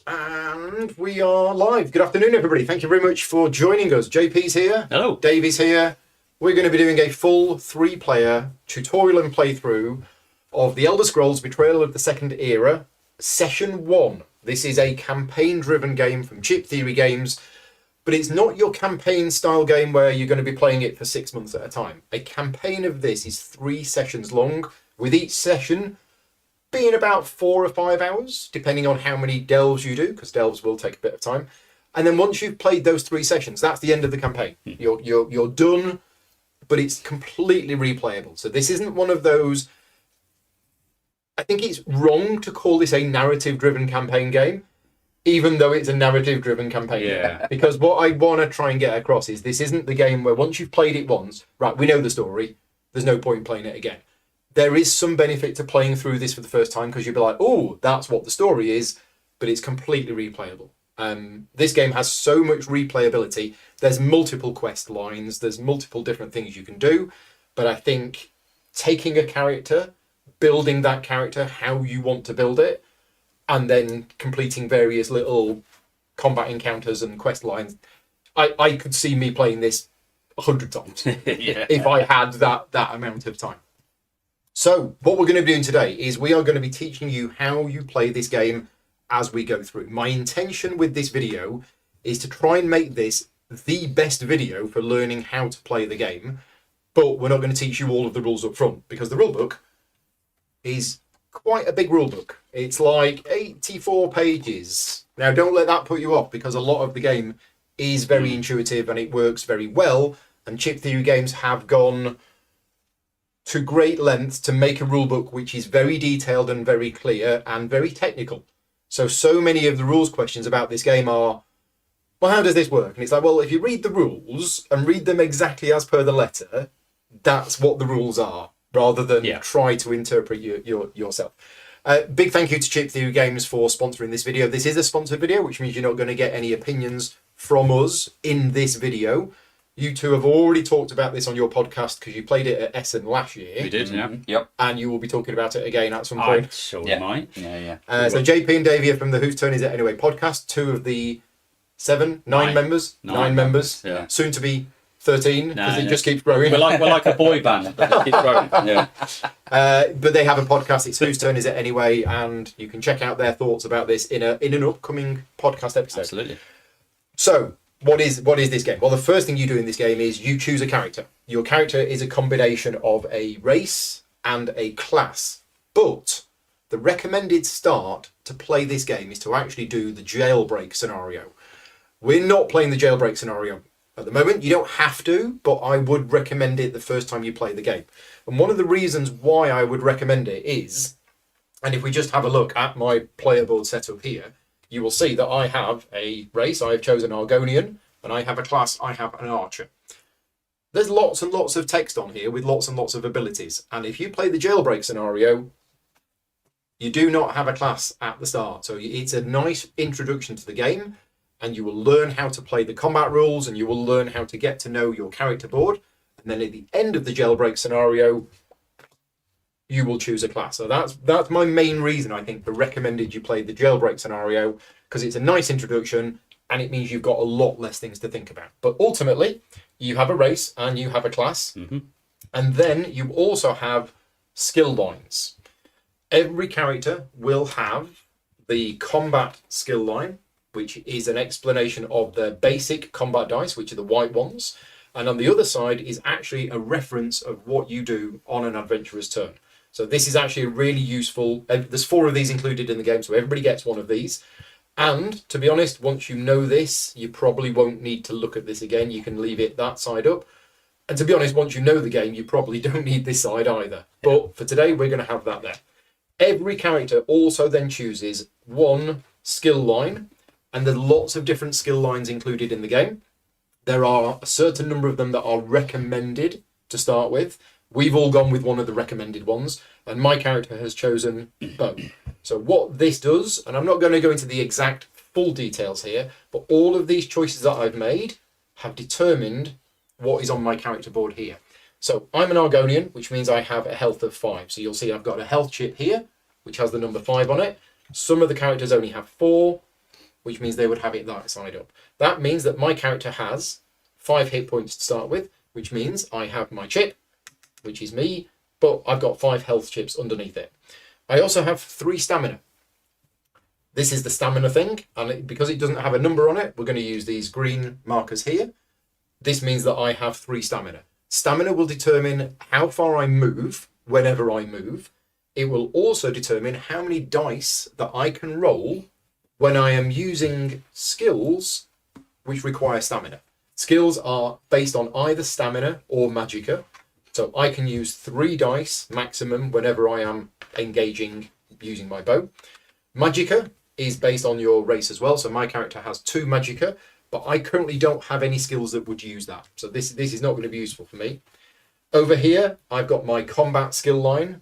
And we are live. Good afternoon, everybody. Thank you very much for joining us. JP's here. Hello. Dave is here. We're going to be doing a full 3-player tutorial and playthrough of The Elder Scrolls Betrayal of the Second Era, Session 1. This is a campaign-driven game from Chip Theory Games, but it's not your campaign-style game where you're going to be playing it for 6 months at a time. A campaign of this is 3 sessions long, with each session being about 4 or 5 hours, depending on how many delves you do, because delves will take a bit of time. And then once you've played those 3 sessions, that's the end of the campaign. You're done, but it's completely replayable. So this isn't one of those... I think it's wrong to call this a narrative-driven campaign game, even though it's a narrative-driven campaign game. Because what I want to try and get across is this isn't the game where once you've played it once, right, we know the story, there's no point in playing it again. There is some benefit to playing through this for the first time because you'll be like, oh, that's what the story is, but it's completely replayable. This game has so much replayability. There's multiple quest lines, there's multiple different things you can do, but I think taking a character, building that character how you want to build it, and then completing various little combat encounters and quest lines, I could see me playing this 100 times if I had that amount of time. So what we're going to be doing today is we are going to be teaching you how you play this game as we go through. My intention with this video is to try and make this the best video for learning how to play the game, but we're not going to teach you all of the rules up front because the rulebook is quite a big rulebook. It's like 84 pages. Now don't let that put you off because a lot of the game is very intuitive and it works very well, and Chip Theory Games have gone to great lengths to make a rulebook which is very detailed and very clear and very technical. So many of the rules questions about this game are, well, how does this work? And it's like, well, if you read the rules and read them exactly as per the letter, that's what the rules are, rather than try to interpret yourself. Big thank you to Chip Theory Games for sponsoring this video. This is a sponsored video, which means you're not going to get any opinions from us in this video. You two have already talked about this on your podcast because you played it at Essen last year. We did, yeah. Yep. And you will be talking about it again at some point. I sure might. Yeah. So JP and Davey are from the Whose Turn Is It Anyway podcast, 2 of the 9 members. 9 members. Yeah. Soon to be 13 because it just keeps growing. We're like a boy band. That keeps growing. Yeah. But they have a podcast. It's Whose Turn Is It Anyway, and you can check out their thoughts about this in an upcoming podcast episode. Absolutely. So, what is this game? Well, the first thing you do in this game is you choose a character. Your character is a combination of a race and a class. But the recommended start to play this game is to actually do the jailbreak scenario. We're not playing the jailbreak scenario at the moment. You don't have to, but I would recommend it the first time you play the game. And one of the reasons why I would recommend it is, and if we just have a look at my player board setup here, you will see that I have a race, I have chosen Argonian, and I have a class, I have an archer. There's lots and lots of text on here with lots and lots of abilities. And if you play the jailbreak scenario, you do not have a class at the start. So it's a nice introduction to the game, and you will learn how to play the combat rules, and you will learn how to get to know your character board. And then at the end of the jailbreak scenario, you will choose a class. So that's my main reason, I think, for recommended you play the jailbreak scenario, because it's a nice introduction and it means you've got a lot less things to think about. But ultimately, you have a race and you have a class, and then you also have skill lines. Every character will have the combat skill line, which is an explanation of the basic combat dice, which are the white ones. And on the other side is actually a reference of what you do on an adventurer's turn. So this is actually a really useful... There's 4 of these included in the game, so everybody gets one of these. And, to be honest, once you know this, you probably won't need to look at this again. You can leave it that side up. And to be honest, once you know the game, you probably don't need this side either. But for today, we're going to have that there. Every character also then chooses one skill line, and there's lots of different skill lines included in the game. There are a certain number of them that are recommended to start with. We've all gone with one of the recommended ones, and my character has chosen bow. So what this does, and I'm not going to go into the exact full details here, but all of these choices that I've made have determined what is on my character board here. So I'm an Argonian, which means I have a health of 5. So you'll see I've got a health chip here, which has the number 5 on it. Some of the characters only have 4, which means they would have it that side up. That means that my character has 5 hit points to start with, which means I have my chip, which is me, but I've got 5 health chips underneath it. I also have 3 stamina. This is the stamina thing, and because it doesn't have a number on it, we're going to use these green markers here. This means that I have 3 stamina. Stamina will determine how far I move whenever I move. It will also determine how many dice that I can roll when I am using skills which require stamina. Skills are based on either stamina or magicka. So I can use 3 dice maximum whenever I am engaging using my bow. Magicka is based on your race as well. So my character has 2 magicka, but I currently don't have any skills that would use that. So this is not going to be useful for me. Over here, I've got my combat skill line,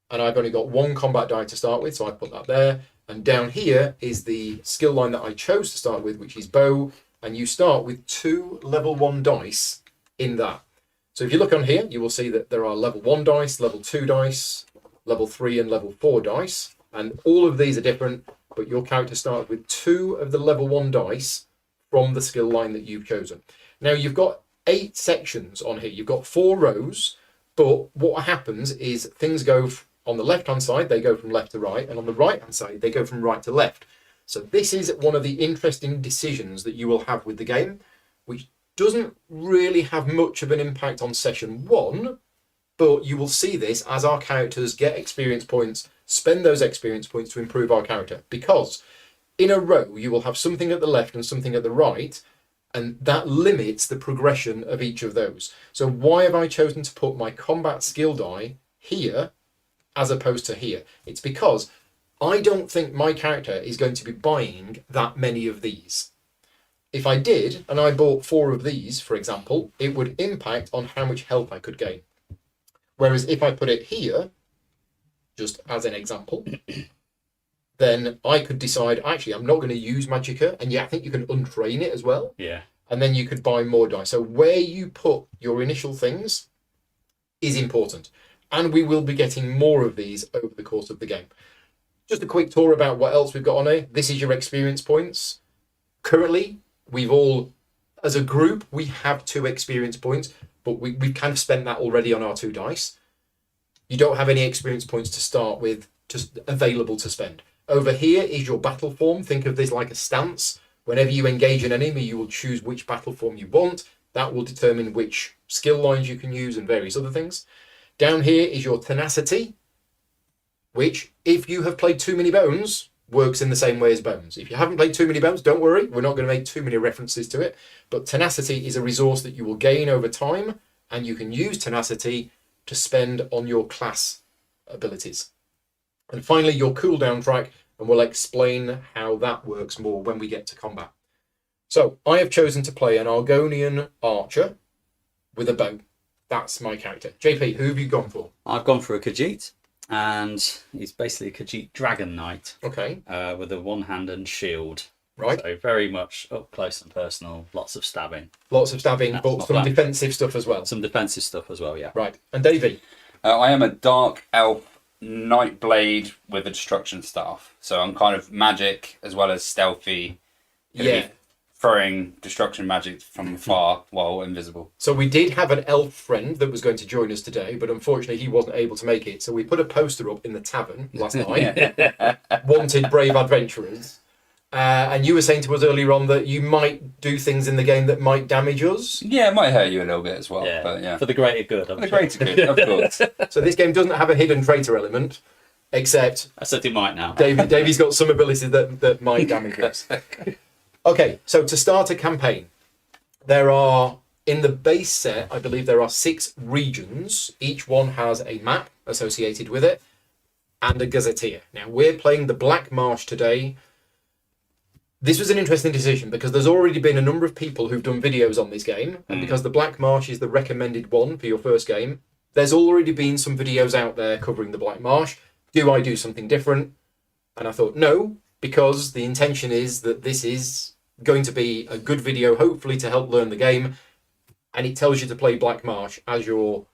and I've only got 1 combat die to start with, so I put that there. And down here is the skill line that I chose to start with, which is bow, and you start with 2 level 1 dice in that. So if you look on here, you will see that there are level 1 dice, level 2 dice, level 3 and level 4 dice, and all of these are different, but your character starts with 2 of the level 1 dice from the skill line that you've chosen. Now you've got 8 sections on here. You've got 4 rows, but what happens is things go on the left-hand side, they go from left to right, and on the right-hand side, they go from right to left. So this is one of the interesting decisions that you will have with the game, which doesn't really have much of an impact on session 1, but you will see this as our characters get experience points, spend those experience points to improve our character, because in a row you will have something at the left and something at the right, and that limits the progression of each of those. So why have I chosen to put my combat skill die here as opposed to here? It's because I don't think my character is going to be buying that many of these. If I did, and I bought 4 of these, for example, it would impact on how much health I could gain. Whereas if I put it here, just as an example, then I could decide, actually, I'm not going to use magicka, and yeah, I think you can untrain it as well. Yeah. And then you could buy more dice. So where you put your initial things is important. And we will be getting more of these over the course of the game. Just a quick tour about what else we've got on here. This is your experience points. Currently, we've all, as a group, we have 2 experience points, but we've kind of spent that already on our 2 dice. You don't have any experience points to start with, just available to spend. Over here is your battle form. Think of this like a stance. Whenever you engage an enemy, you will choose which battle form you want. That will determine which skill lines you can use and various other things. Down here is your tenacity, which, if you have played Too Many Bones, works in the same way as Bones. If you haven't played Too Many Bones, don't worry, we're not going to make too many references to it. But tenacity is a resource that you will gain over time, and you can use tenacity to spend on your class abilities. And finally, your cooldown track, and we'll explain how that works more when we get to combat. So, I have chosen to play an Argonian archer with a bow. That's my character. JP, who have you gone for? I've gone for a Khajiit, and he's basically a Khajiit Dragon Knight. Okay. With a 1-hand and shield. Right. So very much up close and personal, lots of stabbing. Lots of stabbing, That's but my some plan. defensive stuff as well. Some defensive stuff as well, yeah. Right. And Davey? I am a dark elf Nightblade with a destruction staff. So I'm kind of magic as well as stealthy. Gonna Yeah. be throwing destruction magic from afar while invisible. So we did have an elf friend that was going to join us today, but unfortunately he wasn't able to make it. So we put a poster up in the tavern last night. Wanted brave adventurers. And you were saying to us earlier on that you might do things in the game that might damage us. Yeah, it might hurt you a little bit as well. Yeah, But yeah. for the greater good. I'm For the sure. greater good, of course. So this game doesn't have a hidden traitor element, except I said it might now. Davey's got some abilities that might damage us. Okay, so to start a campaign, there are, in the base set, I believe there are 6 regions. Each one has a map associated with it and a gazetteer. Now, we're playing the Black Marsh today. This was an interesting decision because there's already been a number of people who've done videos on this game, and because the Black Marsh is the recommended one for your first game, there's already been some videos out there covering the Black Marsh. Do I do something different? And I thought, no, because the intention is that this is going to be a good video, hopefully to help learn the game, and it tells you to play Black Marsh as your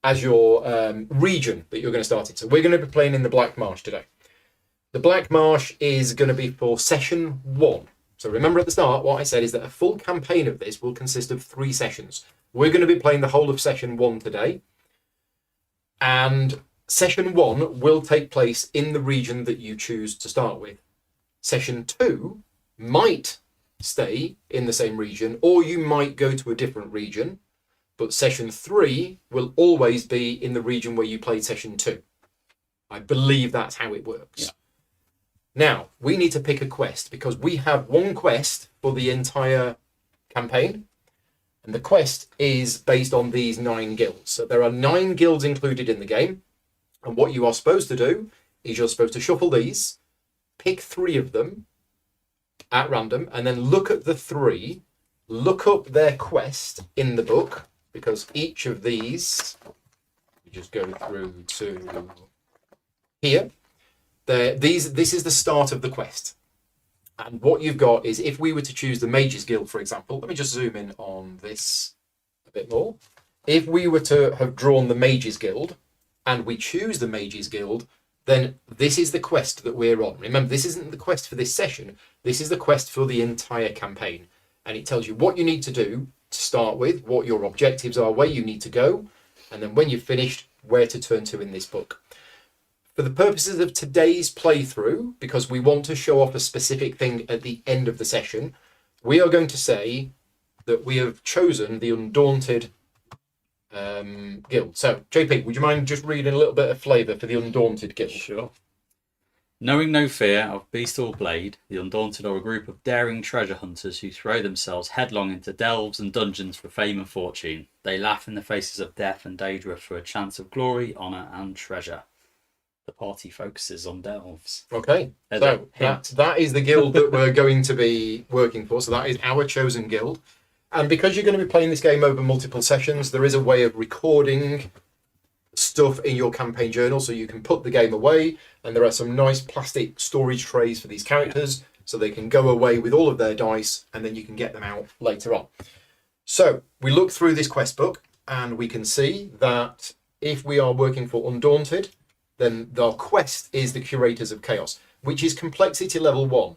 region that you're going to start in. So we're going to be playing in the Black Marsh today. The Black Marsh is going to be for session 1. So remember at the start, what I said is that a full campaign of this will consist of 3 sessions. We're going to be playing the whole of session 1 today. And session 1 will take place in the region that you choose to start with. Session 2 might stay in the same region, or you might go to a different region. But session 3 will always be in the region where you played session 2. I believe that's how it works. Yeah. Now, we need to pick a quest because we have one quest for the entire campaign. And the quest is based on these 9 guilds. So there are 9 guilds included in the game. And what you are supposed to do is you're supposed to shuffle these, pick 3 of them at random, and then look at the 3, look up their quest in the book, because each of these, we just go through to here. This is the start of the quest. And what you've got is, if we were to choose the Mages Guild, for example, let me just zoom in on this a bit more. If we were to have drawn the Mages Guild, and we choose the Mages Guild, then this is the quest that we're on. Remember, this isn't the quest for this session. This is the quest for the entire campaign. And it tells you what you need to do to start with, what your objectives are, where you need to go, and then when you've finished, where to turn to in this book. For the purposes of today's playthrough, because we want to show off a specific thing at the end of the session, we are going to say that we have chosen the Undaunted guild. So, JP, would you mind just reading a little bit of flavour for the Undaunted guild? Sure. Knowing no fear of beast or blade, the Undaunted are a group of daring treasure hunters who throw themselves headlong into delves and dungeons for fame and fortune. They laugh in the faces of death and danger for a chance of glory, honour and treasure. The party focuses on delves. Okay, There's so a hint. that is the guild that we're going to be working for. So that is our chosen guild. And because you're going to be playing this game over multiple sessions, there is a way of recording stuff in your campaign journal so you can put the game away. And there are some nice plastic storage trays for these characters so they can go away with all of their dice and then you can get them out later on. So we look through this quest book and we can see that if we are working for Undaunted, then our quest is the Curators of Chaos, which is complexity level 1.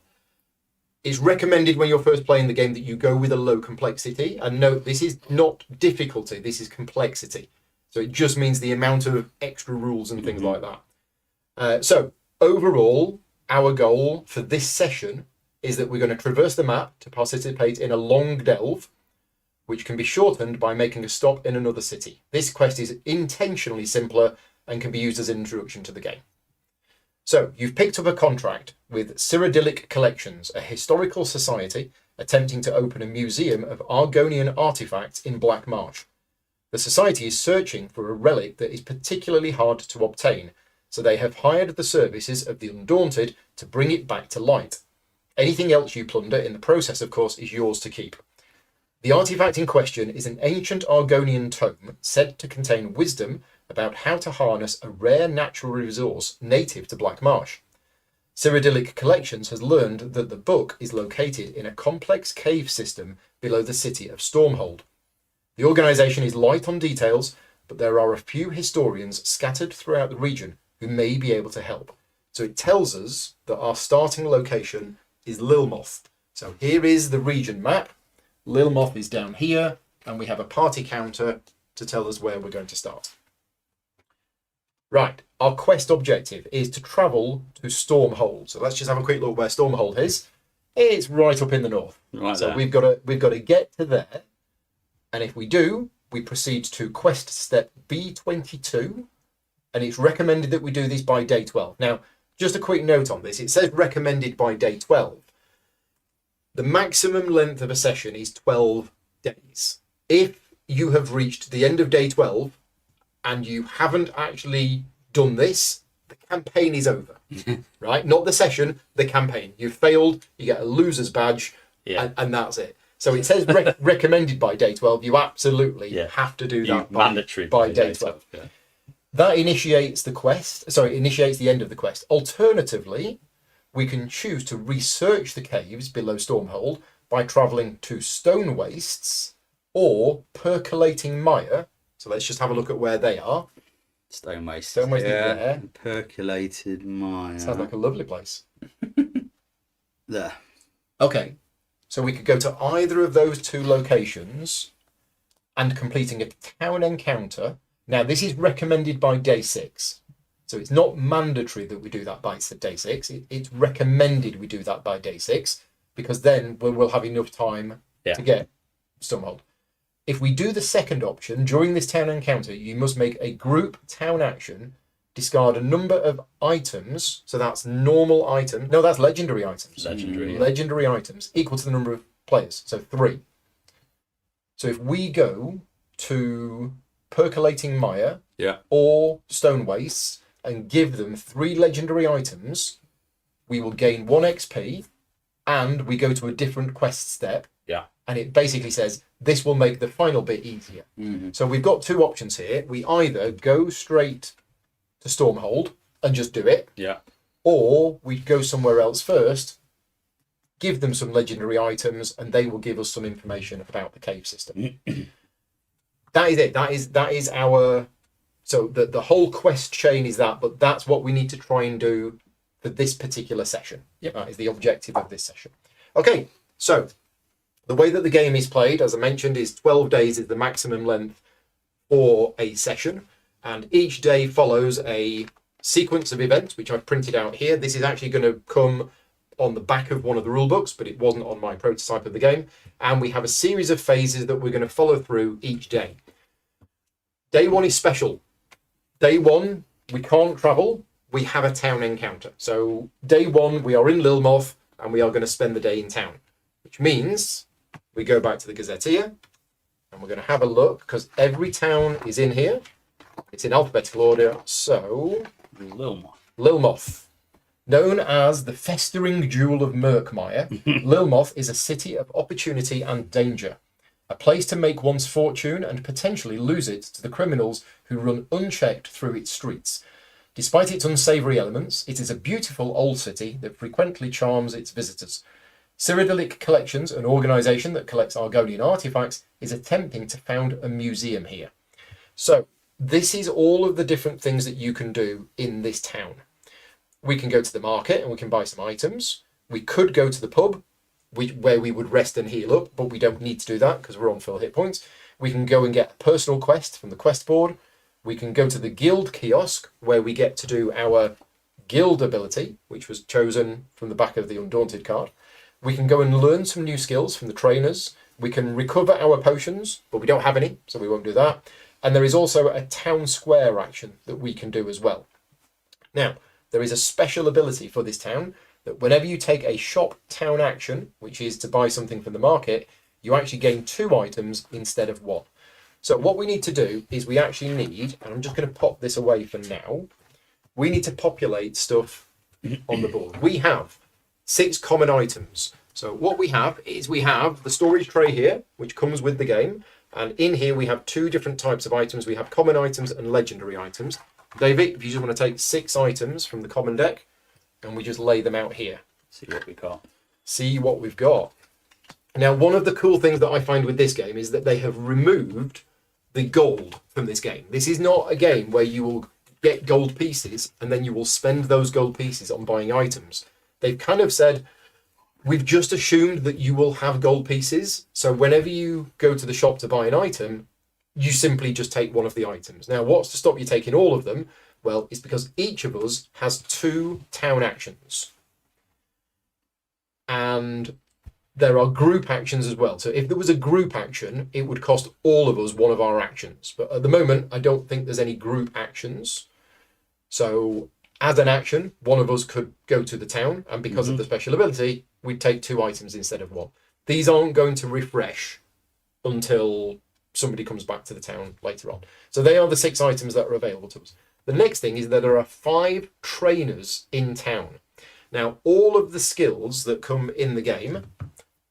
It's recommended when you're first playing the game that you go with a low complexity. And note, this is not difficulty, this is complexity. So it just means the amount of extra rules and things like that. So overall, our goal for this session is that we're going to traverse the map to participate in a long delve, which can be shortened by making a stop in another city. This quest is intentionally simpler and can be used as an introduction to the game. So, you've picked up a contract with Cyrodiilic Collections, a historical society attempting to open a museum of Argonian artifacts in Black Marsh. The society is searching for a relic that is particularly hard to obtain, so they have hired the services of the Undaunted to bring it back to light. Anything else you plunder in the process, of course, is yours to keep. The artifact in question is an ancient Argonian tome said to contain wisdom about how to harness a rare natural resource native to Black Marsh. Cyrodiilic Collections has learned that the book is located in a complex cave system below the city of Stormhold. The organisation is light on details, but there are a few historians scattered throughout the region who may be able to help. So it tells us that our starting location is Lilmoth. So here is the region map. Lilmoth is down here, and we have a party counter to tell us where we're going to start. Right, our quest objective is to travel to Stormhold. So let's just have a quick look where Stormhold is. It's right up in the north. Right so there. we've got to get to there. And if we do, we proceed to quest step B22. And it's recommended that we do this by day 12. Now, just a quick note on this. It says recommended by day 12. The maximum length of a session is 12 days. If you have reached the end of day 12 and you haven't actually done this, the campaign is over, right? Not the session, the campaign. You've failed, you get a loser's badge, and that's it. So it says recommended by day 12. You absolutely have to do that mandatory by day 12. Yeah. That initiates the quest. Sorry, initiates the end of the quest. Alternatively, we can choose to research the caves below Stormhold by travelling to Stone Wastes or Percolating Mire. So let's just have a look at where they are. Stone waste. Stone waste is Yeah. there. Percolated mire. Sounds like a lovely place. There. Okay, so we could go to either of those two locations and completing a town encounter. Now, this is recommended by day 6. So it's not mandatory that we do that by day 6. It's recommended we do that by day 6 because then we'll have enough time to get Stormhold. If we do the second option, during this town encounter, you must make a group town action, discard a number of items. So that's normal items. No, that's legendary items. Legendary items equal to the number of players. So 3. So if we go to Percolating Mire or Stone Wastes and give them 3 legendary items, we will gain 1 XP and we go to a different quest step. Yeah. And it basically says this will make the final bit easier. Mm-hmm. So we've got 2 options here. We either go straight to Stormhold and just do it. Yeah. Or we go somewhere else first, give them some legendary items, and they will give us some information about the cave system. That is it. That is our... So the whole quest chain is that, but that's what we need to try and do for this particular session. Yep. That is the objective of this session. Okay, so the way that the game is played, as I mentioned, is 12 days is the maximum length for a session, and each day follows a sequence of events, which I've printed out here. This is actually going to come on the back of one of the rule books, but it wasn't on my prototype of the game. And we have a series of phases that we're going to follow through each day. Day 1 is special. Day 1, we can't travel. We have a town encounter. So day 1, we are in Lilmoth, and we are going to spend the day in town, which means we go back to the Gazetteer, and we're going to have a look, because every town is in here. It's in alphabetical order. So Lilmoth. Known as the festering jewel of Murkmire, Lilmoth is a city of opportunity and danger. A place to make one's fortune and potentially lose it to the criminals who run unchecked through its streets. Despite its unsavoury elements, it is a beautiful old city that frequently charms its visitors. Cyrodiilic Collections, an organisation that collects Argonian artefacts, is attempting to found a museum here. So, this is all of the different things that you can do in this town. We can go to the market and we can buy some items. We could go to the pub, where we would rest and heal up, but we don't need to do that because we're on full hit points. We can go and get a personal quest from the quest board. We can go to the guild kiosk, where we get to do our guild ability, which was chosen from the back of the Undaunted card. We can go and learn some new skills from the trainers. We can recover our potions, but we don't have any, so we won't do that. And there is also a town square action that we can do as well. Now, there is a special ability for this town that whenever you take a shop town action, which is to buy something from the market, you actually gain 2 items instead of 1. So what we need to do is we actually need, and I'm just going to pop this away for now, we need to populate stuff on the board. We have 6 common items. So what we have is we have the storage tray here, which comes with the game. And in here we have 2 different types of items. We have common items and legendary items. David, if you just want to take 6 items from the common deck, and we just lay them out here. See what we got. See what we've got. Now, one of the cool things that I find with this game is that they have removed the gold from this game. This is not a game where you will get gold pieces and then you will spend those gold pieces on buying items. They've kind of said, we've just assumed that you will have gold pieces. So whenever you go to the shop to buy an item, you simply just take one of the items. Now, what's to stop you taking all of them? Well, it's because each of us has 2 town actions. And there are group actions as well. So if there was a group action, it would cost all of us one of our actions. But at the moment, I don't think there's any group actions. So as an action, one of us could go to the town. And because of the special ability, we'd take 2 items instead of 1. These aren't going to refresh until somebody comes back to the town later on. So they are the 6 items that are available to us. The next thing is that there are 5 trainers in town. Now, all of the skills that come in the game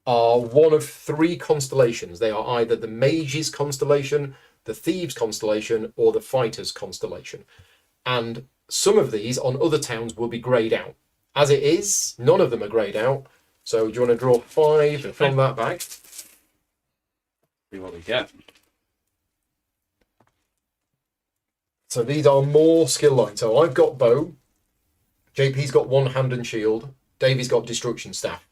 are one of 3 constellations. They are either the Mage's constellation, the Thieves constellation, or the Fighters constellation. And some of these on other towns will be greyed out. As it is, none of them are greyed out. So do you want to draw 5 from that bag? See what we get. So these are more skill lines. So I've got bow. JP's got one hand and shield. Davey's got destruction staff.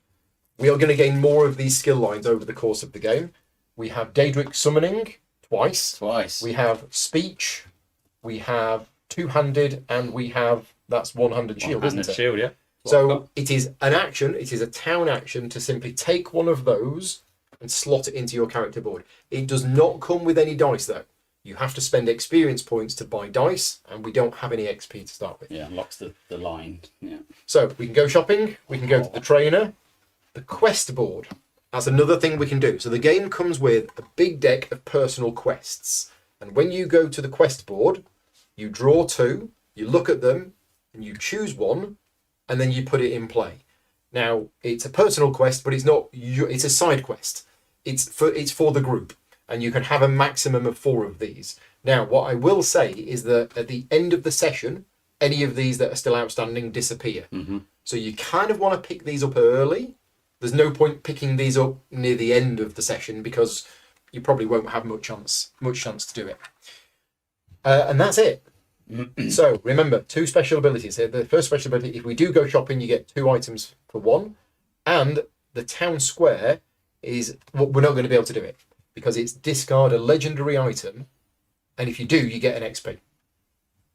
We are going to gain more of these skill lines over the course of the game. We have Daedric summoning twice. We have speech. We have two-handed, and we have that's one-handed shield, isn't it? Shield, yeah. So it is an action. It is a town action to simply take one of those and slot it into your character board. It does not come with any dice though. You have to spend experience points to buy dice, and we don't have any XP to start with. Yeah, unlocks the line. Yeah. So we can go shopping. We can go to the trainer. The quest board. That's another thing we can do. So the game comes with a big deck of personal quests. And when you go to the quest board, you draw two, you look at them, and you choose one, and then you put it in play. Now, it's a personal quest, but it's not. It's a side quest. It's for the group, and you can have a maximum of 4 of these. Now, what I will say is that at the end of the session, any of these that are still outstanding disappear. Mm-hmm. So you kind of want to pick these up early. There's no point picking these up near the end of the session because you probably won't have much chance to do it. And that's it. So remember, 2 special abilities here. The first special ability, if we do go shopping, you get 2 items for 1. And the town square is, well, we're not going to be able to do it because it's discard a legendary item. And if you do, you get an XP.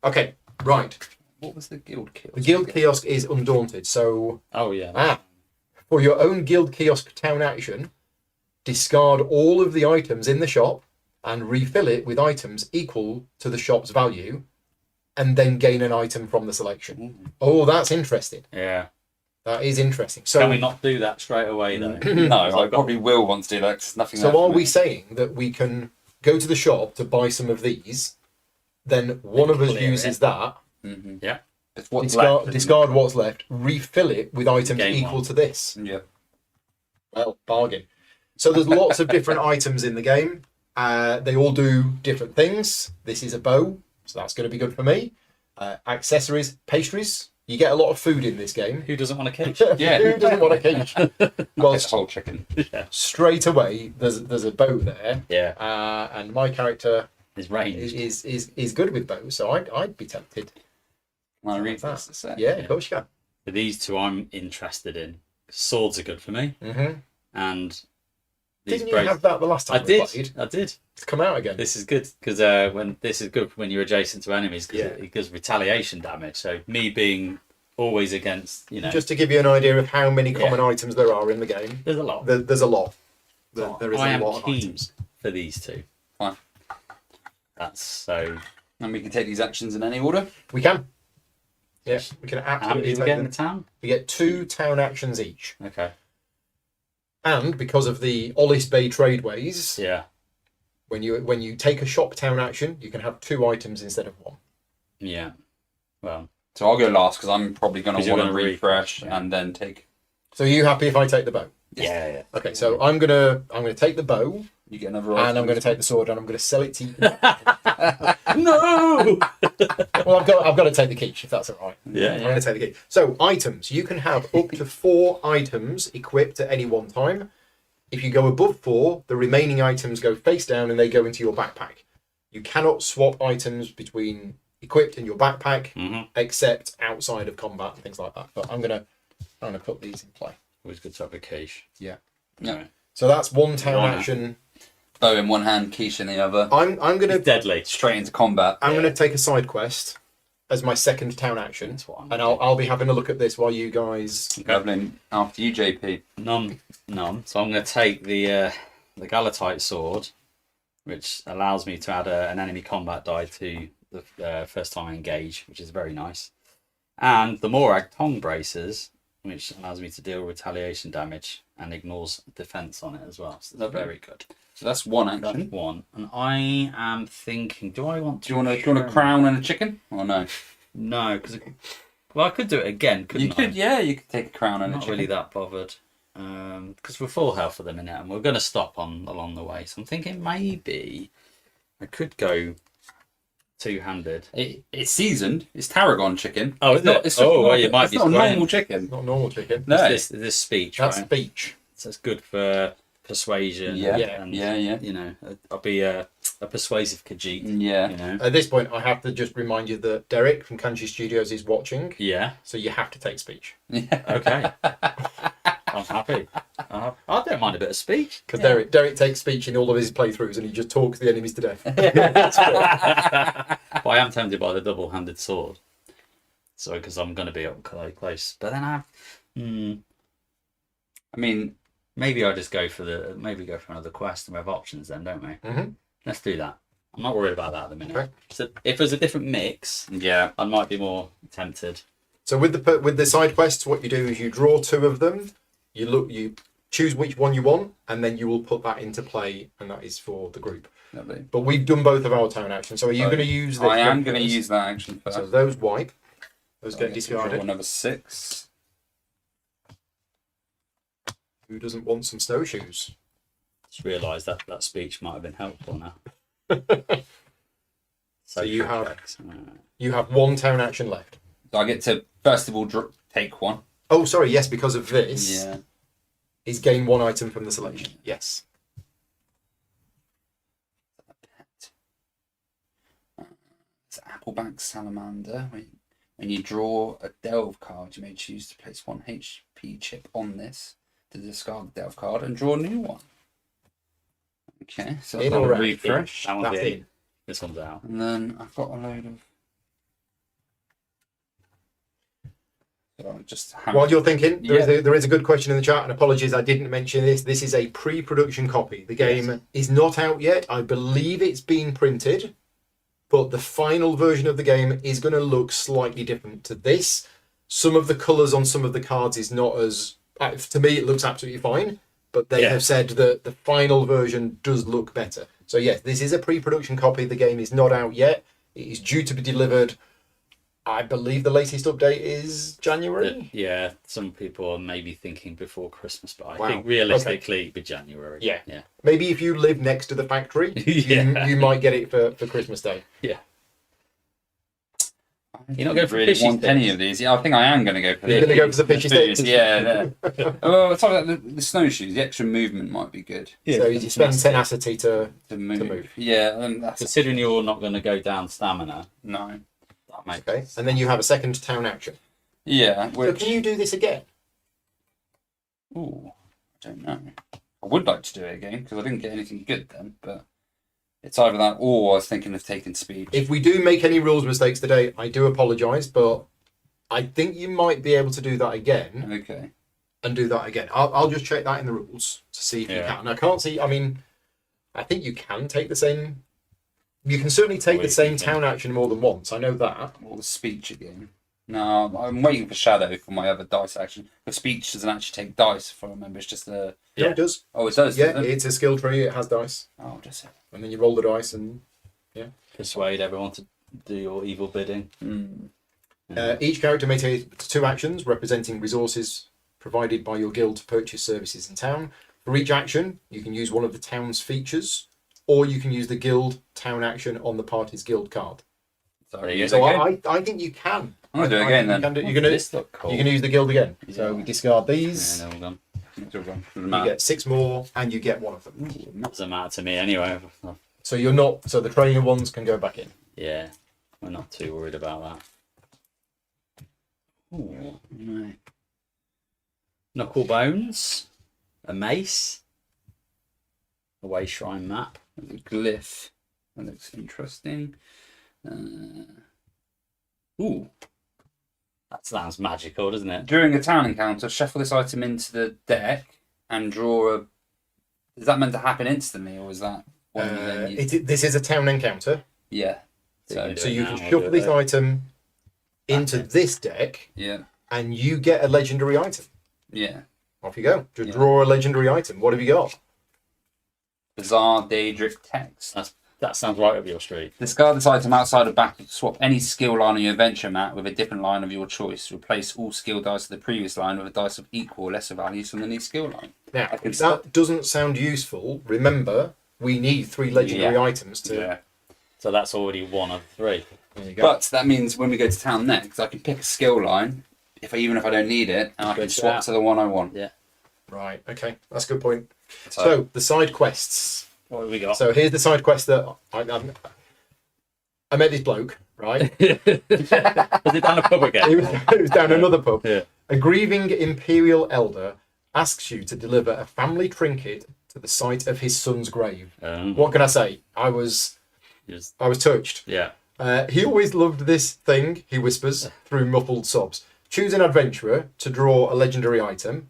Okay, right. What was the guild kiosk? The guild kiosk is Undaunted. So, Oh, yeah. for your own guild kiosk town action, discard all of the items in the shop and refill it with items equal to the shop's value, and then gain an item from the selection. Oh, that's interesting. Yeah. That is interesting. So, Can we not do that straight away, though? No, I probably will want to do that. 'Cause there's nothing. so there are for we me. saying that we can go to the shop to buy some of these, then one of us clear uses it. that, Mhm. Yeah. It's what's discard, left, discard what's left, refill it with items Game equal one. to this? Yeah. Well, bargain. So there's lots of different items in the game. They all do different things. This is a bow, so that's going to be good for me. Accessories, pastries. You get a lot of food in this game. Who doesn't want a cake? Yeah. Who doesn't want a cage? Well, It's a whole chicken. straight away, there's a bow there, Yeah. and my character It's ranged. is good with bows, so I'd be tempted. Can I read That. this? a sec? Yeah, of course you can. But these 2 I'm interested in. Swords are good for me. Mm-hmm. And these Didn't you have that the last time I we did. played? I did. It's come out again. This is good because when you're adjacent to enemies because it gives retaliation damage. So me being always against, Just to give you an idea of how many common items there are in the game, there's a lot. there's a lot. There is I a am lot of keen items. for these 2. Fine. That's so. And we can take these actions in any order. We can. Yeah, we can How absolutely many do we take get in them. the town? We get 2 town actions each. Okay. And because of the Ollis Bay tradeways, Yeah. when you take a shop town action, you can have 2 items instead of 1. Yeah. Well. So I'll go last because I'm probably going 'Cause to you're want to gonna refresh yeah. and then take. So are you happy if I take the bow? Yeah. Okay, so I'm gonna take the bow You get another. and I'm gonna take the sword and I'm gonna sell it to you. No. Well, I've got to take the quiche if that's all right. Yeah. I'm going to take the quiche. So items, you can have up to 4 items equipped at any one time. If you go above 4, the remaining items go face down and they go into your backpack. You cannot swap items between equipped and your backpack except outside of combat and things like that. But I'm gonna put these in play. Always good to have a quiche. Yeah. Yeah. So that's 1 town Right. action. Bow in one hand, quiche in the other. I'm gonna It's deadly. Straight into combat. I'm gonna take a side quest as my second town action, That's what I'm and I'll be having a look at this while you guys. Lovely. After you, JP. None. So I'm going to take the Galatite sword, which allows me to add an enemy combat die to the first time I engage, which is very nice. And the Morag Tongue Bracers, which allows me to deal retaliation damage and ignores defense on it as well. So they're very good. So that's one That's action. one. And I am thinking, do I want to... Do you want a crown and a chicken? Or no? No, because... Well, I could do it again, couldn't You could, I? yeah, you could take a crown and a Not chicken. really that bothered. Because we're full health at the minute and we're going to stop along the way. So I'm thinking maybe I could go 2-handed. It's seasoned. It's tarragon chicken. Oh, it's is not, it? It's Oh, well, not, you might it's be not a spraying. normal chicken. Not normal chicken. No. This speech, That's right? speech. So it's good for persuasion. Yeah, and, yeah. You know, I'll be a persuasive Khajiit. Yeah. You know. At this point, I have to just remind you that Derek from Kanji Studios is watching, Yeah. so you have to take speech. Okay. I'm happy. I don't mind a bit of speech. Because Derek takes speech in all of his playthroughs and he just talks the enemies to death. But I am tempted by the double-handed sword. So, because I'm going to be up close. But then I mean, maybe I just go for another quest and we have options then, don't we? Mm-hmm. Let's do that. I'm not worried about that at the minute. Okay. So if there's a different mix, yeah. I might be more tempted. So with the side quests, what you do is you draw 2 of them, you choose which one you want, and then you will put that into play, and that is for the group. Lovely. But we've done both of our town actions, so are you going to use this? I am going to use that action first. So those wipe. Those So I get get to discarded. draw another 6. Who doesn't want some snowshoes? Just realised that speech might have been helpful now. So you have checks. you have 1 town action left. So I get to, first of all, take 1. Oh, sorry, yes, because of this, Yeah. is gain 1 item from the selection. Yes. It's Appleback Salamander. When you draw a delve card, you may choose to place 1 HP chip on this to discard the delve card and draw a new one. Okay, so In I've got or a out? refresh. That one's That's in. in. This one's out. And then I've got a load of. So just While you're thinking, Yeah. there is a good question in the chat, and apologies I didn't mention this. This is a pre-production copy. The game is not out yet. I believe it's been printed, but the final version of the game is going to look slightly different to this. Some of the colours on some of the cards is not as... to me, it looks absolutely fine, but they have said that the final version does look better. So yes, this is a pre-production copy. The game is not out yet. It is due to be delivered... I believe the latest update is January. Yeah, some people are maybe thinking before Christmas, but I Wow. think realistically it'd be January. Yeah. Yeah. Maybe if you live next to the factory, Yeah. you might get it for Christmas Day. Yeah. You're not going for really fishy want any sticks? of these. Yeah, I think I am going to go for You're the going to go for the fishy sticks? Yeah. Well, it's like the snowshoes. The extra movement might be good So you spend tenacity to to move. move. Yeah, and that's Considering you're not going to go down stamina, no. that makes okay, and then you have a second town action. Yeah, So which can you do this again? ooh, I don't know. I would like to do it again because I didn't get anything good then, but it's either that or I was thinking of taking speed. If we do make any rules mistakes today, I do apologise, but I think you might be able to do that again Okay. and do that again. I'll just check that in the rules to see if you Yeah. can. I can't see. I mean, I think you can take the same. You can certainly take the Wait, same you can. town action more than once. I know that. Or the speech again. No, I'm waiting for Shadow for my other dice action. The speech doesn't actually take dice, if I remember. It's just a. Yeah, Yeah. it does. Oh, it does. Yeah, doesn't it? it's a skill tree. It has dice, Oh, does it? and then you roll the dice, and persuade everyone to do your evil bidding. Mm. each character may take 2 actions representing resources provided by your guild to purchase services in town. For each action, you can use one of the town's features, or you can use the guild town action on the party's guild card. There you go. So Okay. I think you can. I'm gonna do it I again think then. You're gonna This look cool. you're gonna use the guild again. So Yeah. we discard these. Yeah, no, done. Doesn't You matter. get 6 more, and you get one of them. Doesn't matter to me anyway. So you're not. So the trainer ones can go back in. Yeah, we're not too worried about that. Ooh. No. Knuckle bones, a mace, a way shrine map. There's a glyph. That looks interesting. Ooh. That sounds magical, doesn't it? During a town encounter, shuffle this item into the deck and draw a. Is that meant to happen instantly, or is that one you then use? This is a town encounter, Yeah. So so you now, can I'll shuffle do it this there. item into this deck, Yeah. and you get a legendary item. Yeah. Off you go. Just Yeah. draw a legendary item. What have you got? Bizarre Daedric text. That sounds right up your street. Discard this item outside of battle to swap any skill line on your adventure map with a different line of your choice. Replace all skill dice of the previous line with a dice of equal or lesser values from the new skill line. Now, I can if that doesn't sound useful, remember, we need 3 legendary items to... So that's already 1 of 3. There you go. But that means when we go to town next, I can pick a skill line, even if I don't need it, and I Go can to swap that. to the one I want. Yeah. Right, okay. That's a good point. So, the side quests. What have we got? So here's the side quest that I met this bloke, right? Was it down a pub again? It was down another pub. Yeah. A grieving imperial elder asks you to deliver a family trinket to the site of his son's grave. What can I say? I was touched. Yeah. He always loved this thing, he whispers through muffled sobs. Choose an adventurer to draw a legendary item.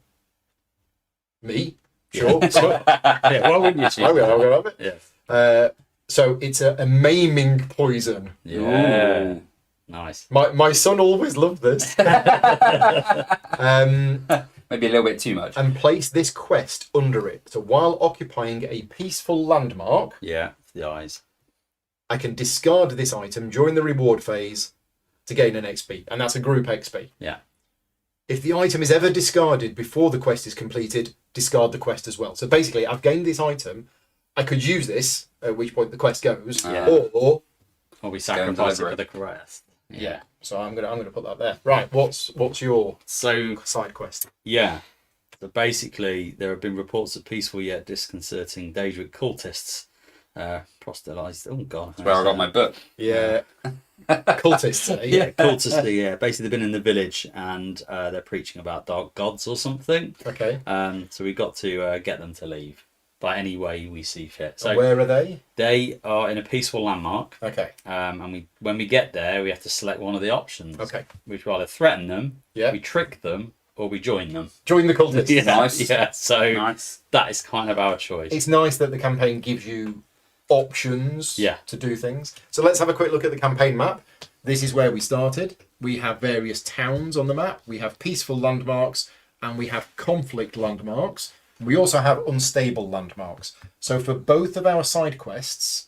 Me? Sure. Yeah, why wouldn't you choose I'll go have it. Yeah. So it's a maiming poison. Yeah. Ooh. Nice. My son always loved this. Maybe a little bit too much. And place this quest under it. So while occupying a peaceful landmark, Yeah, the eyes. I can discard this item during the reward phase to gain an XP. And that's a group XP. Yeah. If the item is ever discarded before the quest is completed, discard the quest as well. So basically, I've gained this item. I could use this, at which point the quest goes, Yeah. or we sacrifice it deliver for it. the quest. yeah. So I'm gonna put that there. Right. What's your So side quest? yeah. So basically, there have been reports of peaceful yet disconcerting Daedric cultists, proselytized. Oh god, That's where I got my book. Yeah. Cultists. Eh? yeah, cultists. Yeah, basically they've been in the village and they're preaching about dark gods or something. Okay. So we got to get them to leave by any way we see fit. So And where are they? they are in a peaceful landmark. Okay. And when we get there, we have to select one of the options. Okay. We either threaten them, Yeah. we trick them, or we join them. Join the cultists. Yeah, Nice. yeah. So Nice. that is kind of our choice. It's nice that the campaign gives you options Yeah. to do things. So let's have a quick look at the campaign map. This is where we started. We have various towns on the map. We have peaceful landmarks and we have conflict landmarks. We also have unstable landmarks. So for both of our side quests,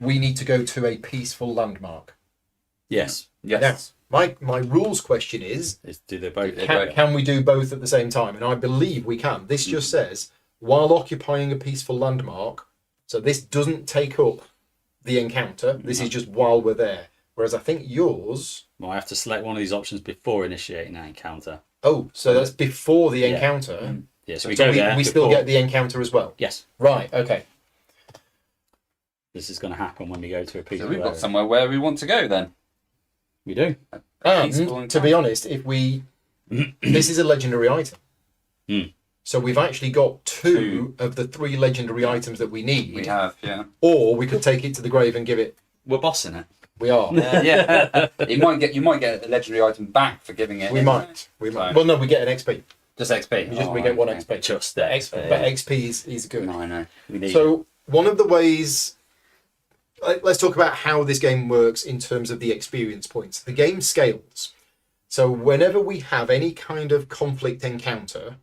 we need to go to a peaceful landmark. Yes. Yes. Now, my rules question is, Do they both? can we do both at the same time? And I believe we can. This just says, while occupying a peaceful landmark, so this doesn't take up the encounter. This is just while we're there. Whereas I think yours... Well, I have to select one of these options before initiating that encounter. Oh, so that's before the Yeah. encounter. Yeah, so So we go there. we still before- get the encounter as well. Yes, Right, okay. this is going to happen when we go to a peaceful So we've got area. somewhere where we want to go then. We do. Peaceful And to be honest, if we... this is a legendary item. Mm. So we've actually got two of the 3 legendary items that we need. We have, yeah. Or we could take it to the grave and give it... We're bossing it. We are. Yeah. You might get a legendary item back for giving it. We might. Right. Well, no, we get an XP. Just XP. We get 1 okay. XP. Just But XP. But XP is good. No, I know. We need So one of the ways... Let's talk about how this game works in terms of the experience points. The game scales. So whenever we have any kind of conflict encounter,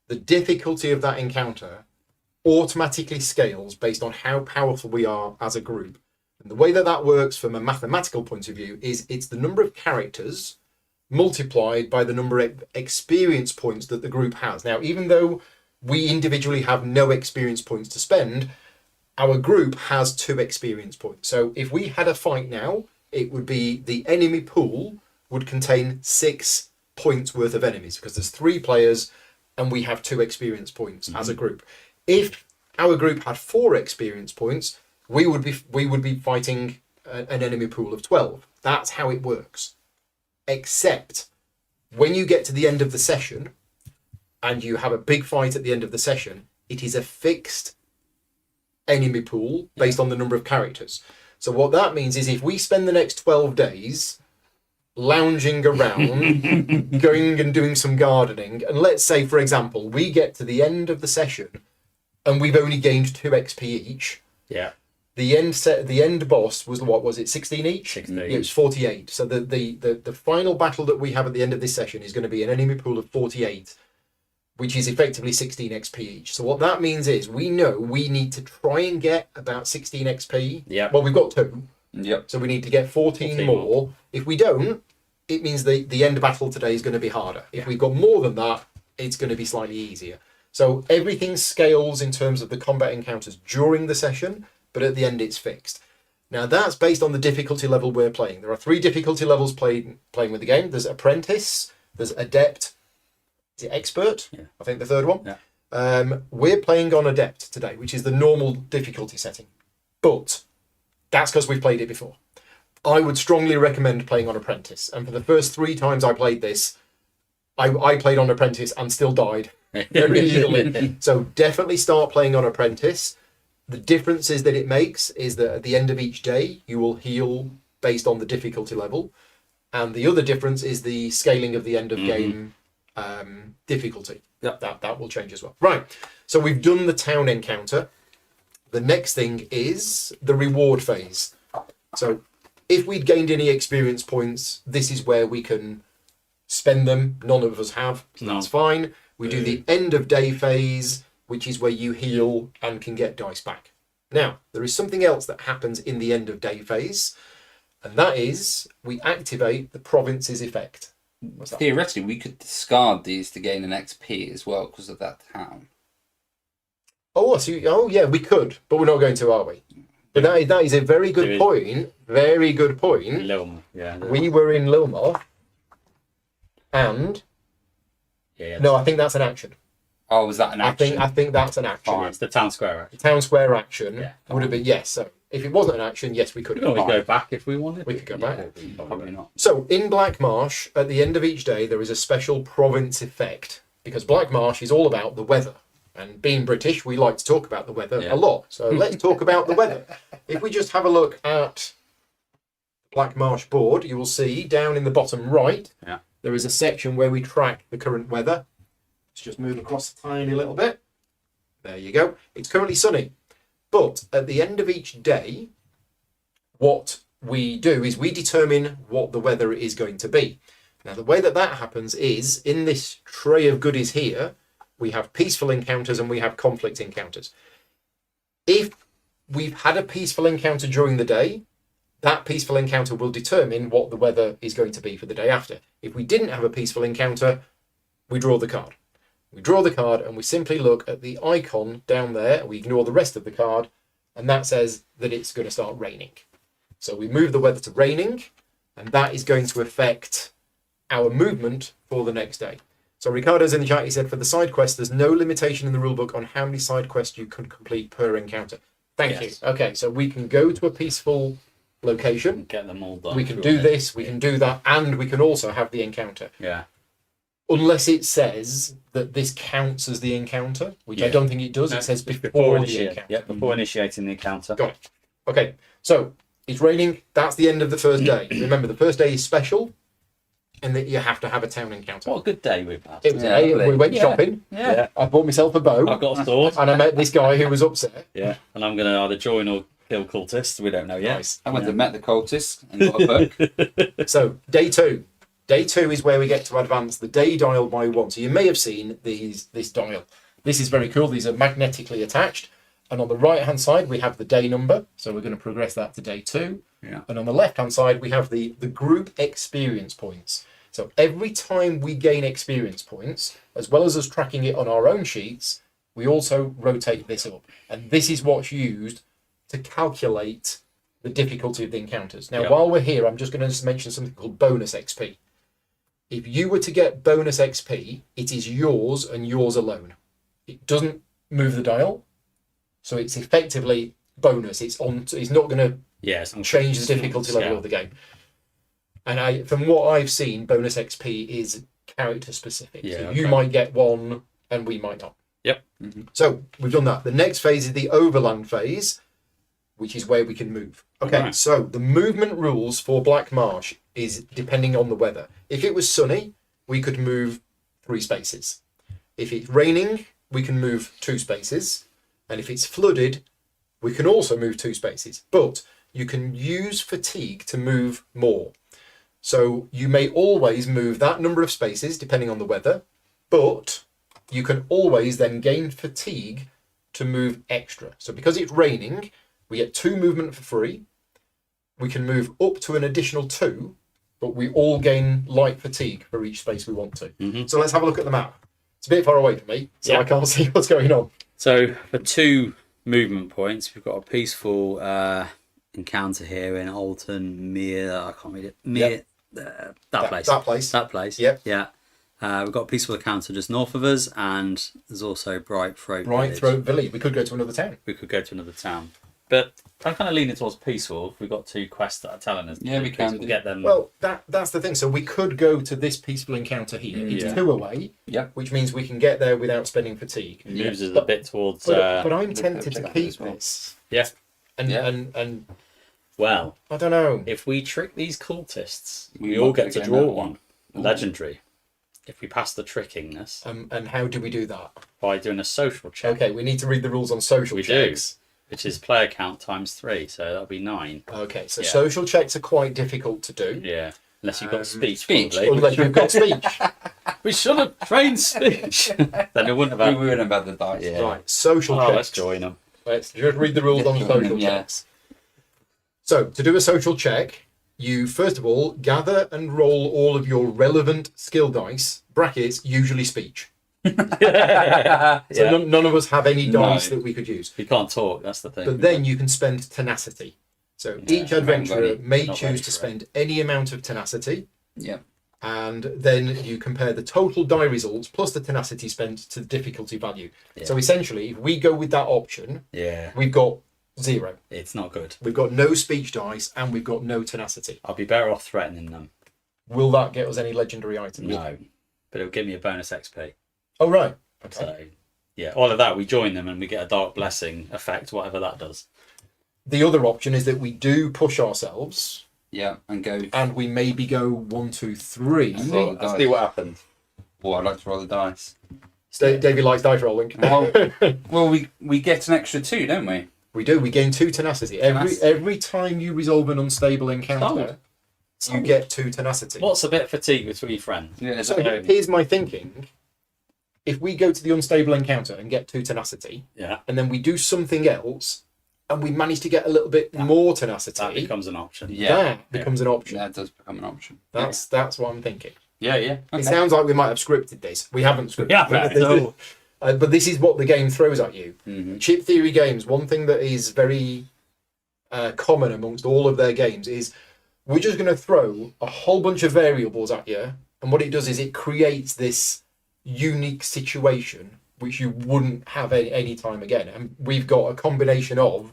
the difficulty of that encounter automatically scales based on how powerful we are as a group. And the way that that works from a mathematical point of view is it's the number of characters multiplied by the number of experience points that the group has. Now, even though we individually have no experience points to spend, our group has 2 experience points. So if we had a fight now, it would be the enemy pool would contain 6 points worth of enemies because there's 3 players and we have 2 experience points as a group. If our group had 4 experience points, we would be fighting an enemy pool of 12. That's how it works. Except when you get to the end of the session and you have a big fight at the end of the session, it is a fixed enemy pool based on the number of characters. So what that means is if we spend the next 12 days lounging around, going and doing some gardening, and let's say, for example, we get to the end of the session and we've only gained 2 XP each, Yeah. the end boss was, what was it, 16 each? 16. Yeah, it was 48. So the final battle that we have at the end of this session is going to be an enemy pool of 48, which is effectively 16 XP each. So what that means is we know we need to try and get about 16 XP. Yep. Well, we've got 2. Yep. So we need to get 14 14 more. If we don't, it means the end battle today is going to be harder. If we've got more than that, it's going to be slightly easier. So everything scales in terms of the combat encounters during the session, but at the end it's fixed. Now that's based on the difficulty level we're playing. There are 3 difficulty levels playing with the game. There's Apprentice, there's Adept, is it Expert? Yeah. I think the third one. Yeah. We're playing on Adept today, which is the normal difficulty setting. But that's because we've played it before. I would strongly recommend playing on Apprentice. And for the first 3 times I played this, I played on Apprentice and still died very easily. So definitely start playing on Apprentice. The differences that it makes is that at the end of each day, you will heal based on the difficulty level. And the other difference is the scaling of the end of game difficulty. Yep. That will change as well. Right. So we've done the town encounter. The next thing is the reward phase. So if we'd gained any experience points, this is where we can spend them. None of us have, so that's fine. We do the end of day phase, which is where you heal and can get dice back. Now, there is something else that happens in the end of day phase, and that is we activate the province's effect. What's that? Theoretically, we could discard these to gain an XP as well because of that town. Oh, yeah, we could, but we're not going to, are we? But that is a very good point. Very good point. Lilm, yeah. We were in Lilmar, and no, I think that's an action. Oh, was that an action? I think that's an action. Fine, it's the town square action. Town square action Yeah. would have been yes. So if it wasn't an action, yes, we could We have. can always go back if we wanted. We could go back. Probably not. So in Black Marsh, at the end of each day, there is a special province effect because Black Marsh is all about the weather. And being British, we like to talk about the weather a lot. So let's talk about the weather. If we just have a look at Black Marsh board, you will see down in the bottom right, there is a section where we track the current weather. Let's just move across a tiny little bit. There you go. It's currently sunny. But at the end of each day, what we do is we determine what the weather is going to be. Now, the way that happens is in this tray of goodies here, we have peaceful encounters and we have conflict encounters. If we've had a peaceful encounter during the day, that peaceful encounter will determine what the weather is going to be for the day after. If we didn't have a peaceful encounter, we draw the card. We draw the card and we simply look at the icon down there. We ignore the rest of the card, and that says that it's going to start raining. So we move the weather to raining, and that is going to affect our movement for the next day. So Ricardo's in the chat, he said, for the side quest, there's no limitation in the rulebook on how many side quests you can complete per encounter. Thank you. Okay, so we can go to a peaceful location. Get them all done. We can do this, we can do that, and we can also have the encounter. Yeah. Unless it says that this counts as the encounter, which I don't think it does. It says before the encounter. Yeah, before initiating the encounter. Got it. Okay, so it's raining. That's the end of the first day. Remember, the first day is special, and that you have to have a town encounter. What a good day we've had. It was a day. We went shopping. Yeah. I bought myself a bow. I've got a sword. And I met this guy who was upset. Yeah. And I'm going to either join or kill cultists. We don't know yet. Nice. I went and met the cultists and got a book. So, day 2. Day 2 is where we get to advance the day dial by 1. So you may have seen this dial. This is very cool. These are magnetically attached. And on the right-hand side, we have the day number. So we're going to progress that to day 2. Yeah. And on the left-hand side, we have the group experience points. So every time we gain experience points, as well as us tracking it on our own sheets, we also rotate this up. And this is what's used to calculate the difficulty of the encounters. Now, while we're here, I'm just going to mention something called bonus XP. If you were to get bonus XP, it is yours and yours alone. It doesn't move the dial, so it's effectively bonus. It's not going to change the difficulty level of the game. And from what I've seen, bonus XP is character specific. So you might get one and we might not. Yep. So we've done that. The next phase is the overland phase, which is where we can move. Okay, so the movement rules for Black Marsh is depending on the weather. If it was sunny, we could move 3 spaces. If it's raining, we can move 2 spaces. And if it's flooded, we can also move 2 spaces. But you can use fatigue to move more. So you may always move that number of spaces depending on the weather, but you can always then gain fatigue to move extra. So because it's raining, we get 2 movement for free. We can move up to an additional 2, but we all gain light fatigue for each space we want to. So let's have a look at the map. It's a bit far away from me, so I can't see what's going on. So for 2 movement points, we've got a peaceful encounter here in Alton, Mere. I can't read it. Mere. That place. That place. That place. Yep. Yeah. We've got a peaceful encounter just north of us, and there's also Bright Throat Bright Village. Throat Village. We could go to another town. We could go to another town. But I'm kind of leaning towards peaceful. We've got 2 quests that are telling us. Yeah, we can We'll do. get them. Well, that's the thing. So we could go to this peaceful encounter here. It's Yeah. 2 away, Yep. which means we can get there without spending fatigue. it moves us a But- bit towards. But I'm Look tempted at to that keep as well. this. Yeah. And, Yeah. and Well, I don't know. if we trick these cultists, We we all might get get to a draw game out. one. Legendary. If we pass the trickingness And how do we do that? by doing a social check, Okay, we need to read the rules on social We do. checks. which is player count times 3, so that'll be 9. Okay, so Yeah. social checks are quite difficult to do. Yeah. Unless you've got speech, speech. probably. Unless you've got speech. We should have trained speech. Then it wouldn't have We had. wouldn't have had the dice. Yeah. Right, social Oh, checks. let's join them. Let's just read the rules on social Yeah. checks. So, to do a social check, you first of all gather and roll all of your relevant skill dice, brackets, usually speech. So Yeah. none of us have any No. dice that we could use. We can't talk, that's the thing. But then you can spend tenacity. So each adventurer ready. may Not choose ready to for it. spend any amount of tenacity, Yep. and then you compare the total die results plus the tenacity spent to the difficulty value. Yeah. So essentially, if we go with that option, Yeah, we've got 0. it's not good. We've got no speech dice and we've got no tenacity. I'll be better off threatening them. Will that get us any legendary items? No. But it'll give me a bonus XP. Oh, right. Okay. So, yeah, all of that, we join them and we get a Dark Blessing effect, whatever that does. The other option is that we do push ourselves Yeah, and go. and we maybe go 1, 2, 3. And roll the dice. what happens. Oh, I'd like to roll the dice. Davey likes dice rolling. Well, we get an extra 2, don't we? We do. We gain 2 tenacity. Every time you resolve an unstable encounter, you get 2 tenacity. What's a bit of fatigue with 3 friends? Yeah. So here's my thinking. If we go to the unstable encounter and get 2 tenacity, Yeah, and then we do something else, and we manage to get a little bit more tenacity, that becomes an option. Yeah. that becomes an option. That does become an option. That's what I'm thinking. Yeah, yeah. It sounds like we might have scripted this. We haven't scripted Yeah, but no. but this is what the game throws at you. Mm-hmm. Chip theory games, one thing that is very common amongst all of their games is we're just going to throw a whole bunch of variables at you, and what it does is it creates this unique situation which you wouldn't have any time again. And we've got a combination of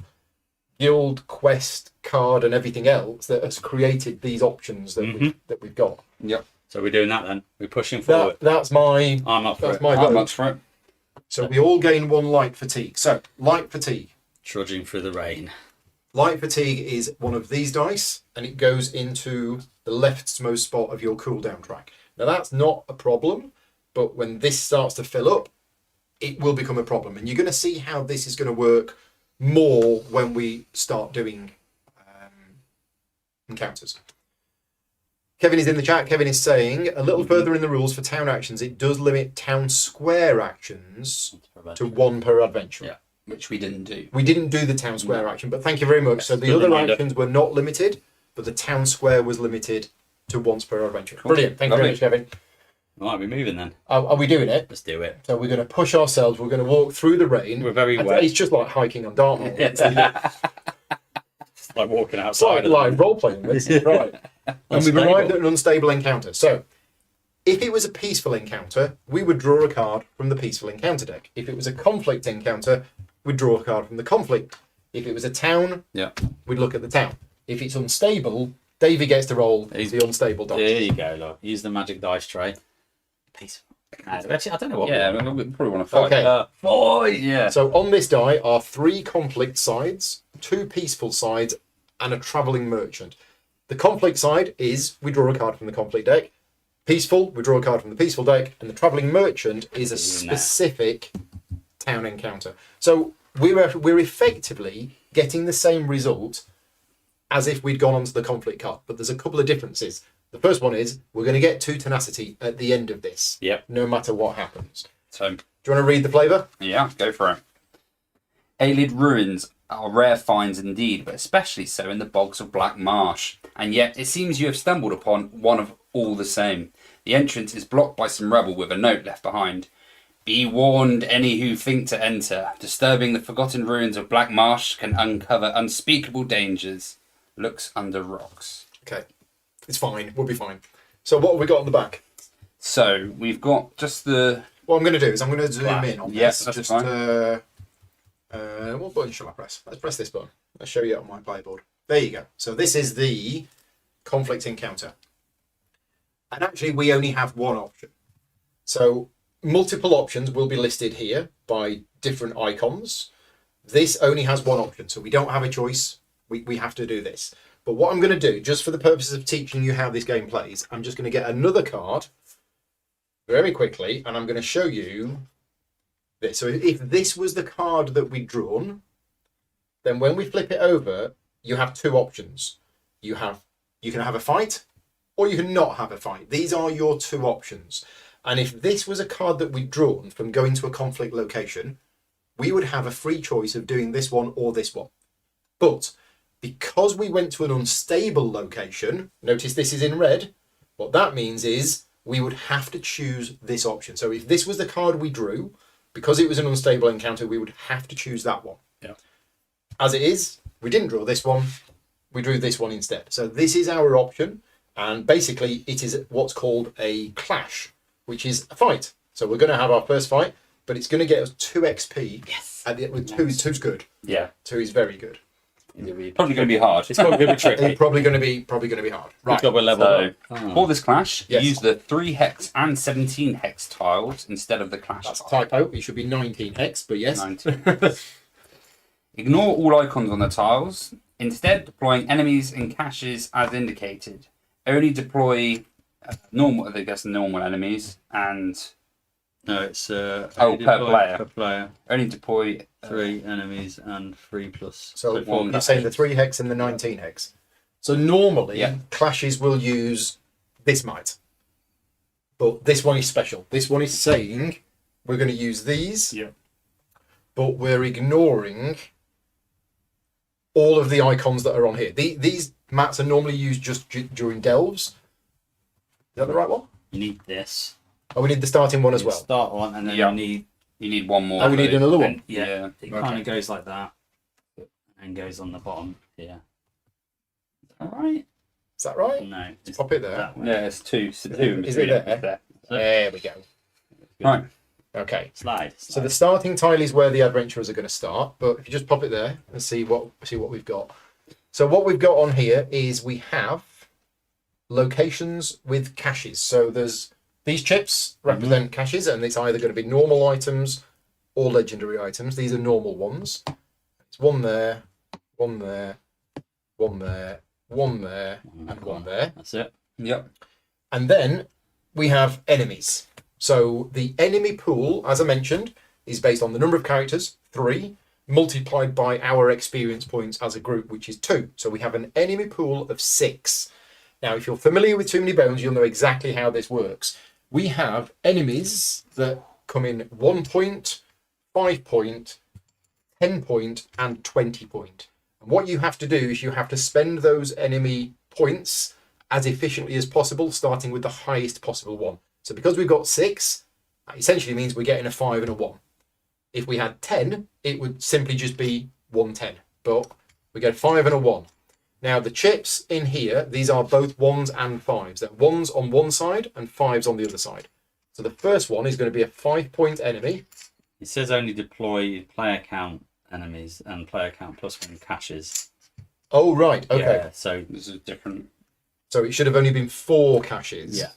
guild, quest, card, and everything else that has created these options that we've got. Yep. So we're doing that then. We're pushing forward. That's my I'm up for that's it. my How vote. much for it? So we all gain 1 light fatigue. So light fatigue. Trudging through the rain. Light fatigue is one of these dice, and it goes into the leftmost spot of your cooldown track. Now that's not a problem, but when this starts to fill up, it will become a problem. And you're going to see how this is going to work more when we start doing encounters. Kevin is in the chat. Kevin is saying, a little further in the rules for town actions, it does limit town square actions to 1 per adventurer. Yeah. Which we didn't do. We didn't do the town square action, but thank you very much. So the good other reminder. actions were not limited, but the town square was limited to once per adventure. Cool. Brilliant. Thank you very Lovely. much, Kevin. Right, we're moving then. Are we doing it? Let's do it. So we're going to push ourselves. We're going to walk through the rain. We're very And wet. It's just like hiking on Dartmoor. It's like walking It's outside. like role playing. Right. And we've Unstable. arrived at an unstable encounter. So if it was a peaceful encounter, we would draw a card from the peaceful encounter deck. If it was a conflict encounter, we'd draw a card from the conflict. If it was a town, Yeah. we'd look at the town. If it's unstable, Davey gets to roll He's- the unstable dice. There you go, look. Use the magic dice tray. Peaceful. Actually, I don't know what. Yeah, we want. we probably want to fight. Okay. Boy! Yeah. So on this die are 3 conflict sides, 2 peaceful sides, and a travelling merchant. The conflict side is we draw a card from the conflict deck. Peaceful, we draw a card from the peaceful deck, and the travelling merchant is a Nah. specific town encounter. So we're effectively getting the same result as if we'd gone onto the conflict card, but there's a couple of differences. The first one is we're going to get 2 tenacity at the end of this, Yep. no matter what happens. So, Do you want to read the flavour? yeah, go for it. Aelid ruins are rare finds indeed, but especially so in the bogs of Black Marsh. And yet, it seems you have stumbled upon one of all the same. The entrance is blocked by some rebel with a note left behind. Be warned, any who think to enter. Disturbing the forgotten ruins of Black Marsh can uncover unspeakable dangers. Looks under rocks. Okay, it's fine. We'll be fine. So what have we got on the back? So we've got just the. What I'm going to do is I'm going to zoom Flash. in on Yes, this. that's Just fine. what button shall I press? Let's press this button. Let's show you it on my playboard. There you go. So this is the conflict encounter. And actually we only have one option. So multiple options will be listed here by different icons. This only has one option, so we don't have a choice. We have to do this. But what I'm going to do, just for the purposes of teaching you how this game plays, I'm just going to get another card very quickly, and I'm going to show you this. So if this was the card that we'd drawn, then when we flip it over, you have two options. You can have a fight, or you can not have a fight. These are your two options. And if this was a card that we'd drawn from going to a conflict location, we would have a free choice of doing this one or this one. But because we went to an unstable location, notice this is in red, what that means is we would have to choose this option. So if this was the card we drew, because it was an unstable encounter, we would have to choose that one. Yeah. As it is, we didn't draw this one, we drew this one instead. So this is our option, and basically it is what's called a clash, which is a fight. So we're going to have our first fight, but it's going to get us 2 XP. Yes. At the, with two's good. Yeah. 2 is very good. Probably going to be hard. It's probably going to be tricky. It's probably going to be hard. Right. Good job we're level So, up. for this clash, Yes. use the 3 hex and 17 hex tiles instead of the clash That's a tile. typo. It should be 19x, but yes. 19. Ignore all icons on the tiles. Instead, deploying enemies and caches as indicated. Only deploy normal enemies, and No, it's per only deploy player. Per player. only deploy 3 enemies and 3 plus. So one you're saying the 3 hex and the 19 hex. So normally Yeah. clashes will use this might. But this one is special. This one is saying we're going to use these, Yeah. but we're ignoring all of the icons that are on here. These mats are normally used just during delves. Is that the right one? You need this. Oh, we need the starting one as You well. start one, and then Yeah. you You need one more. Oh, we need though. another one. Yeah, it kind Okay. of goes like that, and goes on the bottom here. All right. Is that right? No, it's Pop it there. that way. Yeah, it's two. Two in Is it between. there? There we go. Right. Okay. Slide. So the starting tile is where the adventurers are going to start, but if you just pop it there and see what we've got. So what we've got on here is we have locations with caches. So there's these chips represent caches, and it's either going to be normal items or legendary items. These are normal ones. It's one there, one there, one there, one there, and one there. That's it. Yep. And then we have enemies. So the enemy pool, as I mentioned, is based on the number of characters, 3, multiplied by our experience points as a group, which is 2. So we have an enemy pool of 6. Now, if you're familiar with Too Many Bones, you'll know exactly how this works. We have enemies that come in 1 point, 5 point, 10 point, and 20 point. And what you have to do is you have to spend those enemy points as efficiently as possible, starting with the highest possible one. So because we've got 6, that essentially means we're getting a 5 and a 1. If we had 10, it would simply just be 110. But we get a 5 and a 1. Now the chips in here, these are both 1s and 5s. They're 1s on one side and 5s on the other side. So the first one is going to be a 5-point enemy. It says only deploy player count enemies and player count plus 1 caches. Oh, right. Okay. Yeah, so This is different. So it should have only been 4 caches. yeah.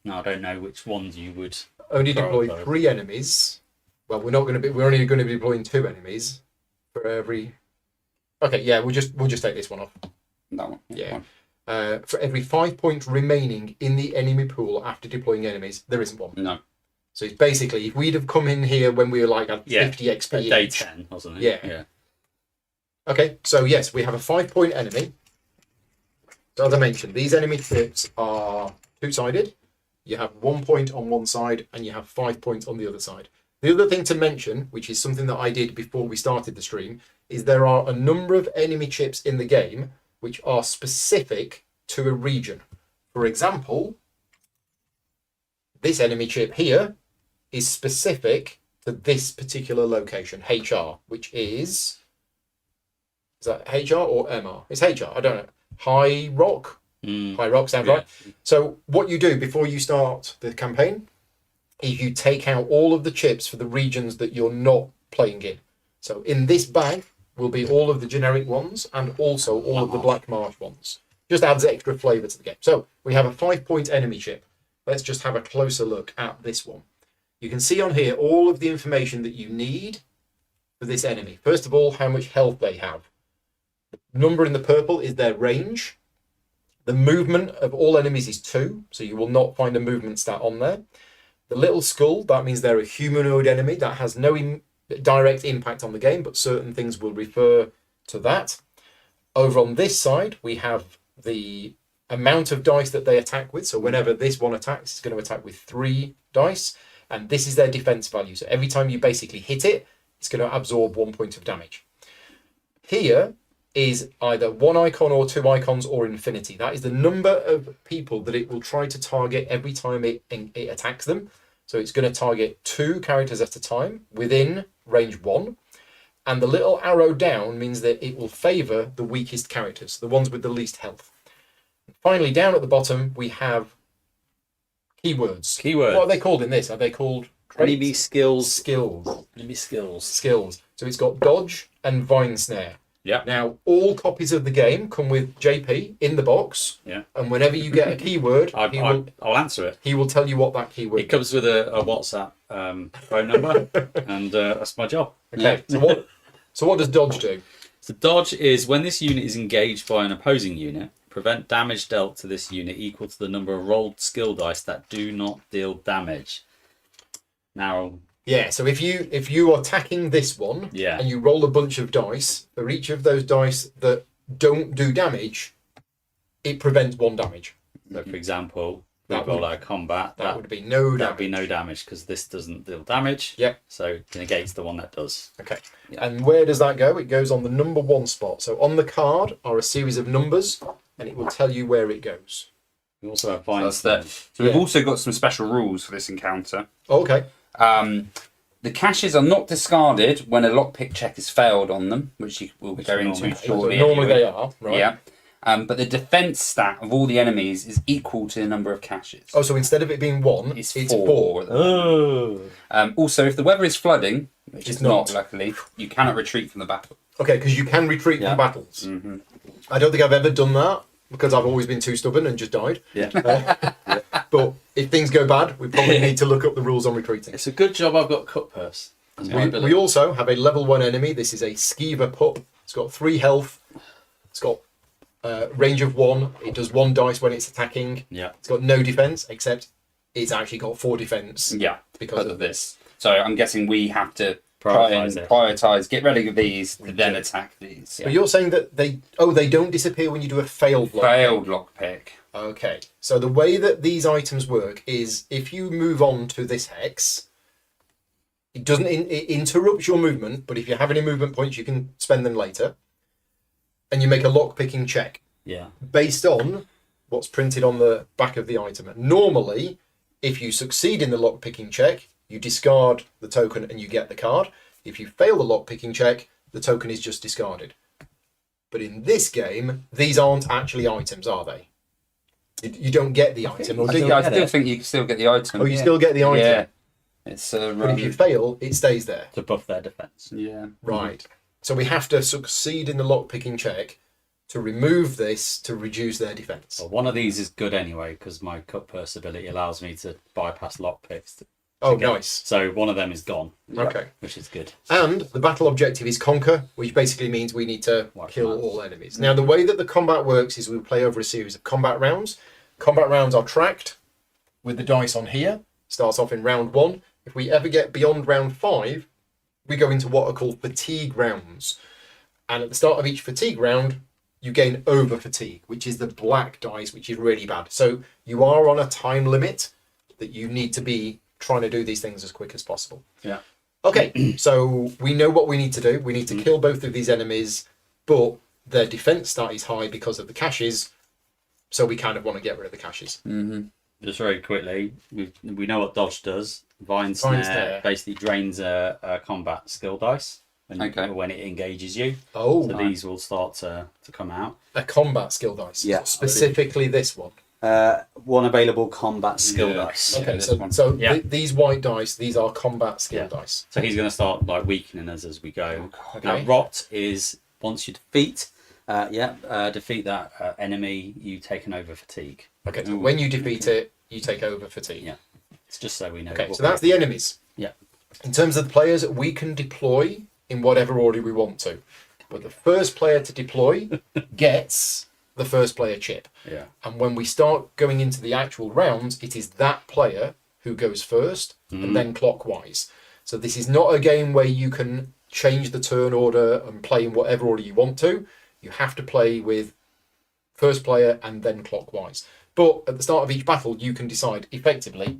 No, I don't know which ones you would. Only deploy Probably. 3 enemies. Well, we're only going to be deploying 2 enemies for every. Okay, yeah, we'll just take this one off. That one. Yeah. Fine. For every 5 points remaining in the enemy pool after deploying enemies, there isn't one. No. So it's basically, if we'd have come in here when we were like at Yeah, 50 XP Day each. 10, wasn't it? Yeah. Okay, so yes, we have a 5-point enemy. So as I mentioned, these enemy chips are 2-sided. You have 1 point on one side and you have 5 points on the other side. The other thing to mention, which is something that I did before we started the stream, is there are a number of enemy chips in the game which are specific to a region. For example, this enemy chip here is specific to this particular location, HR, which is that HR or MR? It's HR, I don't know. High Rock High rock sounds Yeah. right. So what you do before you start the campaign is you take out all of the chips for the regions that you're not playing in. So in this bag will be all of the generic ones and also all of the Black Marsh ones. Just adds extra flavour to the game. So we have a 5-point enemy chip. Let's just have a closer look at this one. You can see on here all of the information that you need for this enemy. First of all, how much health they have. The number in the purple is their range. The movement of all enemies is 2, so you will not find a movement stat on there. The little skull, that means they're a humanoid enemy. That has no direct impact on the game, but certain things will refer to that. Over on this side, we have the amount of dice that they attack with. So whenever this one attacks, it's going to attack with 3 dice. And this is their defense value. So every time you basically hit it, it's going to absorb 1 point of damage. Here is either 1 icon or 2 icons or infinity. That is the number of people that it will try to target every time it attacks them. So it's going to target 2 characters at a time within range 1. And the little arrow down means that it will favour the weakest characters, the ones with the least health. Finally, down at the bottom, we have keywords. Keywords. What are they called in this? Are they called traits? Enemy skills. Skills. Enemy skills. Skills. So it's got dodge and vine snare. Yeah. Now, all copies of the game come with JP in the box. Yeah. And whenever you get a keyword, I'll answer it. he will tell you what that keyword It comes with a WhatsApp phone number, and that's my job. Okay. So what does dodge do? So dodge is when this unit is engaged by an opposing unit, prevent damage dealt to this unit equal to the number of rolled skill dice that do not deal damage. Now, Yeah, so if you are attacking this one Yeah. and you roll a bunch of dice, for each of those dice that don't do damage, it prevents 1 damage. so for example, we That roll would- out combat. That would be no damage. That'd be no damage because this doesn't deal damage. Yep. So it negates the one that does. Okay. Yeah. And where does that go? It goes on the number 1 spot. So on the card are a series of numbers, and it will tell you where it goes. We also have vine That's that. snare. So we've Yeah. also got some special rules for this encounter. Okay. The caches are not discarded when a lockpick check is failed on them, which you will Which go normally- into So shortly. normally anyway. they are, right? Yeah. But the defense stat of all the enemies is equal to the number of caches. Oh, so instead of it being 1, It's it's 4. 4. Oh. Also, if the weather is flooding, which It's is not, not. luckily, you cannot retreat from the battle. Okay, because you can retreat Yeah. from battles. Mm-hmm. I don't think I've ever done that because I've always been too stubborn and just died. Yeah. But if things go bad, we probably need to look up the rules on retreating. It's a good job I've got cut purse. That's my We ability. also have a level 1 enemy. This is a Skeever pup. It's got 3 health. It's got range of 1. It does 1 dice when it's attacking. Yeah. It's got no defense, except it's actually got 4 defense Yeah, because of this. So I'm guessing we have to try and Prioritise it. prioritise, get rid of these, to then attack these. But you're saying that they don't disappear when you do a failed lock. Failed lockpick. Okay. So the way that these items work is if you move on to this hex, it doesn't it interrupts your movement, but if you have any movement points, you can spend them later. And you make a lock picking check Yeah. based on what's printed on the back of the item. And normally, if you succeed in the lock picking check, you discard the token and you get the card. If you fail the lock picking check, the token is just discarded. But in this game, these aren't actually items, are they? You don't get the item, or do you? I still think you can still get the item. Oh, you still get the item. Yeah. It's But if you fail, it stays there. To buff their defense. yeah. Right. So we have to succeed in the lock picking check to remove this to reduce their defense. Well, one of these is good anyway because my cut purse ability allows me to bypass lockpicks. Oh, get- nice. So one of them is gone, Okay. which is good. And the battle objective is conquer, which basically means we need to Wipe kill them out. all enemies. Now, the way that the combat works is we play over a series of combat rounds. Combat rounds are tracked with the dice on here. Starts off in round 1. If we ever get beyond round 5, we go into what are called fatigue rounds. And at the start of each fatigue round, you gain over fatigue, which is the black dice, which is really bad. So you are on a time limit that you need to be trying to do these things as quick as possible. Yeah. Okay, so we know what we need to do. We need to kill both of these enemies, but their defense stat is high because of the caches, so we kind of want to get rid of the caches. Just very quickly, we know what dodge does. Vine Vine snare snare. basically drains a combat skill dice when it engages you. Oh, So these will start to come out. a combat skill dice. Yeah. Specifically this one. One available combat skill dice. Yeah, Okay, this so one. these white dice, these are combat skill dice. So he's going to start like weakening us as we go. Okay. Now rot is once you defeat that enemy, you take an over fatigue. Okay, so when you defeat it, you take over fatigue. Yeah. It's just so we know. Okay, what so that's the enemies. Yeah. In terms of the players, we can deploy in whatever order we want to. But the first player to deploy gets the first player chip. Yeah. And when we start going into the actual rounds, it is that player who goes first and then clockwise. So this is not a game where you can change the turn order and play in whatever order you want to. You have to play with first player and then clockwise. But at the start of each battle, you can decide effectively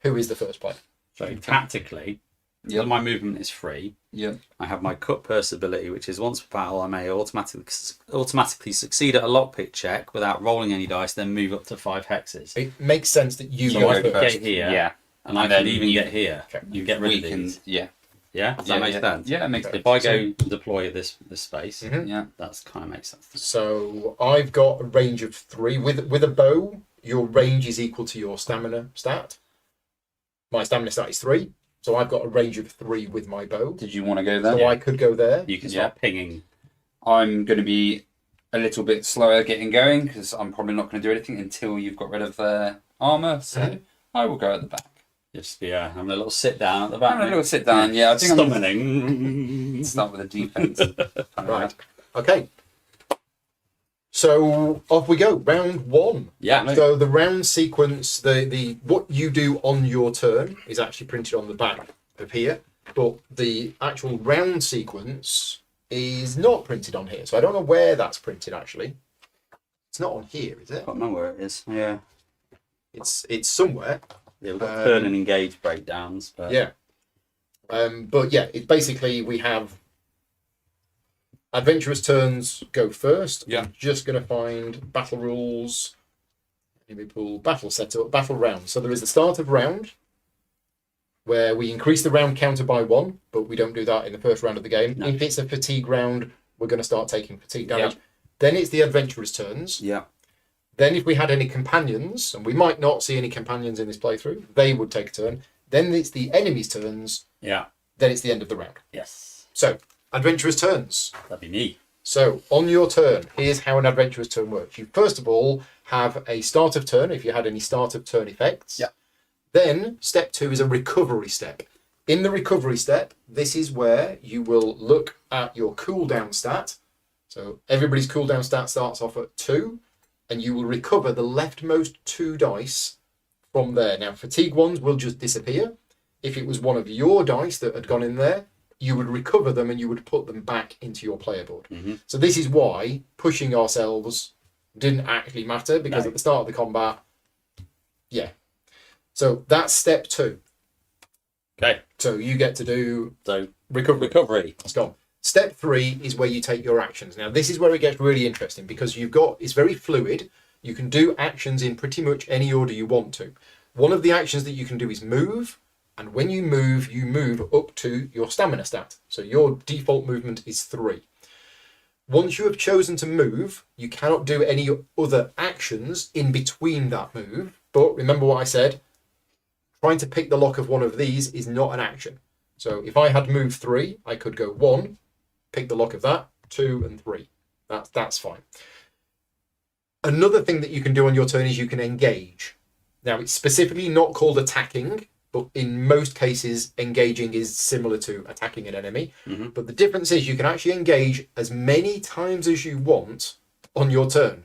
who is the first player. So tactically, my movement is free. Yeah. I have my cut purse ability, which is once per battle I may automatically succeed at a lockpick check without rolling any dice, then move up to 5 hexes. It makes sense that you So go I could first. get here, Yeah. and I And can then even you- get here. Okay. You get rid of these. Yeah. Yeah, does that make sense? Yeah, it makes sense. If I go deploy this space, Yeah. that's kind of makes sense. So I've got a range of 3. With a bow, your range is equal to your stamina stat. My stamina stat is 3. So I've got a range of 3 with my bow. Did you want to go there? So I could go there. You can start pinging. I'm going to be a little bit slower getting going because I'm probably not going to do anything until you've got rid of their armour. So I will go at the back. Just having a little sit down at the back. Having a little sit down. Yeah, I think I'm Summoning. going to start with the defense. Right. Okay. So off we go. Round 1. Yeah. So the round sequence, the what you do on your turn is actually printed on the back of here, but the actual round sequence is not printed on here. So I don't know where that's printed actually. It's not on here, is it? I can't remember where it is. Yeah. It's somewhere. Yeah, we've got turn and engage breakdowns. But... Yeah. But yeah, it basically we have adventurous turns go first. Yeah. I'm just going to find battle rules. Maybe pull battle setup, battle round. So there is the start of round where we increase the round counter by 1, but we don't do that in the first round of the game. No. If it's a fatigue round, we're going to start taking fatigue damage. Yeah. Then it's the adventurous turns. Yeah. Then if we had any companions, and we might not see any companions in this playthrough, they would take a turn. Then it's the enemy's turns. Yeah. Then it's the end of the round. Yes. So, adventurous turns. That'd be me. So, on your turn, here's how an adventurous turn works. You first of all have a start of turn, if you had any start of turn effects. Yeah. Then, step 2 is a recovery step. In the recovery step, this is where you will look at your cooldown stat. So, everybody's cooldown stat starts off at 2, and you will recover the leftmost 2 dice from there. Now, fatigue ones will just disappear. If it was one of your dice that had gone in there, you would recover them and you would put them back into your player board. Mm-hmm. So this is why pushing ourselves didn't actually matter, because No. at the start of the combat, yeah. So that's step 2. Okay. So you get to do So recovery. It's gone. Step 3 is where you take your actions. Now this is where it gets really interesting, because it's very fluid. You can do actions in pretty much any order you want to. One of the actions that you can do is move. And when you move up to your stamina stat. So your default movement is 3. Once you have chosen to move, you cannot do any other actions in between that move. But remember what I said, trying to pick the lock of one of these is not an action. So if I had moved 3, I could go 1, pick the lock of that, 2 and 3. That's fine. Another thing that you can do on your turn is you can engage. Now it's specifically not called attacking, but in most cases, engaging is similar to attacking an enemy. Mm-hmm. But the difference is you can actually engage as many times as you want on your turn.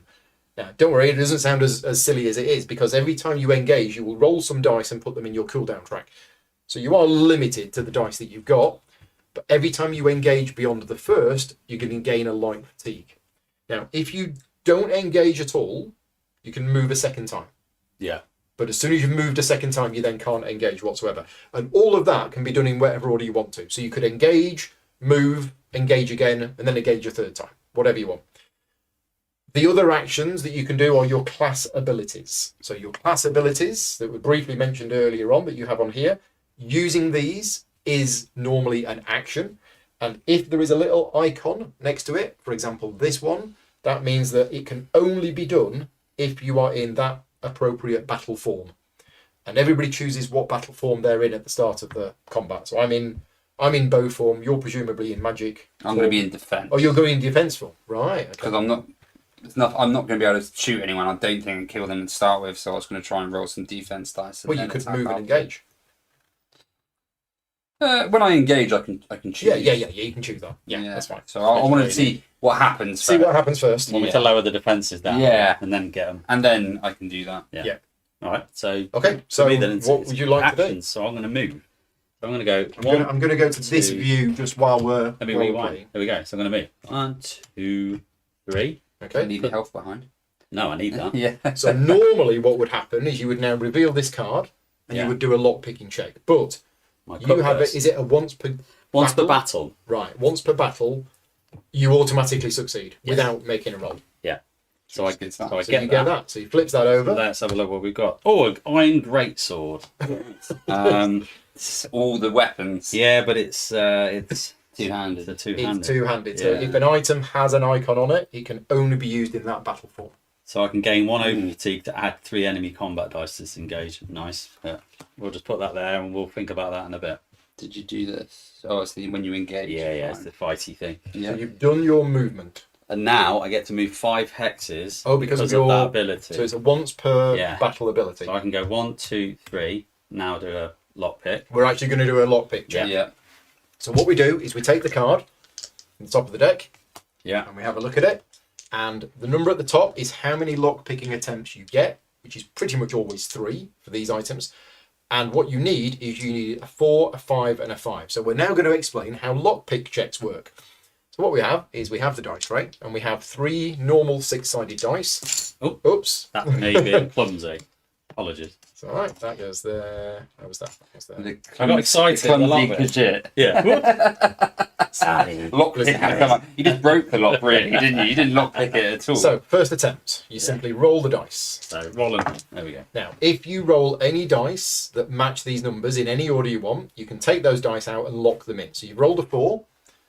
Now, don't worry, it doesn't sound as silly as it is, because every time you engage, you will roll some dice and put them in your cooldown track. So you are limited to the dice that you've got, but every time you engage beyond the first, you're going to gain a light fatigue. Now, if you don't engage at all, you can move a second time. yeah. But as soon as you've moved a second time, you then can't engage whatsoever. And all of that can be done in whatever order you want to. So you could engage, move, engage again, and then engage a third time, whatever you want. The other actions that you can do are your class abilities. So your class abilities that were briefly mentioned earlier on that you have on here, using these is normally an action. And if there is a little icon next to it, for example, this one, that means that it can only be done if you are in that appropriate battle form. And everybody chooses what battle form they're in at the start of the combat. So I'm in bow form. You're presumably in magic. I'm going to be in defence. Oh, you're going in defence form, right? Because Okay. I'm not going to be able to shoot anyone. I don't think and kill them to start with. So I was going to try and roll some defence dice. Well, you could move and engage. When I engage, I can choose. Yeah. You can choose that. Yeah, that's fine. So I wanted to see what happens. See what happens first. Want me to lower the defences down? Yeah. And then get them. And then I can do that. Yeah. Yeah. All right. So. Okay. So for me then what would you like to do? So I'm going to move. So I'm going to go. I'm going to go to this view just while we're. Let me while we're rewind. playing. There we go. So I'm going to move. 1, 2, 3. Okay. Leave your health behind. No, I need that. Yeah. So normally what would happen is you would now reveal this card and Yeah. you would do a lock picking check. But My you cup have it. burst. Is it a once per Once per battle? battle. Right. Once per battle, you automatically succeed without making a roll. So I Just gets so that. I So get you get that. that. So you flips that over. Let's have a look what we've got. Oh, an iron greatsword. It's all the weapons. Yeah, but it's Two-handed. It's a two-handed. It's two-handed. So Yeah. if an item has an icon on it, it can only be used in that battle form. So I can gain 1 over fatigue to add 3 enemy combat dice to disengage. Nice. Yeah. We'll just put that there and we'll think about that in a bit. Did you do this? Oh, it's when you engage. Yeah, it's the fighty thing. Yeah. So you've done your movement. And now I get to move 5 hexes Because of of your that ability. So it's a once per Yeah. battle ability. So I can go 1, 2, 3. Now do a lockpick. We're actually going to do a lockpick check. Yeah. So what we do is we take the card from the top of the deck Yeah. and we have a look at it. And the number at the top is how many lockpicking attempts you get, which is pretty much always 3 for these items. And what you need a 4, a 5, and a 5. So we're now going to explain how lockpick checks work. So what we have is we have the dice tray, and we have 3 normal 6-sided dice. Oh. Oops. That may be clumsy. Apologies. It's all right. That goes there. That was that. That was there. I got excited. I love it. Legit. Yeah. Lockpick. Come on. You just broke the lock, really, didn't you? You didn't lockpick it at all. So first attempt, you simply roll the dice. So rolling. There we go. Now, if you roll any dice that match these numbers in any order you want, you can take those dice out and lock them in. So you've rolled a 4,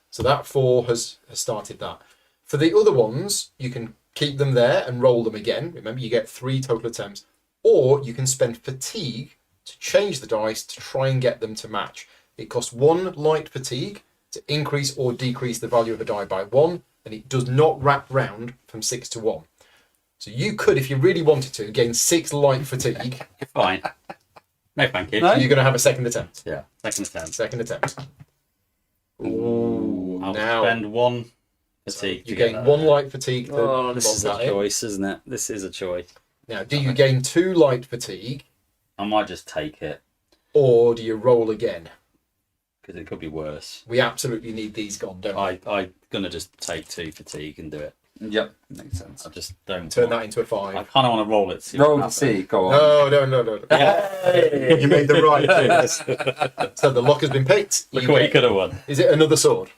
so that 4 has started that. For the other ones, you can keep them there and roll them again. Remember, you get 3 total attempts. Or you can spend fatigue to change the dice to try and get them to match. It costs 1 light fatigue to increase or decrease the value of a die by 1, and it does not wrap round from 6 to 1. So you could, if you really wanted to, gain 6 light fatigue. Fine. No, thank you. No? You're going to have a second attempt. Yeah. Second attempt. Second attempt. Ooh, I'll now spend 1 fatigue. you to get gain that. 1 light fatigue to Oh, this lock is a that in. choice, isn't it? This is a choice. Now, do you gain 2 light fatigue, I might just take it or do you roll again? because it could be worse. We absolutely need these gone, don't we? I'm gonna just take 2 fatigue and do it. Yep, makes sense. I just don't Turn want- that into a I 5. kind of want to roll it. See Roll what to happens. see. Go on. No. You made the right thing. So the lock has been picked. Look what you could have won. Is it another sword?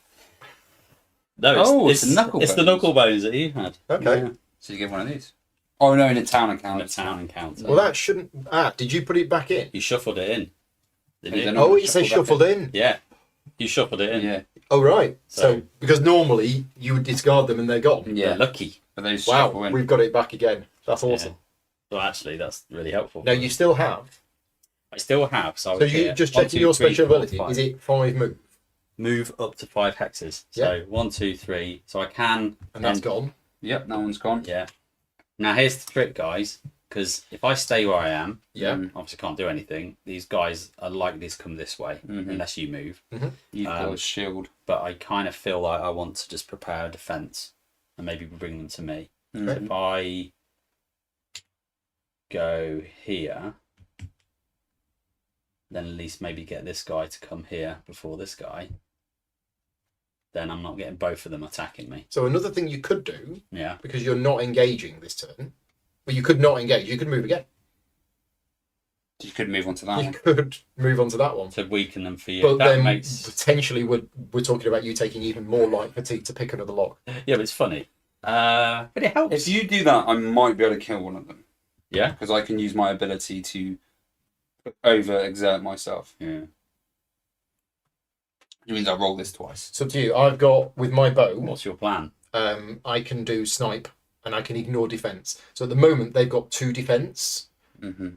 No, Oh, it's the knuckle It's the bones. knuckle bones that you had. Okay. Yeah. So you get one of these. Oh no, in a town account. On the town encounter. Well, that shouldn't. Did you put it back in? You shuffled it in. Didn't Is you? it Oh, it says Shuffled shuffled in. Yeah. You shuffled it in. Yeah. Oh, right. So, So- because normally you would discard them and they're gone. You're Yeah. lucky. But those Wow, shuffle in. we've got it back again. That's awesome. Well, actually, that's really helpful. Now, you still have. I still have. So, So you just checking your special ability. Is it 5 move? Move up to 5 hexes. Yeah. So 1, 2, 3. So I can. And that's then- gone. Yep, that one's gone. Yeah. Now here's the trick, guys. Because if I stay where I am, Yeah. obviously can't do anything. These guys are likely to come this way unless you move. You've got a shield. But I kind of feel like I want to just prepare a defense and maybe bring them to me. So if I go here, then at least maybe get this guy to come here before this guy. Then I'm not getting both of them attacking me. So another thing you could do, Yeah. because you're not engaging this turn, well, you could not engage. You could move again. You could move on to that You one. could move on to that one. To weaken them for you. But that then makes. potentially we're talking about you taking even more light fatigue to pick another lock. Yeah, but it's funny. But it helps. If you do that, I might be able to kill one of them. Yeah. Because I can use my ability to over-exert myself. Yeah. Which means I roll this twice. It's up to you. I've got, with my bow, What's your plan? I can do snipe and I can ignore defense. So at the moment they've got 2 defense. Mm-hmm.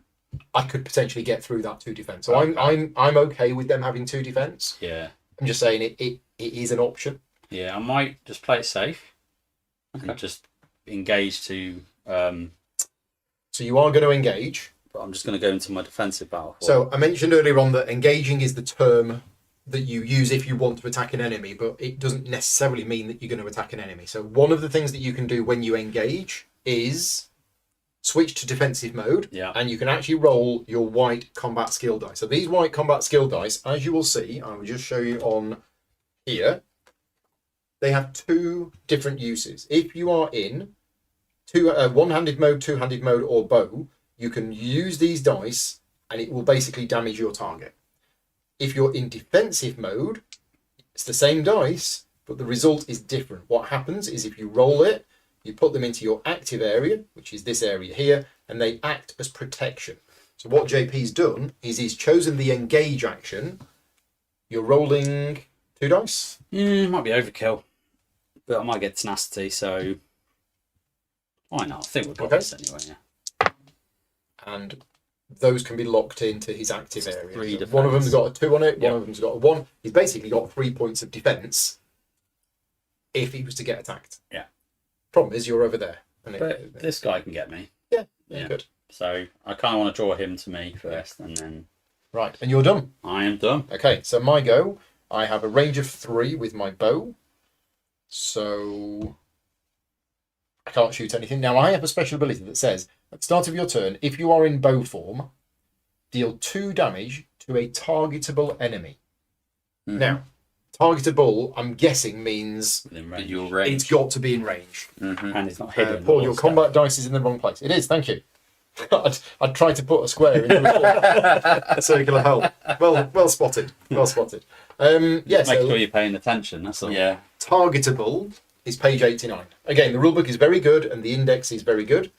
I could potentially get through that 2 defense. So Okay. I'm okay with them having 2 defense. Yeah. I'm just saying it is an option. Yeah, I might just play it safe Okay. and just engage to. So you are going to engage. But I'm just going to go into my defensive battle. So I mentioned earlier on that engaging is the term that you use if you want to attack an enemy, but it doesn't necessarily mean that you're going to attack an enemy. So one of the things that you can do when you engage is switch to defensive mode, Yeah. and you can actually roll your white combat skill dice. So these white combat skill dice, as you will see, I will just show you on here, they have 2 different uses. If you are in one-handed mode, two-handed mode, or bow, you can use these dice and it will basically damage your target. If you're in defensive mode, it's the same dice, but the result is different. What happens is if you roll it, you put them into your active area, which is this area here, and they act as protection. So what JP's done is he's chosen the engage action. You're rolling 2 dice. Might be overkill, but I might get tenacity, so why not? I think we've got Okay. this anyway. Yeah. And those can be locked into his active It's area. 3 So one of them's got a 2 on it, Yep. one of them's got a 1. He's basically got 3 points of defense if he was to get attacked. Yeah. Problem is, you're over there. And But this guy can get me, yeah, yeah. good. so I kind of want to draw him to me first, and then Right, and you're done. I am done. Okay, so my go. I have a range of 3 with my bow. So I can't shoot anything. Now, I have a special ability that says, at the start of your turn, if you are in bow form, deal 2 damage to a targetable enemy. Mhm. Now, targetable, I'm guessing, means Within But range. your range. it's got to be in range. Mm-hmm. And it's not hidden. Paul, or your stuff. combat dice is in the wrong place. It is, thank you. I'd try to put a square into a circular hole. Well spotted. Well spotted. Yeah, Make so sure you're paying attention. That's all. Yeah. targetable is page 89. Again, the rulebook is very good and the index is very good.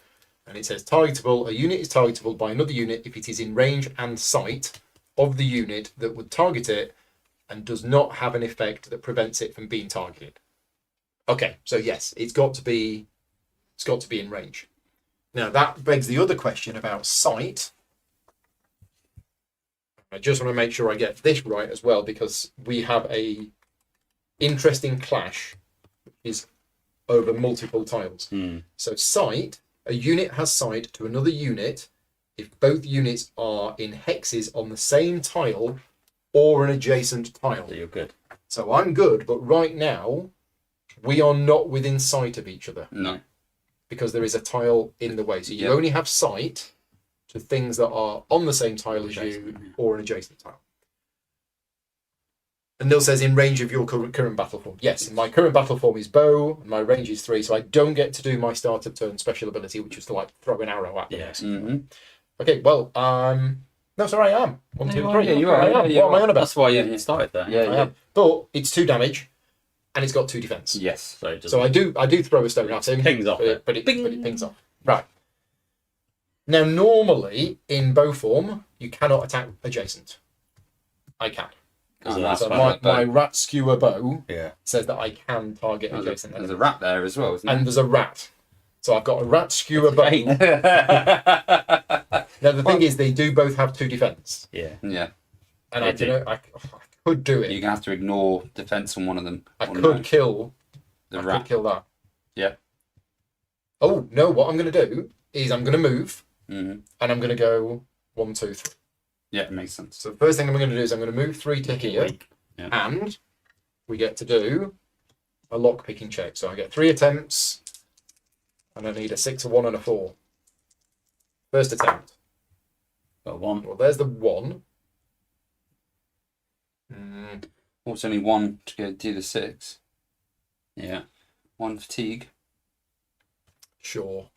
And it says targetable, a unit is targetable by another unit if it is in range and sight of the unit that would target it and does not have an effect that prevents it from being targeted. Okay, so yes, it's got to be in range. Now that begs the other question about sight. I just want to make sure I get this right as well, because we have a interesting clash is over multiple tiles. So sight, a unit has sight to another unit if both units are in hexes on the same tile or an adjacent tile. So you're good. So I'm good, but right now we are not within sight of each other No. because there is a tile in the way. So you Yep. only have sight to things that are on the same tile as you Adjacent, yeah. or an adjacent tile. And Neil says in range of your current battle form. Yes, my current battle form is bow, and my range is 3, so I don't get to do my start of turn special ability, which is to like throw an arrow at them. Yeah. Mm-hmm. Okay, well, no, sorry, I am. 1, 2, 3. Yeah, you are. I am. Yeah, What am I on about? That's why you Yeah. started there. Yeah, I yeah. am. But it's 2 damage, and it's got 2 defense. Yes. So, it So I do throw a stone at him. Pings off but it. but it Bing. pings off. Right. Now, normally in bow form, you cannot attack adjacent. I can. So that's So fine. my rat skewer bow Yeah. says that I can target adjacent. There's a enemies. rat there as well, isn't And there? there's a rat. So I've got a rat skewer bow. Eight. Now the thing is, they do both have 2 defense, Yeah. Yeah. and They I do. don't know. I could do it. You're gonna have to ignore defense on one of them. I Or could no, kill. the I rat. could kill that. Yeah. Oh no! What I'm going to do is I'm going to move, Mm-hmm. and I'm going to go 1, 2, 3. Yeah, it makes sense. So the first thing I'm going to do is I'm going to move 3 to here, Weak. Yeah. and we get to do a lock picking check. So I get 3 attempts, and I need a 6, a 1, and a 4. First attempt. Got 1. Well, there's the 1. Also, only 1 to go do the 6. Yeah. 1 fatigue. Sure.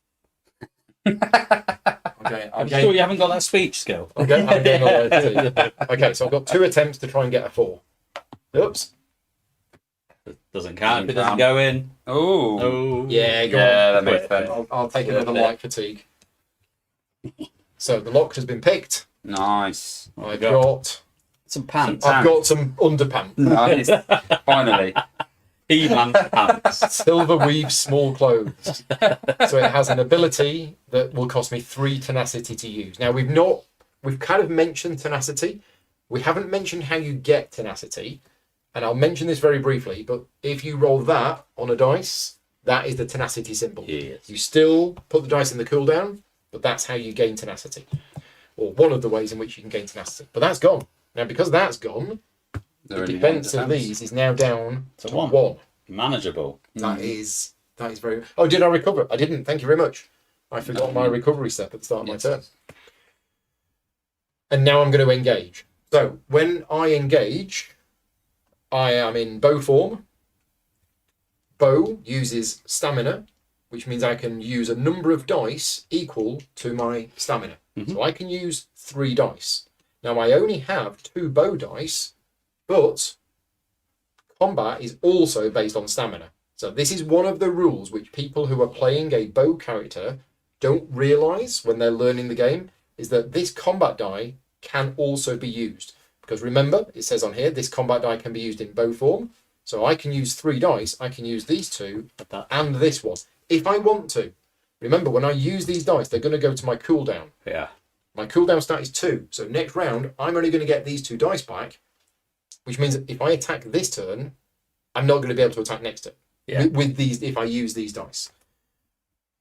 Okay, I'm sure you haven't got that speech skill. I'm getting all the way. Okay, so I've got 2 attempts to try and get a 4. Oops. Doesn't count if it Doesn't doesn't go in. Oh. Oh. Yeah, go Yeah, on. that makes sense. I'll take Yeah, another fair. light fatigue. So the lock has been picked. Nice. What we I've got? got Some pants. I've got some underpants. Nice. Finally. He-Man pants. Silver weave small clothes. So it has an ability that will cost me 3 tenacity to use. Now we've kind of mentioned tenacity. We haven't mentioned how you get tenacity, and I'll mention this very briefly, but if you roll that on a dice, that is the tenacity symbol. Yes. You still put the dice in the cooldown, but that's how you gain tenacity. Or one of the ways in which you can gain tenacity. But that's gone. Now because that's gone, the defense of these is now down to 1. Manageable. That is very... Oh, did I recover? I didn't. Thank you very much. I forgot my recovery step at the start of my turn. And now I'm going to engage. So when I engage, I am in bow form. Bow uses stamina, which means I can use a number of dice equal to my stamina. So I can use 3 dice. Now I only have 2 bow dice, but combat is also based on stamina. So this is one of the rules which people who are playing a bow character don't realise when they're learning the game, is that this combat die can also be used. Because remember, it says on here, this combat die can be used in bow form. So I can use 3 dice, I can use these 2 and this one, if I want to. Remember, when I use these dice, they're going to go to my cooldown. Yeah. My cooldown stat is 2. So next round, I'm only going to get these 2 dice back, which means that if I attack this turn, I'm not going to be able to attack next turn. Yeah. With these, if I use these dice.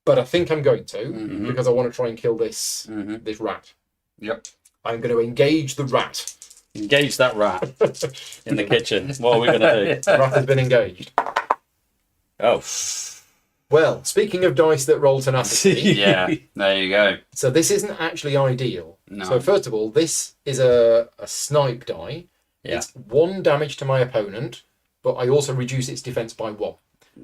But I think I'm going to, because I want to try and kill this this rat. Yep. I'm going to engage the rat. Engage that rat in the kitchen. What are we going to do? The rat has been engaged. Oh. Well, speaking of dice that roll tenacity, Yeah, there you go. so this isn't actually ideal. No. So first of all, this is a snipe die. Yeah. It's 1 damage to my opponent, but I also reduce its defense by 1.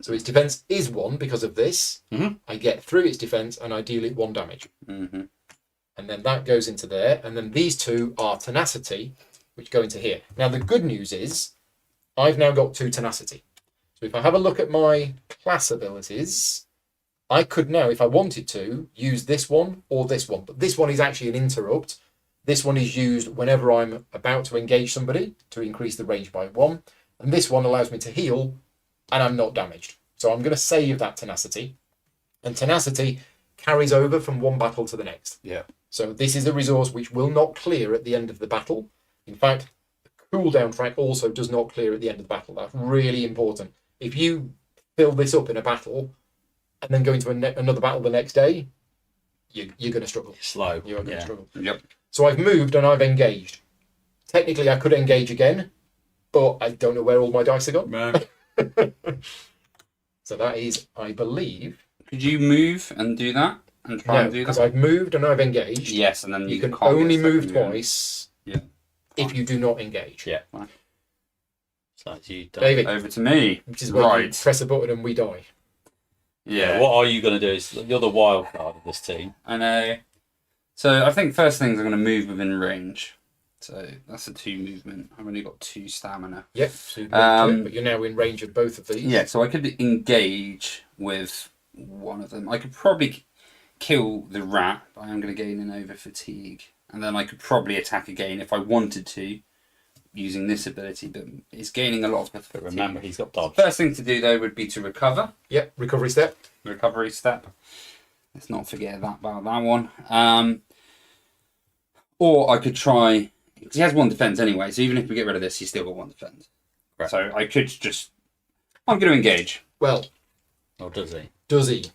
So its defense is 1 because of this. I get through its defense and I deal it 1 damage. And then that goes into there. And then these 2 are tenacity, which go into here. Now, the good news is I've now got 2 tenacity. So if I have a look at my class abilities, I could now, if I wanted to, use this one or this one. But this one is actually an interrupt. This one is used whenever I'm about to engage somebody to increase the range by 1. And this one allows me to heal and I'm not damaged. So I'm going to save that tenacity. And tenacity carries over from one battle to the next. Yeah. So this is a resource which will not clear at the end of the battle. In fact, the cooldown track also does not clear at the end of the battle. That's really important. If you fill this up in a battle and then go into another battle the next day, you're going to struggle. Slow. You're going to struggle. Yep. So I've moved and I've engaged. Technically, I could engage again, but I don't know where all my dice are gone. Right. So that is, I believe... Could you move and do that? And try No, and do because that? I've moved and I've engaged. Yes, and then You can can't get only stuck move in your- twice Yeah. if you do not engage. Yeah. Fine. So that's you done. David, Over to me. which is where you Right. press a button and we die. Yeah. What are you going to do? You're the wild card of this team. I know. So I think first things I'm going to move within range. So that's a 2 movement. I've only got 2 stamina. Yep, so you can move to it, but you're now in range of both of these. Yeah, so I could engage with one of them. I could probably kill the rat, but I'm going to gain an over fatigue. And then I could probably attack again if I wanted to, using this ability, but it's gaining a lot of fatigue. But remember, he's got dodge. First thing to do though would be to recover. Yep, recovery step. Recovery step. Let's not forget about that one. Or I could try... He has 1 defense anyway, so even if we get rid of this, he's still got 1 defense. Right. So I could just... I'm going to engage. Well, Or does he? does he? It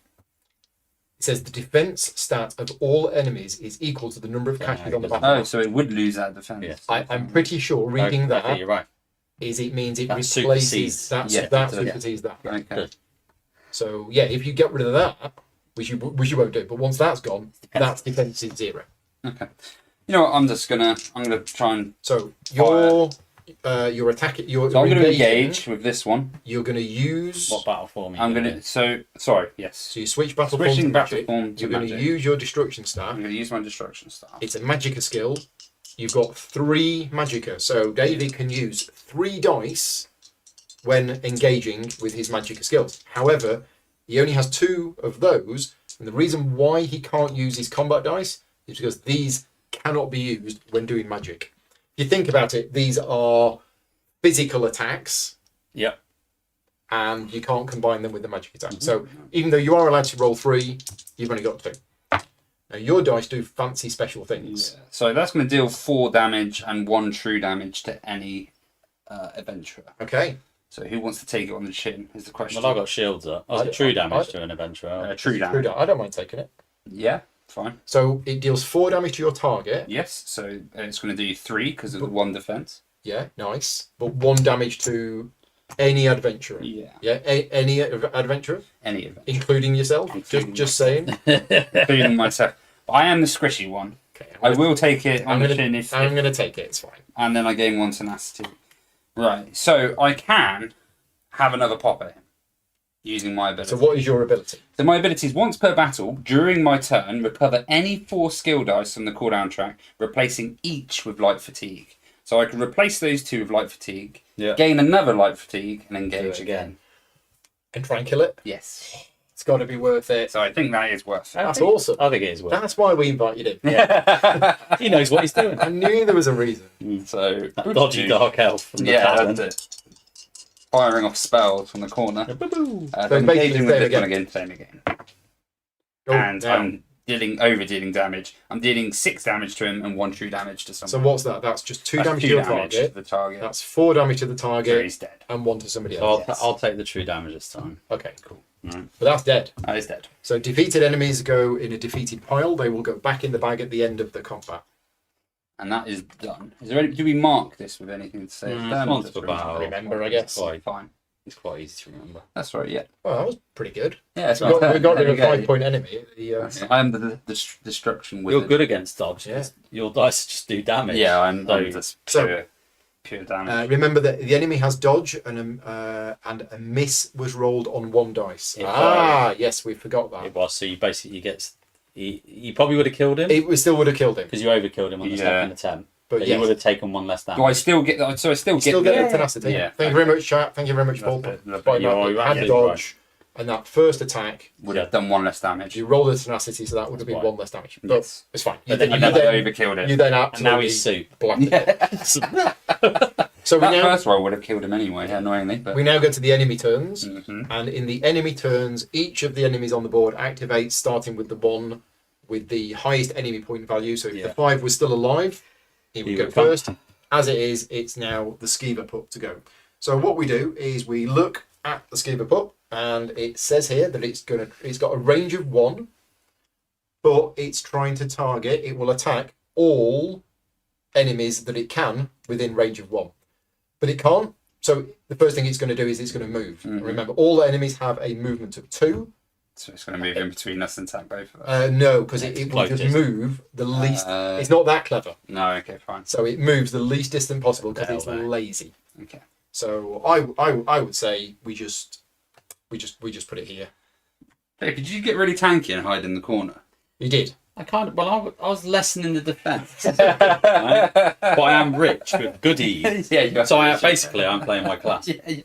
says the defense stat of all enemies is equal to the number of Yeah, casualties he on the doesn't. battlefield. Oh, so it would lose that defense. Yes. I'm pretty sure reading Okay, that you're right. is it means it That replaces supersedes. that. Yeah, that yeah. supersedes that. Okay. Good. So yeah, if you get rid of that, which you won't do, but once that's gone, that defense is 0. Okay. You know what? I'm gonna try and. So your attack, your So I'm gonna engaging, engage with this one. You're going to use. What battle form are you I'm gonna gonna. do? So sorry. Yes. So you switch battle form Switching to battle magic. form to You're going to magic. use your destruction staff. I'm gonna use my destruction staff. It's a magicka skill. You've got 3 magicka. So David can use 3 dice when engaging with his magicka skills. However, he only has 2 of those, and the reason why he can't use his combat dice is because these cannot be used when doing magic. If you think about it, these are physical attacks, Yep. and you can't combine them with the magic attack. So even though you are allowed to roll 3, you've only got 2. Now your dice do fancy special things. Yeah. So that's going to deal 4 damage and 1 true damage to any adventurer. Okay. So who wants to take it on the chin is the question. Well, I got shields up. Oh, true damage to an adventurer. True damage. I don't mind taking it. Yeah, fine. So it deals 4 damage to your target. Yes, so it's going to do 3 because of the 1 defense. Yeah, nice. But 1 damage to any adventurer. Yeah. Yeah, any adventurer, Any adventurer. including yourself. Including just saying. Including myself. I am the squishy one. Okay, I will take it on I'm the gonna, chin if, I'm going to take it. It's fine. and then I gain 1 tenacity. Right, so I can have another pop at him using my ability. So what is your ability? So my ability is once per battle, during my turn, recover any 4 skill dice from the cooldown track, replacing each with light fatigue. So I can replace those 2 with light fatigue, gain another light fatigue, and engage again. And try and kill it. Yes. It's got to be worth it. So I think that is worth it. That's awesome. I think it is worth. That's why we invited him. He knows what he's doing. I knew there was a reason. So That dodgy dark elf from the yeah, Talon. that's it. Firing off spells from the corner. So I'm basically engaging with same this one again. again, same again. Oh, And now. I'm dealing damage. I'm dealing 6 damage to him and 1 true damage to someone. So what's that? That's just 2 That's damage 2 to your damage target. to the target. That's 4 damage to the So target he's dead. and 1 to somebody So else. I'll take the true damage this time. Okay, cool. Right. But that's dead. Oh, he's dead. So defeated enemies go in a defeated pile. They will go back in the bag at the end of the combat. And that is done. Is there any, do we mark this with anything to say? It's once per battle. Remember, I guess. Fine. It's quite easy to remember. That's right, yeah. Well, that was pretty good. Yeah, it's We got rid of There a you go. 5-point enemy. I am the destruction wizard. You're good against dodge. Yeah. Your dice just do damage. Yeah, I'm So- just So- pure damage. Remember that the enemy has dodge and a miss was rolled on 1 dice. Yeah. Yes, we forgot that. It was. So you basically get. You probably would have killed him It still would have killed him. because you overkilled him on the Yeah. second attempt. But But yes. you would have taken 1 less damage. Do I still get that? So I still Still get get the the tenacity. Yeah. Thank you very much, chat. Thank you very much, Paul. Lovely, lovely. By that, You're it had absolutely dodge, and that first attack, would have done 1 less damage. you rolled the tenacity, so that would have been Right. 1 less damage. But Yes. it's fine. But then I you never then, overkilled it. you then and absolutely now he's soup. blasted it. So we That now first roll would have killed him anyway, annoyingly. But we now go to the enemy turns, Mhm. and in the enemy turns, each of the enemies on the board activates, starting with the 1 with the highest enemy point value. So if Yeah. the 5 was still alive, he would He go would come. first. As it is, it's now the skeever pup to go. So what we do is we look at the skeever pup, and it says here that it's got a range of 1, but it's trying to target. It will attack all enemies that it can within range of 1, but it can't. So the first thing it's going to do is it's going to move. Mhm. Remember, all the enemies have a movement of 2. so it's going to move in between us and attack both of us. No, because it will Floated. just move the least. Uh, It's not that clever. No, okay, fine. So it moves the least distant possible because Hell, it's mate. lazy. Okay. So I would say we just put it here. Hey, did you get really tanky and hide in the corner? You did. I kind of. Well, I was lessening the defence, right? But I am rich with goodies. Yeah, you So I'm playing my class. Yeah.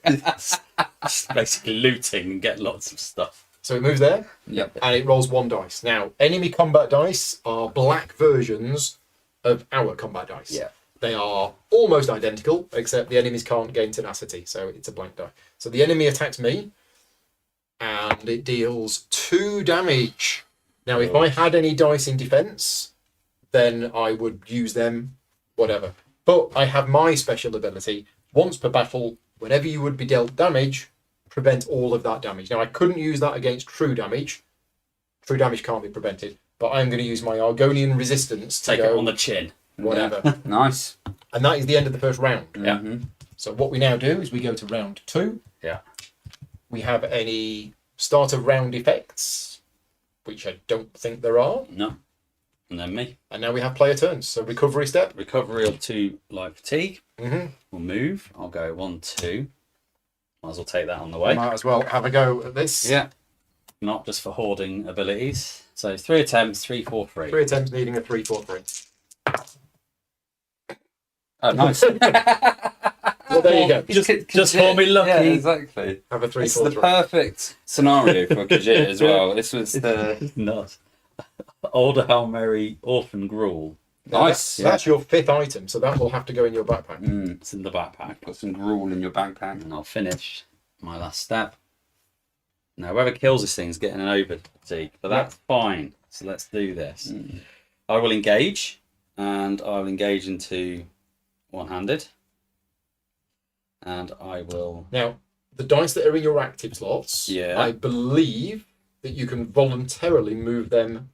Just basically looting and get lots of stuff. So it moves there, Yep. and it rolls 1 dice. Now, enemy combat dice are black versions of our combat dice. Yeah. They are almost identical, except the enemies can't gain tenacity, so it's a blank die. So the enemy attacks me, and it deals 2 damage. Now, if I had any dice in defense, then I would use them, whatever. But I have my special ability. Once per battle, whenever you would be dealt damage, prevent all of that damage. Now, I couldn't use that against true damage. True damage can't be prevented. But I'm going to use my Argonian resistance to Take go it on the chin. whatever. Yeah. Nice. And that is the end of the first round. Yeah. Mhm. So what we now do is we go to round 2. Yeah. We have any start of round effects, which I don't think there are. No. And then me. And now we have player turns. So recovery step. Recovery of 2 light fatigue. Mm-hmm. We'll move. I'll go 1, 2. Might as well take that on the way. Might as well have a go at this. Yeah. Not just for hoarding abilities. So 3 attempts, 3, 4, 3. 3 attempts needing a 3, 4, 3. Oh, nice. Well, there you go. Just for me lucky. Yeah, exactly. Have a 3, It's 4, the 3. perfect scenario for Khajiit as well. This was the Nuts. Older Hail Mary Orphan Gruel. Nice. That's your 5th item, so that will have to go in your backpack. It's in the backpack. Got some gruel in your backpack. And I'll finish my last step. Now, whoever kills this thing is getting an over fatigue, but that's fine. So let's do this. I will engage, and I will engage into one-handed. And I will... Now, the dice that are in your active slots, I believe that you can voluntarily move them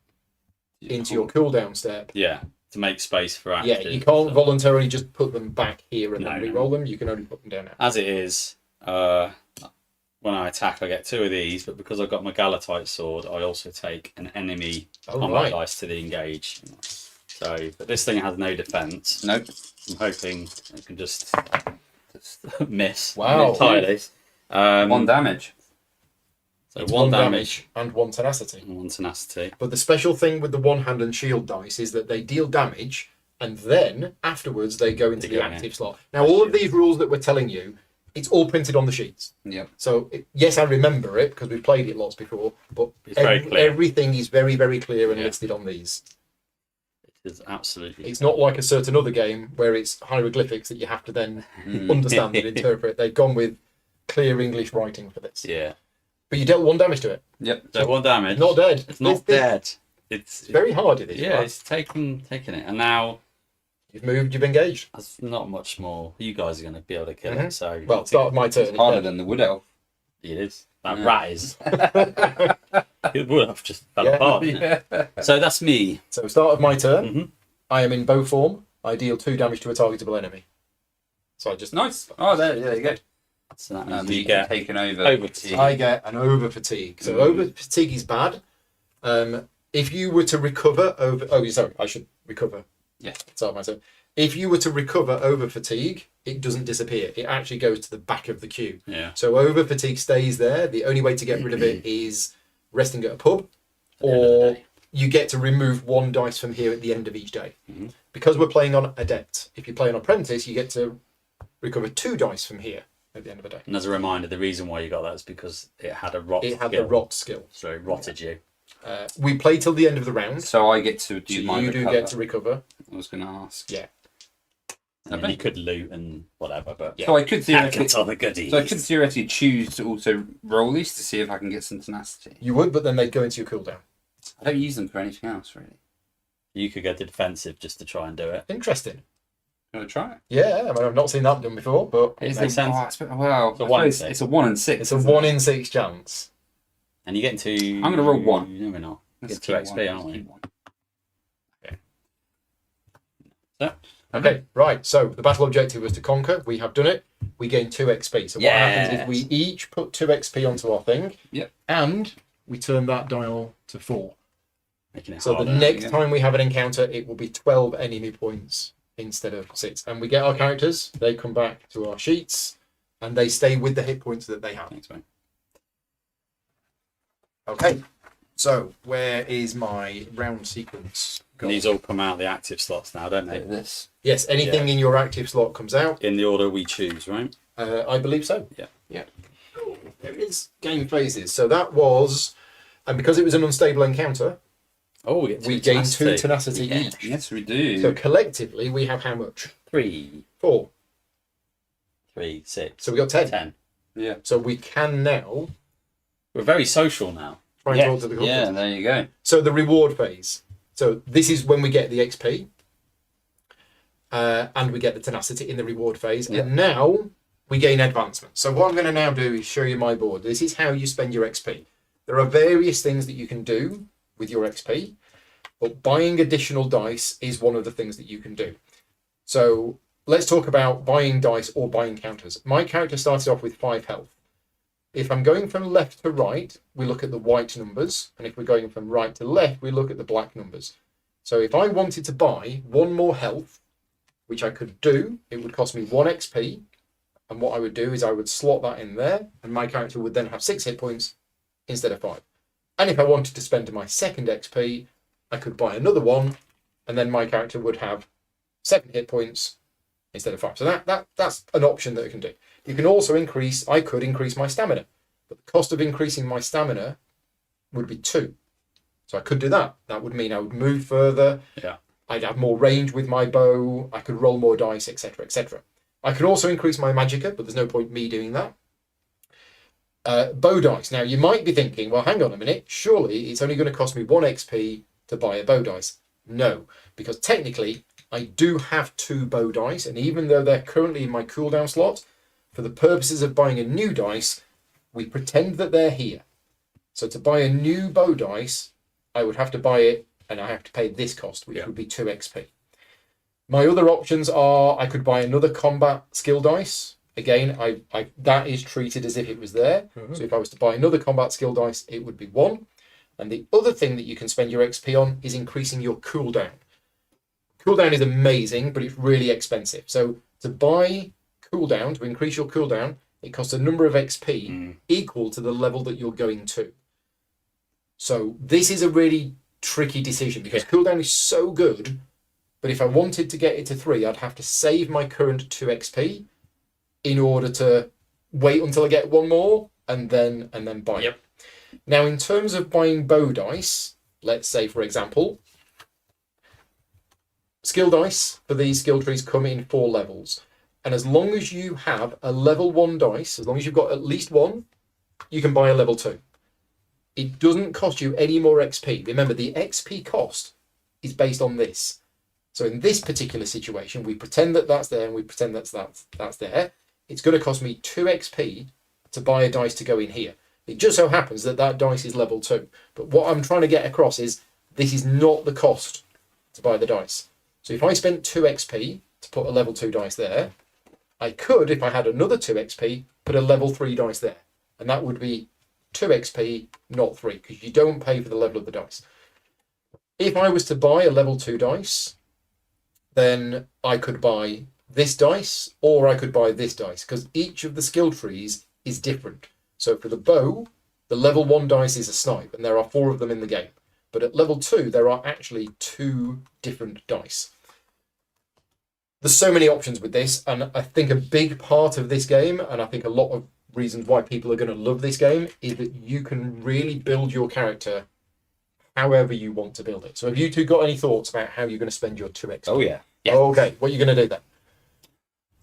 into your cooldown step. Yeah, to make space for active. Yeah, you can't voluntarily just put them back here and then re-roll them. You can only put them down now. As it is, when I attack, I get 2 of these, but because I've got my Galatite sword, I also take an enemy combat dice to the engage. So, but this thing has no defense. Nope. I'm hoping I can just miss Wow. entirely. 1 damage. So It's 1 damage and 1 tenacity. and 1 tenacity. But the special thing with the one-hand and shield dice is that they deal damage, and then afterwards they go into the active slot. Now, all of these rules that we're telling you, it's all printed on the sheets. Yep. So yes, I remember it because we've played it lots before, but It's very clear. everything is very, very clear and listed on these. It is absolutely... It's not like a certain other game where it's hieroglyphics that you have to then understand and interpret. They've gone with clear English writing for this. Yeah. But you dealt 1 damage to it. Yep. So 1 damage. Not dead. It's not dead. It's very hard, it is. Yeah, it's taking it. And now... You've moved, you've engaged. That's not much more. You guys are going to be able to kill it. So Well, start of my turn. It's harder than the wood elf. It is. That rat is. It would have just fell apart. So that's me. So start of my turn. I am in bow form. I deal 2 damage to a targetable enemy. So I just... Nice. Oh, there you go. So that means you get taken over. I get an over fatigue. So over fatigue is bad. If you were to recover over... Oh, sorry, I should recover. Yeah. Start my turn. If you were to recover over fatigue, it doesn't disappear. It actually goes to the back of the queue. Yeah. So over fatigue stays there. The only way to get rid of it is resting at a pub, or you get to remove 1 dice from here at the end of each day. Because we're playing on Adept, if you play on Apprentice, you get to recover 2 dice from here at the end of the day. And as a reminder, the reason why you got that is because it had a rot It had skill. the rot skill. So it rotted you. We play till the end of the round. So I get to do So my you recover. do get to recover. I was going to ask. Yeah. And you could loot and whatever, but So I could theoretically, get all the goodies. so I could theoretically choose to also roll these to see if I can get some tenacity. You would, but then they'd go into your cooldown. I don't use them for anything else, really. You could go to defensive just to try and do it. Interesting. Gonna try it. Yeah, I mean, I've not seen that done before, but It it makes sense. Well, a 1 in 6. it's a 1 in 6. it's a 1 in 6 chance. And you get into... I'm going to roll 1. No, we're not. Let's Get 2 keep XP, one, aren't let's we? keep one. So, Okay, right. So the battle objective was to conquer. We have done it. We gain 2 XP. So what happens is we each put 2 XP onto our thing. Yep. And we turn that dial to 4. making it So the harder. next time we have an encounter, it will be 12 enemy points instead of 6. And we get our characters. They come back to our sheets, and they stay with the hit points that they have. Thanks, mate. Okay. So where is my round sequence? And these all come out the active slots now, don't they? Like this. Yes, anything in your active slot comes out. In the order we choose, right? I believe so. Yeah. Yeah. Oh, there is game phases. So that was, and because it was an unstable encounter, Oh, we get we gain 2 tenacity Yeah. each. Yes, we do. So collectively, we have how much? 3, 4. 3, 6. So we got 10. 10. Yeah. So we can now We're very social now. try and talk to the culprits. Yeah, there you go. So the reward phase. So this is when we get the XP. And we get the tenacity in the reward phase. Yeah. And now we gain advancement. So what I'm going to now do is show you my board. This is how you spend your XP. There are various things that you can do with your XP, but buying additional dice is one of the things that you can do. So let's talk about buying dice or buying counters. My character started off with 5 health. If I'm going from left to right, we look at the white numbers. And if we're going from right to left, we look at the black numbers. So if I wanted to buy 1 more health, which I could do, it would cost me 1 XP. And what I would do is I would slot that in there, and my character would then have 6 hit points instead of 5. And if I wanted to spend my second XP, I could buy another one, and then my character would have 7 hit points instead of 5. So that's an option that I can do. You can also I could increase my stamina, but the cost of increasing my stamina would be 2. So I could do that. That would mean I would move further. Yeah. I'd have more range with my bow, I could roll more dice, etc., etc. I could also increase my magicka, but there's no point me doing that. Bow dice. Now, you might be thinking, well, hang on a minute, surely it's only going to cost me 1 XP to buy a bow dice. No, because technically, I do have 2 bow dice, and even though they're currently in my cooldown slot, for the purposes of buying a new dice, we pretend that they're here. So to buy a new bow dice, I would have to buy it, and I have to pay this cost, which would be 2 XP. My other options are I could buy another combat skill dice. Again, that is treated as if it was there. So if I was to buy another combat skill dice, it would be 1. And the other thing that you can spend your XP on is increasing your cooldown. Cooldown is amazing, but it's really expensive. So to buy cooldown, to increase your cooldown, it costs a number of XP equal to the level that you're going to. So this is a really tricky decision because cooldown is so good, but if I wanted to get it to 3, I'd have to save my current 2 XP in order to wait until I get 1 more and then buy it. Now, in terms of buying bow dice, let's say, for example, skill dice for these skill trees come in 4 levels. And as long as you have a level 1 dice, as long as you've got at least 1, you can buy a level 2. It doesn't cost you any more XP. Remember, the XP cost is based on this. So in this particular situation, we pretend that that's there and we pretend that's there. It's going to cost me 2 XP to buy a dice to go in here. It just so happens that that dice is level 2. But what I'm trying to get across is this is not the cost to buy the dice. So if I spent 2 XP to put a level 2 dice there, I could, if I had another 2 XP, put a level 3 dice there. And that would be 2 XP, not 3, because you don't pay for the level of the dice. If I was to buy a level 2 dice, then I could buy this dice or I could buy this dice, because each of the skill trees is different. So for the bow, the level 1 dice is a snipe, and there are 4 of them in the game. But at level 2, there are actually 2 different dice. There's so many options with this, and I think a big part of this game, and I think a lot of reasons why people are going to love this game, is that you can really build your character however you want to build it. So have you two got any thoughts about how you're going to spend your 2 XP? Oh, yeah. Okay, what are you going to do then?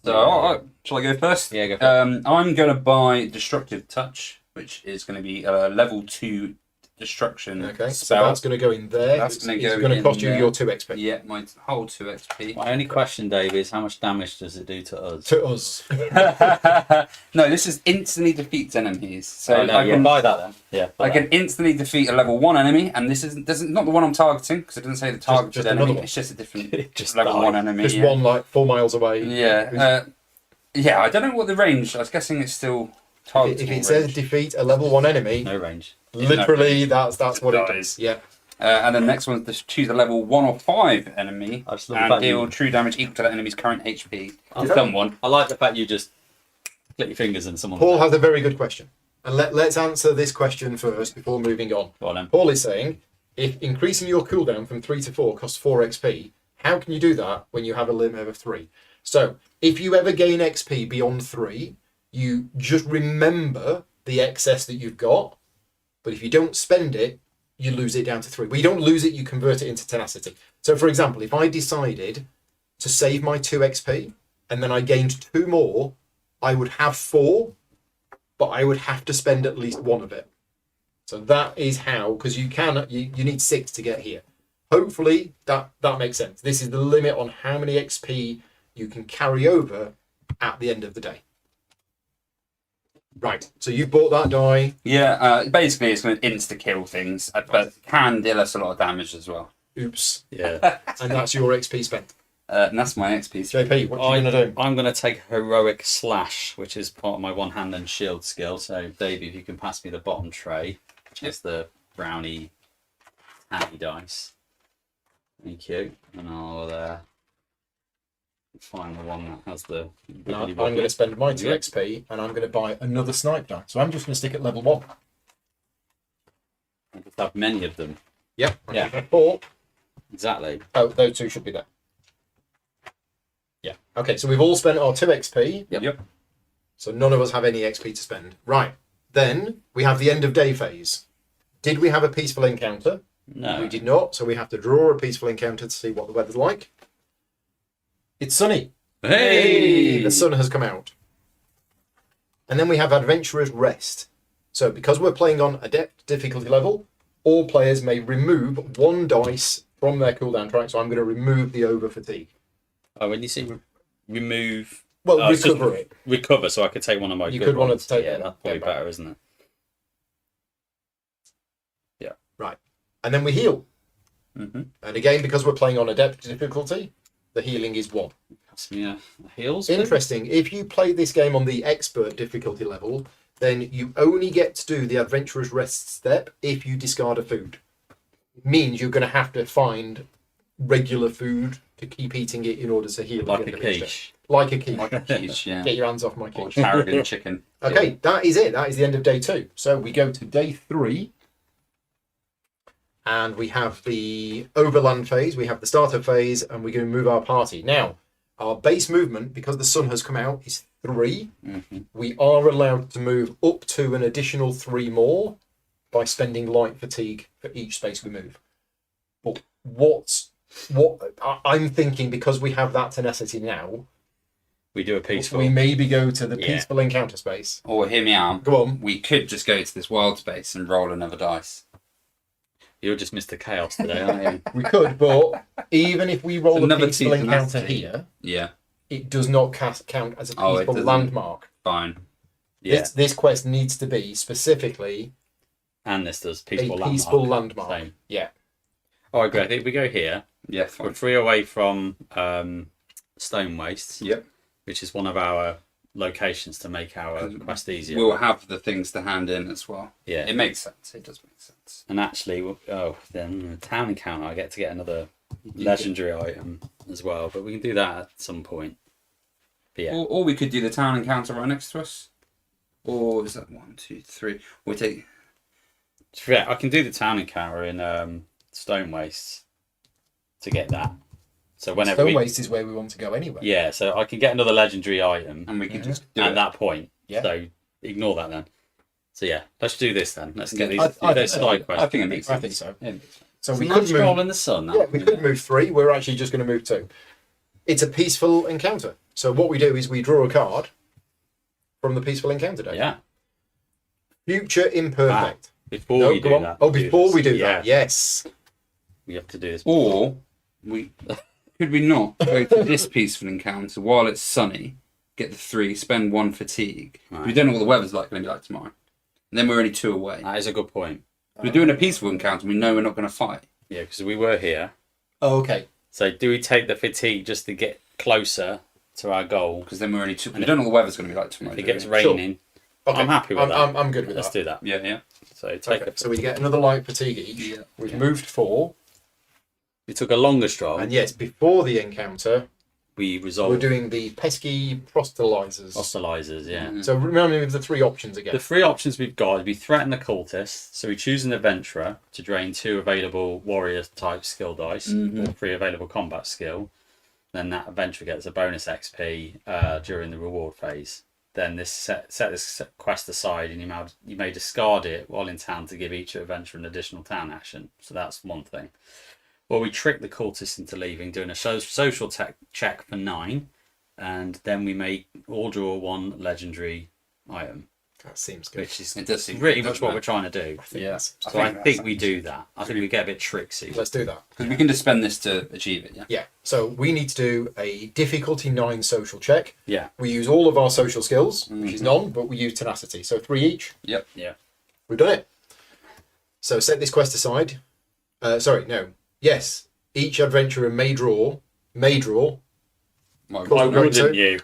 So, shall I go first? Yeah, go first. I'm going to buy Destructive Touch, which is going to be a level 2 destruction Okay, so spell. that's going to go in there. That's going to go It's going to in cost you there. your 2 XP. Yeah, my whole 2 XP. My only question, Dave, is how much damage does it do to us? To us. No, this is instantly defeats enemies. So no, I can buy that then. Yeah, I can instantly defeat a level 1 enemy, and this isn't not the one I'm targeting because it doesn't say the targeted just enemy. another one. It's just a different Just level die. 1 enemy. Just yeah. one like 4 miles away. Yeah, yeah. I don't know what the range. I was guessing it's still targeting. If it says defeat a level 1 enemy, No range. literally that's what it dies. does. Yeah. And then the next one is to choose a level 1 or 5 enemy I just love the and fact deal you- true damage equal to that enemy's current HP. I Someone. I like the fact you just click your fingers and someone. Paul has a very good question. And let's answer this question first before moving on. Go on, then. Paul is saying, if increasing your cooldown from 3 to 4 costs 4 XP, how can you do that when you have a limit of 3? So, if you ever gain XP beyond 3, you just remember the excess that you've got, but if you don't spend it, you lose it down to 3. Well, you don't lose it, you convert it into tenacity. So, for example, if I decided to save my 2 XP, and then I gained 2 more, I would have 4, but I would have to spend at least 1 of it. So that is how, because you need 6 to get here. Hopefully that makes sense. This is the limit on how many XP you can carry over at the end of the day. Right, so you've bought that die. Yeah, basically it's going to insta-kill things, but can deal us a lot of damage as well. Oops. Yeah. And that's your XP spent. And that's my XP. JP, what are you going to do? I'm going to take Heroic Slash, which is part of my one hand and shield skill. So, Davey, if you can pass me the bottom tray, which is the brownie handy dice. Thank you. And I'll find the one that has the. Now, I'm going to spend my 2 XP and I'm going to buy another snipe die. So I'm just going to stick at level 1. I just have many of them. Yep. Yeah. 4. Exactly. Oh, those 2 should be there. Yeah. Okay, so we've all spent our 2 XP. Yep. So none of us have any XP to spend. Right. Then we have the end of day phase. Did we have a peaceful encounter? No. We did not, so we have to draw a peaceful encounter to see what the weather's like. It's sunny. Hey! The sun has come out. And then we have Adventurer's Rest. So because we're playing on Adept difficulty level, all players may remove 1 dice from their cooldown track. So I'm going to remove the over fatigue. Oh, when you say remove... Well, it's just recover it. Recover, so I could take one of my You good could want ones. to take Yeah, one. that's probably Yeah, better, isn't it? Right. And then we heal. Mm-hmm. And again, because we're playing on Adept difficulty, the healing is 1. Pass me a heals. please. Interesting. If you play this game on the Expert difficulty level, then you only get to do the Adventurer's Rest step if you discard a food. It means you're going to have to find regular food to keep eating it in order to heal. Like at a the end of each quiche. day. Like a quiche. Like a quiche, yeah. Get your hands off my Or quiche. tarragon chicken. Okay, that is it. That is the end of day 2. So we go to day 3. And we have the overland phase, we have the starter phase, and we're going to move our party. Now, our base movement, because the sun has come out, is 3. Mm-hmm. We are allowed to move up to an additional 3 more by spending light fatigue for each space we move. But I'm thinking, because we have that tenacity now, We do a peaceful. we maybe go to the Yeah. peaceful encounter space. Or hear me out. Go on. We could just go to this wild space and roll another dice. You're just Mr. Chaos today, aren't you? We could, but even if we roll It's a another peaceful teeth encounter tenacity. here, Yeah, it does not count as a Oh, it peaceful doesn't. landmark. fine. Yeah. This quest needs to be specifically And this does a peaceful peaceful landmark. landmark. Same. Yeah. Oh, I agree. I think we go here. Yeah, We're fine. 3 away from Stone Wastes, Yep. which is one of our locations to make our quest easier. We'll have the things to hand in as well. Yeah. It makes sense. It does make sense. And actually, then the town encounter, I get to get another legendary item as well, but we can do that at some point. But yeah, Or we could do the town encounter right next to us. Or is that 1, 2, 3? We take. yeah, I can do the town encounter in Stone Wastes to get that. So whenever Stone Waste is where we want to go anyway. yeah, so I can get another legendary item And we can Mhm. just do at it. that point. Yeah. So ignore that then. So yeah, let's do this then. Let's get Yeah, these I those think- side quests. I think it makes sense. I think so. Yeah, it makes sense. So It's we a could nice move. roll in the sun. That Yeah, one, we isn't could it? move 3. We're actually just going to move 2. It's a peaceful encounter. So what we do is we draw a card from the peaceful encounter deck. Yeah. Future imperfect. Before No, we go do on. that. Oh, before this. we do Yeah, that. Yes. we have to do this. Or we could we not go to this peaceful encounter while it's sunny, get the 3, spend 1 fatigue. Right. We don't know what the weather's going to be like tomorrow. And then we're only 2 away. That is a good point. We're doing a peaceful encounter. We know we're not going to fight. Yeah, because we were here. Oh, okay. So do we take the fatigue just to get closer to our goal? Because then we're only 2. We don't know what the weather's going to be like tomorrow. If it do gets we? raining, Okay. I'm happy with that. I'm good with Let's that. do that. Yeah, yeah. So take Okay. a, So we get another light fatigue each. Yeah. We've moved 4. we took a longer stroll. And yes, before the encounter, We we're resolved doing the pesky proselytizers. hostilizers. Yeah. Mhm. So remember me of the 3 options again. The 3 options we've got is we threaten the cultists, so we choose an adventurer to drain 2 available warrior type skill dice or 3 available combat skill. Then that adventurer gets a bonus XP during the reward phase. Then this set this quest aside, and you may discard it while in town to give each adventurer an additional town action. So that's one thing. Or we trick the cultists into leaving, doing a social check for 9, and then we may all draw 1 legendary item, That seems good. which is It does seem pretty good, much doesn't what it? we're trying to do. I think Yeah. that's- So I think that we sounds- do that. I think we get a bit tricksy. Let's do that. Because we can just spend this to achieve it, yeah? Yeah. So we need to do a difficulty 9 social check. Yeah. We use all of our social skills, which is none, but we use tenacity. So 3 each. Yep. Yeah. We've done it. So set this quest aside. Sorry, no. Yes. Each adventurer may draw. Well, Why Why we're going to- wouldn't you?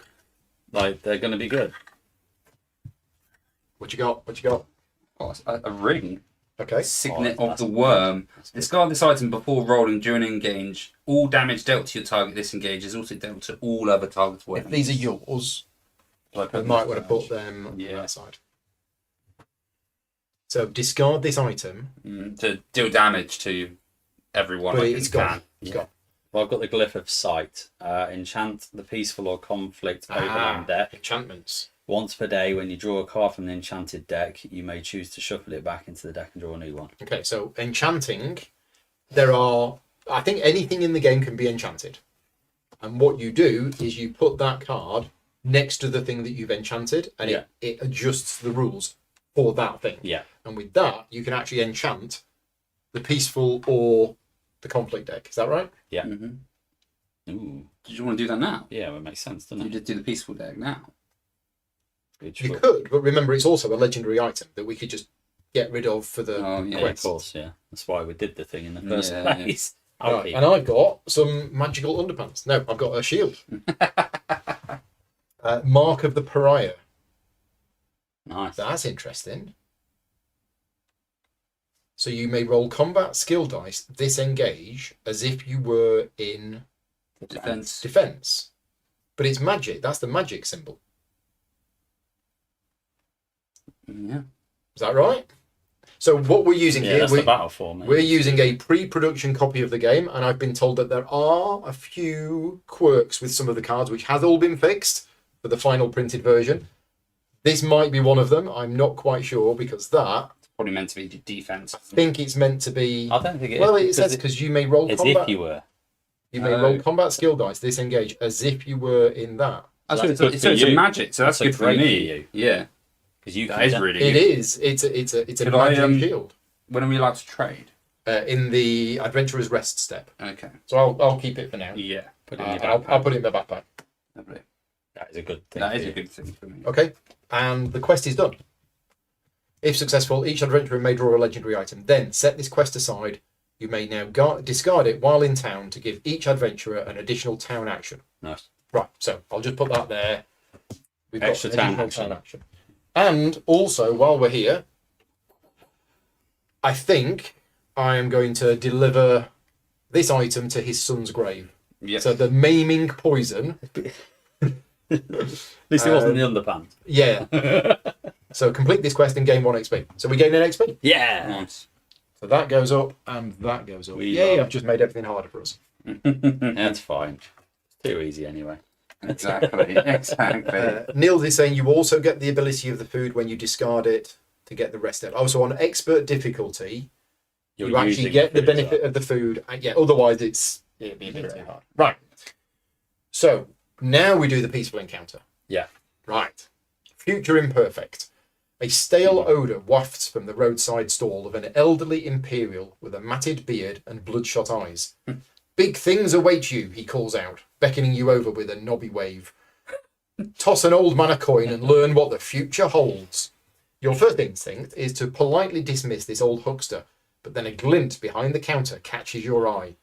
Like, they're going to be good. What you got? What you got? a ring. Okay. Signet Oh, of the that's- Worm. that's good. Discard this item before rolling during engage. All damage dealt to your target this engage is also dealt to all other targets. If these are yours, I might want to put them on Yeah. that side. So discard this item, to deal damage to everyone. but like it's it gone. can. It's Yeah. gone. Well, I've got the glyph of sight. Enchant the peaceful or conflict overland deck. Enchantments. Once per day, when you draw a card from the enchanted deck, you may choose to shuffle it back into the deck and draw a new one. Okay, so enchanting I think anything in the game can be enchanted. And what you do is you put that card next to the thing that you've enchanted, and it adjusts the rules for that thing. Yeah. And with that, you can actually enchant the peaceful or the conflict deck. Is that right? Yeah. Mm-hmm. Ooh. Did you want to do that now? Yeah, it makes sense, doesn't You it? just do the peaceful deck now. Good You choice. could, but remember, it's also a legendary item that we could just get rid of for the Oh, yeah, Yeah, of quest. course, yeah. That's why we did the thing in the first Yeah, place. Right, and I've got some magical underpants. No, I've got a shield. Mark of the Pariah. Nice. That's interesting. So you may roll combat skill dice, disengage, as if you were in defense. But it's magic. That's the magic symbol. Yeah. Is that right? So what we're using Yeah, here, that's the battle form. we're using a pre-production copy of the game, and I've been told that there are a few quirks with some of the cards, which has all been fixed for the final printed version. This might be one of them. I'm not quite sure, because that, Probably meant to be defense. I think it's meant to be... I don't think it is. Well, it says because you may roll as combat... if you were. You may roll combat skill dice, disengage, as if you were in that. That's That's good good so for it's a you. magic, so that's That's good for great me. for you. Yeah. Because you That can is then- really It good. is. It's a Could I, magic shield. When are we allowed to trade? In the Adventurer's Rest step. Okay. So I'll keep it for now. Yeah. put it in your I'll backpack. put it in my backpack. Lovely. That is a good thing. That for is a you. good thing for me. Okay, and the quest is done. If successful, each adventurer may draw a legendary item. Then set this quest aside. You may now discard it while in town to give each adventurer an additional town action. Nice. Right, so I'll just put that there. We've Extra got town additional action. And also, while we're here, I think I am going to deliver this item to his son's grave. Yes. So the maiming poison. At least it wasn't the underpants. Yeah. So complete this quest and gain 1 XP. So we gain an XP. Yeah. Nice. So that goes up and that goes up. We Yay, love I've just made everything harder for us. That's fine. It's too easy anyway. Exactly. Exactly. Niels is saying you also get the ability of the food when you discard it to get the rest of it. Also on expert difficulty, You're you actually using get the food as benefit of the food. And yeah, otherwise it'd be a bit too hard. Right. So now we do the peaceful encounter. Yeah. Right. Future imperfect. A stale odour wafts from the roadside stall of an elderly imperial with a matted beard and bloodshot eyes. Big things await you, he calls out, beckoning you over with a knobby wave. Toss an old man a coin and learn what the future holds. Your first instinct is to politely dismiss this old huckster, but then a glint behind the counter catches your eye.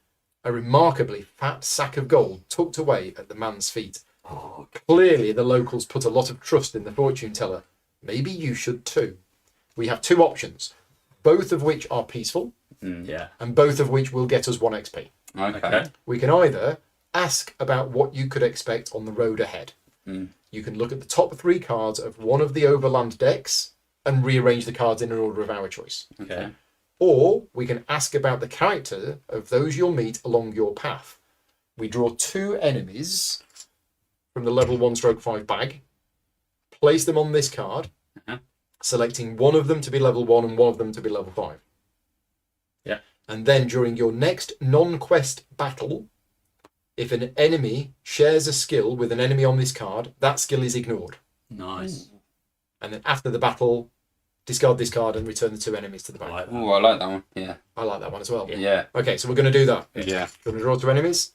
A remarkably fat sack of gold tucked away at the man's feet. Clearly the locals put a lot of trust in the fortune teller. Maybe you should too. We have 2 options, both of which are peaceful, Yeah. and both of which will get us 1 XP. Okay. We can either ask about what you could expect on the road ahead. You can look at the top 3 cards of one of the overland decks and rearrange the cards in an order of our choice. Okay. Or we can ask about the character of those you'll meet along your path. We draw 2 enemies from the level 1/5 bag, place them on this card, selecting one of them to be level 1 and one of them to be level 5. Yeah. And then during your next non-quest battle, if an enemy shares a skill with an enemy on this card, that skill is ignored. Nice. And then after the battle, discard this card and return the 2 enemies to the I bag. like that. Oh, I like that one. Yeah. I like that one as well. Yeah. Okay, so we're going to do that. Yeah. We're going to draw 2 enemies.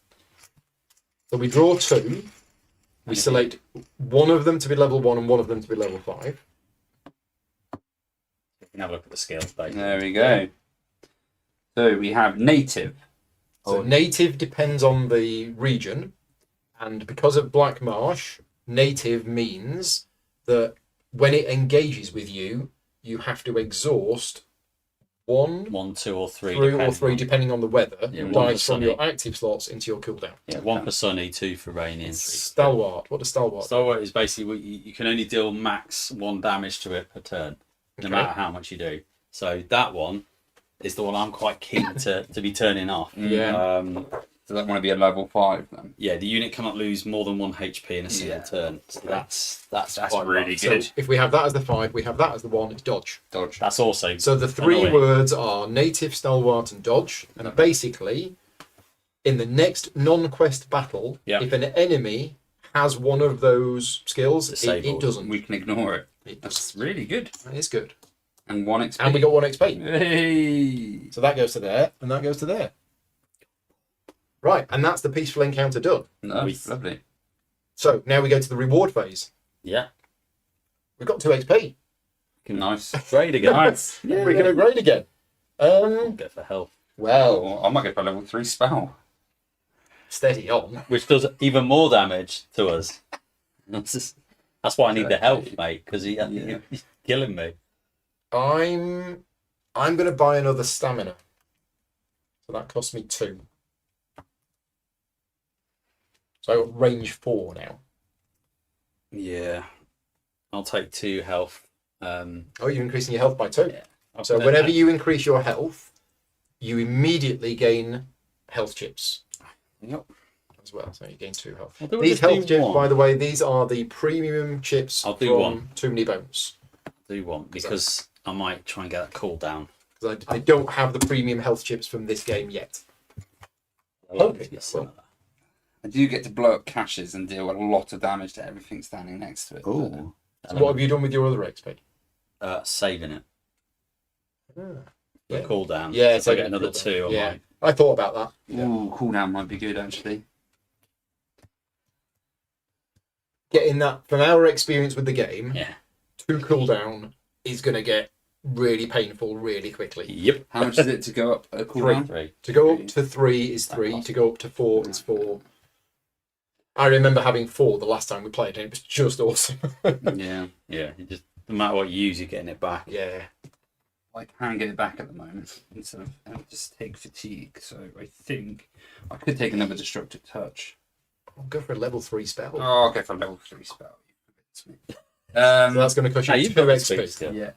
So we draw 2. We select one of them to be level 1 and one of them to be level 5. You can have a look at the scales. There we go. So we have native. So native depends on the region. And because of Black Marsh, native means that when it engages with you, you have to exhaust 1, 1, 2, or 3. 3 or depending 3, on- depending on the weather, Yeah, 1 dice for from your sunny. active slots into your cooldown. Yeah, 1 for sunny, 2 for rainy, and 3 for Stalwart. What does Stalwart? Stalwart is basically you can only deal max 1 damage to it per turn, no Okay. matter how much you do. So that one is the one I'm quite keen to be turning off. Yeah. Does that want to be a level 5 then? Yeah, the unit cannot lose more than 1 HP in a single turn. So that's quite really rough. good. So if we have that as the 5, we have that as the 1, it's dodge. Dodge. That's also So the 3 annoying. words are native, stalwart, and dodge. And basically, in the next non-quest battle, Yeah. if an enemy has one of those skills, it Disabled. doesn't. We can ignore it. It That's doesn't. really good. That is good. And 1 XP. And we got 1 XP. Hey! So that goes to there, and that goes to there. Right, and that's the peaceful encounter done. Nice. Lovely. So now we go to the reward phase. Yeah. We've got 2 XP. Nice. Great again. Nice. We're going to upgrade again. Go for health. Well, Oh, I might go for a level 3 spell. steady on. Which does even more damage to us. That's why I need the health, mate, because he's killing me. I'm going to buy another stamina. So that costs me 2. So I got range 4 now. Yeah. I'll take 2 health. Oh, you're increasing your health by 2. Yeah. So whenever you increase your health, you immediately gain health chips Yep. as well. So you gain 2 health. I'll do These just do health chips, one. by the way, these are the premium chips I'll do from one. Too Many Bones. Do one because I might try and get that cooldown. Because I don't have the premium health chips from this game yet. I'll Okay, get some of that. I do get to blow up caches and deal a lot of damage to everything standing next to it. Ooh. So what have you done with your other XP? Saving it. Yeah. The cooldown. Yeah, if I saving get the another cooldown. 2, I Yeah. might. I thought about that. Ooh, cooldown might be good actually. Getting that from our experience with the game, Yeah. 2 cooldown is going to get really painful really quickly. Yep. How much is it to go up a cooldown? 3. To go up to 3 is 3. To go up to 4 is 4. I remember having 4 the last time we played, and it was just awesome. Yeah. Yeah. You just no matter what you use, you're getting it back. Yeah. I can get it back at the moment instead of just take fatigue. So I think I could take another destructive touch. I'll go for a level 3 spell. Oh, I'll go for a level 3 spell. So that's going to cost you Hey, 2 you've got XP. XP still. Yeah.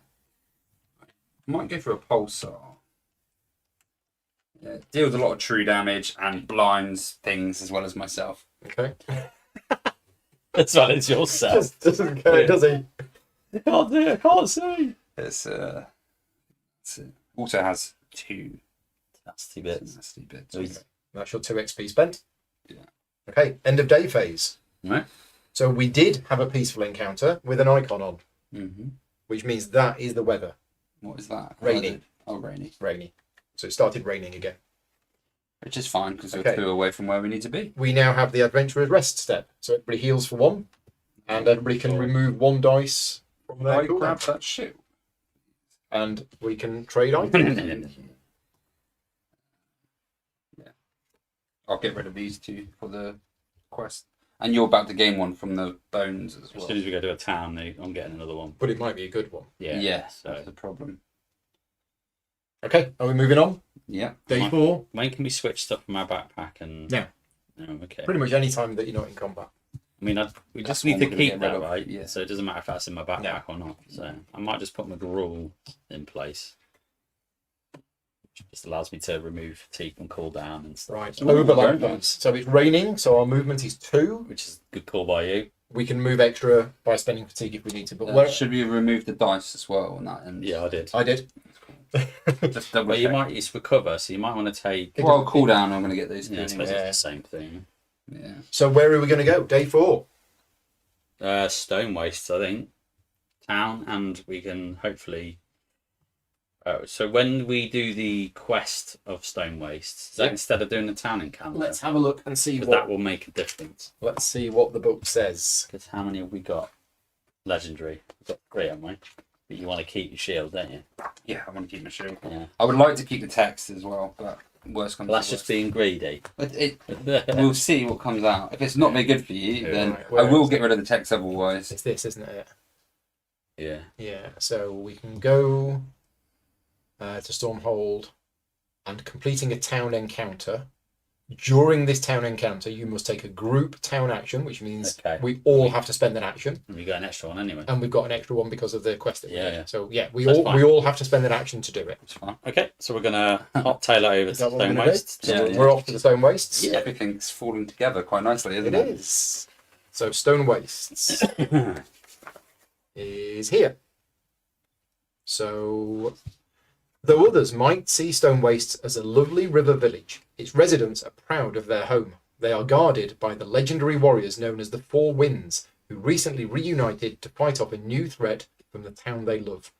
I might go for a pulsar. Yeah, deals a lot of true damage and blinds things as well as myself. Okay. As well as yourself. Just doesn't care, does he? I can't do it. I can't see. It's also has 2 That's 2 bits. nasty bits. Okay. That's your 2 XP spent. Yeah. Okay, end of day phase. Right. So we did have a peaceful encounter with an icon on, Mm-hmm. which means that is the weather. What is that? Rainy. Oh, rainy. Rainy. So it started raining again. Which is fine because we're Okay. 2 away from where we need to be. We now have the adventurer's rest step. So everybody heals for 1, and everybody can remove 1 dice from their I grab cooldown. that shit. And we can trade items. I'll get rid of these 2 for the quest. And you're about to gain 1 from the bones as As well. soon as we go to a town, I'm getting another one. But it might be a good one. Yeah. That's So the problem. Okay, are we moving on? Yeah. Day Might- 4. when can we switch stuff from our backpack and? Yeah. Oh, okay. Pretty much any time that you're not in combat. I mean, we That's just need one to we're gonna keep get that, rid of, right? yeah. So it doesn't matter if that's in my backpack or not. So I might just put my gruel in place. Which just allows me to remove fatigue and cool down and stuff. Right, Ooh, overlap very points. So it's raining, so our movement is 2. Which is a good call by you. We can move extra by spending fatigue if we need to. But where Should we remove the dice as well on that end? Yeah, I did. I did. Just double But you check. might it's recover, so you might want to take. Well, cooldown, I'm going to get those 2 Yeah, I suppose anyway. it's the same thing. Yeah. So where are we going to go? Day 4. Stone wastes, I think. Town, and we can hopefully. Oh, so when we do the quest of stone wastes, is that Yeah. instead of doing the town encounter? Let's have a look and see Because what. that will make a difference. Let's see what the book says. Because how many have we got? Legendary. We've got 3, haven't we? But you want to keep your shield, don't you? Yeah, I want to keep my shield. Yeah. I would like to keep the text as well, but worst comes Well, that's to just worst. being greedy. But we'll see what comes out. If it's not very good for you, Yeah, then right. I Where will is get rid of the text otherwise. It's this, isn't it? Yeah. Yeah. So we can go to Stormhold, and completing a town encounter During this town encounter, you must take a group town action, which means Okay. we all have to spend an action, And we got an extra one anyway. and we've got an extra one because of the quest that we Yeah, did. yeah. So yeah, we That's all fine. we all have to spend an action to do it. It's fine. Okay, so we're gonna hot tail it over to Is that what we're Stone gonna do? Waste. So Yeah, we're off to the Stone Wastes. Yeah. Everything's falling together quite nicely, isn't It it? is. So Stone Wastes is here. So, though others might see Stone Wastes as a lovely river village, its residents are proud of their home. They are guarded by the legendary warriors known as the Four Winds, who recently reunited to fight off a new threat from the town they love.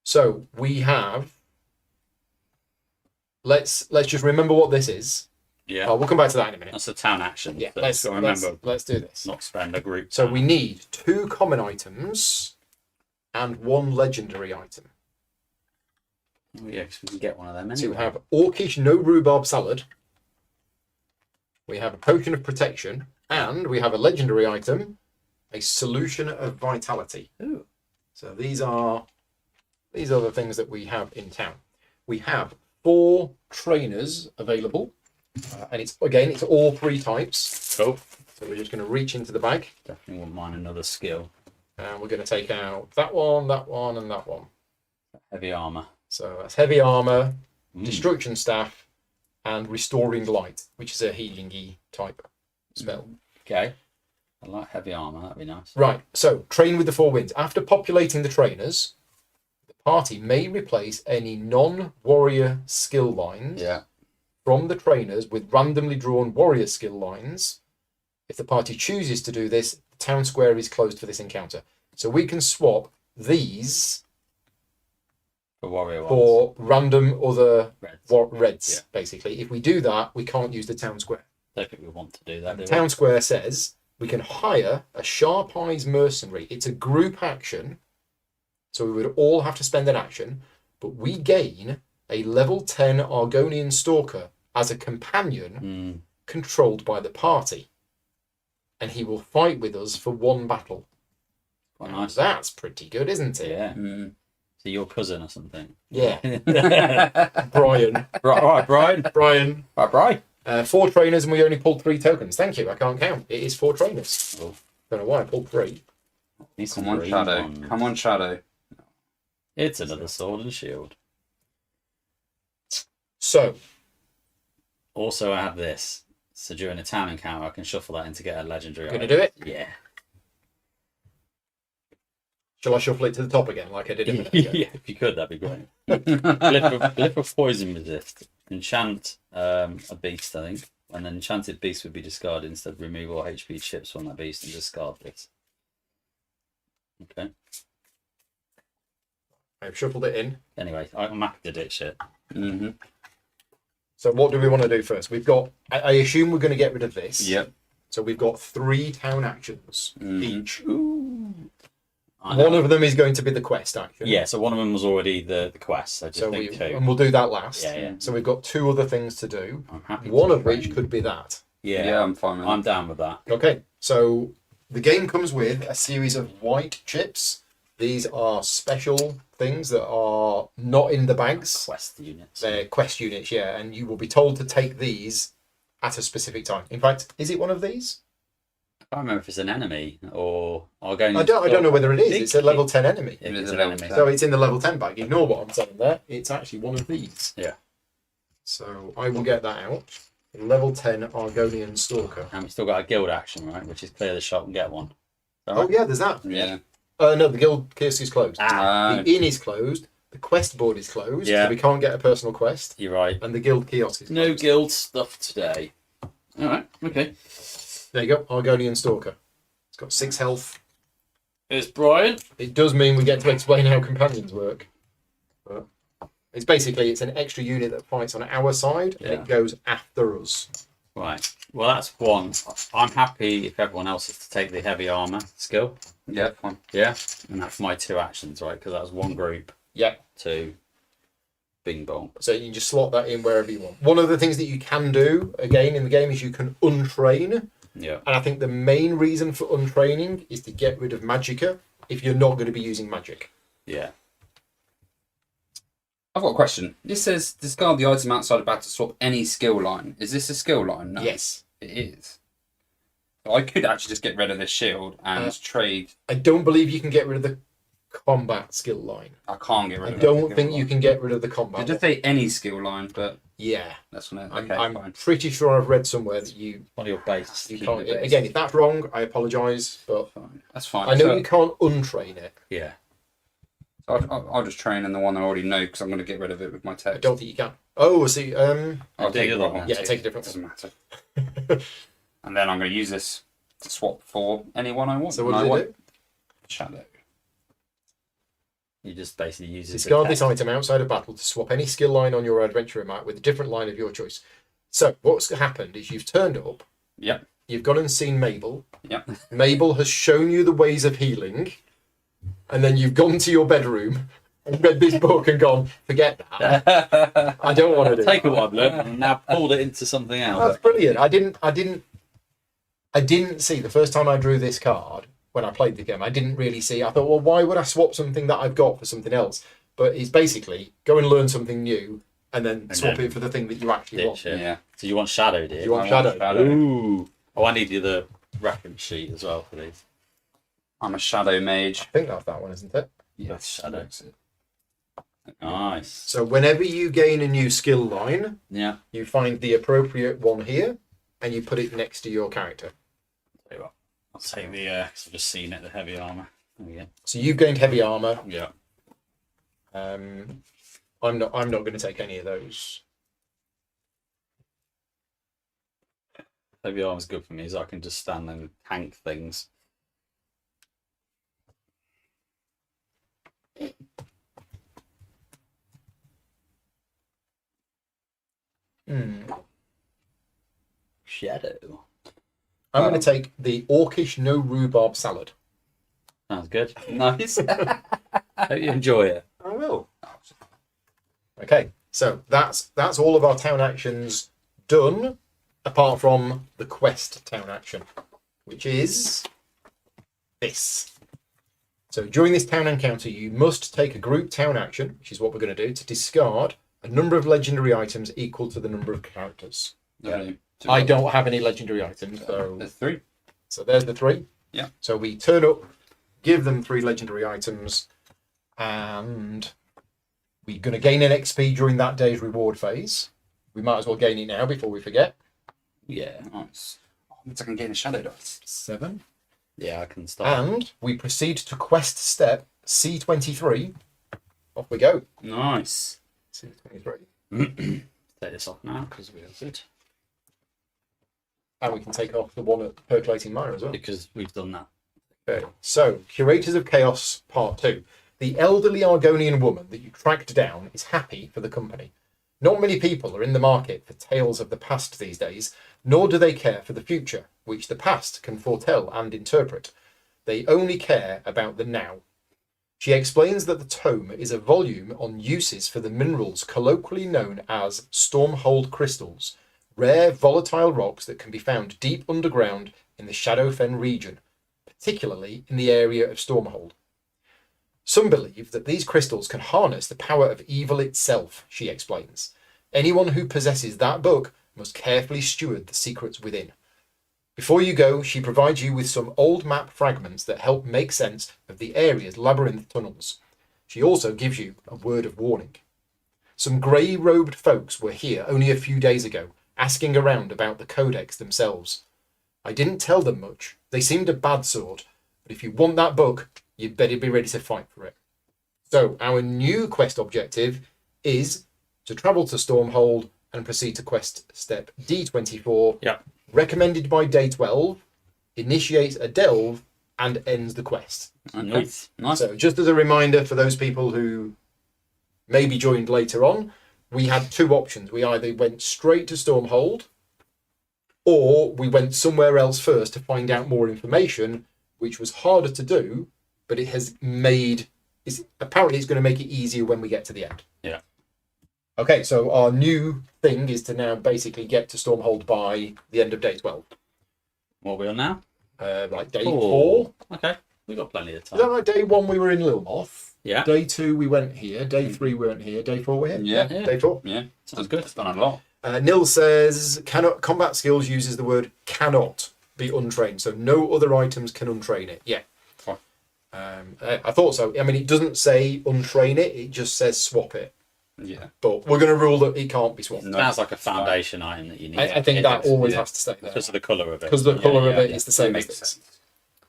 So we have. Let's just remember what this is. Yeah, Oh, we'll come back to that in a minute. that's a town action. Yeah, but let's got to remember let's do this. not spend a group. So town. we need 2 common items and 1 legendary item. Oh, yeah, 'cause we can get one of them So we anyway. have Orcish no rhubarb salad. We have a potion of protection, and we have a legendary item, a solution of vitality. Ooh. So these are the things that we have in town. We have 4 trainers available, and it's all 3 types. Cool. So we're just going to reach into the bag, Definitely wouldn't mind another skill. and we're going to take out that one, and that one. Heavy armor. So that's heavy armor, Mm. destruction staff, and restoring light, which is a healing-y type spell. Okay. I like heavy armor. That'd be nice. Right, so train with the 4 winds. After populating the trainers, the party may replace any non-warrior skill lines Yeah. from the trainers with randomly drawn warrior skill lines. If the party chooses to do this, the town square is closed for this encounter. So we can swap these For warrior ones. for random other Reds. reds, Yeah. basically. If we do that, we can't use the town square. Don't think we want to do that. The Do town square says we can hire a Sharp Eyes mercenary. It's a group action, so we would all have to spend an action, but we gain a level 10 Argonian Stalker as a companion we? controlled by the party. And he will fight with us for 1 battle. Quite Now, nice. that's pretty good, isn't it? Yeah. Mm. So your cousin or something. Yeah. right, Brian. right, Brian. Brian. Right, Brian. 4 trainers, and we only pulled 3 tokens. Thank you. I can't count. It is 4 trainers. Oh. Don't know why I pulled 3. Need some Come on, green Shadow. ones. Come on, Shadow. It's another sword and shield. So, Also, I have this. So during a town encounter, I can shuffle that in to get a legendary. gonna item. do it. Yeah. Shall I shuffle it to the top again, like I did a minute ago? Yeah, if you could, that'd be great. Blip of poison resist. Enchant a beast, I think. And then enchanted beast would be discarded instead. Remove all HP chips from that beast and discard this. Okay. I've shuffled it in. Anyway, I'm happy to ditch it. Mm-hmm. So what do we want to do first? We've got, I assume we're going to get rid of this. Yep. So we've got 3 town actions each. I know. One of them is going to be the quest action. Yeah, so one of them was already the quest. So just So think 2. and we'll do that last. Yeah, yeah. So we've got 2 other things to do. I'm happy. One to of which train. could be that. Yeah, I'm fine with I'm that. down with that. Okay, so the game comes with a series of white chips. These are special things that are not in the bags. Quest units. They're quest units, yeah, and you will be told to take these at a specific time. In fact, is it one of these? I can't remember if it's an enemy or I'll go. I don't know whether it is. It's a level 10 enemy. If It is it's a an level enemy. 10. So it's in the level 10 bag. Ignore what I'm saying there. It's actually one of these. Yeah. So I will get that out. Level 10 Argonian Stalker. And we've still got a guild action, right? Which is clear the shop and get one. Oh, yeah, there's that. Yeah. No, the guild kiosk is closed. Ah, The inn is closed. The quest board is closed. Yeah. So we can't get a personal quest. you're right. And the guild kiosk is No closed. guild stuff today. All right. Okay. There you go. Argonian Stalker. It's got 6 health. It's Brian. It does mean we get to explain how companions work. But it's an extra unit that fights on our side and Yeah. it goes after us. Right. Well, that's one. I'm happy if everyone else is to take the heavy armor skill. Yeah, fine. Yeah. And that's my 2 actions, right? Because that's one group. Yeah. 2. Bing bong. So you can just slot that in wherever you want. One of the things that you can do, again, in the game is you can untrain. Yeah. And I think the main reason for untraining is to get rid of magicka if you're not going to be using magic. Yeah. I've got a question. This says discard the item outside of battle to swap any skill line. Is this a skill line? No. Yes. It is. So I could actually just get rid of this shield and trade. I don't believe you can get rid of the combat skill line. I can't get rid I of don't that think skill you line. can get rid of the It combat. just say any skill line, but Yeah. that's gonna. I'm, Okay, I'm fine. pretty sure I've read somewhere that you One of your bases. you keep can't. the base. Again, if that's wrong, I apologise, but Fine. That's fine. I know So you can't untrain it. Yeah. I'll just train in the one I already know because I'm going to get rid of it with my I text. don't think you can. Oh, see, I'll Do take the the other other one. one. yeah, take a different Doesn't one. matter. And then I'm going to use this to swap for anyone I want. So what And does I it want do? Shadow. You just basically use it. Discard this item outside of battle to swap any skill line on your adventurer map with a different line of your choice. So what's happened is you've turned up, Yep. you've gone and seen Mabel. Yep. Mabel has shown you the ways of healing, and then you've gone to your bedroom and read this book and gone, forget that. I don't want to do Take that. what I've learned and now pulled it into something else. That's brilliant. I didn't see the first time I drew this card when I played the game. I didn't really see. I thought, well, why would I swap something that I've got for something else? But it's basically go and learn something new and then swap it for the thing that you actually want. Yeah. So you want Shadow, do You you? want I want Shadow? Shadow. Ooh. Oh, I need the other reference sheet as well for these. I'm a shadow mage. I think that's that one, isn't it? That's Shadow. That's it. Nice. So whenever you gain a new skill line, Yeah. you find the appropriate one here and you put it next to your character. Tell you what, I'll take the, because I've just seen it, the heavy armour. There we go. So you've gained heavy armor. Yeah. I'm not going to take any of those. Heavy armour's good for me, so I can just stand there and tank things. Shadow. I'm going to take the orcish no rhubarb salad. Sounds good. Nice. Hope you enjoy it. I will. Okay, so that's all of our town actions done, apart from the quest town action, which is this. So during this town encounter, you must take a group town action, which is what we're going to do, to discard a number of legendary items equal to the number of characters. Lovely. I don't have any legendary items, There's 3. so there's the 3. Yeah. So we turn up, give them 3 legendary items, and we're going to gain an XP during that day's reward phase. We might as well gain it now before we forget. Yeah. Nice. Oh, means I can gain a shadow dice. 7. Yeah, I can start. And we proceed to quest step C23. Off we go. Nice. C23. Take this off now because we are good. And we can take off the one at Percolating Mire as well. Because we've done that. Okay, so Curators of Chaos Part 2. The elderly Argonian woman that you tracked down is happy for the company. Not many people are in the market for tales of the past these days, nor do they care for the future, which the past can foretell and interpret. They only care about the now. She explains that the tome is a volume on uses for the minerals colloquially known as Stormhold crystals, rare volatile rocks that can be found deep underground in the Shadowfen region, particularly in the area of Stormhold. Some believe that these crystals can harness the power of evil itself, she explains. Anyone who possesses that book must carefully steward the secrets within. Before you go, she provides you with some old map fragments that help make sense of the area's labyrinth tunnels. She also gives you a word of warning. Some grey-robed folks were here only a few days ago, asking around about the codex themselves. I didn't tell them much. They seemed a bad sort, but if you want that book, you'd better be ready to fight for it. So, our new quest objective is to travel to Stormhold and proceed to quest step D24. Yep. Recommended by day 12, initiates a delve and ends the quest. Okay. Nice. Nice. So just as a reminder for those people who maybe joined later on, we had 2 options. We either went straight to Stormhold or we went somewhere else first to find out more information, which was harder to do, but it has made... apparently it's going to make it easier when we get to the end. Yeah. Okay, so our new thing is to now basically get to Stormhold by the end of day 12. What are we on now? Like day 4. 4. Okay. We've got plenty of Is that time. like day 1 we were in Lilmoth? Yeah. Day 2 we went here. Day 3 we went here. Day 4 we're here. Yeah. Day 4. Yeah. Sounds good. It's done a lot. Nil says combat skills uses the word cannot be untrained, so no other items can untrain it. Yeah. Fine. I thought so. I mean, it doesn't say untrain it; it just says swap it. Yeah. But we're going to rule that it can't be swapped. No. Sounds like a foundation item that you need. I think that always yeah. has to stay there Because of the colour of it. because the colour of it yeah. is the same It as makes this. sense.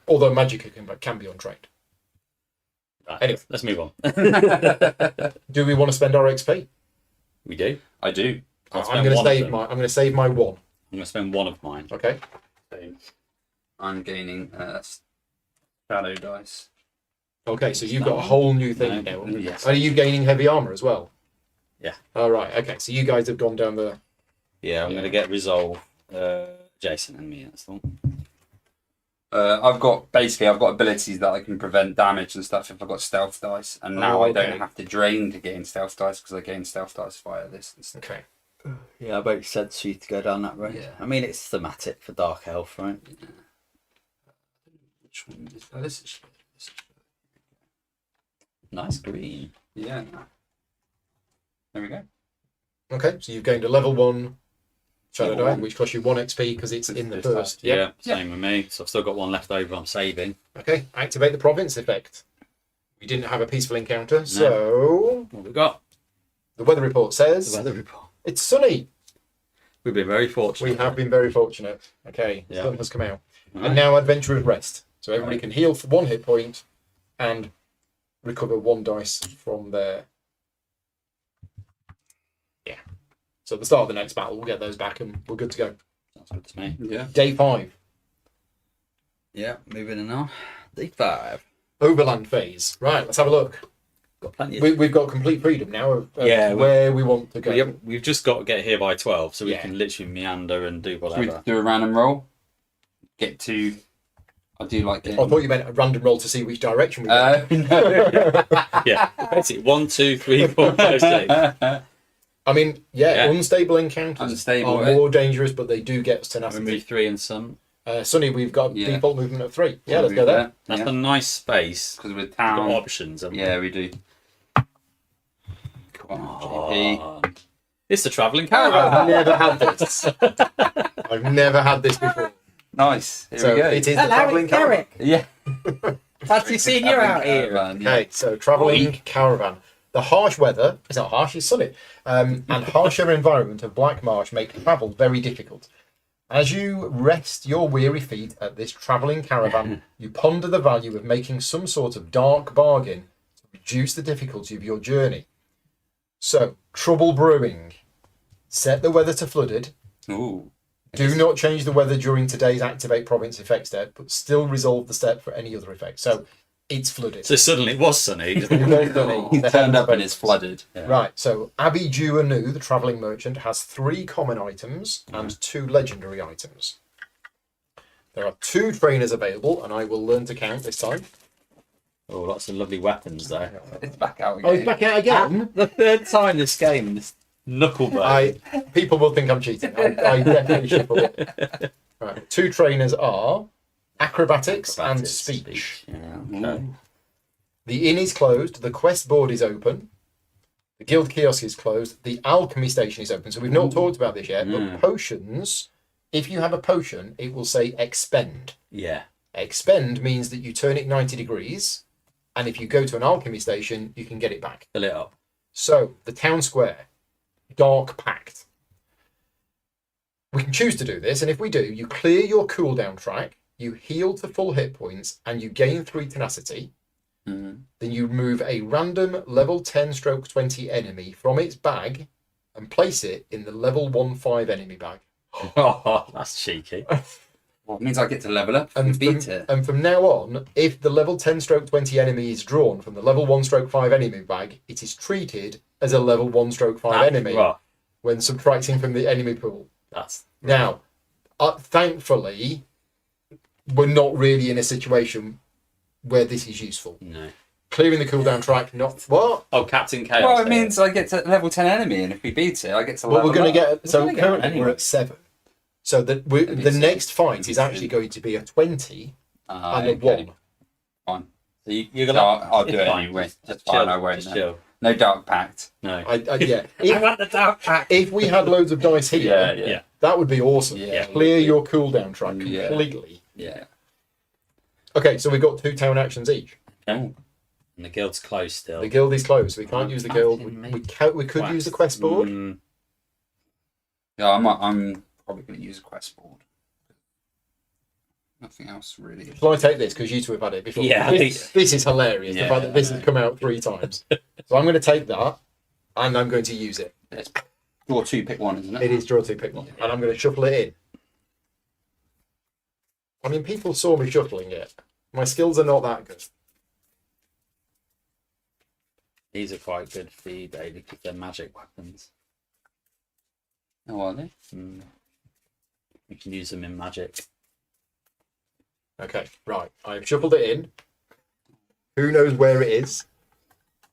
Although Magicka can be untrained. Right, Anyway. let's move on. Do we want to spend our XP? We do. I do. I'll I'm spend going to one of save them. my. I'm going to save my 1. I'm going to spend one of mine. Okay. I'm gaining shadow dice. Okay. So you've got a whole new thing No. now. Yes. Are you gaining heavy armor as well? Yeah. All right. Okay. So you guys have gone down the. Yeah, I'm going to get resolve. Jason and me. That's the one. I've got abilities that I can prevent damage and stuff if I've got stealth dice, and now I okay. don't have to drain to gain stealth dice because I gain stealth dice via this and stuff. Okay. Yeah, I bet it said to you to go down that road. Yeah. I mean, it's thematic for Dark Elf, right? Which one is that? This is Nice green. yeah. There we go. Okay. So you've gained a level 1 shadow Level die, 1. which costs you 1 XP because it's in the This first. time. Yeah, same with me. So I've still got one left over. I'm saving. Okay. Activate the province effect. We didn't have a peaceful encounter, so What have we got? the weather report says The weather report. it's sunny. We've been very fortunate. We have been very fortunate. Okay. Yeah. Sun has come out. Right. And now Adventurer's Rest. So everybody can heal for 1 hit point and recover 1 dice from there. Yeah. So at the start of the next battle, we'll get those back and we're good to go. Sounds good to me. Yeah. Day 5, Yeah, moving on. D5. Overland phase. Right, let's have a look. Got plenty of... We've got complete freedom now of Yeah, where we want to go. We've just got to get here by 12, so we Yeah. can literally meander and do Should we whatever. do a random roll? Get to. I do like getting. I thought you meant a random roll to see which direction we go. No. Yeah, basically 1, 2, 3, 4, 5, 6. I mean, Yeah. unstable encounters Unstable, are more dangerous, but they do get us We tenacity. move 3 and some. Sunny, we've got Yeah. default movement of 3. Yeah, let's go there. That's a nice space. Because with We've got town. options. haven't we? Yeah, we do. Come on, GP. Oh, it's the travelling I've caravan. never had this. I've never had this before. Nice. Here So we go. it is the travelling caravan. Yeah. Fancy seeing you out here. Caravan, yeah. Okay, so travelling caravan. The harsh weather, it's not harsh, it's sunny, and harsher environment of Black Marsh make travel very difficult. As you rest your weary feet at this travelling caravan, you ponder the value of making some sort of dark bargain to reduce the difficulty of your journey. So, trouble brewing. Set the weather to flooded. Ooh. Do not change the weather during today's activate province effect step, but still resolve the step for any other effect. So, it's flooded. So suddenly it was sunny. He's turned up and it's flooded. Right, so Abby Dew Anu, the travelling merchant, has 3 common items and 2 legendary items. There are 2 trainers available, and I will learn to count this time. Oh, lots of lovely weapons there. It's back out again. Oh, he's back out again? The 3rd time this game, this knucklebone. People will think I'm cheating. I definitely shuffle it. Right, 2 trainers are acrobatics and speech. Yeah, okay. The inn is closed, the quest board is open, the guild kiosk is closed, the alchemy station is open. So we've not talked about this yet, but potions, if you have a potion, it will say expend. Yeah. Expend means that you turn it 90 degrees, and if you go to an alchemy station, you can get it back. Fill it up. So, the town square, Dark Pact. We can choose to do this, and if we do, you clear your cooldown track, you heal to full hit points, and you gain 3 tenacity. Mhm. Then you remove a random level 10/20 enemy from its bag and place it in the level 15 enemy bag. Oh, that's cheeky. Well, it means I get to level up and beat it. And from now on, if the level 10/20 enemy is drawn from the level 1/5 enemy bag, it is treated as a level 1/5 enemy Well, when subtracting from the enemy pool. that's Now, thankfully, we're not really in a situation where this is useful. no. Clearing the cooldown track, not what? Oh, Captain Chaos. Well, it here. means I get to level 10 enemy, and if we beat it, I get to Well, level we're going to up. get. So We're gonna currently anyway. we're at 7. So the That'd be the sick. next fight That'd is be actually sick. going to be a 20 and a Okay. 1. Fine. So you're So gonna. I'll do it's it fine. anyway. Just That's chill. fine. I won't. Just No. chill. No Dark Pact. No. Yeah. I want the dark pack. If we had loads of dice here, Yeah. that would be awesome. Yeah. Clear your cooldown track Yeah. completely. Yeah. Okay, so we've got 2 town actions each. Okay. And the guild's closed still. The guild is closed, so we can't Oh, use the guild. fucking me. We could use the quest board. Yeah, I'm probably going to use a quest board. Nothing else really. Shall I take this because you two have had it before? Yeah, I This is hilarious. Yeah, the fact that this has come out 3 times. So I'm going to take that, and I'm going to use it. It's draw 2, pick 1, isn't it? It is draw 2, pick 1, and I'm going to shuffle it in. I mean, people saw me shuffling it. My skills are not that good. These are quite good for you, Dave, because they're magic weapons. Oh, are they? You can use them in magic. Okay, right. I've shuffled it in. Who knows where it is?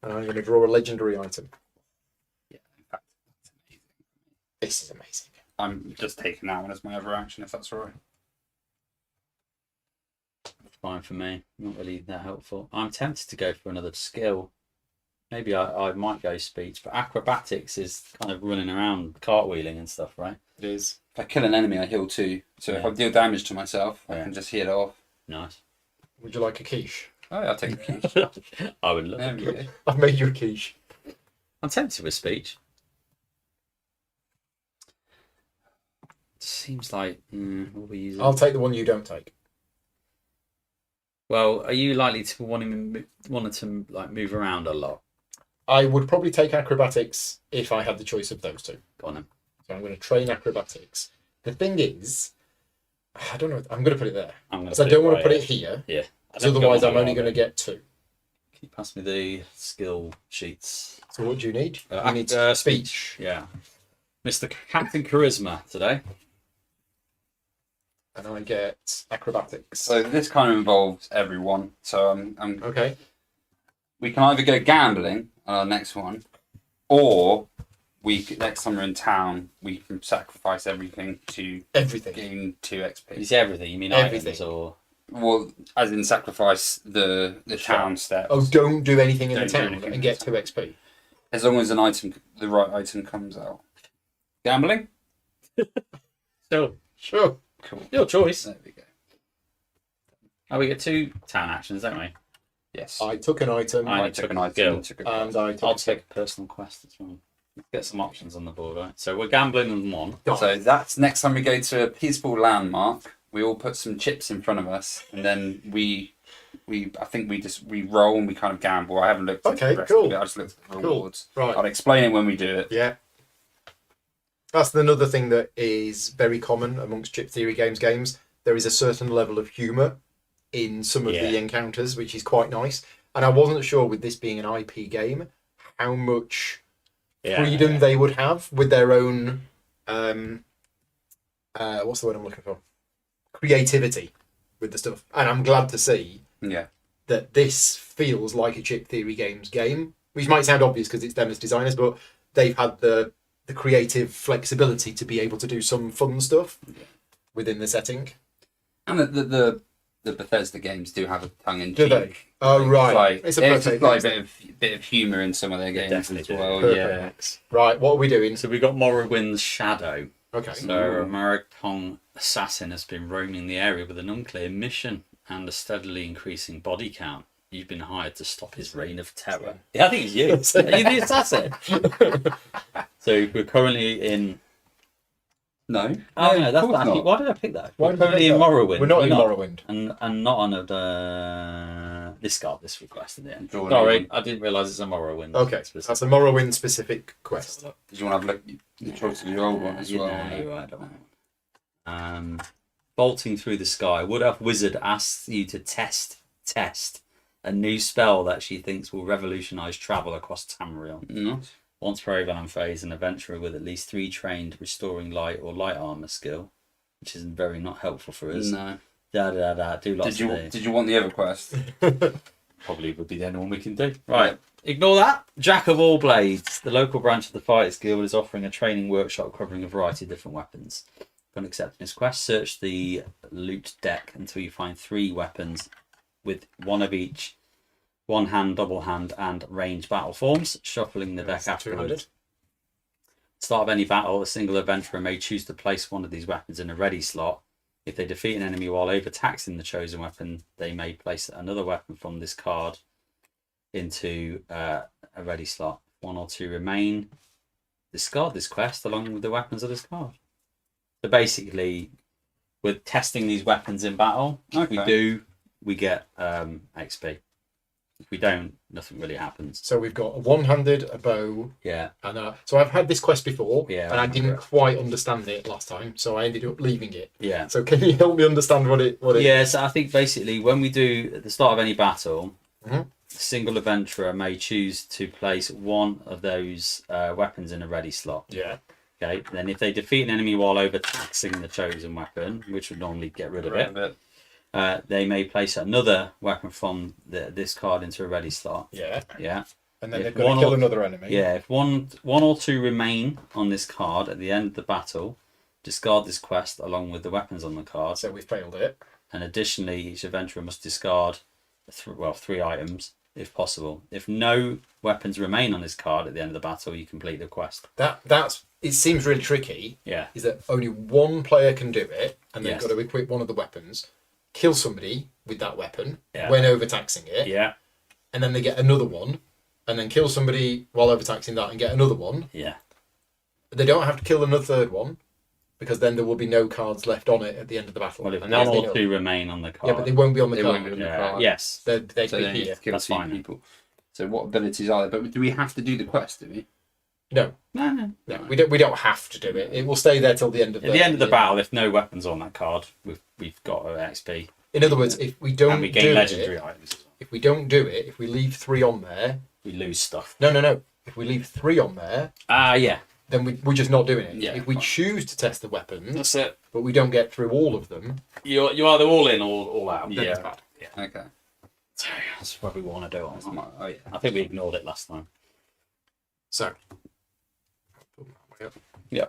And I'm going to draw a legendary item. Yeah, in fact, that's amazing. This is amazing. I'm just taking that one as my other action, if that's all right. Fine for me. Not really that helpful. I'm tempted to go for another skill. Maybe I might go speech, but acrobatics is kind of running around, cartwheeling and stuff, right? It is. If I kill an enemy, I heal 2. So if I deal damage to myself, I can just heal it off. Nice. Would you like a quiche? Oh, yeah, I'll take a quiche. I would love There it. we go. I've made you a quiche. I'm tempted with speech. Seems like what we use. I'll take the one you don't take. Well, are you likely to wanting to like move around a lot? I would probably take acrobatics if I had the choice of those 2. Go on then. So I'm going to train acrobatics. The thing is, I don't know. I'm going to put it there. I'm gonna. So I don't want to put it here. Yeah. Because otherwise I'm only going to get 2. Can you pass me the skill sheets? So what do you need? You need Speech. Yeah. Mr. Captain Charisma today. And I get acrobatics. So this kind of involves everyone. So I'm Okay. we can either go gambling on our next one, or next time we're in town, we can sacrifice everything to Everything. gain 2 You XP. say everything. You mean Everything. items or? Well, as in sacrifice the town steps. Oh, don't do anything in the Don't do town anything and get 2 XP. As long as the right item comes out. Gambling? Still, Sure. Cool. your choice. There we go. Oh, we get 2 town actions, don't we? Yes. I took an item I I took an item. skill. and took a and I took I'll take a personal quest as well. Let's get some options on the board, right? So we're gambling on 1. So that's next time we go to a peaceful landmark. We all put some chips in front of us, and then I think we roll and we kind of gamble. I haven't looked at Okay, the rest cool. of it. I just looked at the rewards. Right. I'll explain it when we do it. Yeah. That's another thing that is very common amongst chip theory games. There is a certain level of humour in some of the encounters, which is quite nice. And I wasn't sure with this being an IP game how much freedom they would have with their own what's the word I'm looking for? Creativity with the stuff. And I'm glad to see that this feels like a chip theory games game, which might sound obvious because it's them as designers, but they've had the creative flexibility to be able to do some fun stuff within the setting. And the Bethesda games do have a tongue in cheek. Do they? Oh, right. It's It's a just like a bit of humour in some of their games as definitely well. do. Yeah. Right, what are we doing? So we got Morrowind's Shadow. Okay. So a Maricton assassin has been roaming the area with an unclear mission and a steadily increasing body count. You've been hired to stop his reign of terror. Yeah, I think it's you. Are you the assassin? So we're currently in. No. Oh no, that's of course actually. not. Why did I pick that? Why We're did you currently pick in that? Morrowind. We're not in Morrowind. And not on a discard this request in the end. Draw Sorry, anyone. I didn't realise it's a Morrowind. Okay, specific. that's a Morrowind specific quest. Did you want to have a look at the choice of your old one as well? No, I don't. Bolting through the sky. Wood Elf Wizard asks you to test a new spell that she thinks will revolutionise travel across Tamriel. Not. Once per overland phase, an adventurer with at least 3 trained restoring light or light armour skill, which is very not helpful for us. No. Do lots of Did you want the other quest? Probably would be the only one we can do. Right, ignore that. Jack of all blades. The local branch of the Fighters Guild is offering a training workshop covering a variety of different weapons. Upon accepting this quest, search the loot deck until you find 3 weapons with 1 of each one hand, double hand, and range battle forms, shuffling the deck That's 200. afterwards. Start of any battle, a single adventurer may choose to place one of these weapons in a ready slot. If they defeat an enemy while overtaxing the chosen weapon, they may place another weapon from this card into a ready slot. 1 or 2 remain. Discard this quest along with the weapons of this card. So basically, we're testing these weapons in battle. If we do, we get XP. If we don't, nothing really happens. So we've got a one-handed, a bow. Yeah. And so I've had this quest before, Yeah, and I didn't quite understand it last time, so I ended up leaving it. Yeah. So can you help me understand what it Yeah, so I think basically when we do at the start of any battle, Mhm. a single adventurer may choose to place one of those weapons in a ready slot. Yeah. Okay. Then if they defeat an enemy while overtaxing the chosen weapon, which would normally get rid of it, they may place another weapon from this card into a ready slot. Yeah. Yeah. And then If they've got to one kill or- another enemy. Yeah. If one or 2 remain on this card at the end of the battle, discard this quest along with the weapons on the card. So we've failed it. And additionally, each adventurer must discard 3 items if possible. If no weapons remain on this card at the end of the battle, you complete the quest. That's it seems really tricky. Yeah. Is that only one player can do it, and they've Yes. got to equip one of the weapons, kill somebody with that weapon Yeah. when overtaxing it, Yeah. and then they get another one, and then kill somebody while overtaxing that and get another one. Yeah. They don't have to kill another third one, because then there will be no cards left on it at the end of the battle. Well, if And one they or know. 2 remain on the card. Yeah, but they won't be on the They card. won't be on the Yeah. card. Yes. They'd So be then you here. have to kill That's 2 fine. people. So what abilities are there? But do we have to do the quest, do we? No, No. no, we don't have to do it. It will stay there till the end of At the end of the battle, if no weapons on that card, we've got an XP. In other words, if we don't And we gain do legendary it, items as well. if we don't do it, if we leave 3 on there, We lose stuff. no. If we leave 3 on there, Yeah. then we're just not doing it. Yeah, if we fine. choose to test the weapons, That's it. but we don't get through all of them, You're either all in or all out. then Yeah. it's bad. Okay. So that's what we want to do on that. Oh yeah. I think we ignored it last time. So, Yeah.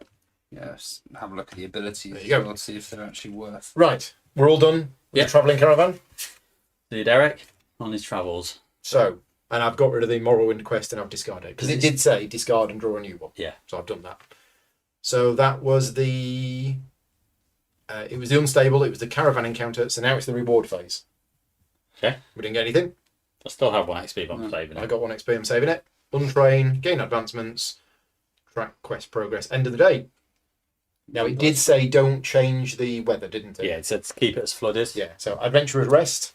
Let's have a look at the abilities. There you go. Let's see if they're actually worth. right, we're all done with Yeah. the travelling caravan. Dude, Eric, on his travels. So, and I've got rid of the Morrowind quest and I've discarded it because it did say discard and draw a new one. Yeah. So I've done that. So that was it was the unstable, it was the caravan encounter, so now it's the reward phase. Okay. We didn't get anything. I still have 1 XP, but I'm saving I it. got 1 XP, I'm saving it. Untrain, gain advancements, track quest progress, end of the day. Now it did say don't change the weather, didn't it? Yeah, it said to keep it as flooded. Yeah, so adventurer's rest.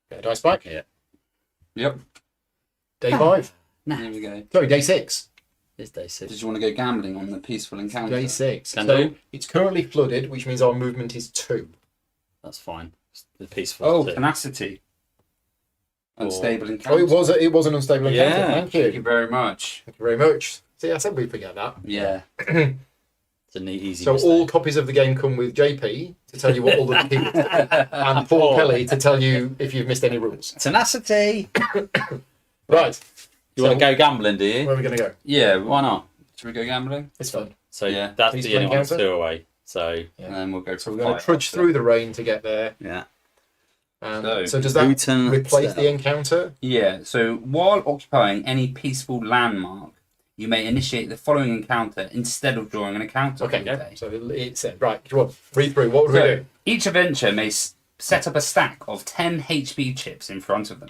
Get a dice back. Yeah. Yep. Day 5. There we go. Sorry, day 6. It's day 6. Did you want to go gambling on the peaceful encounter? Day 6. Can So do. it's currently flooded, which means our movement is 2. That's fine. It's the peaceful. Oh, too. tenacity. Unstable Oh, encounter. it was an unstable encounter. Yeah. Thank Thank you you. very much. Thank you very much. See, I said we'd forget that. Yeah. It's a neat, easy So mistake. all copies of the game come with JP to tell you what all the people do, and Paul Kelly to tell you if you've missed any rules. Tenacity! Right. You want to go gambling, do you? Where are we going to go? Yeah. Why not? Should we go gambling? It's fun. So Yeah. that's Peaceful the only one encounter? 2 away. So, Yeah. And then we'll go So for we're going to fight trudge after. through the rain to get there. yeah. So does that Luton replace Stella. the encounter? Yeah. So while occupying any peaceful landmark, you may initiate the following encounter instead of drawing an encounter. Okay. on the day. So it said, right, do you want read through? What would we So, do? each adventure may set up a stack of 10 HB chips in front of them.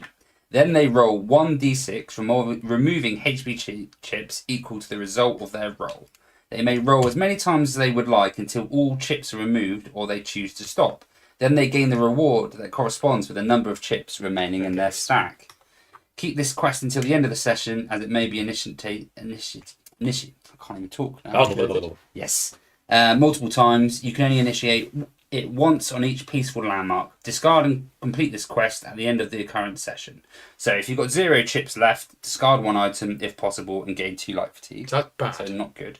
Then they roll 1d6, removing HB chips equal to the result of their roll. They may roll as many times as they would like until all chips are removed or they choose to stop. Then they gain the reward that corresponds with the number of chips remaining in their stack. Keep this quest until the end of the session, as it may be initiated. I can't even talk now. Yes. Multiple times. You can only initiate it once on each peaceful landmark. Discard and complete this quest at the end of the current session. So if you've got 0 chips left, discard 1 item if possible and gain 2 light fatigue. That's bad. So not good.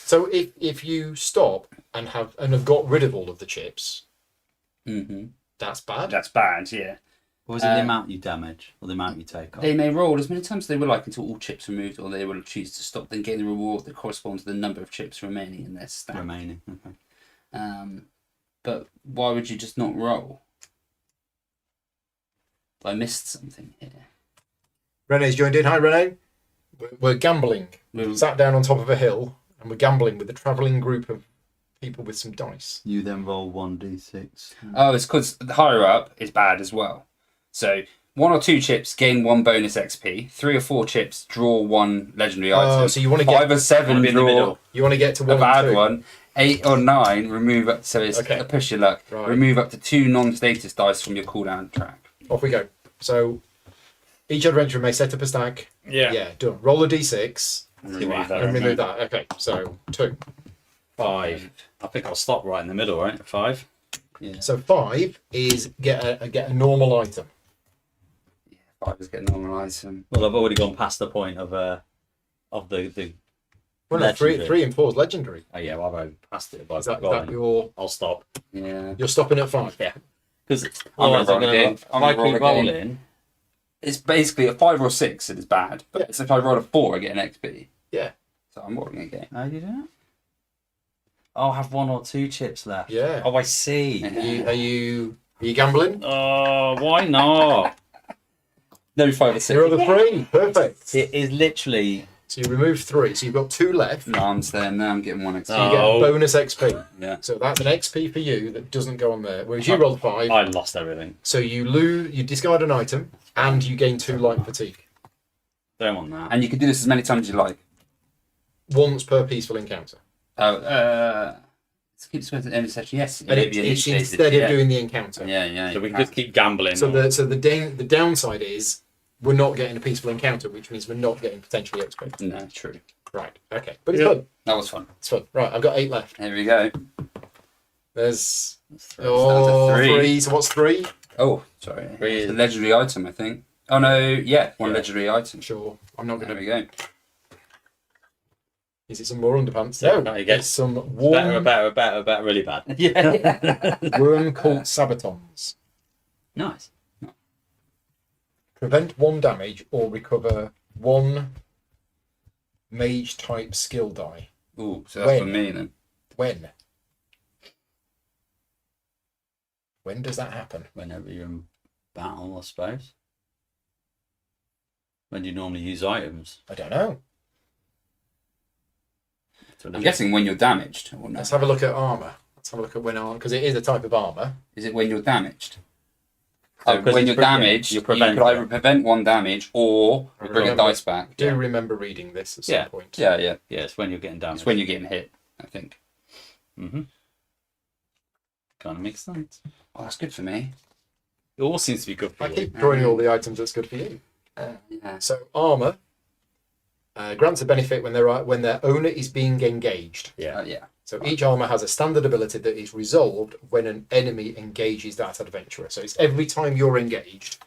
So if you stop and have got rid of all of the chips, that's bad. That's bad, yeah. Or is it the amount you damage or the amount you take off? They may roll as many times as they would like until all chips are removed, or they will choose to stop, then gain the reward that corresponds to the number of chips remaining in their stack. Remaining. Okay. But why would you just not roll? I missed something here. Renee's joined in. Hi, Renee. We're gambling. We've sat down on top of a hill and we're gambling with a travelling group of people with some dice. You then roll 1d6. Oh, it's because the higher up is bad as well. So 1 or 2 chips gain 1 bonus XP. 3 or 4 chips draw 1 legendary item. So you want to 5 get or 7 in the draw middle. you want to get to a one bad and two. one. 8 or 9 remove up. So it's Okay. a push your luck. Right. Remove up to 2 non-status dice from your cooldown track. Off we go. So each adventurer may set up a stack. Yeah, done. Roll a d6 Remove and remove that. Okay, so 2. 5. I think I'll stop right in the middle, right? 5. Yeah. So 5 is get a normal item. 5 is getting normal item. Well, I've already gone past the point of the Well, no, legendary. 3 and 4 is legendary. Oh yeah, well, I've already passed it by Is that rolling. your? I'll stop. Yeah. You're stopping at 5. Yeah, because I'm otherwise gonna I'm roll going again. to. If I'm I gonna roll keep again. rolling, It's basically a 5 or 6 it is bad. But Yeah. it's if I roll a 4 I get an XP. Yeah. So I'm rolling again. how do you do that? I'll have 1 or 2 chips left. Yeah. Oh, I see. Yeah. Are you gambling? Oh, why not? No 5 or 6. You're on the 3. Perfect. It is literally. So you remove 3. So you've got 2 left. No, I'm staying there. I'm getting 1 XP. So you get Oh. bonus XP. Yeah. So that's an XP for you that doesn't go on there. Whereas you rolled 5. I lost everything. So you discard an item and you gain 2 light fatigue. Don't want that. And you can do this as many times as you like. Once per peaceful encounter. Keep at the end of the session. Yes. And it's instead of doing the encounter. Yeah. So we can just keep gambling. So the downside is we're not getting a peaceful encounter, which means we're not getting potentially XP. No, true. Right. Okay. But it's Yeah. fun. That was fun. It's fun. Right. I've got 8 left. Here we go. There's That's down to 3. 3. So what's 3? Oh, sorry. 3 It's a is- legendary item, I think. Oh no, yeah, 1 Yeah. legendary item. Sure. I'm not There going we to. go. Is it some more underpants? Yeah, No. no, you get It's some better, really bad. Yeah. worm cult sabatons. Nice. Prevent 1 damage or recover 1 mage type skill die. Ooh, so that's for When? me then. When? When does that happen? Whenever you're in battle, I suppose. When do you normally use items? I don't know. I'm guessing when you're damaged. Or no? Let's have a look at armor. Let's have a look at when armor, because it is a type of armor. Is it when you're damaged? Oh, So 'cause when it's you're prevent- damaged, you you prevent could it. either prevent 1 damage or bring your Remember- dice back. Do remember reading this at some Yeah. point. Yeah. Yeah, it's when you're getting damaged. It's when you're getting hit, I think. Mm-hmm. Kind of makes sense. Oh, that's good for me. It all seems to be good for I you. keep drawing all the items that's good for you. Yeah. So armor grants a benefit when their owner is being engaged. Yeah. Yeah. So each armor has a standard ability that is resolved when an enemy engages that adventurer. So it's every time you're engaged,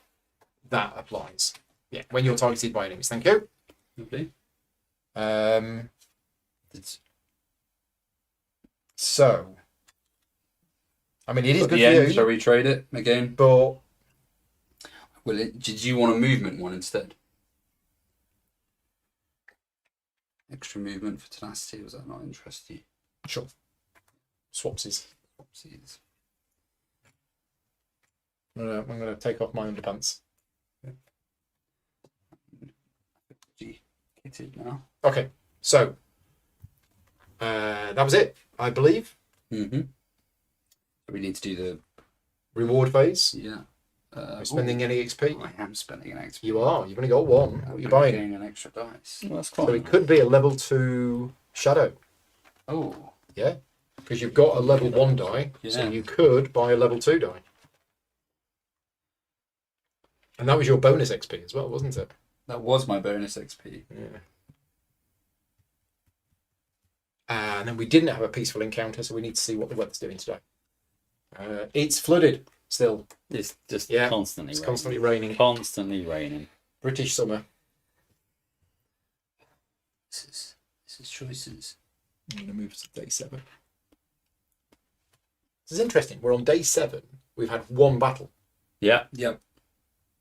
that applies. Yeah, when you're targeted by enemies. Thank you. Lovely. It's, So, I mean, it is at good the for end, you, shall we trade it again? but Did you want a movement one instead? Extra movement for tenacity, was that not interest you? sure. Swapsies. Oopsies. I'm going to take off my underpants. Kitted now. Okay, so that was it, I believe. Mm-hmm. We need to do the Reward phase. yeah. Are you spending any XP? I am spending an XP. You are. You've only got 1. What are you buying? Getting an extra dice. Well, that's So quite it could be a level 2 shadow. Oh, Yeah, because you've got a level 1 die, so Yeah. you could buy a level 2 die. And that was your bonus XP as well, wasn't it? that was my bonus XP. Yeah. And then we didn't have a peaceful encounter, so we need to see what the weather's doing today. It's flooded still. It's just Yeah, constantly It's raining. constantly raining. Constantly raining. British summer. This is choices. I'm going to move to day 7. This is interesting. We're on day 7. We've had 1 battle. Yeah. Yep.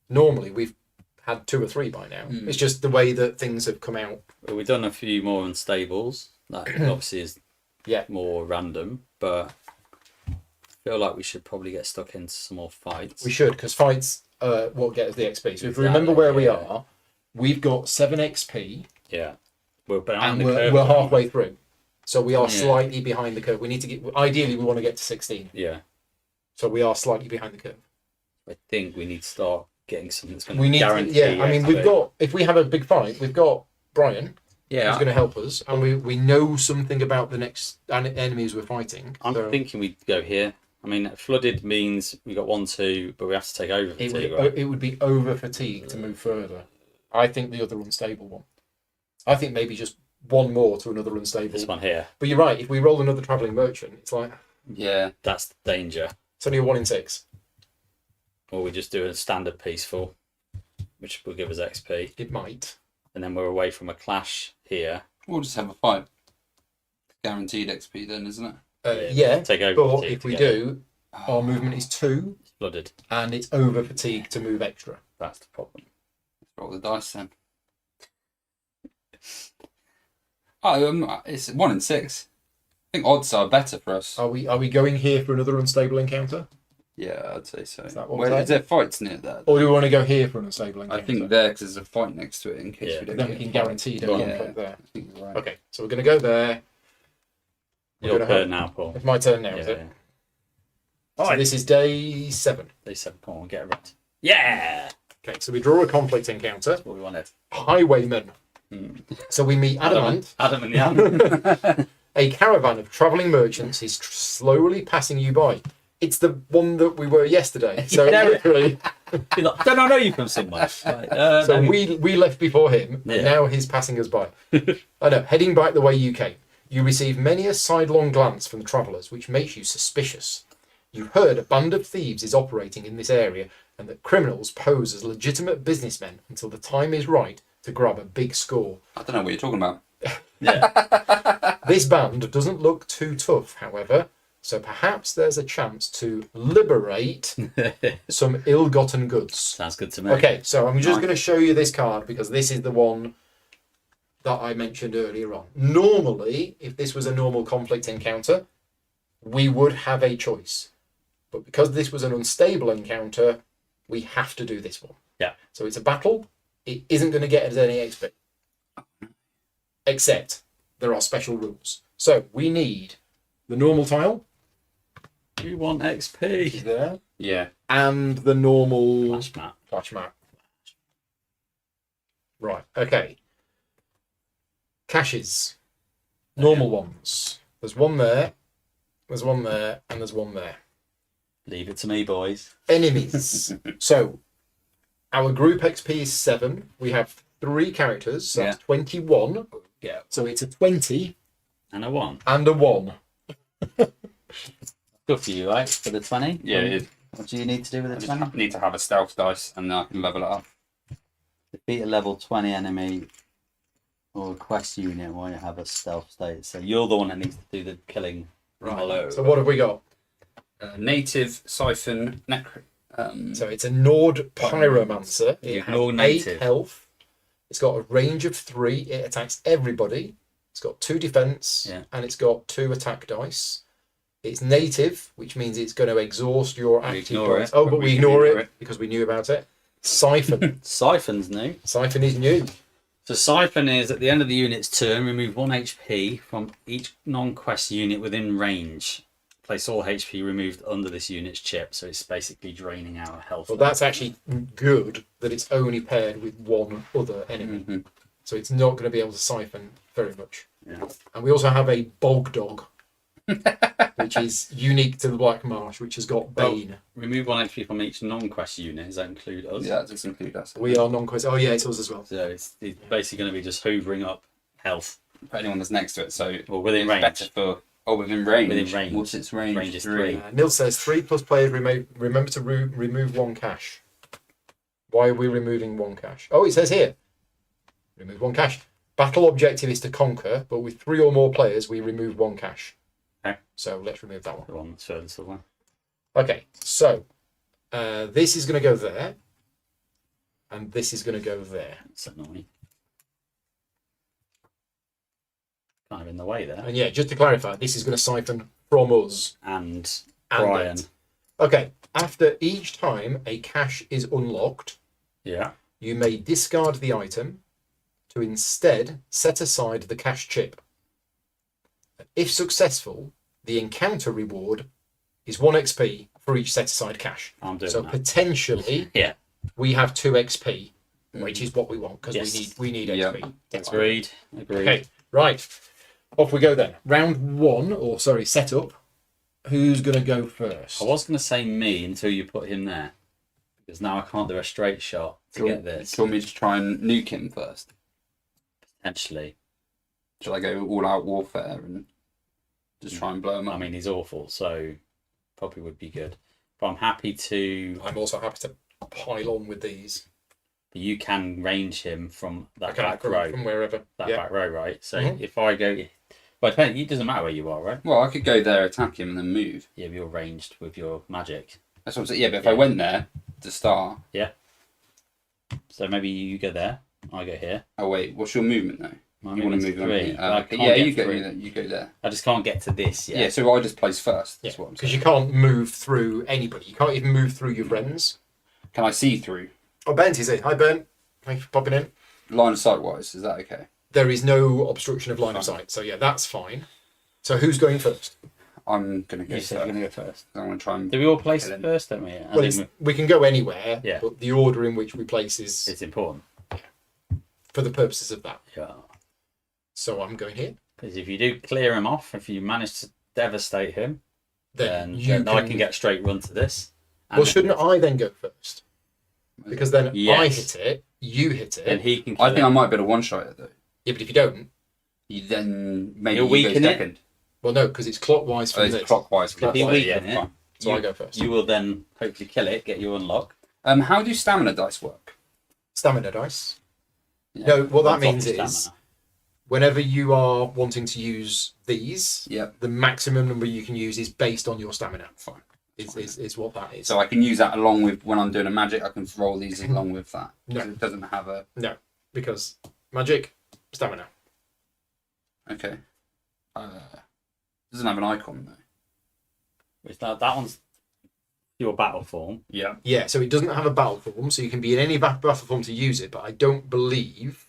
Normally, we've had 2 or 3 by now. Mm. It's just the way that things have come out. Well, we've done a few more unstables. That obviously is Yeah. more random, but I feel like we should probably get stuck into some more fights. We should, because fights what gets the XP. So if Exactly, we remember where we yeah. are, we've got 7 XP Yeah. We're behind and the we're curve. halfway through. So we are Yeah. slightly behind the curve. We need to get. Ideally, we want to get to 16. Yeah. So we are slightly behind the curve. I think we need to start getting something that's going We to need to, guarantee. yeah. I mean, we've XP. got. If we have a big fight, we've got Brian Yeah. who's going to help us, and we know something about the next enemies we're fighting. I'm so thinking we go here. I mean, flooded means we got 1, 2, but we have to take over it fatigue, would right? it would be over fatigue to move further. I think the other unstable one. I think maybe just one more to another unstable. This one here. But you're right. If we roll another travelling merchant, it's like Yeah. That's the danger. it's only a 1 in 6. Or we just do a standard peaceful, which will give us XP, It might. and then we're away from a clash here. We'll just have a fight. Guaranteed XP then, isn't it? Yeah. Take over. But fatigue if we together. do, our movement is 2, It's flooded. and it's over fatigue to move extra. That's the problem. Let's roll the dice then. Oh, it's 1 in 6. I think odds are better for us. Are we going here for another unstable encounter, Yeah, I'd say so. Is that what Where, we're is there fights near there? or do we want to go here for an unstable I encounter? think there, because there's a fight next to it in case Yeah. we don't then get we can a fight. guarantee a Yeah. conflict there. I think you're right. Okay, so we're going to go there. We're Your gonna turn have- now, Paul. It's my turn now, Yeah, is it? yeah. So this is day 7. They said, Paul, get it right. Yeah! Okay, so we draw a conflict encounter. That's what we wanted. Highwaymen. Hmm. So we meet Adamant. Adam and the A caravan of travelling merchants is slowly passing you by. It's the one that we were yesterday. So Yeah. literally, You're like, don't I know you from somewhere? Like, so no. we left before him, Yeah. and now he's passing us by. I know, heading back the way you came. You receive many a sidelong glance from the travellers, which makes you suspicious. You've heard a band of thieves is operating in this area, and that criminals pose as legitimate businessmen until the time is right to grab a big score. I don't know what you're talking about. Yeah. This band doesn't look too tough, however, so perhaps there's a chance to liberate some ill-gotten goods. Sounds good to me. Okay, so I'm just Nice. going to show you this card because this is the one that I mentioned earlier on. Normally, if this was a normal conflict encounter, we would have a choice. But because this was an unstable encounter, we have to do this one. Yeah. So it's a battle. It isn't going to get us any XP. Except there are special rules. So we need the normal tile You want is XP. there Yeah. and the normal Flash map. flash map. Right, okay. Caches. Normal ones. There's one there, there's one there, and there's one there. Leave it to me, boys. Enemies. So, our group XP is 7. We have 3 characters, so that's 21. Yeah. So it's a 20 And a 1. and a 1. Good for you, right? For the 20? Yeah, it is. What do you need to do with I the just 20? need to have a stealth dice and then I can level it up. Defeat a level 20 enemy or a quest unit while you have a stealth state. So you're the one that needs to do the killing. Hello. So what have we got? Native Siphon So it's a Nord Pyromancer. You It ignore has 8 native. health. It's got a range of 3. It attacks everybody. It's got 2 defense, Yeah. and it's got 2 attack dice. It's native, which means it's going to exhaust your We active ignore dice. it. Oh, but We we can ignore ignore it it. because we knew about it. Siphon. Siphon's new. Siphon is new. So Siphon is at the end of the unit's turn, remove 1 HP from each non-quest unit within range. Place all HP removed under this unit's chip, so it's basically draining our health. Well, that's actually good that it's only paired with one other enemy. Mhm. So it's not going to be able to siphon very much. Yeah. And we also have a Bog Dog, which is unique to the Black Marsh, which has got Bane. Remove 1 HP from each non-quest unit. Does that include us? Yeah, that does include us. We are non-quest. Oh, yeah, it's us as well. So it's basically going to be just hoovering up health. For anyone that's next to it, so Well, within it's range. better for within range. Within range. What's its range? Range is 3. Nil says 3+ players remember to remove 1 cash. Why are we removing 1 cash? Oh, it says here. Remove 1 cash. Battle objective is to conquer, but with 3 or more players, we remove 1 cash. Okay. So let's remove that one. The one that's furthest away. Okay, so this is going to go there, and this is going to go there. That's annoying. Kind of in the way there. And yeah, just to clarify, this is going to siphon from us And and Brian. it. Okay. After each time a cache is unlocked, Yeah. you may discard the item to instead set aside the cache chip. If successful, the encounter reward is 1 XP for each set aside cache. I'm doing So that. potentially, Yeah. we have 2 XP, which is what we want because Yes. we need Yeah. XP. Agreed. Okay, right. Off we go then. Round 1, or sorry, setup. Who's going to go first? I was going to say me until you put him there. Because now I can't do a straight shot to get this. Do you want me to try and nuke him first? Potentially. Shall I go all out warfare and just try and blow him up? I mean, he's awful, so probably would be good. But I'm happy to. I'm also happy to pile on with these. You can range him from that Okay, back row. from wherever. That Yeah. back row, right? So Mhm. if I go. Well, it doesn't matter where you are, right? Well, I could go there, attack him, and then move. Yeah, you're ranged with your magic. That's what I'm saying. Yeah, but if Yeah. I went there to start. So maybe you go there, I go here. Oh wait, what's your movement though? My You want to movement's move on 3. here? but I Okay. can't Yeah, get you go. through. You go there. I just can't get to this yet. Yeah. So I just place first. Yeah, That's what I'm because saying. you can't move through anybody. You can't even move through your friends. Can I see through? Oh, Bent is it? Hi, Bent. Thanks for popping in. Line of sight wise, is that okay? There is no obstruction of line of sight, so yeah, that's fine. So who's going first? I'm gonna go You first. said you're going to go first. I'm gonna try and. Do we all place Kill him. first, don't we? Well, we can go anywhere, Yeah. but the order in which we place is It's important. for the purposes of that. Yeah. So I'm going here. Because if you do clear him off, if you manage to devastate him, Then then, you I can get straight run to this. Well, shouldn't I then go first? Because then I Yes. hit it, you hit it. Then he can kill I think it. I might be able to one shot it though. Yeah, but if you don't, You then maybe You'll you go weaken it? second. well, no, because it's clockwise Oh, from it's this. clockwise. If you weaken yeah, it, fine. So I go first. You will then hopefully kill it, get you unlocked. How do stamina dice work? Stamina dice. Yeah. No, what that On top means of is stamina. whenever you are wanting to use these, Yep. the maximum number you can use is based on your stamina. Fine. Is what that is. So I can use that along with when I'm doing a magic. I can roll these along with that. No. 'Cause it doesn't have a. No, because magic, stamina. Okay. Doesn't have an icon though. Is that one's your battle form. Yeah. Yeah, so it doesn't have a battle form, so you can be in any battle form to use it, but I don't believe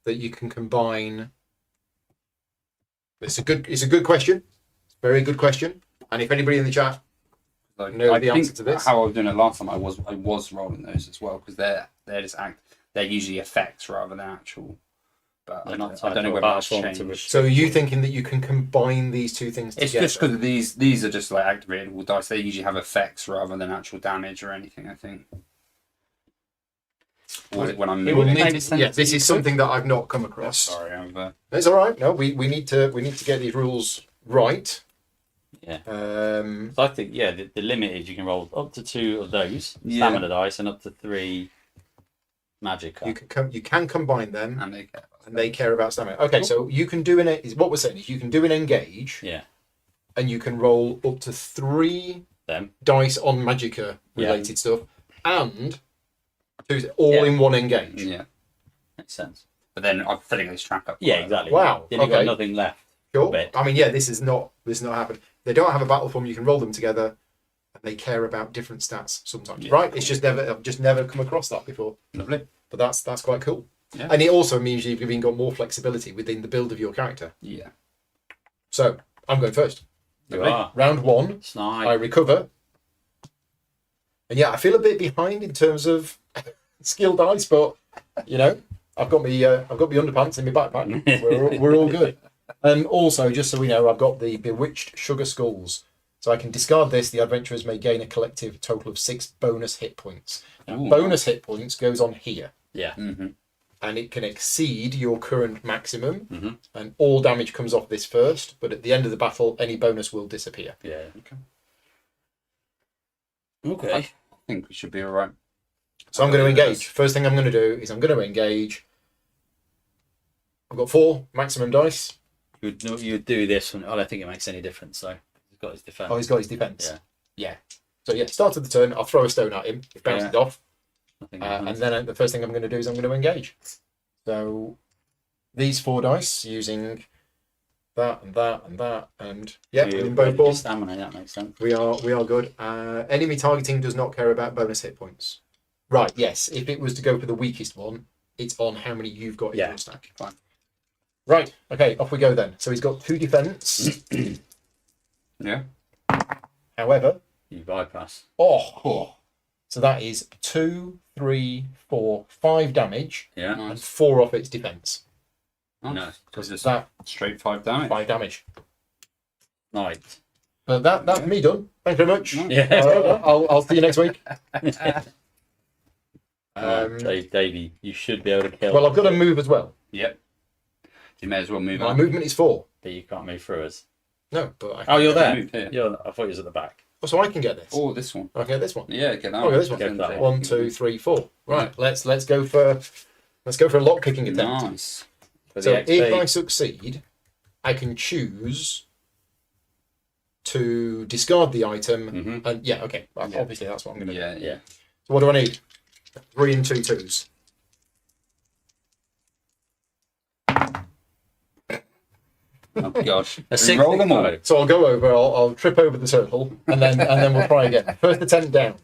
that you can combine. It's a good question. Very good question. And if anybody in the chat Like, know I the think answer to this. How I was doing it last time, I was rolling those as well because they're just they're usually effects rather than actual. But They're I not don't know whether that's changed. So are you thinking that you can combine these two things It's together? just because these are just like activatable dice. They usually have effects rather than actual damage or anything. I think. Or is it when I'm It would moving? make Need- sense yeah, that this you is could. something that I've not come across. Sorry, It's all right. No, we need to get these rules right. Yeah. Um, So I think the limit is you can roll up to 2 of those Yeah. stamina dice and up to 3 magic. you can combine them, and they care. and they care about stamina. Okay, so you can do what we're saying is you can do an engage, Yeah. and you can roll up to 3 Them. dice on Magicka related stuff, and all Yeah. in one engage. Yeah, Makes sense. but then I'm filling this track up. Yeah, quite a lot. exactly. Wow, Then you've got okay. nothing left. Sure. Bit. I mean, yeah, this is not happened. They don't have a battle form. You can roll them together, and they care about different stats sometimes. Yeah. Right? It's just I've just never come across that before. Lovely. But that's quite cool. Yeah. And it also means you've even got more flexibility within the build of your character. Yeah. So I'm going first. You Lovely. are. Round 1, I Snipe. recover. And yeah, I feel a bit behind in terms of skill dice, but you know, I've got my underpants in my backpack. We're all good. And also, just so we know, I've got the Bewitched Sugar Skulls. So I can discard this. The adventurers may gain a collective total of 6 bonus hit points. Now, Ooh. bonus hit points goes on here, Yeah. Mm-hmm. and it can exceed your current maximum. Mhm. And all damage comes off this first, but at the end of the battle, any bonus will disappear. Yeah. Okay. Okay. I think we should be all right. So I'm going to engage. First thing I'm going to do is I'm going to engage. I've got 4 maximum dice. You'd do this, and I don't think it makes any difference. So he's got his defense. Oh, he's got his defense. Yeah. Yeah. So yeah, start of the turn. I'll throw a stone at him. It bounces Yeah. off, Nothing and happens. then the first thing I'm going to do is I'm going to engage. So these 4 dice using that, and that, and that, and yeah, So you're in both ready for forms. stamina, that makes sense. We are good. Enemy targeting does not care about bonus hit points. Right, yes. If it was to go for the weakest one, it's on how many you've got in Yeah. your stack. Fine. Right, okay, off we go then. So he's got 2 defense. Yeah. However, You bypass. Oh. so that is 2, 3, 4, 5 damage, Yeah. and Nice. 4 off its defense. No. Because it's That straight 5 damage. 5 damage. Right. But that's me done. Thank you very much. Nice. Yeah. I'll see you next week. Davey, you should be able to kill. Well, I've got to move as well. Yep. You may as well move My on. movement is 4. But you can't move through us. No, but I Oh, you're there. Move here. I thought you was at the back. Oh, so I can get this. Oh, this one. I can get this one. Yeah, get that Oh, one. yeah, this one. Go for that 1, 2, 3, 4. Right, let's go for a lock picking attempt. Nice. For the So XP. if I succeed, I can choose to discard the item. Mhm. And yeah, okay. Well, Yeah. obviously that's what I'm going to do. Yeah, Yeah. So what do I need? 3 and 2 twos. Oh gosh. A 6 Roll them all. So I'll go over. I'll trip over the circle, and then we'll try again. First attempt down.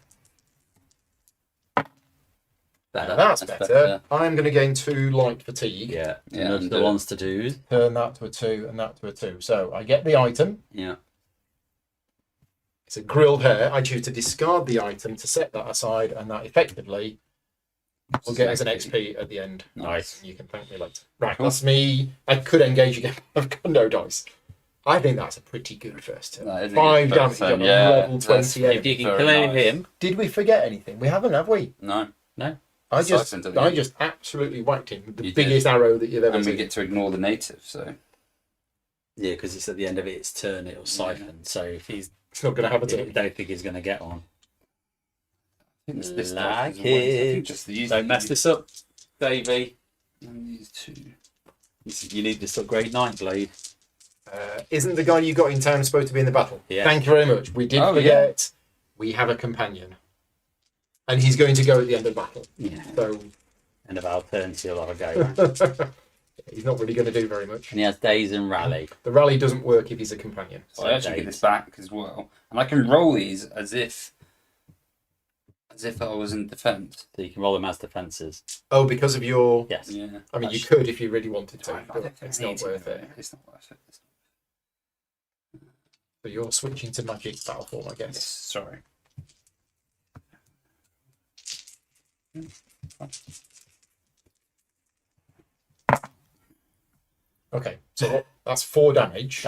Better. That's That's better. better. I'm going to gain 2 light fatigue. Yeah. Yeah, And those are and the do it. ones to do. Turn that to a 2 and that to a 2. So I get the item. Yeah. It's a grilled hair. I choose to discard the item to set that aside, and that effectively will get us an XP at the end. Nice. You can thank me later. Right, Cool. that's me. I could engage again. I've got no dice. I think that's a pretty good first turn. That is a 5 good damage first turn, on yeah. level That's- 28. If you can Very clear nice. him. Did we forget anything? We haven't, have we? No. I just Siphoned at the end. absolutely whacked him with the You biggest arrow that you've ever And we seen. get to ignore the native, so. Yeah, because it's at the end of its turn, it'll siphon. So if he's. It's not going to have a I turn. don't think he's going to get one. I think this Like dice is the one. I it. think just these. Don't mess this up, Davey. And these 2. You need this upgrade Nightblade. Isn't the guy you got in town supposed to be in the battle? Yeah. Thank you very much. We did Oh, forget. We have a companion. And he's going to go at the end of battle. Yeah. So End of our turn, so you'll have a go. he's not really going to do very much. And he has days and rally. The rally doesn't work if he's a companion. So I actually get Days. this back as well. And I can roll these as if I was in defense. So you can roll them as defences. Oh, because of your... Yes. Yeah. I mean, you could if you really wanted to, I but don't think it's I not need to, worth though. it. It's not worth it. So you're switching to magic battle form, I Yes, guess. sorry. Okay, so that's 4 damage.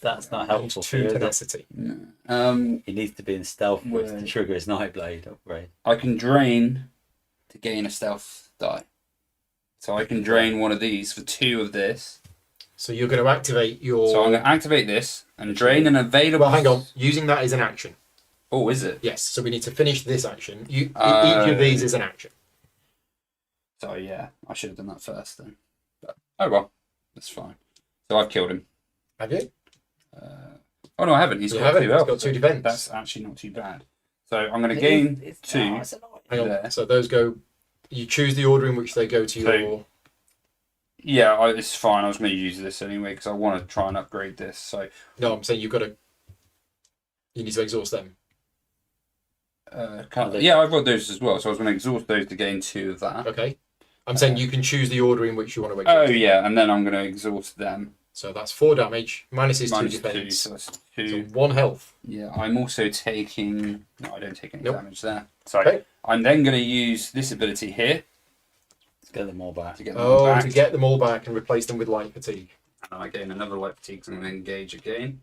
That's not helpful for 2 you, is it? tenacity. He needs to be in stealth mode to Right. trigger his Nightblade upgrade. I can drain to gain a stealth die. So I can drain one of these for 2 of this. So you're going to activate your... So I'm going to activate this and drain an available. Well, hang on. Using that is an action. Oh, is it? Yes, so we need to finish this action. Each Oh. of these is an action. So yeah, I should have done that first then. But oh well, that's fine. So I've killed him. Have you? Oh no, I haven't. He's You got haven't. 2 He's health. got 2 defense. That's actually not too bad. So I'm going to gain 2. Hang on. there. So those go... You choose the order in which they go to So- your... Yeah, it's fine. I was going to use this anyway because I want to try and upgrade this. So No, I'm saying you've got to... You need to exhaust them. yeah, I've got those as well. So I was going to exhaust those to gain 2 of that. Okay. I'm saying you can choose the order in which you want to Oh exhaust. yeah, and then I'm going to exhaust them. So that's 4 damage, minus his 2 Minus 2, defense. so that's So 2. 1 health. Yeah, I'm also taking. No, I don't take any Nope. damage there. So Okay. I'm then going to use this ability here Let's get them all back. to get them Oh, back. to get them all back and replace them with light fatigue. And I gain another light fatigue, so I'm going to engage again.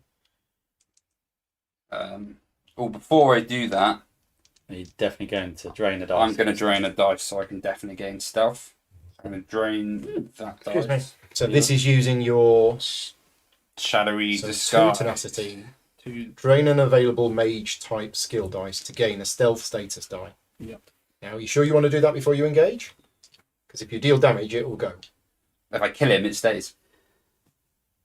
Before I do that, You're definitely going to drain the dice. I'm going to drain a dice so I can definitely gain stealth. I'm going to drain that Excuse me. dice. So this is using your... Shadowy So 2 disguise. tenacity. 2. Drain an available mage type skill dice to gain a stealth status die. Yep. Now, are you sure you want to do that before you engage? Because if you deal damage, it will go. If I kill him, it stays.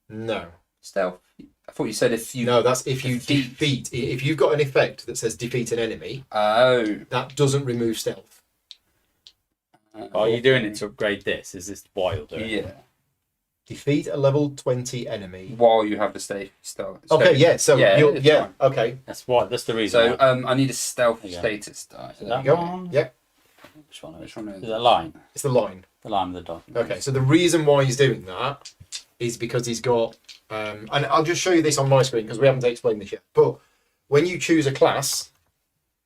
No. Stealth. I thought you said if you. No, that's if you defeat- defeat. If you've got an effect that says defeat an enemy, Oh. that doesn't remove stealth. Are you doing it to upgrade this? Is this why you're doing it? Yeah. Defeat a level 20 enemy. while you have the stealth. Okay, yeah, so yeah, you'll, it's yeah, fine. okay. That's why. That's the reason. So why. I need a stealth There you go. status die. Is There that you go. one? Yeah, Which one? Which one is Is that line? it's the line. The line with the dot. Okay, so the reason why he's doing that is because he's got, and I'll just show you this on my screen because we haven't explained this yet. But when you choose a class,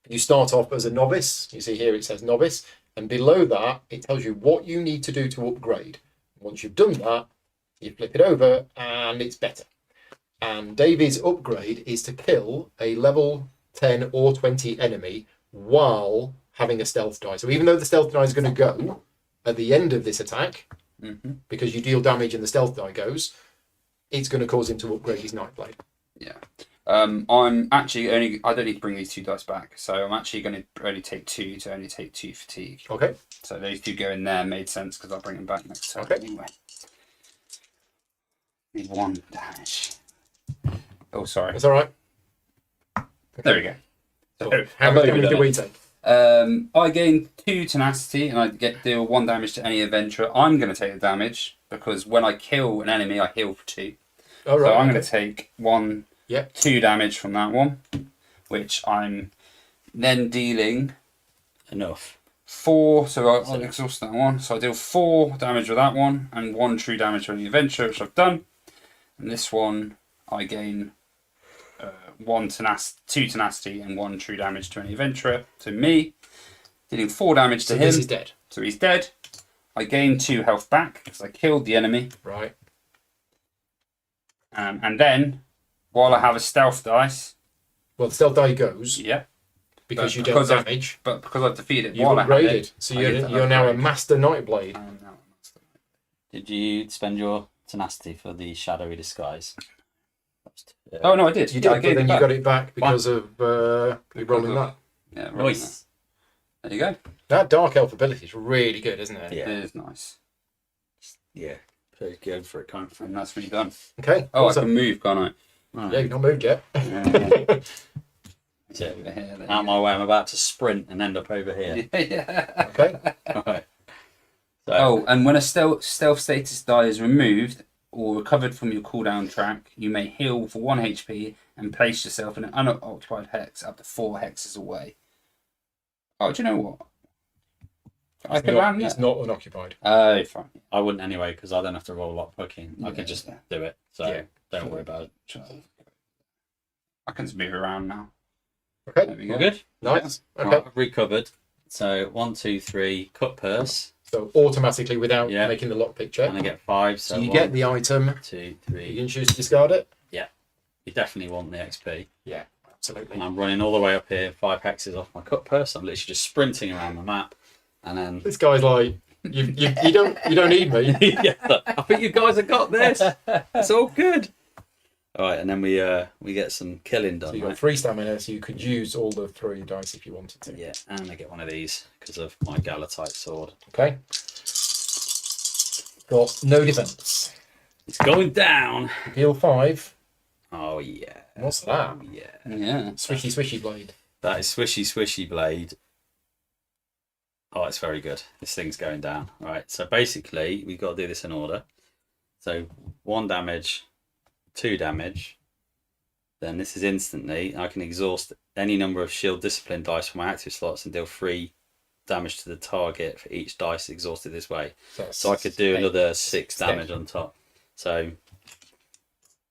you start off as a novice. You see here it says novice, and below that it tells you what you need to do to upgrade. Once you've done that, you flip it over and it's better. And David's upgrade is to kill a level 10 or 20 enemy while having a stealth die. So even though the stealth die is going to go at the end of this attack, because you deal damage and the stealth die goes, it's going to cause him to upgrade his Nightblade. Yeah. I'm actually only. I don't need to bring these 2 dice back, so I'm actually going to only take 2 to only take 2 fatigue. Okay. So those 2 go in there made sense because I'll bring them back next turn Okay. anyway. Need 1 damage. Oh, sorry. That's all right. There we go. So, How much damage do we take? I gain 2 tenacity and I deal 1 damage to any adventurer. I'm going to take the damage because when I kill an enemy, I heal for 2. All right. So I'm okay. going to take 2 damage from that one, which I'm then dealing Enough. 4. So I'll exhaust that one. So I deal 4 damage with that one and 1 true damage to any adventurer, which I've done. And this one, I gain 2 tenacity and 1 true damage to any adventurer. To me, dealing 4 damage to So him. this is dead. So he's dead. I gain 2 health back because I killed the enemy. Right. And then, while I have a stealth dice, Well, the stealth die goes yeah, because you because dealt I've- damage. but because I've defeated You've while I have upgraded. it, So I get to you're now a upgrade. Master Nightblade. I'm now a master. Did you spend your tenacity for the shadowy disguise? Oh no, I did. You did, I but gave then it you back. got it back because of you Because rolling of- that. Yeah, right Nice. There you go. That Dark Elf ability is really good, isn't it? Yeah. It is nice, Yeah. Pretty good for it coming from. and that's me done. Okay. Oh, I awesome. can move, can't Right. Yeah, you've not moved yet. I? Yeah. So, Over here, there out you my way, I'm about to sprint and end up over here. go. Yeah. Okay. Right. So, Oh, and when a stealth status die is removed or recovered from your cooldown track, you may heal for 1 HP and place yourself in an unoccupied hex up to 4 hexes away. Oh, do you know what? I can land It's that. not unoccupied. Oh, fine. I wouldn't anyway because I don't have to roll lock picking. I Yeah. can just do it. So Yeah. don't worry about it. I can just move around now. Okay. There we All go. good? Nice. Okay. Right, I've recovered. So 1, 2, 3, cut purse. So automatically without Yeah. making the lock picture. And I get 5. So, So you 1, get the item. 2, You 3. can choose to discard it. You definitely want the XP. Yeah, absolutely. And I'm running all the way up here, 5 hexes off my cut purse. I'm literally just sprinting around the map. And then This guy's like, you don't need me. yeah, I think you guys have got this. It's all good. All right, and then we get some killing So done. you've got Right? 3 stamina, so you could use all the 3 dice if you wanted to. Yeah, and I get one of these because of my Galatite sword. Okay. Got no defense. It's going down. Heal 5. Oh yeah. What's that? Oh yeah. Yeah. Swishy blade. That is swishy blade. Oh, it's very good. This thing's going down. All right. So basically, we've got to do this in order. So 1 damage, 2 damage. Then this is instantly. I can exhaust any number of shield discipline dice from my active slots and deal 3 damage to the target for each dice exhausted this way. So I could do another 6 damage on top. So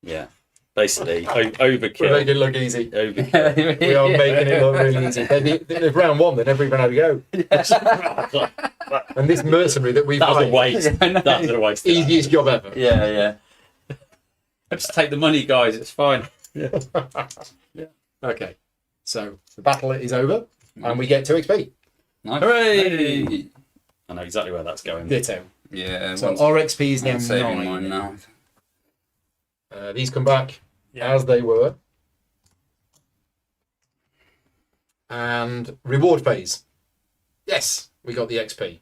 yeah, basically We're overkill. making it look easy. Overkill. We are making it look really easy. If round 1, then everyone had to go. And this mercenary that we've That was a hired, waste. I know. That was a waste. of that. easiest job ever. Yeah. Just take the money, guys. It's fine. Okay, so the battle is over, and we get 2 XP. Nice. Hooray! I know exactly where that's going. Ditto. Yeah. So our XP is now I'm saving mine 9. now. These come back Yeah. as they were. And reward phase. Yes, we got the XP.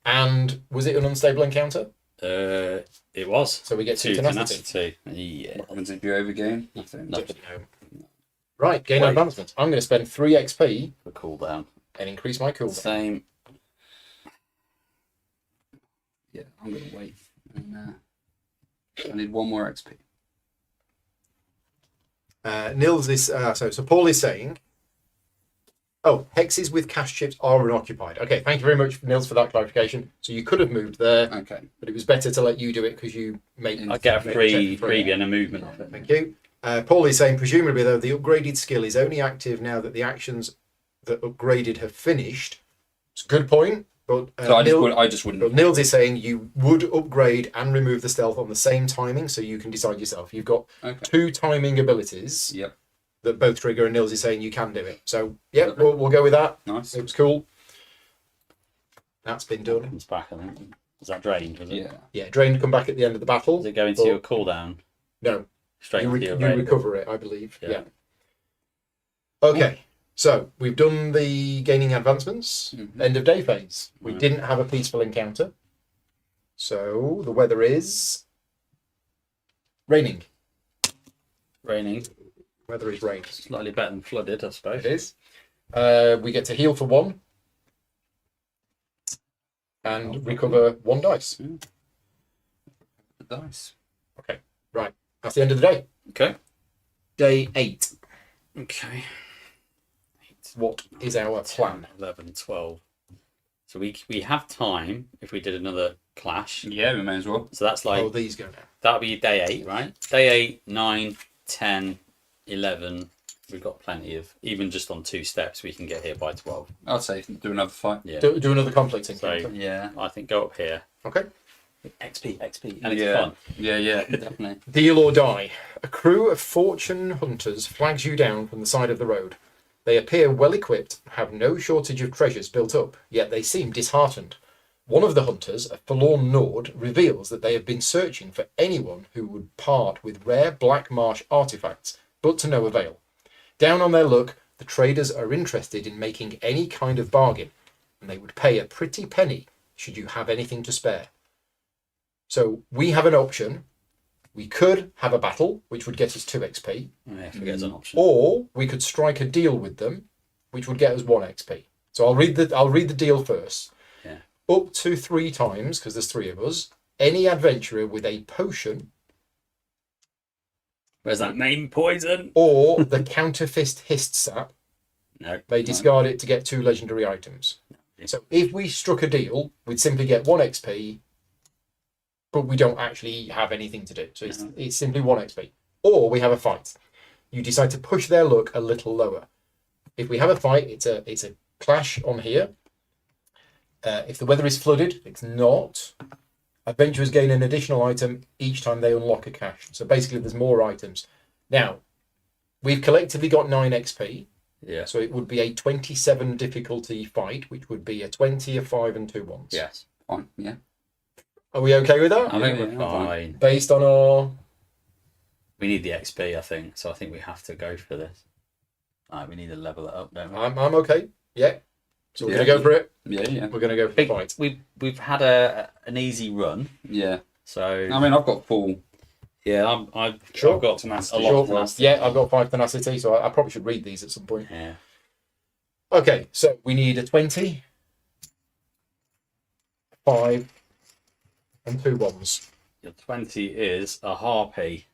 And was it an unstable encounter? It was. So we get 2 tenacity. Yeah. What happens if you overgain? Nothing. Nothing. Right, gain Wait. advancement. I'm going to spend 3 XP For cooldown. and increase my cooldown. Same. Yeah, I'm gonna wait. And, I need one more XP. Nils is so Paul is saying, oh, hexes with cash chips are unoccupied. Okay, thank you very much, Nils, for that clarification. So you could have moved there, Okay. but it was better to let you do it because you make. I get a make free check for free. freebie and a movement off it. Thank you. Paul is saying, presumably though, the upgraded skill is only active now that the actions that upgraded have finished. It's a good point, but So I just wouldn't. But Nils is saying you would upgrade and remove the stealth on the same timing, so you can decide yourself. You've got two timing abilities Yep. that both trigger, and Nils is saying you can do it. So, yeah, Okay. we'll go with that. Nice. It was cool. That's been done. It's back, I think. Is that drained? Was it? Yeah. Yeah, drain to come back at the end of the battle. Does it go into but- your cooldown? No, Straight you into your you available? recover it, I believe. Yeah. Yeah. Okay, so we've done the gaining advancements. Mhm. End of day phase. We Right. didn't have a peaceful encounter. So the weather is raining. Raining. Weather is rain. Slightly better than flooded, I suppose. It is. We get to heal for 1 and recover 1 dice. The dice. Right, that's the end of the day. Okay. Day 8. Okay. What is our plan? 11, 12. So we have time if we did another clash. Yeah, we may as well. So that's like, Oh, these go now. that'll be day 8, right? Day 8, 9, 10, 11. We've got plenty of, even just on 2 steps, we can get here by 12. I'd say do another fight. Yeah. Do another conflict encounter. Yeah. I think go up here. Okay. XP. And it's Yeah. fun. Yeah, definitely. Deal or die. A crew of fortune hunters flags you down from the side of the road. They appear well equipped, have no shortage of treasures built up, yet they seem disheartened. One of the hunters, a forlorn Nord, reveals that they have been searching for anyone who would part with rare Black Marsh artifacts, but to no avail. Down on their luck, the traders are interested in making any kind of bargain, and they would pay a pretty penny should you have anything to spare. So we have an option. We could have a battle, which would get us 2 XP, Yeah, if it gets an option. or we could strike a deal with them, which would get us 1 XP. So I'll read the deal first. Yeah. Up to 3 times, because there's 3 of us, any adventurer with a potion Where's that name? Poison? or the counterfist hist sap No. may discard it to get 2 legendary items. So if we struck a deal, we'd simply get 1 XP, but we don't actually have anything to do. So it's simply 1 XP. Or we have a fight. You decide to push their luck a little lower. If we have a fight, it's a clash on here. If the weather is flooded, it's not. Adventurers gain an additional item each time they unlock a cache. So basically, there's more items. Now, we've collectively got 9 XP. Yeah. So it would be a 27 difficulty fight, which would be a 20, a 5, and 2 ones. Yes. Fine. Yeah. Are we okay with that? I think Yeah, we're yeah, fine. Based on our... We need the XP, I think. So I think we have to go for this. We need to level it up, don't we? I'm okay. Yeah. So we're Yeah. going to go for it. Yeah. We're going to go for the fight. We've had an easy run. Yeah. So I mean, I've got full. yeah, I've Sure. got Tenacity. a lot of Sure. tenacity. Yeah, I've got 5 tenacity, so I probably should read these at some point. Yeah. Okay, so we need a 20, 5, and 2 ones. Your 20 is a harpy.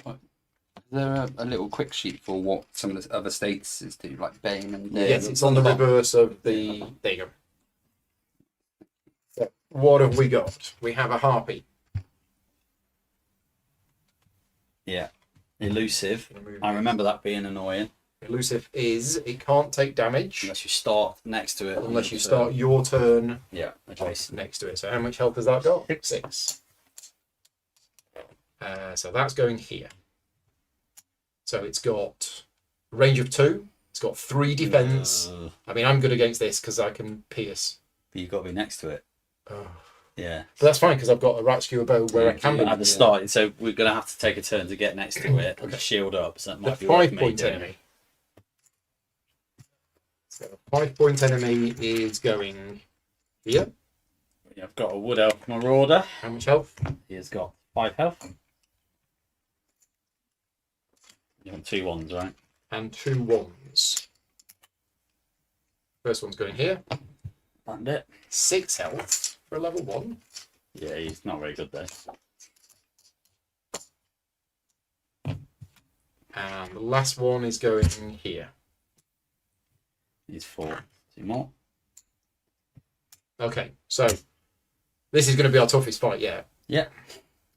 Is there a little quick sheet for what some of the other statuses do, like Bane and Yes, it's on the reverse of the... There you go. So what have we got? We have a harpy. Yeah. Elusive. I remember that being annoying. Elusive is it can't take damage Unless you start next to it. unless you start your turn Yeah, adjacent. next to it. So how much health has that got? 6. So that's going here. So it's got range of 2. It's got 3 defense. I mean, I'm good against this because I can pierce. But you've got to be next to it. Oh. Yeah. But that's fine because I've got a rat skewer bow where I can be. At the start, so we're going to have to take a turn to get next to it and shield up. So that The might be worth 5-point doing. enemy. So the 5-point enemy is going here. I've got a wood elf marauder. How much health? He has got 5 health. You want 2 ones, right? And 2 ones. First one's going here. And it. 6 health for a level 1. Yeah, he's not very good though. And the last one is going here. He's 4. 2 more. Okay, so this is going to be our toughest fight yet. Yeah.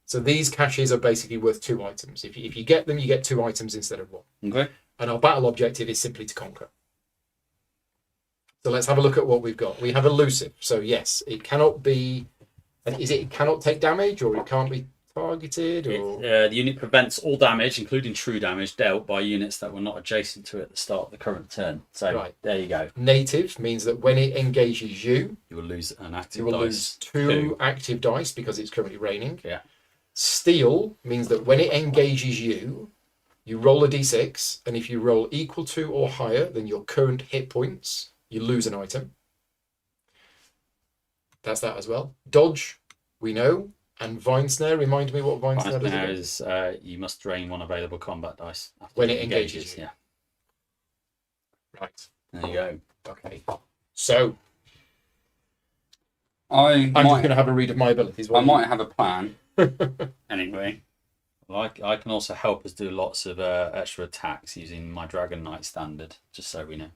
So these caches are basically worth 2 items. If you get them, you get 2 items instead of 1. Okay. And our battle objective is simply to conquer. So let's have a look at what we've got. We have elusive. So yes, it cannot be... Is it cannot take damage, or it can't be targeted, or... The unit prevents all damage, including true damage, dealt by units that were not adjacent to it at the start of the current turn. So Right. there you go. Native means that when it engages you, You will lose an active you will dice. lose 2 active dice because it's currently raining. Yeah. Steel means that when it engages you, you roll a d6, and if you roll equal to or higher than your current hit points, you lose an item. That's that as well. Dodge, we know. And Vine Snare, remind me what Vine Snare does. Now again? is you must drain 1 available combat dice after When it engages you. Yeah. Right. There you go. Okay. So, I'm I'm just going to have a read of my abilities. I might have a plan. Anyway. Well, I can also help us do lots of extra attacks using my Dragon Knight standard, just so we know.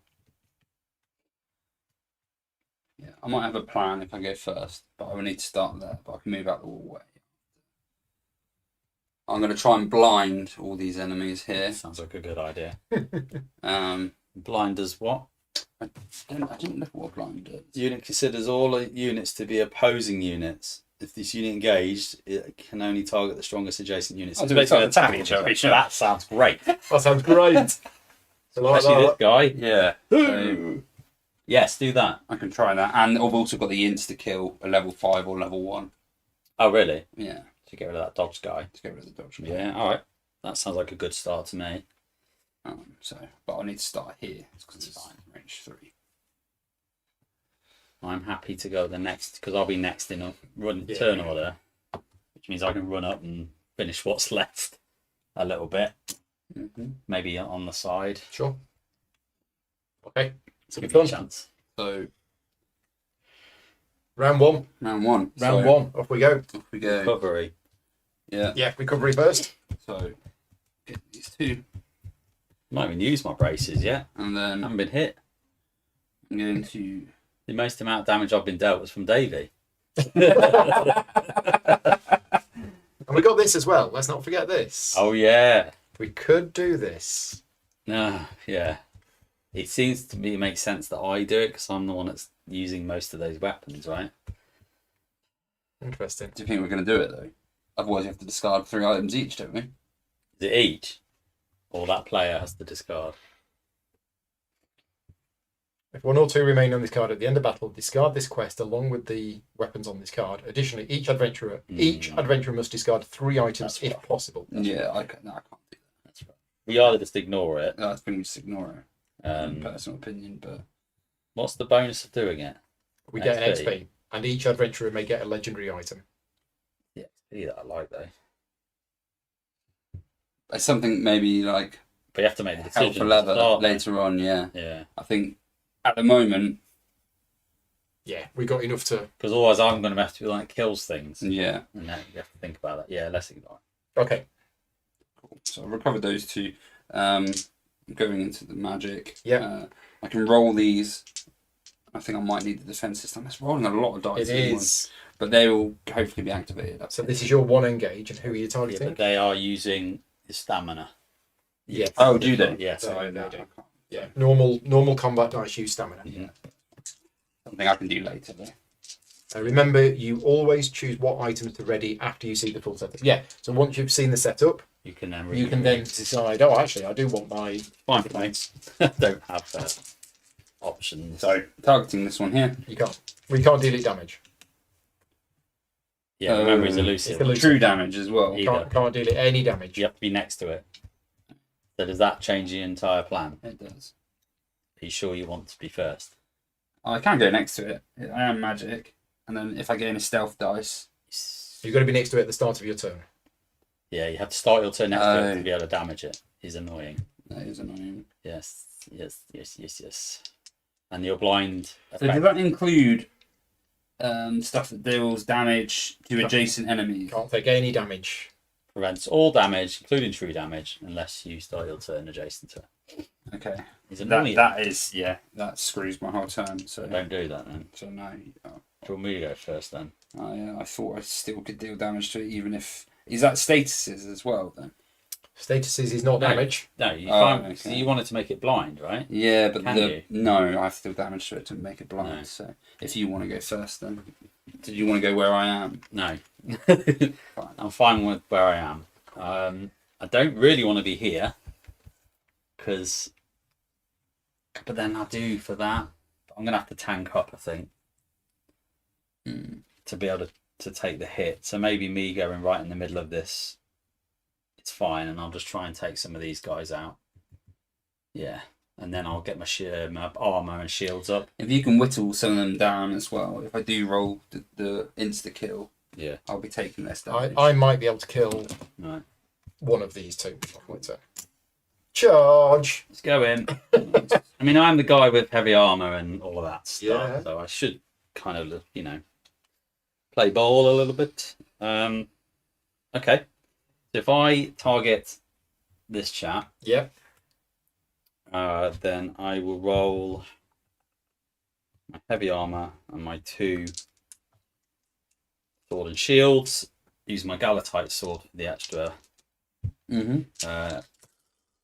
Yeah, I might have a plan if I go first, but I will need to start there. But I can move out the way. I'm going to try and blind all these enemies here. Sounds like a good idea. Um, Blind does what? I didn't look at what blind does. Unit considers all units to be opposing units. If this unit engaged, it can only target the strongest adjacent units. Oh, It's do we basically target attacking each other? each other. That sounds great. That sounds great. I like Especially this that. guy. Yeah. So Yes, do that. I can try that. And I've also got the insta kill, a level 5 or level 1. Oh, really? Yeah, To get rid of that dodge guy. to get rid of the dodge. Yeah, all right. That sounds like a good start to me. But I need to start here because it's range 3. I'm happy to go the next because I'll be next in a Yeah. turn order, which means I can run up and finish what's left a little bit, maybe on the side. Sure. Okay. So Give we've me a done. chance. So Round 1. round 1. Round 1. Off we go. Off we go. Recovery. Yeah. Yeah, recovery first. So get these 2, Not even used my braces yet. and then Haven't been hit. I'm going to. The most amount of damage I've been dealt was from Davey. And we got this as well. Let's not forget this. Oh yeah. We could do this. No, yeah. It seems to me it makes sense that I do it because I'm the one that's using most of those weapons, right? Interesting. Do you think we're going to do it though? Otherwise, you have to discard 3 items each, don't we? Is it each? Or that player has to discard? If 1 or 2 remain on this card at the end of battle, discard this quest along with the weapons on this card. Additionally, each adventurer must discard 3 items That's if rough. possible. Yeah, I can't do that. That's right. We either just ignore it. I think we just ignore it. Personal opinion, but What's the bonus of doing it? We get an XP. XP, and each adventurer may get a legendary item. The XP that I like though. it's something maybe like But you have to make the hell decision. for leather Start. later on. Yeah, Yeah. I think at the moment, Yeah, we got enough to. Because otherwise I'm going to have to be like kills things. yeah. And then you have to think about that. Yeah, let's ignore Okay. Cool. So I've recovered those 2. Going into the magic. Yeah. I can roll these. I think I might need the defense system. It's rolling a lot of dice. It at is. once, but they will hopefully be activated. So this is your 1 engage, and who are you it. Yeah, targeting? but they are using the stamina. Yes. Oh, do they? Yeah, So sorry. they no, do. I can't. Yeah. Normal combat dice use stamina. Yeah. Something I can do later though. Remember, you always choose what items to ready after you see the full setup. Yeah. So once you've seen the setup, You can then you can then decide. Oh, actually, I do want my. fine for me. Don't have options. So targeting this one here. You can't. We can't deal it damage. Yeah, remember it's Oh, elusive. it's elusive. True damage as well. Yeah. Can't deal it any damage. You have to be next to it. So does that change the entire plan? It does. Are you sure you want to be first? I can go next to it. I am magic, and then if I get any stealth dice, You've got to be next to it at the start of your turn. Yeah, you have to start your turn next to it Oh. to be able to damage it. Is annoying. that is annoying. Yes. And you're blind. So does that include Stuff that deals damage to adjacent enemies. Can't take any damage. Prevents all damage, including true damage, unless you start your turn adjacent to it. Okay. He's annoying. That screws my whole turn. So Don't do that then. So no. Do you want me to go first then? I thought I still could deal damage to it, even if is that statuses as well then. Statuses is not No. damage. No, you Oh, can't. okay. So you wanted to make it blind, right? Yeah, but Can you? no, I have to deal damage to it to make it blind. No. So if you want to go first, then did you want to go where I am? No. I'm fine with where I am. I don't really want to be here, but then I do for that. I'm gonna have to tank up, I think, to be able to take the hit. So maybe me going right in the middle of this, it's fine, and I'll just try and take some of these guys out. Yeah, and then I'll get my armor and shields up. If you can whittle some of them down as well, if I do roll the insta kill, Yeah, I'll be taking less damage. I might be able to kill right. one of these two. Charge! Let's go in. I mean, I'm the guy with heavy armor and all of that stuff, Yeah. so I should kind of, play ball a little bit. Okay. So if I target this chap, Yep. then I will roll my heavy armor and my 2 sword and shields. Use my Galatite sword for the extra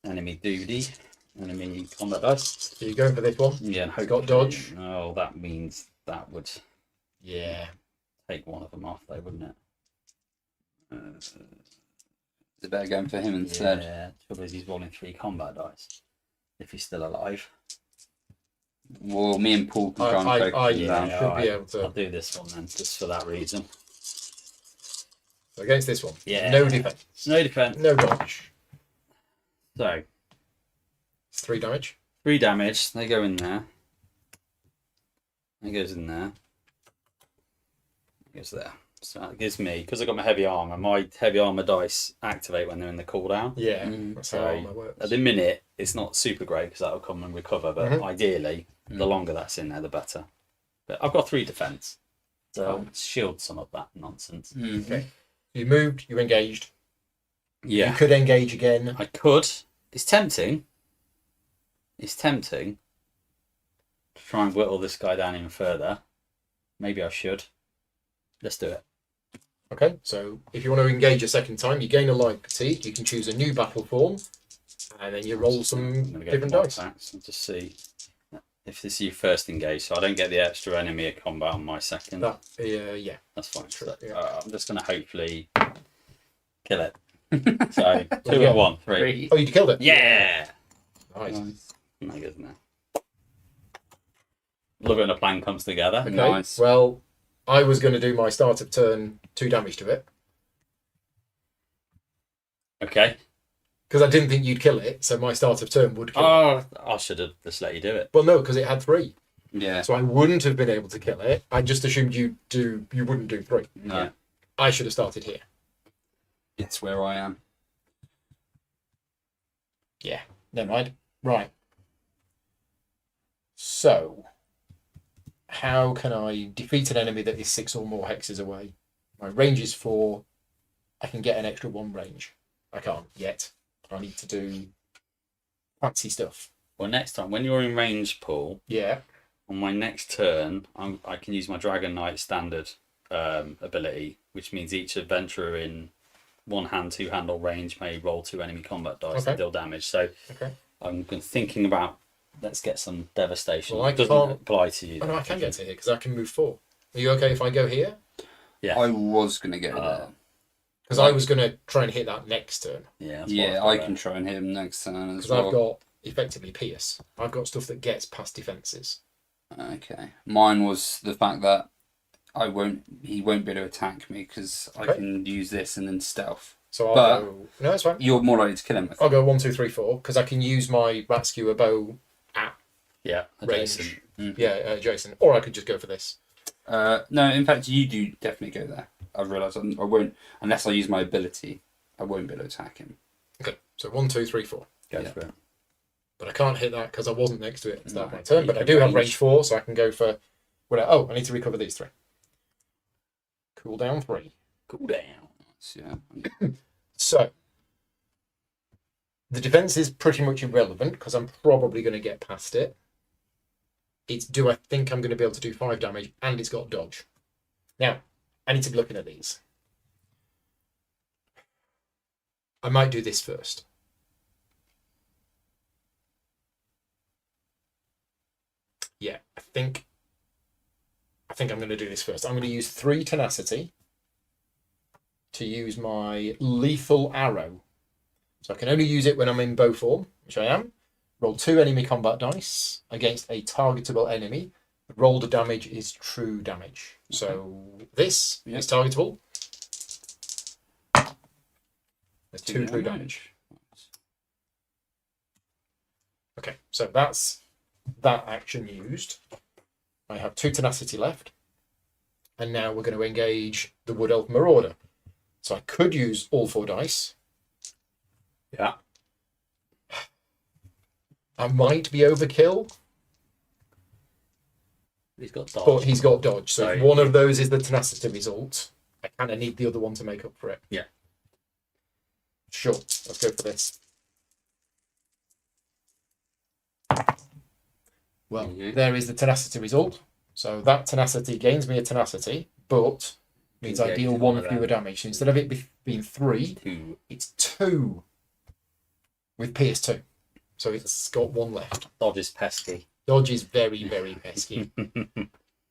enemy duty, enemy combat dice. So you're going for this one? Yeah, and Got dodge. Oh, that means that would Yeah. take one of them off, though, wouldn't it? It's better going for him instead. Yeah, trouble is he's rolling 3 combat dice if he's still alive. Well, me and Paul can try and focus I him down. should be able I'll to. do this one then, just for that reason. So against this one. Yeah. No defense. No defense. No dodge. So It's 3 damage. 3 damage. They go in there. That goes in there. That goes there. So that gives me, because I've got my heavy armor, my heavy armor dice activate when they're in the cooldown. Yeah. Mm. That's how So armor works. at the minute, it's not super great because that'll come and recover, but Mhm. ideally, the longer that's in there, the better. But I've got 3 defense, so I'll shield some of that nonsense. Okay. You moved, you engaged. Yeah, You could engage again. I could. It's tempting. It's tempting to try and whittle this guy down even further. Maybe I should. Let's do it. Okay, so if you want to engage a second time, you gain a light fatigue. You can choose a new battle form, and then you roll I'm some gonna go different for my dice. attacks and just see if this is your first engage, so I don't get the extra enemy of combat on my second. That, yeah. That's fine. True, So, yeah. I'm just going to hopefully kill it. So 2 Yeah. and 1, 3. Oh, you killed it. Yeah. Nice. No good, isn't it? Love it when a plan comes together. Okay. Nice. Well, I was going to do my start of turn 2 damage to it Okay. because I didn't think you'd kill it. So my start of turn would kill it. Oh, I should have just let you do it. Well, no, because it had 3, Yeah. so I wouldn't have been able to kill it. I just assumed you wouldn't do 3. No. Yeah. I should have started here. It's where I am. Yeah. Never mind. Right. So, how can I defeat an enemy that is 6 or more hexes away? My range is 4. I can get an extra 1 range. I can't yet. I need to do fancy stuff. Well, next time, when you're in range, Paul, Yeah. on my next turn, I can use my Dragon Knight standard ability, which means each adventurer in 1-hand, 2-hand, or range may roll 2 enemy combat dice Okay. and deal damage. So Okay. I'm thinking about, let's get some devastation. Well, I It doesn't can't- apply to you. Oh, no, I can get to here because I can move 4. Are you okay if I go here? Yeah. I was going to go there. Because I was going to try and hit that next turn. Yeah, that's Yeah, what I thought can try and hit him next turn as Because well. I've got effectively Pierce. I've got stuff that gets past defences. Okay. Mine was the fact that he won't be able to attack me because I Okay. can use this and then stealth. So I'll But- go. No, that's fine. You're more likely to kill him with I'll go 1, 2, 3, 4 because I can use my rat skewer bow at Yeah, adjacent. adjacent, or I could just go for this. No, in fact, you do definitely go there. I've realised I won't, unless I use my ability, I won't be able to attack him. Okay, so 1, 2, 3, 4. Go Yeah. for it. But I can't hit that because I wasn't next to it at the start of No, my turn. you But I can do have range. range 4, so I can go for. Well, I need to recover these 3. Cooldown 3. Cool down. Yeah. So, the defense is pretty much irrelevant because I'm probably going to get past it. It's do I think I'm going to be able to do 5 damage, and it's got dodge. Now, I need to be looking at these. I might do this first. Yeah, I think I'm going to do this first. I'm going to use 3 tenacity to use my lethal arrow. So I can only use it when I'm in bow form, which I am. Roll 2 enemy combat dice against a targetable enemy. The rolled damage is true damage. So this is targetable. There's 2 true damage. Okay, so that's that action used. I have 2 tenacity left. And now we're going to engage the Wood Elf Marauder. So I could use all 4 dice. Yeah. I might be overkill, He's got dodge. but he's got dodge. So if one of those is the tenacity result, I kind of need the other one to make up for it. Yeah. Sure, let's go for this. Well, there is the tenacity result. So that tenacity gains me a tenacity, but means I deal 1 fewer damage. So instead of it being 3, 2. it's 2 with Pierce 2. So it's got 1 left. Dodge is pesky. Dodge is very, very pesky.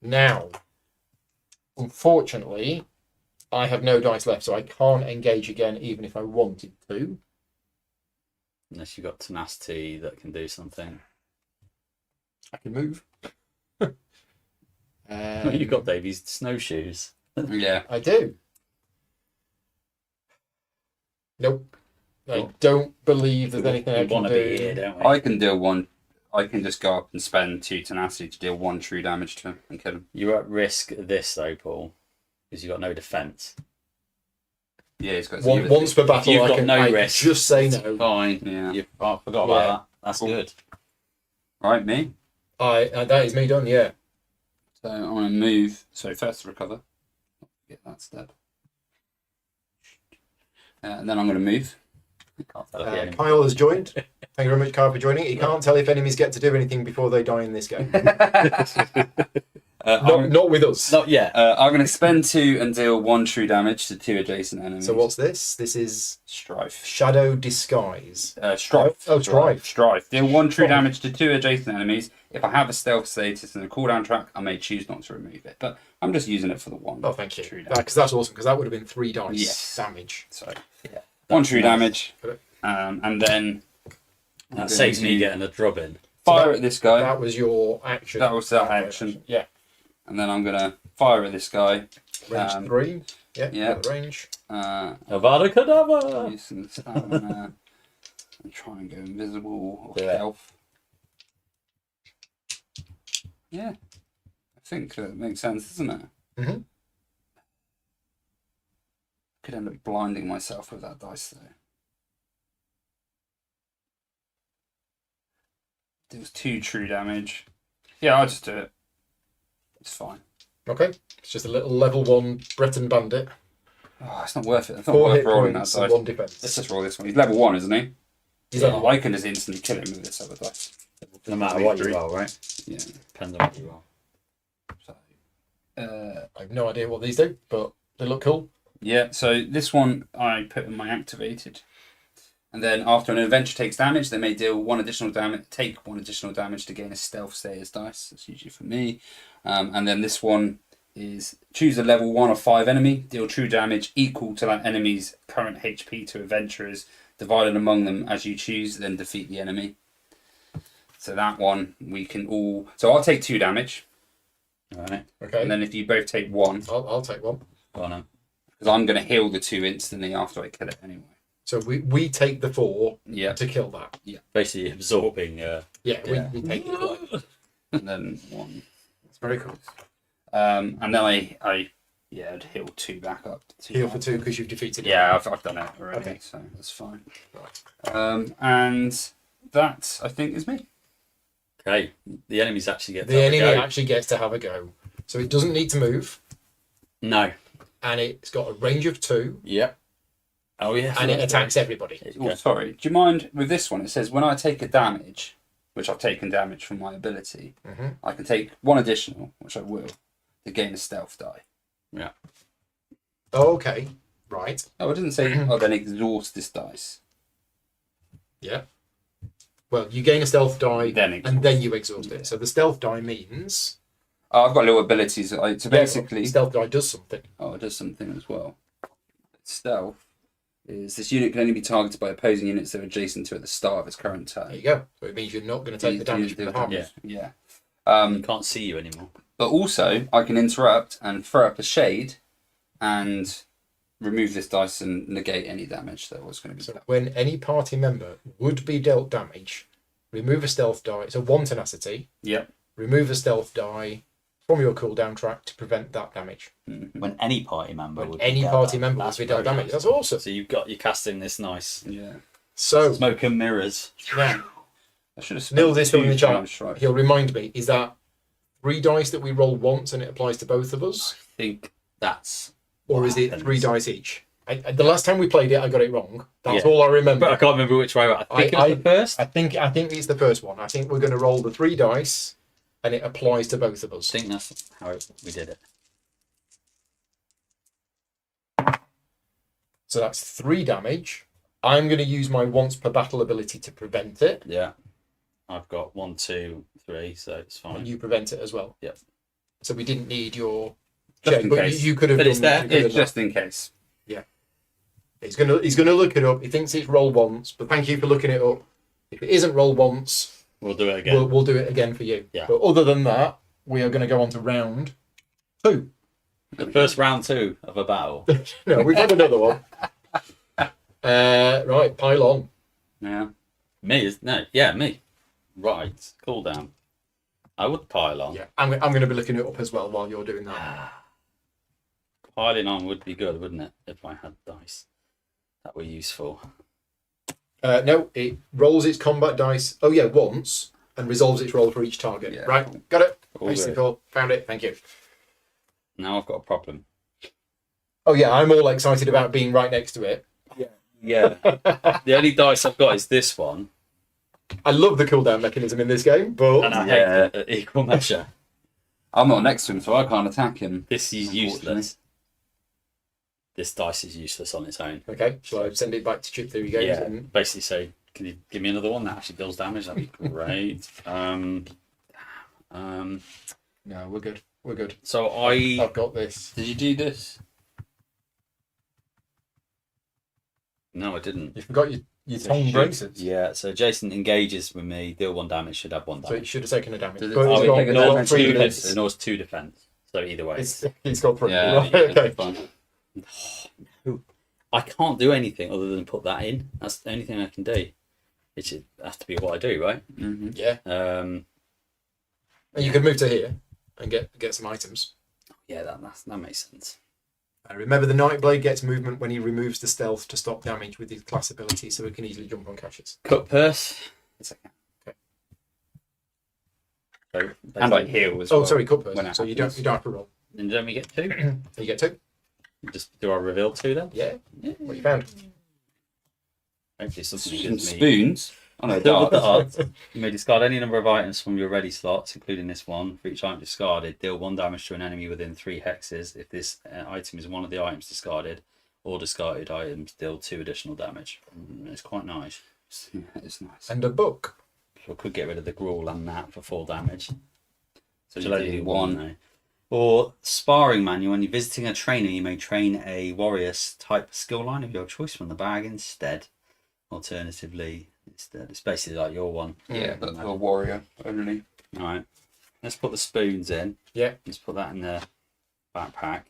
Now, unfortunately, I have no dice left, so I can't engage again even if I wanted to. Unless you've got tenacity that can do something. I can move. You've got Davy's snowshoes. Yeah. I do. Nope. I don't believe there's anything I We can want to do. be here, don't we? I can deal 1. I can just go up and spend 2 tenacity to deal 1 true damage to him and kill him. You're at risk of this though, Paul, because you've got no defense. Yeah, he's got Once per battle, You've I got can no I risk. just say no. Fine. Yeah. I forgot about that. That's good. Right, me. That is me done. Yeah. So I'm going to move. So first recover. Get that step. And then I'm going to move. Can't tell if the enemy- Kyle has joined. Thank you very much, Kyle, for joining. He can't tell if enemies get to do anything before they die in this game. Not with us. Not yet. I'm going to spend 2 and deal 1 true damage to 2 adjacent enemies. So what's this? This is Strife? Shadow Disguise. Strife. Oh, Strife. Strife. Deal 1 true damage to 2 adjacent enemies. If I have a stealth status and a cooldown track, I may choose not to remove it. But I'm just using it for the 1. Oh, thank you. True damage. Because that's awesome. Because that would have been 3 dice Yes. damage. So Yeah. 1 true damage. Correct. And then That saves me getting a drubbing. fire at this guy. That was your action. That was that action. Yeah. And then I'm going to fire at this guy. Range 3. Yeah. yeah. Got the range. Avada Kedavra! Use some stamina and try and go invisible or Do it. stealth. Yeah. I think that makes sense, doesn't it? Mm-hmm. Could end up blinding myself with that dice though. Deals 2 true damage. Yeah, I'll just do it. It's fine. Okay. It's just a little level 1 Breton bandit. Oh, it's not worth it. It's not 4 worth hit rolling that points dice. and 1 defense. Let's just roll this one. He's level 1, isn't he? He's Yeah, level I can just instantly kill him with this other dice. No matter what you roll, right? Yeah. Depends on what you roll. So, I have no idea what these do, but they look cool. yeah, so this one I put in my activated. And then after an adventure takes damage, they may deal 1 additional damage, take 1 additional damage to gain a stealth status dice. That's usually for me. And then this one is choose a level 1 or 5 enemy, deal true damage equal to that enemy's current HP to adventurers, divided among them as you choose, then defeat the enemy. So that one we can all. So I'll take 2 damage, Alright. Okay. and then if you both take 1, I'll take 1. Go on then. because I'm going to heal the 2 instantly after I kill it anyway. So we take the 4 Yeah. to kill that. Basically absorbing. Yeah, Yeah. We take it. And then 1. It's very cool. And then I'd heal 2 back up. To 2 Heal for 2 because you've defeated it. Yeah, I've done it already, Okay. so that's fine. Right. And that, I think, is me. Okay. The enemies actually get to The have a enemy go. actually gets to have a go. So it doesn't need to move. No. and it's got a range of 2, Yep. Oh yeah. and it attacks everybody. Oh, sorry. Do you mind with this one? It says when I take a damage, which I've taken damage from my ability, I can take 1 additional, which I will, to gain a stealth die. Yeah. Oh, okay, right. Oh, it doesn't say, then exhaust this dice. Yeah. Well, you gain a stealth die, Then and then you exhaust it. So the stealth die means... Oh, I've got little abilities. So basically... stealth die does something. Oh, it does something as well. Stealth is this unit can only be targeted by opposing units that are adjacent to at the start of its current turn. There you go. So it means you're not going to take the damage from the harm. Yeah. You can't see you anymore. But also, I can interrupt and throw up a shade and remove this dice and negate any damage that was going to be So dealt. when any party member would be dealt damage, remove a stealth die. It's a 1 tenacity. Yep. Remove a stealth die from your cooldown track to prevent that damage. When any party member When would any be dealt party damage. member would That's be dealt very damage. nice. That's awesome. So you're casting this nice Yeah. So, smoke and mirrors. now, I should have Neil, this one in the chat, Strike. he'll remind me, is that 3 dice that we roll once and it applies to both of us? I think that's. Or what is it happens. 3 dice each? The last time we played it, I got it wrong. That's Yeah. all I remember. But I can't remember which way. I think it was the first. I think it's the first one. I think we're going to roll the 3 dice, and it applies to both of us. I think that's how we did it. So that's 3 damage. I'm going to use my once per battle ability to prevent it, Yeah. I've got 1, 2, 3, so it's fine. and you prevent it as well. Yep. So we didn't need your Just check, in but case. you could have. But it's done- there. you could have It's done just in case. that. He's gonna look it up. He thinks it's roll once, but thank you for looking it up. If it isn't roll once, We'll do it again. we'll do it again for you. Yeah. But other than that, we are going to go on to round 2. The first round 2 of a battle. No, we've had another one. Right, pile on. Yeah. Me. Right. Cool down. I would pile on. Yeah, I'm going to be looking it up as well while you're doing that. Piling on would be good, wouldn't it? If I had dice that were useful. No, it rolls its combat dice. Oh yeah, once, and resolves its roll for each target. Yeah. Right, got it. All Nice and good. cool. Found it. Thank you. Now I've got a problem. Oh yeah, I'm all excited about being right next to it. Yeah. The only dice I've got is this one, I love the cooldown mechanism in this game, but and I Yeah. hate it at equal measure. I'm not next to him, so I can't attack him. This is Unfortunately. useless. This dice is useless on its own. okay. Shall I send it back to Chip Theory Games? Yeah. And... Basically say, can you give me another one that actually deals damage? That'd be great. No, we're good. We're good. So I I've got this. Did you do this? no, I didn't. You forgot your tongue shoot. braces. Yeah. So Jason engages with me, deal 1 damage, should have 1 So damage. it should have taken a damage. Does it- But oh, it's it got, take a it's got damage? 3 Two defense. It knows 2 defense. So either way, He's got 3. Yeah. Right, okay. Fine. I can't do anything other than put that in. That's the only thing I can do. It should, has to be what I do, right? Mm-hmm. Yeah. Um, And you could move to here and get some items. yeah, that makes sense. Remember, the Nightblade gets movement when he removes the stealth to stop damage with his class ability, so he can easily jump on catches. Cut purse. It's okay. So, And I heal as Oh, well. sorry, cut when person. it So you happens. don't have to roll. Then don't we get 2? You get 2. Just do I reveal 2 then? Yeah. What you found? Hopefully something Some gives me. spoons. Oh no, Fill with the darts. odds. You may discard any number of items from your ready slots, including this one. For each item discarded, deal 1 damage to an enemy within 3 hexes. If this item is one of the items discarded, or discarded items, deal 2 additional damage. It's quite nice. Yeah, it's nice. And a book. So I could get rid of the Gruul and that for 4 damage. So Shall you I do do one. though? Or sparring manual. When you're visiting a trainer, you may train a warrior's type skill line of your choice from the bag instead. Alternatively, it's basically like your one. Yeah, but for a warrior only. All right. Let's put the spoons in. Yeah. Let's put that in the backpack.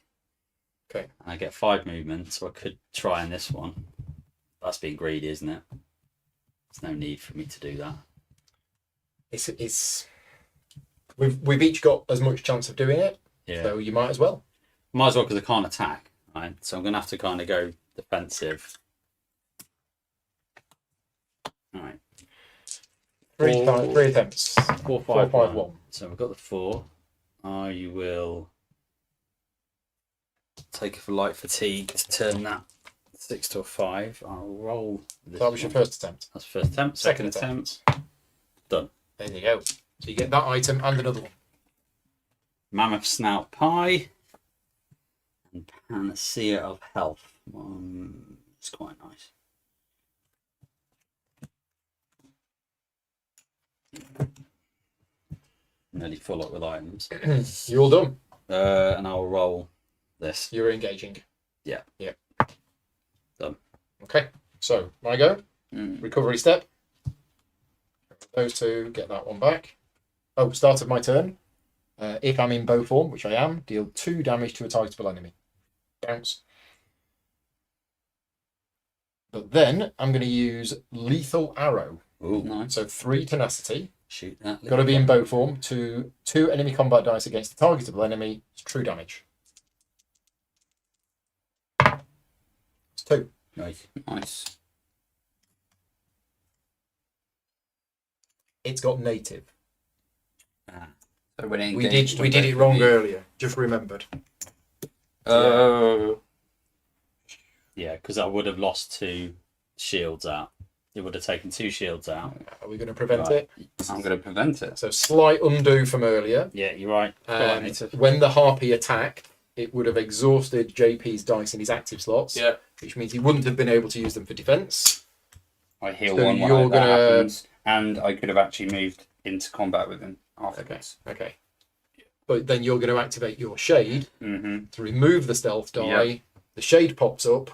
Okay. And I get 5 movement, so I could try on this one. That's being greedy, isn't it? There's no need for me to do that. It's we've each got as much chance of doing it, Yeah. so you might as well. Might as well, because I can't attack. Right. So I'm going to have to kind of go defensive. All right. Three attempts. 4, 5, 5, 1. 1. So we've got the 4. I will take it for light fatigue to turn that 6 to a 5. I'll roll this. That was your one. first attempt. That's first attempt. Second attempt. attempt. Done. There you go. So you get that item and another one. Mammoth Snout Pie. And Panacea of Health. It's quite nice. Nearly full up with items. You're all done. And I'll roll this. You're engaging. Yeah. Yeah. Done. Okay. So, my go. Mm. Recovery step. Those two, get that one back. Oh, start of my turn. If I'm in bow form, which I am, deal 2 damage to a targetable enemy. Bounce. But then I'm going to use Lethal Arrow. Ooh, Nice. So 3 tenacity. shoot that. Got to be in bow form to 2 enemy combat dice against the targetable enemy. It's true damage. It's 2. Nice. It's got native. Ah. So when We did it wrong earlier. Just remembered. Oh. Yeah, because I would have lost 2 shields out. It would have taken 2 shields out. Are we going to prevent Right. it? I'm going to prevent it. So slight undo from earlier. Yeah, you're right. When the harpy attacked, it would have exhausted JP's dice in his active slots. Yeah. Which means he wouldn't have been able to use them for defense. I heal So one you're when that gonna- happens, and I could have actually moved into combat with him afterwards. Okay. But then you're going to activate your shade Mm-hmm. to remove the stealth die. Yep. The shade pops up,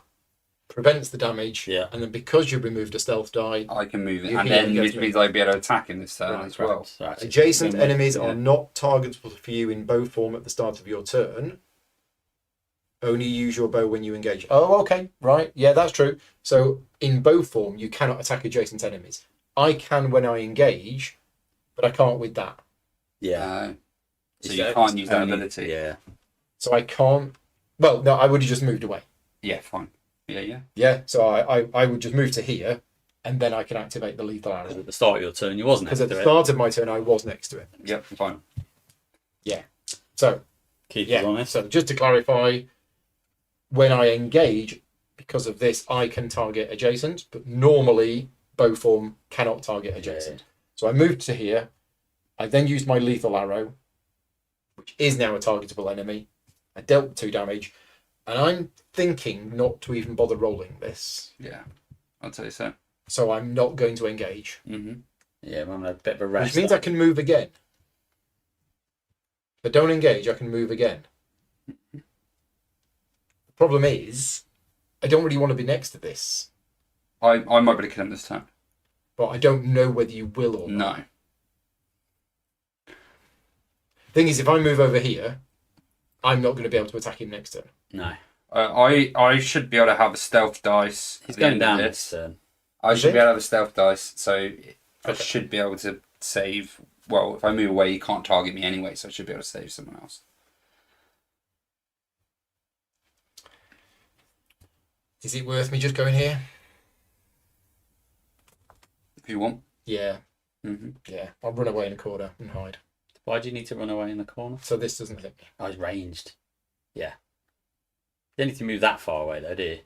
prevents the damage, Yeah. and then because you've removed a stealth die, I can move it, You and heal then and which get means I'd be able to attack him this turn Right, as well. So actually, adjacent yeah. enemies are not targetable for you in bow form at the start of your turn. Only use your bow when you engage. Oh, okay, right. Yeah, that's true. So in bow form, you cannot attack adjacent enemies. I can when I engage, but I can't with that. Yeah. So It's you o- can't use that only- ability. Yeah. So I can't. Well, no, I would have just moved away. Yeah, fine. Yeah. Yeah, so I would just move to here, and then I can activate the lethal Because arrow. at the start of your turn, you wasn't Because next at to the it. start of my turn, I was next to it. Yep, fine. So Keep us yeah. honest. So just to clarify, when I engage, because of this, I can target adjacent, but normally bow form cannot target adjacent. So I moved to here. I then used my lethal arrow, which is now a targetable enemy. I dealt 2 damage, and I'm thinking not to even bother rolling this. Yeah, I'd say so. So I'm not going to engage, Mm-hmm. Yeah, I'm having a bit of a rest. which means I can move again. If I don't engage, I can move again. The problem is, I don't really want to be next to this, I might be able to kill him this turn. but I don't know whether you will or not. No. Thing is, if I move over here, I'm not going to be able to attack him next turn. No. I should be able to have a stealth dice. He's at the going end of down this. this turn. I Is should it? be able to have a stealth dice, so I Okay. should be able to save. Well, if I move away, he can't target me anyway, so I should be able to save someone else. Is it worth me just going here? If you want. Yeah, Mm-hmm. yeah. I'll run away in a corner and hide. Why do you need to run away in the corner? So this doesn't hit me. Oh, he's ranged. Yeah. You don't need to move that far away, though, do you?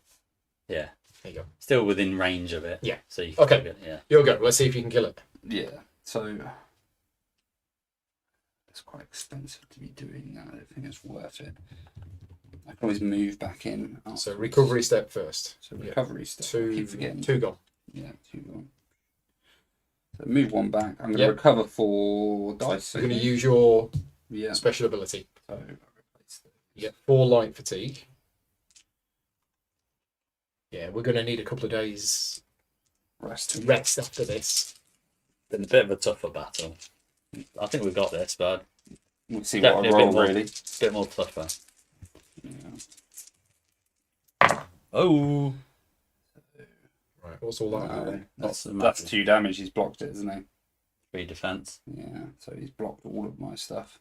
Yeah. There you go. Still within range of it. Yeah. So you can Okay. target- Yeah. You'll go. Let's see if you can kill it. Yeah. So it's quite expensive to be doing that. I don't think it's worth it. I can always move back in. So afterwards. recovery step first. So Yeah. recovery stuff. I keep forgetting. 2 gone. Yeah, 2 gone. So move 1 back. I'm going to Yep. recover 4 dice. You're going to use your Yeah. special ability. So I'll replace those. You get 4 light fatigue. Yeah, we're going to need a couple of days Rest. to rest after this. Been a bit of a tougher battle. I think we've got this, bud. We'll see Definitely what a I bit roll, more. really. A bit more tougher. Yeah. Oh. Right, what's all that about No, then? that's massive. 2 damage. He's blocked it, isn't he? 3 defense. Yeah. So he's blocked all of my stuff.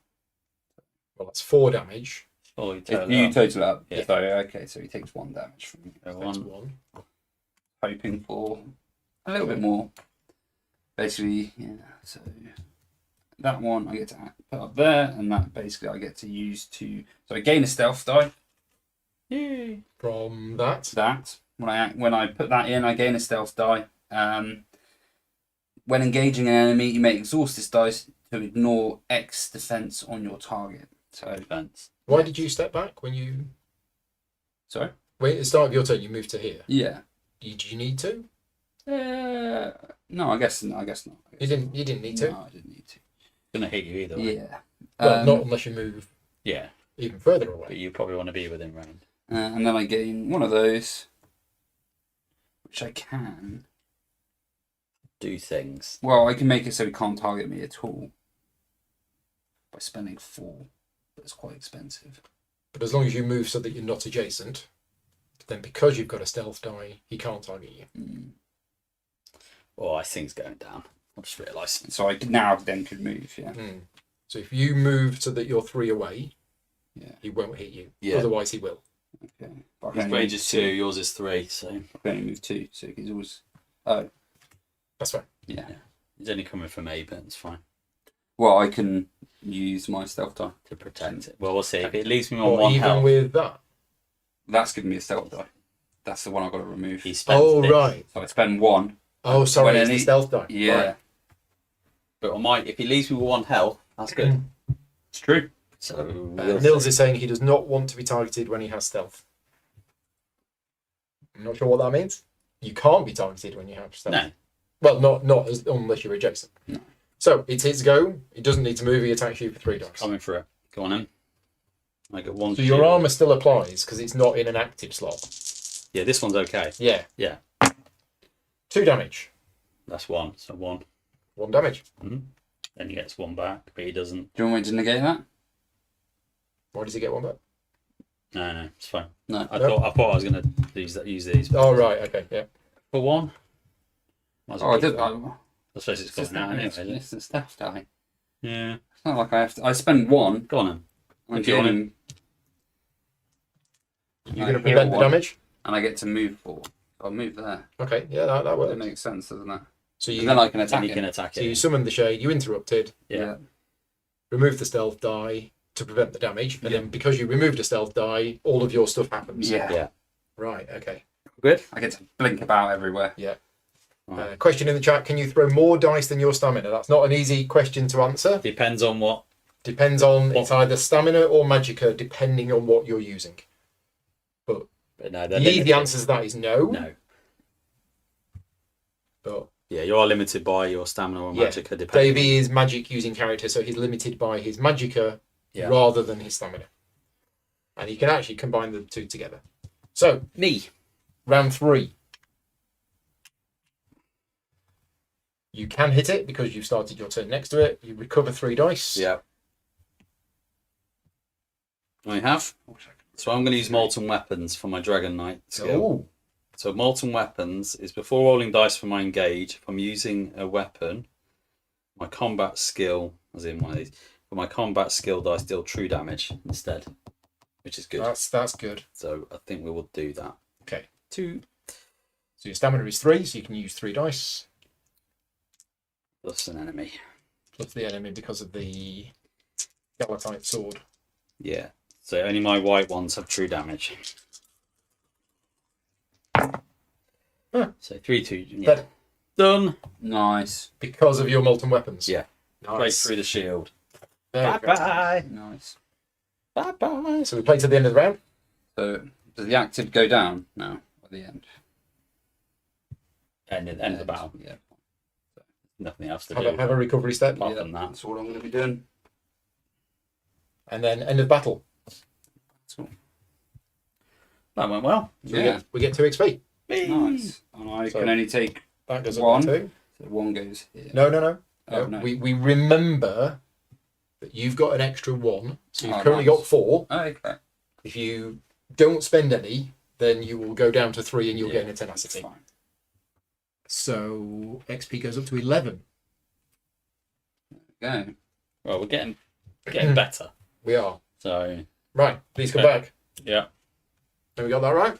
Well, that's 4 damage. Oh, you If total you up. total up, Yeah. so okay, so he takes 1 damage from me. So That's 1. 1. Hoping for a little bit more. Basically, yeah. So that one I get to put up there, and that basically I get to use to. So I gain a stealth die. Yay. From that. That when I put that in, I gain a stealth die. When engaging an enemy, you may exhaust this dice to ignore X defense on your target. So Defense. Why did you step back when you... Sorry? Wait, at the start of your turn, you moved to here. Yeah. Did you need to? No, I guess not. You didn't need to? No, I didn't need to. Gonna hit you either way. Yeah. Well, not unless you move Yeah, even further but away. you probably want to be within round. And then I gain one of those, which I can. Do things. Well, I can make it so he can't target me at all by spending 4, but it's quite expensive. But as long as you move so that you're not adjacent, then because you've got a stealth die, he can't target you. Oh, I think it's going down. I just realised. So I now then could move, yeah. So if you move so that you're 3 away, Yeah. he won't hit you. Yeah. Otherwise, he will. Okay. But I His can range only is 2, yours is 3, so I can only move 2, so he's always. Oh, That's fine. yeah. he's only coming from A, but it's fine Well, I can use my stealth die. to protect it. Well, we'll see. If it leaves me on Or 1 even health, with that. That's giving me a stealth die. That's the one I've got to remove. he spends Oh, this. right. So I spend 1. Oh, sorry, When it's any- the stealth die. Yeah. Right. But if he leaves me with 1 health, that's good. It's true. So Nils is saying he does not want to be targeted when he has stealth. I'm not sure what that means. You can't be targeted when you have stealth. No. Well, not unless you're adjacent. No. So it's his go. He doesn't need to move. He attacks you for 3 dice. coming for it. Go on in. I get 1. So your armor still applies because it's not in an active slot. Yeah, this one's okay. Yeah. Yeah. 2 damage. That's 1. So 1. 1 damage. Then he gets 1 back, but he doesn't. Do you want me to negate that? Why does he get 1 back? No, it's fine. No. I thought I was gonna use these. Oh, right. Okay. Yeah. For 1. Oh, I did. I I, suppose it's going out anyway. Is it? it's the stealth die. Yeah. It's not like I have to. I spend 1. Go on then. I'm If you want gaining, You're I going to heal prevent the 1, damage? and I get to move 4. I'll move there. Okay. Yeah, that That works. makes sense, doesn't it? So And you, then I can Then attack he him. can attack so you it. summon the shade, you interrupted, Yeah. remove the stealth die to prevent the damage, and Yeah. then because you removed a stealth die, all of your stuff happens. Yeah. Yeah. Right, okay. Good. I get to blink about everywhere. Right. Question in the chat, can you throw more dice than your stamina? That's not an easy question to answer. Depends on what. Depends on, What- it's either stamina or magicka, depending on what you're using. But no, they're The easy limited. answer to that is no. No. But Yeah, you are limited by your stamina or Yeah. magicka. Depending. Davey is magic using character, so he's limited by his magicka Yeah. rather than his stamina. And you can actually combine the 2 together. So, Me. round 3. You can hit it because you've started your turn next to it. You recover 3 dice. Yeah. I have. So I'm going to use Molten Weapons for my Dragon Knight skill. Oh, So Molten Weapons is before rolling dice for my engage. If I'm using a weapon, my combat skill, as in one of these, for my combat skill dice deal true damage instead, which is good. that's good. So I think we will do that. Okay. 2 So your stamina is 3, so you can use 3 dice. plus an enemy. Plus the enemy because of the Galatite sword. Yeah. So only my white ones have true damage. Huh. So 3-2. Yeah. Dead. Done. Nice. Because of your molten weapons. Yeah. Right Nice. through the shield. There Bye we go. bye. Nice. Bye bye. So we play to the end of the round. So does the active go down now at the end? End of the battle. Yeah. Nothing else to Have do. a recovery step. Apart from that. That's all I'm going to be doing. And then end of battle. Cool. That went well. So Yeah. we get 2 XP. Nice. And I So- can only take That goes up 1. by 2. So 1 goes here. No, no, no. Oh, No, no. We remember that you've got an extra 1, so you've Oh, currently nice. got 4. Oh, okay. If you don't spend any, then you will go down to 3 and you'll Yeah, gain a tenacity. Fine. So XP goes up to 11. Go. Well, we're getting better. We are. So Right, please come Okay. back. yeah. Have we got that right?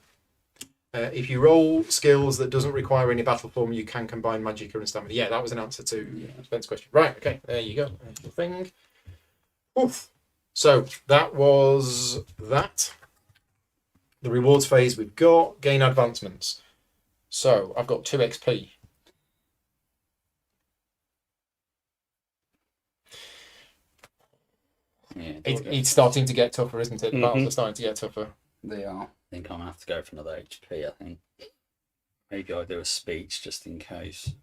If you roll skills that doesn't require any battle form, you can combine magicka and stamina. Yeah, that was an answer to Spence's question. Right, okay, there you go. There's your thing. Oof. So that was that. The rewards phase we've got. Gain advancements. So I've got 2 XP. Yeah, It's starting to get tougher, isn't it? The battles Mhm. are starting to get tougher. They are. I think I'm gonna have to go for another HP. I think maybe I'll do a speech just in case.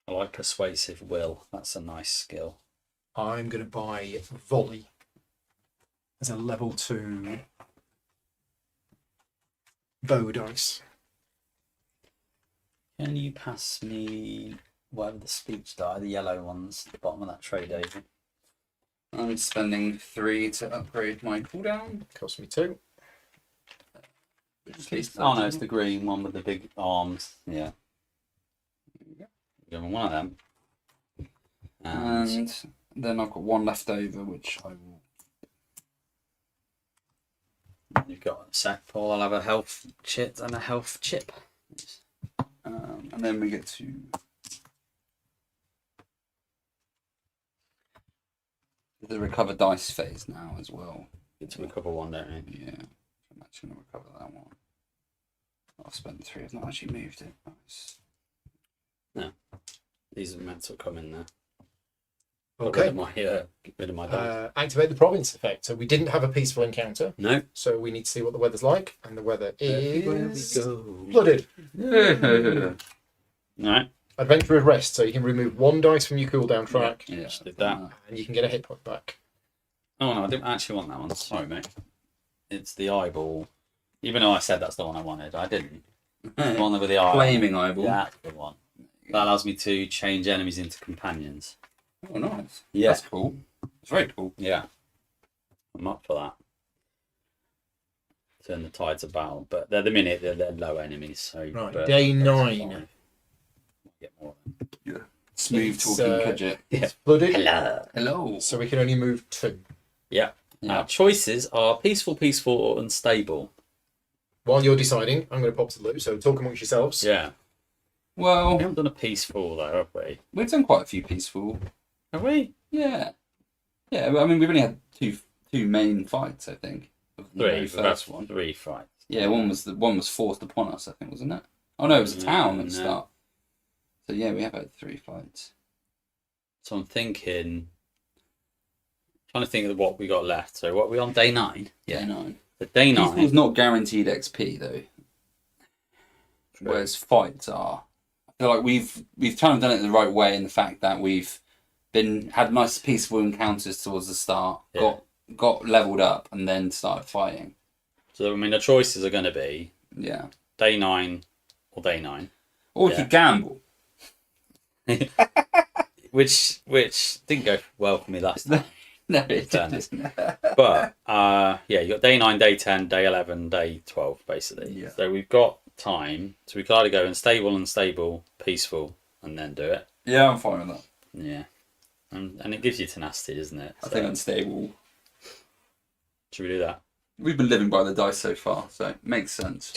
I like persuasive will. That's a nice skill. I'm going to buy Volley as a level 2 bow dice. Can you pass me whatever the speech die, the yellow ones, at the bottom of that tray, David? I'm spending 3 to upgrade my cooldown. Cost me 2. Oh no, it's the green one with the big arms. Yeah. Give me one of them. And then I've got 1 left over, which I will. You've got a sack, Paul. I'll have a health chip and a health chip. And then we get to the recover dice phase now as well. Get to recover one, don't you? Yeah, I'm actually going to recover that one. I've spent 3. I've not actually moved it. Nice. These are meant to come in there. Okay. Get rid of my dice. Activate the province effect. So we didn't have a peaceful encounter. No. So we need to see what the weather's like. And the weather Everywhere we is go. flooded. Right. Adventurer's Rest. So you can remove 1 dice from your cooldown track. Yeah, Just did that. And you can get a hit point back. Oh no, I didn't actually want that one. Sorry, mate. It's the eyeball. Even though I said that's the one I wanted, I didn't. The one with the eye. Flaming eyeball. That's the one. That allows me to change enemies into companions. Oh, nice. Yeah. That's cool. It's very cool. Yeah. I'm up for that. Turn the tides of battle. But at the minute, they're low enemies. So, Right, but day that's 9. fine. Get more of them. Yeah. Smooth It's, talking Kudget. It's flooded. Hello. So we can only move 2. Yeah. Yeah. Our choices are peaceful, peaceful, or unstable. While you're deciding, I'm going to pop to the loop. So talk amongst yourselves. Yeah. Well, We haven't done a peaceful though, have we? we've done quite a few peaceful. Have we? Yeah. Yeah, I mean, we've only had two main fights, I think. Of the very Three. first one. 3 fights. Yeah, one was forced upon us, I think, wasn't it? Oh no, it was a town at the No. start. So yeah, we have had 3 fights. So I'm trying to think of what we got left. So what are we on day 9? Day 9. The day 9. Peaceful's not guaranteed XP though. Whereas fights are. I feel like we've kind of done it the right way in the fact that we've had nice peaceful encounters towards the start, Yeah. got leveled up, and then started fighting. So I mean, the choices are going to be Yeah. day 9 or day 9, Or we Yeah. could gamble. which didn't go well for me last time. No, it Fairness. didn't. But yeah, you got day 9, day 10, day 11, day 12, basically. Yeah. So we've got time. So we could either go unstable, peaceful, and then do it. Yeah, I'm fine with that. Yeah, and it gives you tenacity, doesn't it? I think unstable. Should we do that? We've been living by the dice so far, so it makes sense.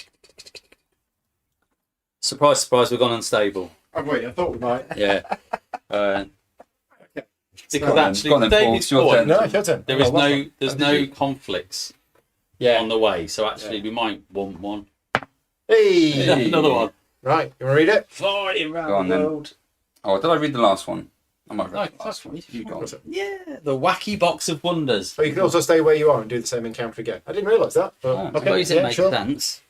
Surprise, surprise, we've gone unstable. Oh, wait, I thought we might. Yeah. Because Go on, actually, go on then, Paul, David's it's your point, turn. No, it's your turn. there is Oh, last one. there's Oh, no did you? conflicts Yeah. on the way. So actually, Yeah. we might want one. Hey! Another one. Right, you want to read it? Flying around Go on, the then. world. Oh, did I read the last one? I might have read No, the last one. You go on. Yeah, the wacky box of wonders. But you can also stay where you are and do the same encounter again. I didn't realise that. But, Oh, I okay, suppose it yeah, makes sure. sense.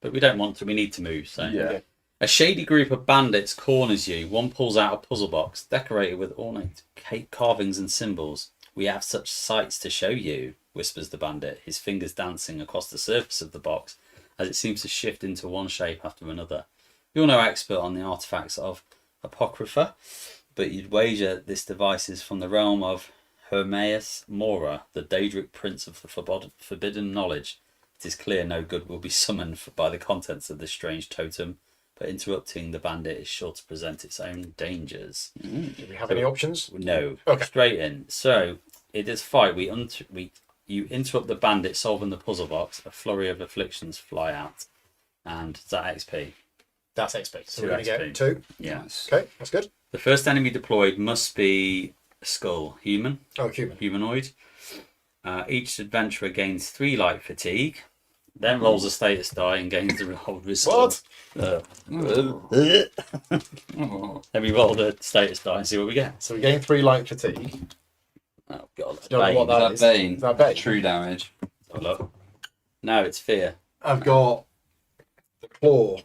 But we don't want to. We need to move. So Yeah. a shady group of bandits corners you. One pulls out a puzzle box decorated with ornate carvings and symbols. We have such sights to show you, whispers the bandit, his fingers dancing across the surface of the box as it seems to shift into one shape after another. You're no expert on the artifacts of Apocrypha, but you'd wager this device is from the realm of Hermaeus Mora, the Daedric prince of the forbidden knowledge. It is clear no good will be summoned by the contents of this strange totem, but interrupting the bandit is sure to present its own dangers. Do we have any options? No, Okay. straight in. So it is fight. You interrupt the bandit solving the puzzle box. A flurry of afflictions fly out, and is that XP? That's XP. So Two we're going to XP. get 2. Yeah. Nice. Okay, that's good. The first enemy deployed must be skull. Human. Oh, human. Humanoid. Each adventurer gains 3 light fatigue, then rolls a status die and gains the roll of his skull. What? Oh. Then we roll the status die and see what we get. So we gain 3 light fatigue. Oh god, I don't know what that Is is. that Bane? Is that Bane? True damage. Oh, look. No, it's fear. I've got the claw.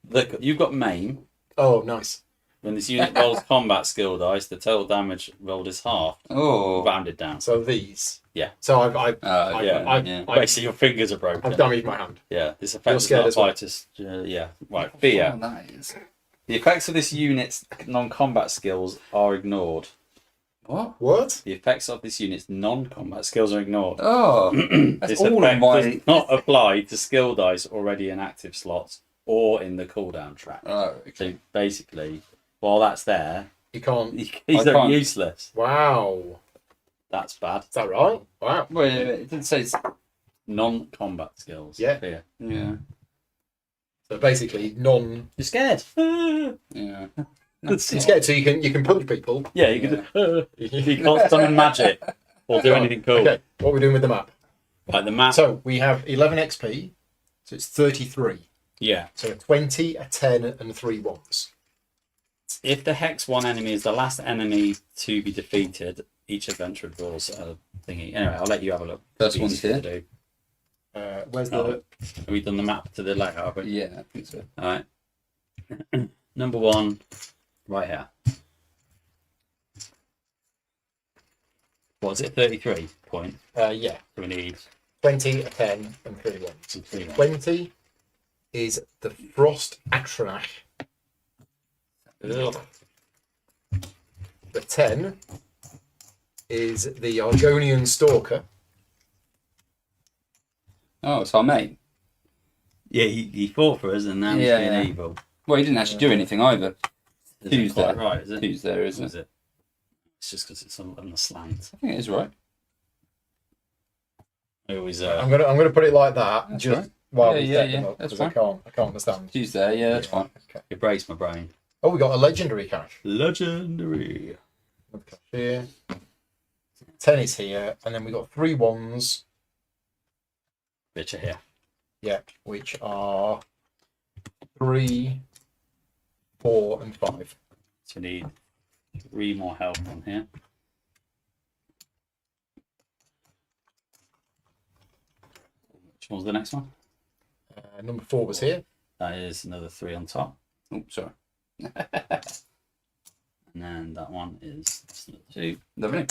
Look, you've got maim. Oh, nice. When this unit rolls combat skill dice, the total damage rolled is half, Oh. rounded down. So these. Yeah. So I've Yeah. Basically, your fingers are broken. I've damaged my hand. Yeah, this You're effect does scared not as well. apply to. Yeah, right. Fear. Oh, that is. The effects of this unit's non-combat skills are ignored. What? What? The effects of this unit's non-combat skills are ignored. Oh. That's This all of effect my. does not apply to skill dice already in active slots or in the cooldown track. Oh, okay. So basically, while that's there, You can't. these I are can't- useless. Wow. That's bad. Is that right? Wow. Wait, it didn't say. Non-combat skills. Yeah. Fear. Yeah. So basically, non. You're scared. Yeah. It's scared, so you can punch people. Yeah, you can. You can't summon magic or do anything cool. Okay, what are we doing with the map? Like the map. So we have 11 XP, so it's 33. Yeah. So a 20, a 10, and 3 ones. If the Hex 1 enemy is the last enemy to be defeated, each adventurer draws a thingy. Anyway, I'll let you have a look. First It's one's easy here. to do. Where's Oh. the? Have we done the map to the layout? Have we? Yeah, I think so. All right. Number 1, right here. What was it? 33 point. Yeah, So we need 20, a 10, and 3 ones. 3 more. 20 is the Frost Atronach. Ugh. The 10 is the Argonian Stalker. Oh, it's our mate. Yeah, he fought for us and now Yeah, he's being yeah. evil. Well, he didn't actually do anything either. Isn't Who's quite there? right, is it? Who's there, Or isn't is it? it? It's just because it's on the slant. I think it is right. I always I'm gonna put it like that. That's just right. while Yeah, we yeah, set them yeah, up, that's 'cause I can't understand. Who's there? Yeah, that's fine. Okay. it breaks my brain. Oh, we got a legendary cache. Legendary. Another cache here. 10 is here, and then we got 3 ones. Bitch are here. Yeah, which are 3, 4, and 5. So we need 3 more health on here. Which one was the next one? Number 4 was here. That is another 3 on top. Oh, sorry. And then that one is that's another 2. Lovely.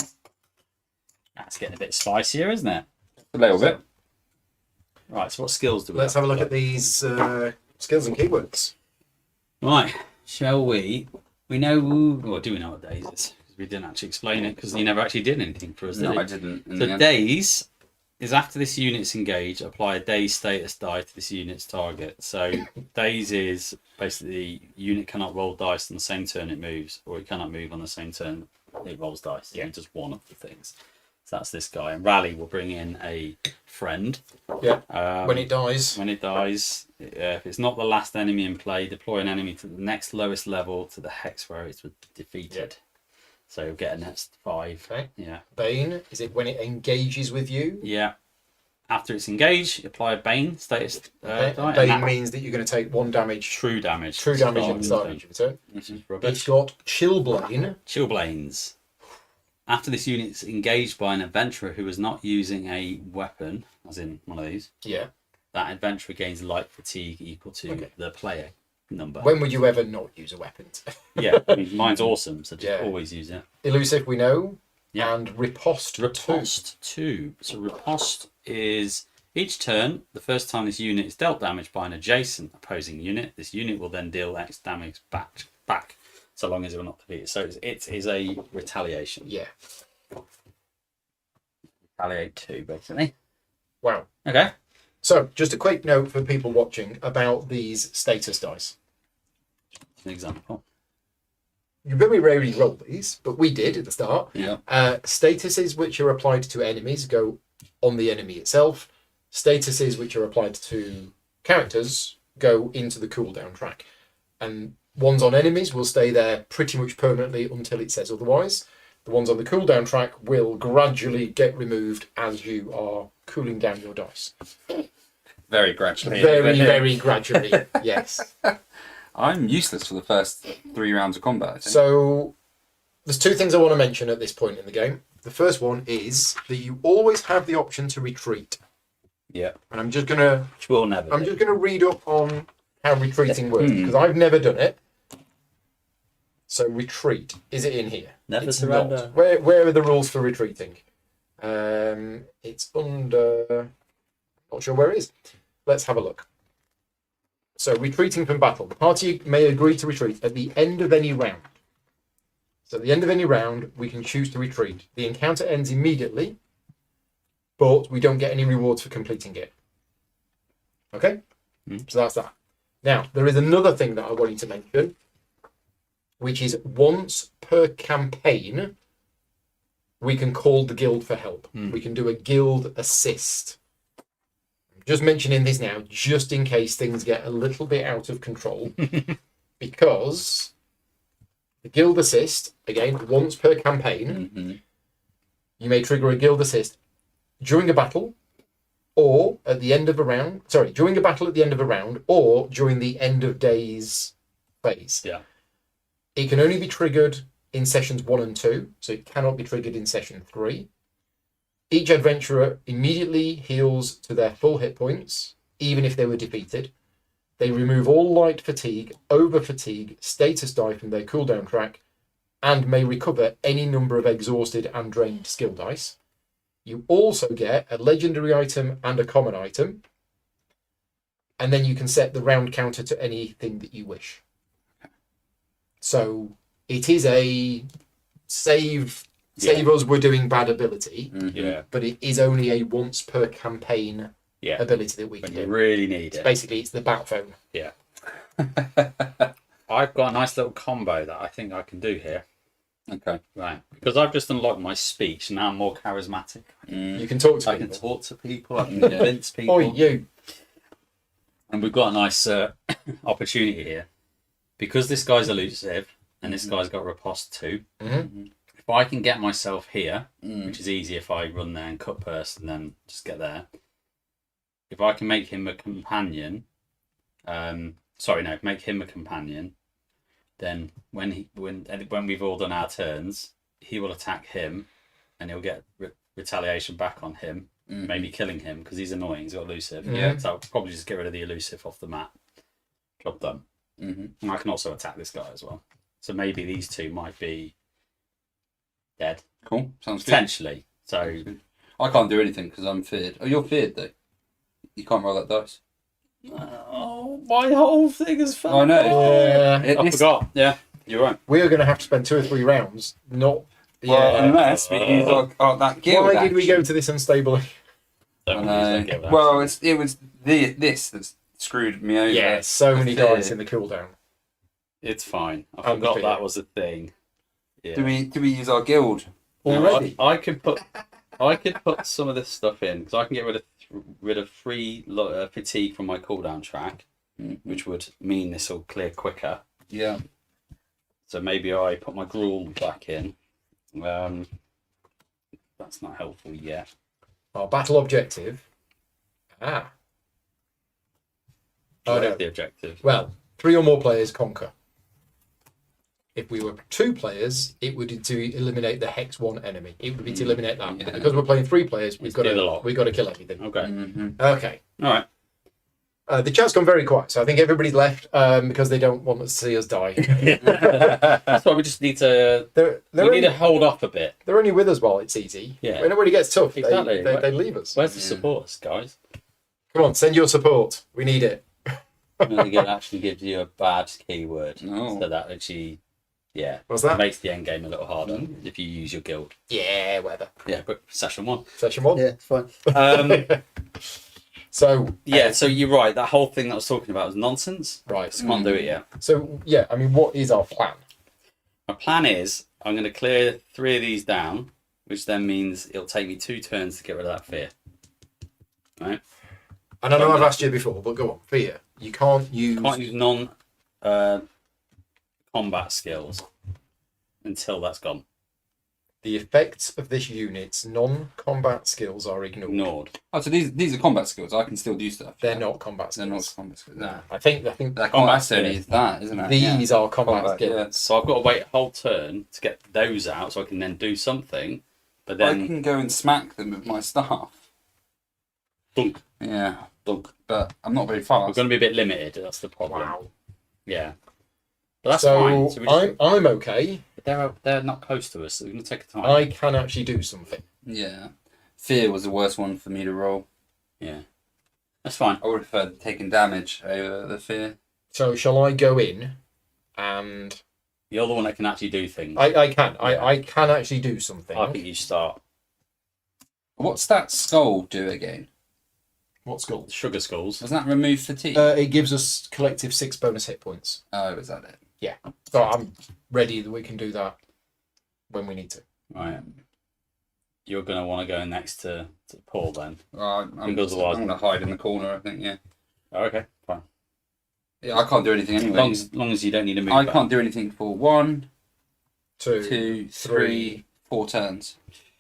That's getting a bit spicier, isn't it? A little bit. Right, so what skills do we Let's have a look at these skills and keywords. Right, shall we? We know, or do we know what days it is? Because we didn't actually explain it because you never actually did anything for us, did No, you? I didn't. in So the end. days is after this unit's engaged, apply a days status die to this unit's target. So days is basically unit cannot roll dice on the same turn it moves, or it cannot move on the same turn it rolls dice. Yeah. Just one of the things. So that's this guy. And Rally will bring in a friend. Yeah. When When it dies, dies, if it's not the last enemy in play, deploy an enemy to the next lowest level to the hex where it's defeated. So you'll get a next 5. Okay. Yeah. Bane, is it when it engages with you? Yeah. After it's engaged, you apply a Bane status die. and Bane that- means that you're going to take 1 damage. True damage. True damage at the Start start of your turn. This is It's rubbish. got Chillblane. Chillblains. After this unit's engaged by an adventurer who is not using a weapon, as in one of these, Yeah. that adventurer gains light fatigue equal to Okay. the player number. When would you ever not use a weapon? Yeah, I mean, mine's awesome, so just Yeah. always use it. Elusive, we know. Yeah. And Riposte, 2. Riposte 2. So Riposte is each turn, the first time this unit is dealt damage by an adjacent opposing unit, this unit will then deal X damage back, so long as it will not defeat it. So it is a retaliation. Yeah. Retaliate 2, basically. Wow. Okay. So, just a quick note for people watching about these status dice. An example. You very rarely roll these, but we did at the start. Yeah. Statuses which are applied to enemies go on the enemy itself. Statuses which are applied to characters go into the cooldown track. And Ones on enemies will stay there pretty much permanently until it says otherwise. The ones on the cooldown track will gradually get removed as you are cooling down your dice. Very gradually. Very, very gradually, yes. I'm useless for the first 3 rounds of combat, I think. So, there's 2 things I want to mention at this point in the game. The first one is that you always have the option to retreat. Yeah. And I'm just gonna read up on how retreating works because I've never done it. So retreat, is it in here? Never It's surrender. not. Where are the rules for retreating? It's under. Not sure where it is. Let's have a look. So retreating from battle. The party may agree to retreat at the end of any round. So at the end of any round, we can choose to retreat. The encounter ends immediately, but we don't get any rewards for completing it. Okay? So that's that. Now, there is another thing that I wanted to mention, which is once per campaign, we can call the guild for help. We can do a guild assist. I'm just mentioning this now, just in case things get a little bit out of control, because the guild assist, again, once per campaign, you may trigger a guild assist during a battle, or at the end of a round. Sorry, during a battle at the end of a round, or during the end of days phase. Yeah. It can only be triggered in sessions 1 and 2, so it cannot be triggered in session 3. Each adventurer immediately heals to their full hit points, even if they were defeated. They remove all light fatigue, over fatigue, status die from their cooldown track, and may recover any number of exhausted and drained skill dice. You also get a legendary item and a common item, and then you can set the round counter to anything that you wish. So it is a save us, we're doing bad ability, Yeah. but it is only a once per campaign Yeah. ability that we When can you do. really need it. Basically, it's the bat phone. Yeah. I've got a nice little combo that I think I can do here. Okay. Right. Because I've just unlocked my speech, now I'm more charismatic. You can talk to I can people. talk to people, I can convince people. Oi, you. And we've got a nice opportunity here. Because this guy's elusive, and this guy's got riposte too, if I can get myself here, which is easy if I run there and cut purse and then just get there. If I can make him a companion, make him a companion, then when we've all done our turns, he will attack him, and he'll get retaliation back on him, maybe killing him because he's annoying. He's got elusive. Yeah. So I'll probably just get rid of the elusive off the map. Job done. And I can also attack this guy as well. So maybe these two might be dead. Cool. Sounds good. Potentially. So I can't do anything because I'm feared. Oh, you're feared though. You can't roll that dice. oh, my whole thing is fun. I know. I forgot. Yeah, you're right. We are going to have to spend 2 or 3 rounds not. Well, unless we use that guild. Why did we go to this unstable? Don't use that gift, Well, actually. it was this that screwed me over. Yeah, so many Fear. dice in the cooldown. It's fine. I And the forgot fear. that was a thing. Yeah. Do we use our guild? Already? I could put some of this stuff in because I can get rid of 3 fatigue from my cooldown track, which would mean this will clear quicker. Yeah. So maybe I put my gruel back in. That's not helpful yet. Our battle objective. Oh, no. The objective. Well, 3 or more players conquer. If we were 2 players, it would be to eliminate the Hex 1 enemy. It would be to eliminate that. But because we're playing 3 players, we've got do the lot. to kill everything. Okay. Okay. All right. The chat's gone very quiet, so I think everybody's left because they don't want to see us die. That's why we just need to. We need to hold off a bit. They're only with us while it's easy. Yeah. When it gets tough, Exactly. they leave us. Where's the supporters, guys? Come on, send your support. We need it. It actually gives you a bad keyword. No. So that actually, What's that? makes the end game a little harder if you use your guild. Yeah, whatever. Yeah, but session 1. Session 1. it's fine. So So you're right. That whole thing that I was talking about was nonsense. right. Just can't do it yet. So yeah, I mean, what is our plan? My plan is I'm going to clear 3 of these down, which then means it'll take me 2 turns to get rid of that fear. Right? And I know I've asked you before, but go on. Fear. You can't use. Can't use combat skills until that's gone. The effects of this unit's non-combat skills are ignored. Oh, so these are combat skills. I can still do stuff. They're not combat They're skills. not combat skills. No, I think That combat combat only skills. is that, isn't it? these are combat Combat, skills. yeah. So I've got to wait a whole turn to get those out so I can then do something. But I then can go and smack them with my staff. dunk, Yeah, dunk. but I'm not very We're fast. going to be a bit limited. That's the problem. Wow. Yeah. But that's So fine. So we just, I'm okay. they're not close to us, so we're going to take a time. I can actually do something. Yeah. Fear was the worst one for me to roll. Yeah. That's fine. I would have preferred taking damage over the fear. So shall I go in and You're the one that can actually do things. I can. I can actually do something. I think you start. What's that skull do again? What's called? Sugar skulls. Doesn't that remove fatigue? It gives us collective 6 bonus hit points. Oh, is that it? So I'm ready that we can do that when we need to. Right. You're going to want to go next to Paul then. I'm Because otherwise- going to hide in the corner, I think, yeah. Oh, okay, fine. Yeah, I can't do anything anyway. Long as you don't need to move I back. can't do anything for 1, 2, 2, 3. 3, 4 turns.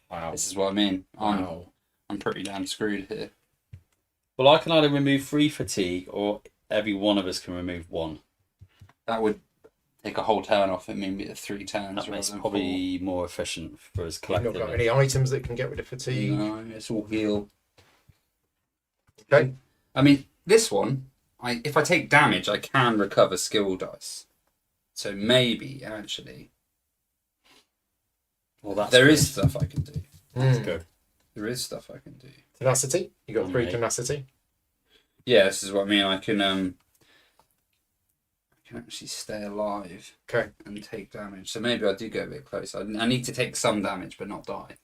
Wow. This is what I mean. Wow. I'm pretty damn screwed here. Well, I can either remove 3 fatigue or every one of us can remove 1. That would take a whole turn off it, maybe 3 turns. That makes rather than probably more efficient for us You've not got collectively. any items that can get rid of 4. fatigue. No, it's all heal. Okay. I mean, this one, if I take damage, I can recover skill dice. So maybe, actually, Well, that's there good. is stuff I can do. That's Mm. good. There is stuff I can do. Tenacity. You got 3 Okay. tenacity. Yeah, this is what I mean. I can actually stay alive Okay. and take damage. So maybe I do go a bit closer. I need to take some damage, but not die.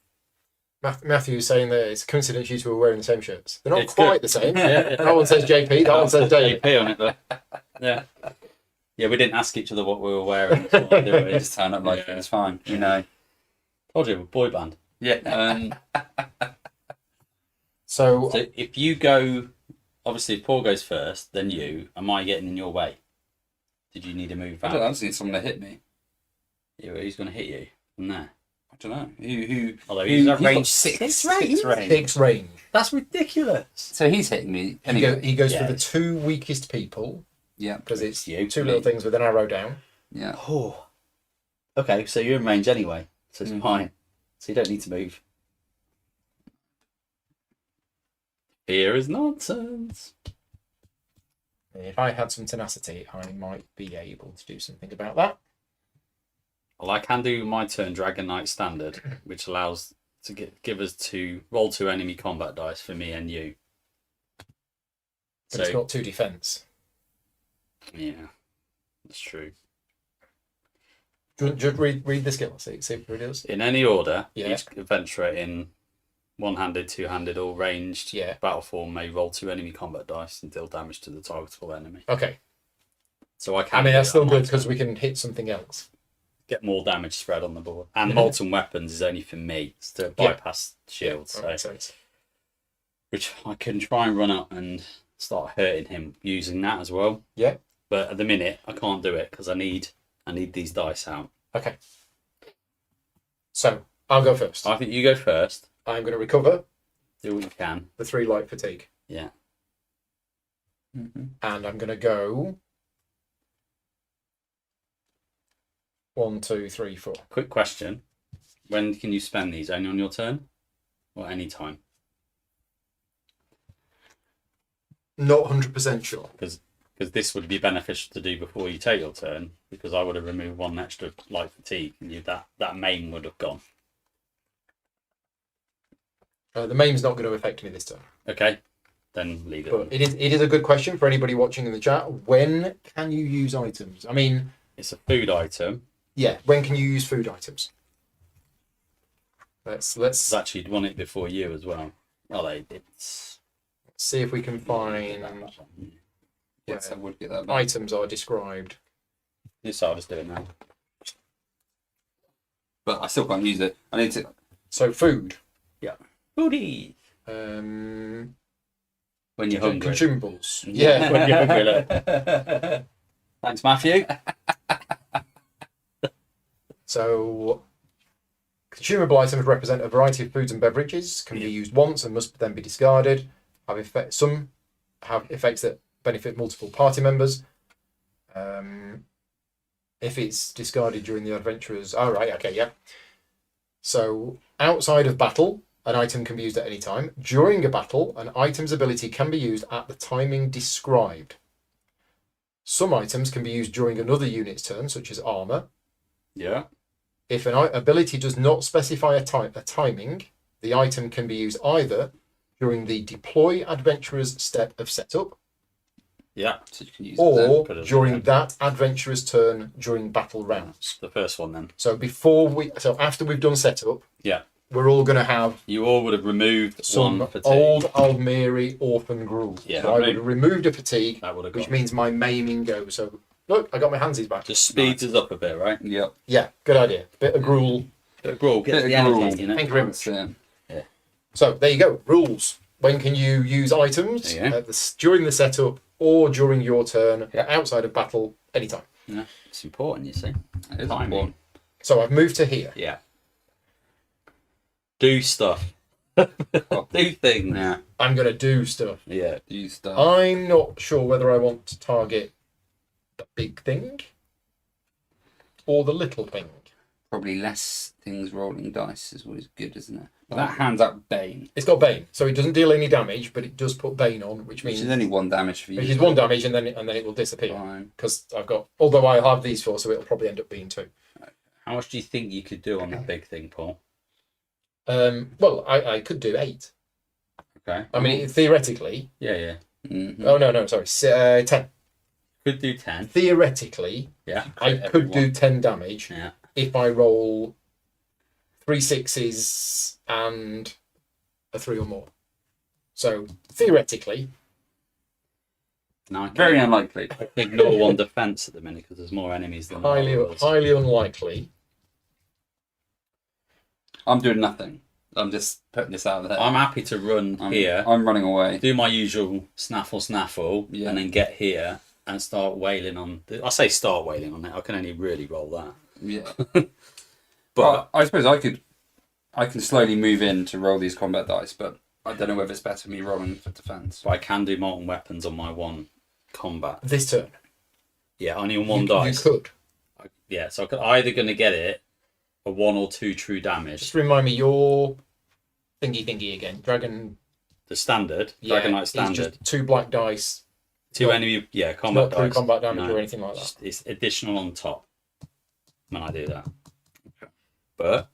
Matthew's saying that it's a coincidence you two are wearing the same shirts. They're not It's quite good. the same. Yeah. That one says JP. That one says David. AP on it though. Yeah. Yeah, we didn't ask each other what we were wearing. So I do They it. just turn up like Yeah. it. It's fine. You know. Told you, we're a boy band. Yeah. So So if you go, obviously if Paul goes first, then you, am I getting in your way? Did you need to move I back? don't know. I just need someone to hit me. Who's going to hit you from there? I don't know. Who Although who- he's at got range six 6 range. 6 range. 6 range. That's ridiculous. So he's hitting me. He, Anyway. he goes Yeah. for the 2 weakest people Yeah. because it's You, 2 me. little things with an arrow down. Yeah. Oh. Okay, so you're in range anyway, so it's Mhm. fine. So you don't need to move. Fear is nonsense. If I had some tenacity, I might be able to do something about that. Well, I can do my turn Dragon Knight standard, which allows to give us to roll 2 enemy combat dice for me and you. But So it's got 2 defense. yeah, that's true. Just read the skill. See what it is. In any order, Yeah. each adventurer in one-handed, two-handed, or ranged Yeah. battle form may roll 2 enemy combat dice and deal damage to the targetable enemy. Okay. So I can. I mean, do that's that still on my good because turn. we can hit something else. Get more damage spread on the board. And molten weapons is only for me. It's to bypass shields. That So, makes sense. which I can try and run up and start hurting him using that as well. Yeah. But at the minute, I can't do it because I need these dice out. Okay. So I'll go first. I think you go first. I'm going to recover Do what you can. the 3 light fatigue, Yeah. Mm-hmm. and I'm going to go 1, 2, 3, 4. Quick question. When can you spend these? Only on your turn? Or any time? Not 100% sure. Because this would be beneficial to do before you take your turn, because I would have removed 1 extra light fatigue, and that main would have gone. The main's not going to affect me this turn. Okay, then leave it. But it is a good question for anybody watching in the chat. When can you use items? I mean, It's a food item. yeah, when can you use food items? Let's It's actually won it before you as well. Well, it's see if we can find Yes, I would get that. items are described. so I'll just do it now. But I still can't use it. I need to. So food, Foodie. um, When you're hungry. consumables. Yeah, Yeah. when you're hungry. Look. Thanks, Matthew. So, consumable items represent a variety of foods and beverages, can be used once and must then be discarded. Some have effects that benefit multiple party members. If it's discarded during the adventurer's... Oh, right, okay, yeah. So, outside of battle, an item can be used at any time. During a battle, an item's ability can be used at the timing described. Some items can be used during another unit's turn, such as armor. Yeah. If an ability does not specify a timing, the item can be used either during the deploy adventurer's step of setup, Yeah. So you can use or Put it during in. that adventurer's turn during battle rounds. The first one then. So after we've done setup, Yeah. we're all going to have You all would have removed some one fatigue. old Almeri orphan gruel. Yeah. So I would have removed a fatigue, That would have which got. means my maiming goes. So look, I got my handsies back. Just speeds us up a bit, right? Yep. Yeah, good idea. Bit of gruel. Gruel gets Bit the of gruel. energy, you know. Thank you very much. That's So there you go. Rules. When can you use items? There you go. During the setup or during your turn, Yeah. outside of battle, anytime. Yeah. It's important, you see. it is Timing. important. So I've moved to here. Yeah. Do stuff. Do things. Yeah. I'm going to do stuff. Yeah. Use stuff. I'm not sure whether I want to target the big thing or the little thing. Probably less things rolling dice is always good, isn't it? But that hands out Bane, It's got Bane, so it doesn't deal any damage, but it does put Bane on, which which means is only 1 damage for you. which is 1 damage, and then it will disappear. Fine. Because I've got, although I have these 4, so it'll probably end up being 2. How much do you think you could do on the big thing, Paul? Well, I could do 8. Okay. I mean, theoretically. Yeah, yeah. Mhm. Oh no, sorry, 10. Could do 10. Theoretically, Yeah. I could do 10 damage Yeah. if I roll 3 6s and a 3 or more. So theoretically, Now I can Very unlikely. ignore 1 defense at the minute because there's more enemies than there are. highly unlikely. I'm doing nothing. I'm just putting this out there. I'm happy to run here, I'm running away. do my usual snaffle, Yeah. and then get here and start wailing on. I say start wailing on it. I can only really roll that. Yeah. But I suppose I can slowly move in to roll these combat dice, but I don't know whether it's better me rolling for defense. I can do molten weapons on my 1 combat. This turn, Yeah, only on 1 you dice. could. Yeah, so I could either going to get it a 1 or 2 true damage. Just remind me your thingy again. Dragon. The standard, Yeah, Dragon Knight it's standard. just 2 black dice. 2 not- enemy, It's combat not true dice. combat damage No, or anything like that. it's additional on top when I do that. But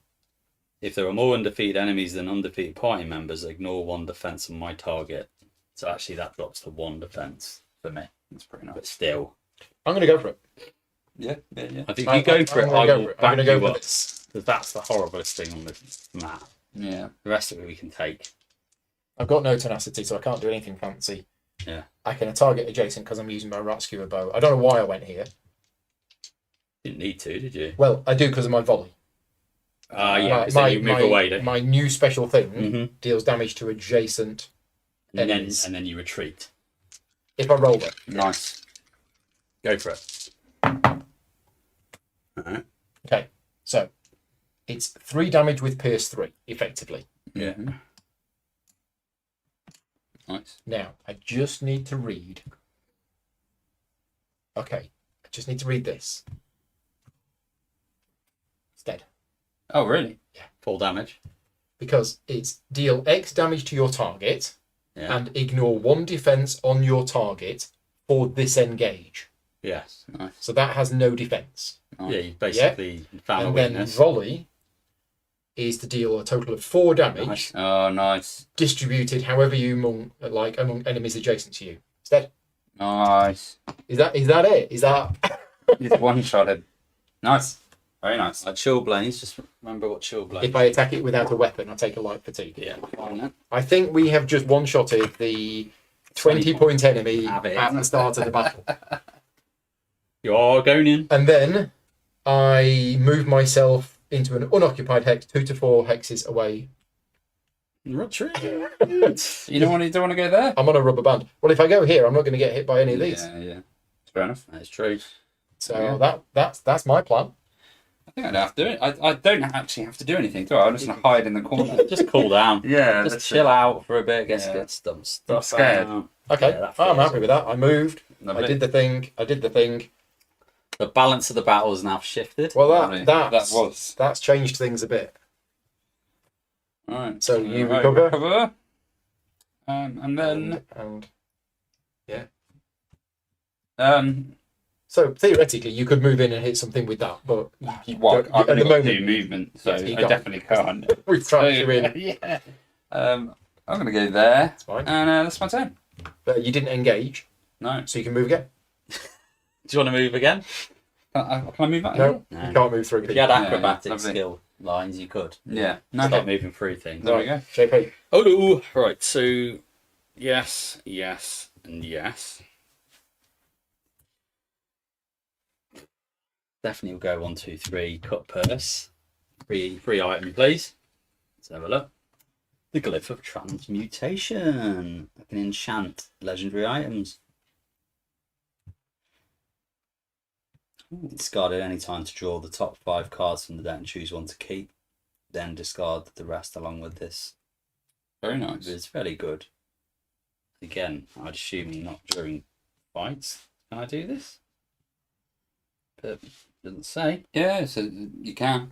if there are more undefeated enemies than undefeated party members, ignore 1 defense on my target. So actually that drops to 1 defense for me. That's pretty But nice. still, I'm going to go for it. Yeah. I think if you go for it, I will I'm back going to go you for up. this. Because that's the horriblest thing on this map. Yeah. The rest of it we can take. I've got no tenacity, so I can't do anything fancy. Yeah. I can target adjacent because I'm using my rat skewer bow. I don't know why I went here. Didn't need to, did you? Well, I do because of my volley. Yeah, so you move away, don't you? My new special thing Mhm. deals damage to adjacent And enemies. then you retreat. If I roll it. Nice. Go for it. Alright. Okay, so it's 3 damage with Pierce 3, effectively. Yeah. Mhm. Nice. Now, I just need to read. Okay, I just need to read this. It's dead. Oh, really? Full damage. Because it's deal X damage to your target Yeah. and ignore 1 defense on your target for this engage. Yes. Nice. So that has no defense. Nice. Yeah, you basically found a And then weakness. volley is to deal a total of 4 damage Nice. Oh, nice. distributed however you among enemies adjacent to you. It's dead. Nice. Is that it? Is that It's one-shotted. Nice. Very nice. Chill Blaze, just remember what Chill Blaze if I attack it without a weapon, I take a light fatigue. Yeah. Fine, then. I think we have just one-shotted the 20-point enemy Have it. at the start of the battle. You are going in. And then I move myself into an unoccupied hex, 2 to 4 hexes away. Retreat. You don't want to go there? I'm on a rubber band. Well, if I go here, I'm not going to get hit by any of these. Yeah. Fair enough. That's true. So Yeah. that's my plan. I think I'd have to do it. I don't actually have to do anything, do I? I'm just going to hide in the corner. Just cool down. Yeah, Just that's chill it. out for a bit. Get Yeah. some stuff. scared. out. Okay, Yeah, that I'm feels happy with that. I moved. Lovely. I did the thing. The balance of the battle has now shifted. Well, Lovely. that's was. that's changed things a bit. Right. So you Right, recover. And then... and So so theoretically, you could move in and hit something with that, but you well, don't- I've at only the got 2 moment movement, so Yes, you I can't. definitely can't. we've trapped you in. Yeah. I'm going to go there, It's fine. and that's my turn. But you didn't engage, No. so you can move again. Do you want to move again? Can I move back? No, No. you can't move through. If you had Yeah, acrobatic lovely. skill lines, you could. Yeah. Stop Okay. moving through things. There we go. JP. Oh no! Right, so yes, and yes. Definitely will go 1, 2, 3. Cut purse. Free item, please. Let's have a look. The glyph of transmutation. I can enchant legendary items. Discard at any time to draw the top 5 cards from the deck and choose one to keep. Then discard the rest along with this. Very nice. It's fairly good. Again, I'd assume not during fights. Can I do this? But it doesn't say. Yeah, so you can.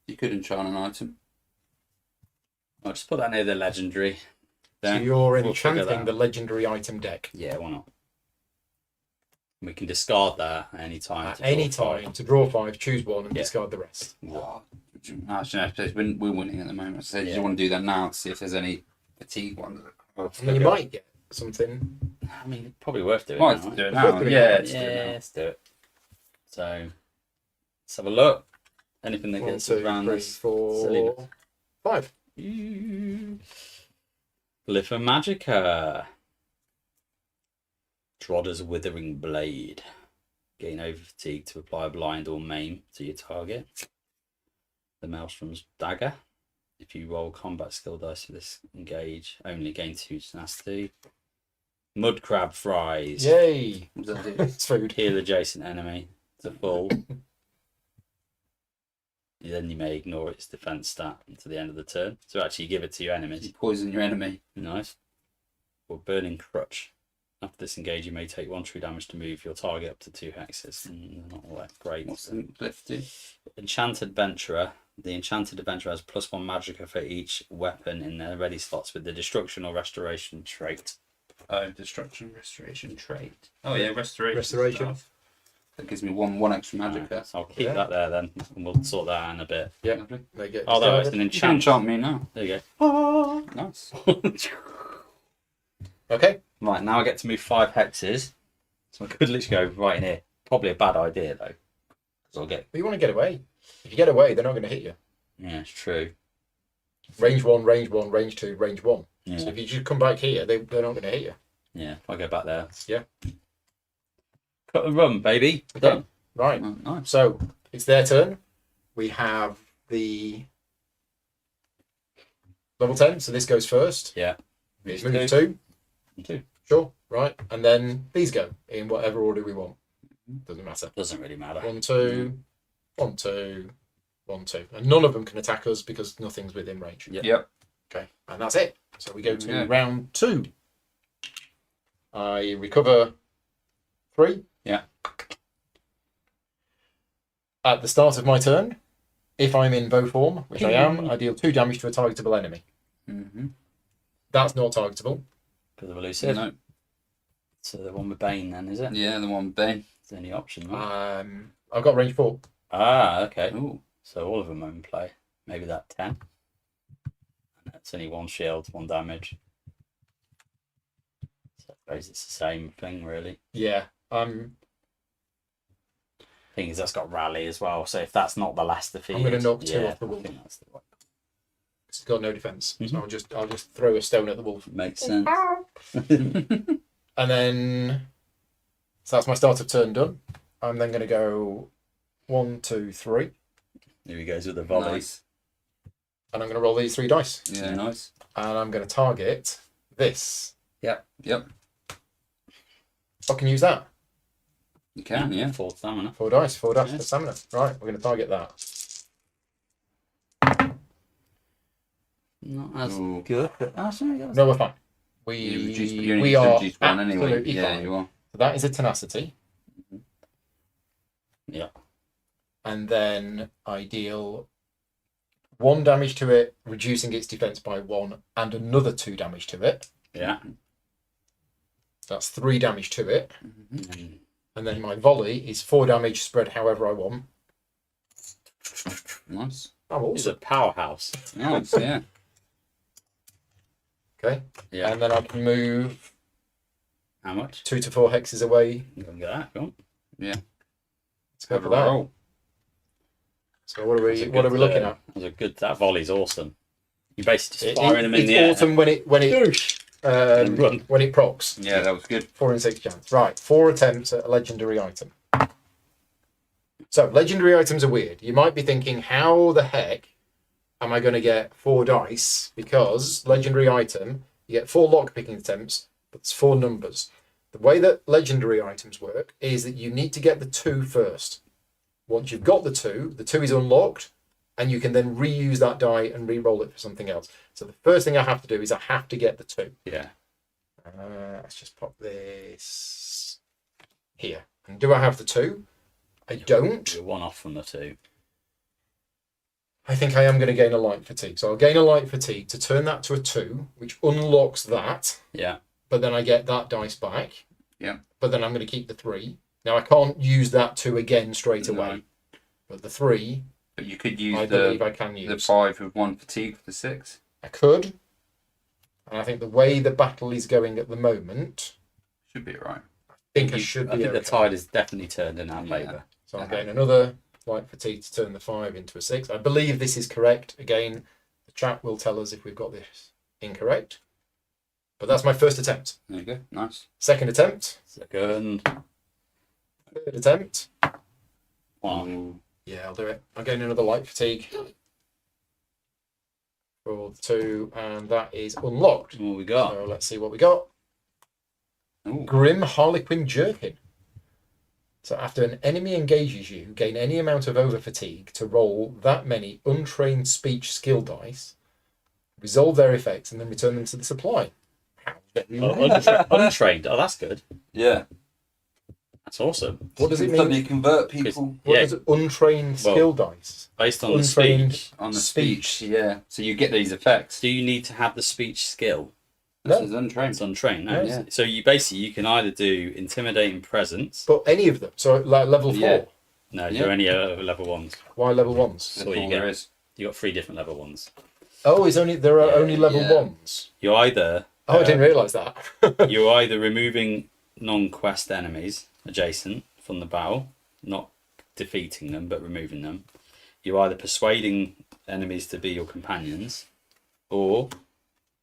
You could enchant an item. I'll just put that near the legendary. So Then you're we'll figure enchanting that the out. legendary item deck Yeah, why not? We can discard that at any time. at to draw any 5. time to draw 5, choose one, and Yeah. discard the rest. Oh, actually, no, I suppose we're winning at the moment. So Yeah. you want to do that now to see if there's any fatigue ones. And then you might get something. I mean, it's probably worth doing. Might now, do right? it now. Yeah, let's do Yeah, it now. let's do it. So, let's have a look. Anything that 1, gets us 2, around 3, this. 4, silliness. 5. Glyph of Magicka. Drodder's Withering Blade. Gain over fatigue to apply a blind or maim to your target. The Maelstrom's Dagger. If you roll combat skill dice for this engage, only gain 2 tenacity. Mud Crab Fries. Yay! What does that do? It's food. Heal adjacent enemy to full. Then you may ignore its defense stat until the end of the turn. So actually give it to your enemies. You poison your enemy. Nice. Or Burning Crutch. After this engage, you may take 1 true damage to move your target up to 2 hexes. Not all that great. What's the glyph do? Enchanted Adventurer. The Enchanted Adventurer has +1 magicka for each weapon in their ready slots with the Destruction or Restoration trait. Oh, destruction, restoration, trait. Oh yeah, restoration. Restoration. stuff. That gives me one extra magic. Right, so I'll keep Yeah. that there then, and we'll sort that out in a bit. Yeah. Lovely. They get Although it's discarded. an You can enchant. enchant me now. There you go. Nice. Okay. Right, now I get to move 5 hexes. So I could literally go right in here. Probably a bad idea though. Because I'll get. But you want to get away. If you get away, they're not going to hit you. Yeah, it's true. Range 1, range 1, range 2, range 1. Yeah. So if you just come back here, they're not going to hit you. Yeah, if I go back there. Yeah. Cut and run, baby. Okay. Done. Right. Oh, nice. So it's their turn. We have the level 10. So this goes first. Yeah. It's These move two. 2. 2. Sure. Right. And then these go in whatever order we want. Doesn't matter. Doesn't really matter. 1, 2, 1, 2, 1, 2. And none of them can attack us because nothing's within range. Yeah. Yep. Okay. And that's it. So we go to Yeah. round 2. I recover 3. Yeah. At the start of my turn, if I'm in bow form, which I am, I deal 2 damage to a targetable enemy. Mm-hmm. That's not targetable. Because of elusive. No. So the one with Bane then, is it? Yeah, the one with Bane. It's the only option, right? I've got range 4. Ah, okay. Ooh. So all of them are in play. Maybe that 10. And that's only 1 shield, 1 damage. So I suppose it's the same thing, really. Yeah. Thing is, that's got rally as well. So if that's not the last defeat, I'm gonna knock 2 off the I wolf. think that's the right. It's got no defense. So Mhm. I'll just throw a stone at the wolf. Makes sense. And then so that's my start of turn done. I'm then going to go 1, 2, 3, Here he goes with the volley. Nice. and I'm going to roll these 3 dice, Yeah, nice. and I'm going to target this. Yep. I can use that. You can, yeah. 4 stamina. 4 dice, 4 dice Yeah. for stamina. Right, we're going to target that. Not as Ooh. good, but sorry, No, we're fine. You reduce, but We, you only we still are reduce one anyway. absolutely Yeah, fine. you are. So that is a tenacity. Yeah. And then I deal 1 damage to it, reducing its defense by 1, and another 2 damage to it. Yeah. That's 3 damage to it. Mm. And then my volley is 4 damage spread however I want. Nice. Oh, He's a awesome. powerhouse. Nice, yeah. Okay. Yeah. And then I can move How much? 2 to 4 hexes away. You can get that, go on. Let's go Have for a that. roll. So what are That's we a what are we good, looking at? That volley's awesome. You're basically just firing them in It's the air. awesome when it And run. when it procs. Yeah, that was good. 4 and 6 chance. Right, 4 attempts at a legendary item. So legendary items are weird. You might be thinking, how the heck am I going to get 4 dice? Because legendary item, you get 4 lock picking attempts, but it's 4 numbers. The way that legendary items work is that you need to get the 2 first. Once you've got the 2 is unlocked, and you can then reuse that die and re-roll it for something else. So the first thing I have to do is I have to get the 2. Yeah. Let's just pop this here. And do I have the 2? I don't. You're 1 off from the 2. I think I am going to gain a light fatigue. So I'll gain a light fatigue to turn that to a 2, which unlocks that. Yeah. But then I get that dice back. Yeah. But then I'm going to keep the 3. Now I can't use that 2 again straight away. No. But the 3, But you could I use believe I can the use. 5 with 1 fatigue for the 6. I could. And I think the way the battle is going at the moment, Should be right. I think I should I be think the okay. tide is definitely turned in our Yeah. favour. So I'm getting another light fatigue to turn the 5 into a 6. I believe this is correct. Again, the chat will tell us if we've got this incorrect. But that's my first attempt. There you go. Nice. Second attempt. Second. Third attempt. 1. Ooh. Yeah, I'll do it. I'm getting another light fatigue. For the 2, and that is unlocked. What we got? So let's see what we got. Ooh. Grim Harlequin Jerkin. So after an enemy engages you, gain any amount of over fatigue to roll that many untrained speech skill dice, resolve their effects, and then return them to the supply. How very weird. Untrained. Oh, that's good. Yeah. That's awesome. What does it Suddenly mean? convert people What Yeah. does untrained skill dice? Based on the Untrained speech. on the speech. speech. Yeah. So you get these effects. Do you need to have the speech skill? This No. is untrained. It's untrained. No. Yeah. So you can either do intimidating presence. But any of them. So like level 4. Yeah. No, Yeah. do any level 1s. Why level 1s? That's all you all get. there is. You got 3 different level 1s. Oh, there are Yeah, only level yeah. 1s. You either Oh, I didn't realise that. you're either removing non-quest enemies adjacent from the battle, not defeating them but removing them. You're either persuading enemies to be your companions, or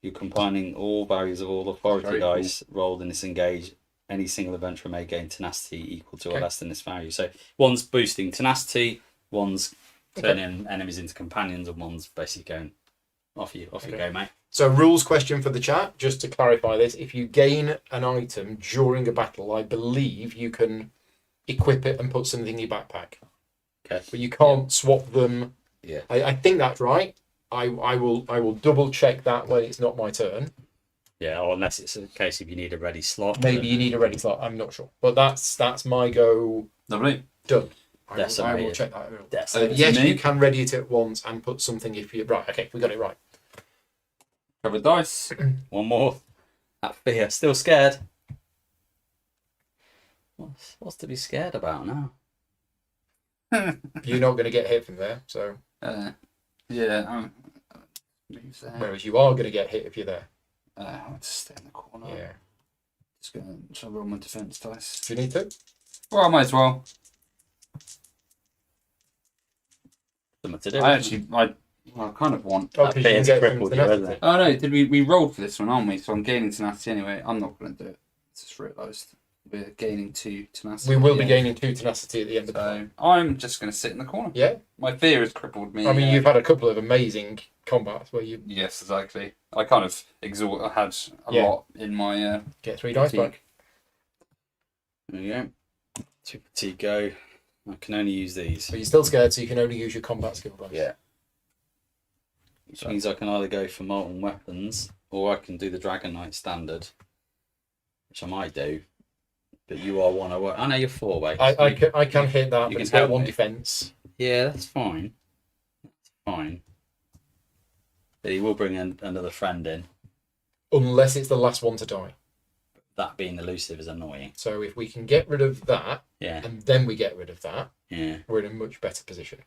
you're combining all values of all authority Very cool. dice rolled in this engage. Any single adventurer may gain tenacity equal to or Okay. less than this value. So one's boosting tenacity, one's turning enemies into companions, and one's basically going off you go, mate. So rules question for the chat, just to clarify this. If you gain an item during a battle, I believe you can equip it and put something in your backpack. Okay. But you can't swap them. Yeah. I think that's right. I will double check that when it's not my turn. Yeah, or unless it's a case if you need a ready slot. Maybe you need a ready slot. I'm not sure. But that's my go Lovely. done. I will Decimated. check that out. Decimated. Yes, Me? you can ready it at once and put something if you... Right, okay, we got it right. Cover dice. One more. That fear. Still scared. What's to be scared about now? You're not going to get hit from there, so... Yeah. Move there. Whereas you are going to get hit if you're there. I'll just stay in the corner. Yeah. Just gonna try to roll my defense dice. Do you need to? Well, I might as well. Something to do. I kind of want. Oh, That 'cause bit you is can get crippled some you, tenacity. isn't it? Oh no, did we rolled for this one, aren't we? So I'm gaining tenacity anyway. I'm not going to do it. Just realised we're gaining 2 tenacity. We will be Yeah. gaining 2 tenacity at the end of the time. So I'm just going to sit in the corner. Yeah? My fear has crippled me. I mean, you've had a couple of amazing combats where you Yes, exactly. I kind of I had a Yeah. lot in my. get 3 dice Fatigue. back. There you go. 2 fatigue go. I can only use these. But you're still scared, so you can only use your combat skill dice. Yeah. Which means I can either go for molten weapons or I can do the Dragon Knight standard, which I might do. But you are 1 away. I know you're 4 away. I can hit that, you but can it's got help 1 me. defense. Yeah, that's fine. That's fine. But he will bring another friend in. Unless it's the last one to die. That being elusive is annoying. So if we can get rid of that, Yeah. and then we get rid of that, Yeah. we're in a much better position.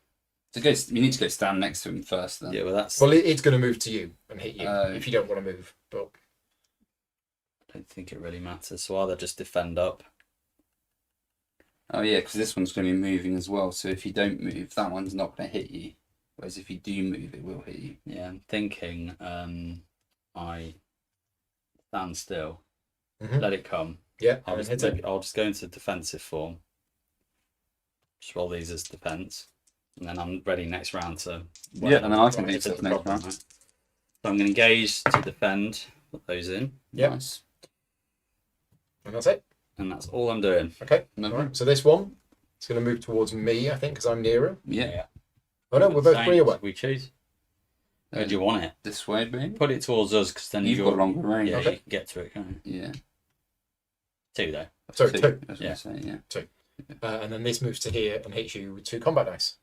So go. You need to go stand next to him first, then. Yeah, well, that's. Well, it's going to move to you and hit you Oh. if you don't want to move. But I don't think it really matters. So either just defend up. Oh yeah, because this one's going to be moving as well. So if you don't move, that one's not going to hit you. Whereas if you do move, it will hit you. Yeah, I'm thinking I stand still, Mhm. let it come. yeah, I'll and just, hit it. I'll just go into defensive form. Just roll these as defense. And then I'm ready next round to... Yeah, and then I can Right, do if it's stuff a next problem, round. right? So I'm going to engage to defend, put those in, Yep. Nice. And that's it. and that's all I'm doing. Okay. No. All right. So this one, it's going to move towards me, I think, because I'm nearer. Yeah. Oh no, we're both Same, 3 away. We choose. Where do you want it? This way, maybe. Put it towards us, because then You've you're... got longer range. Yeah, Okay. you can get to it, can't you? Yeah. 2, though. Sorry, Two. 2. That's Yeah. what I'm saying. Yeah. And then this moves to here and hits you with 2 combat dice.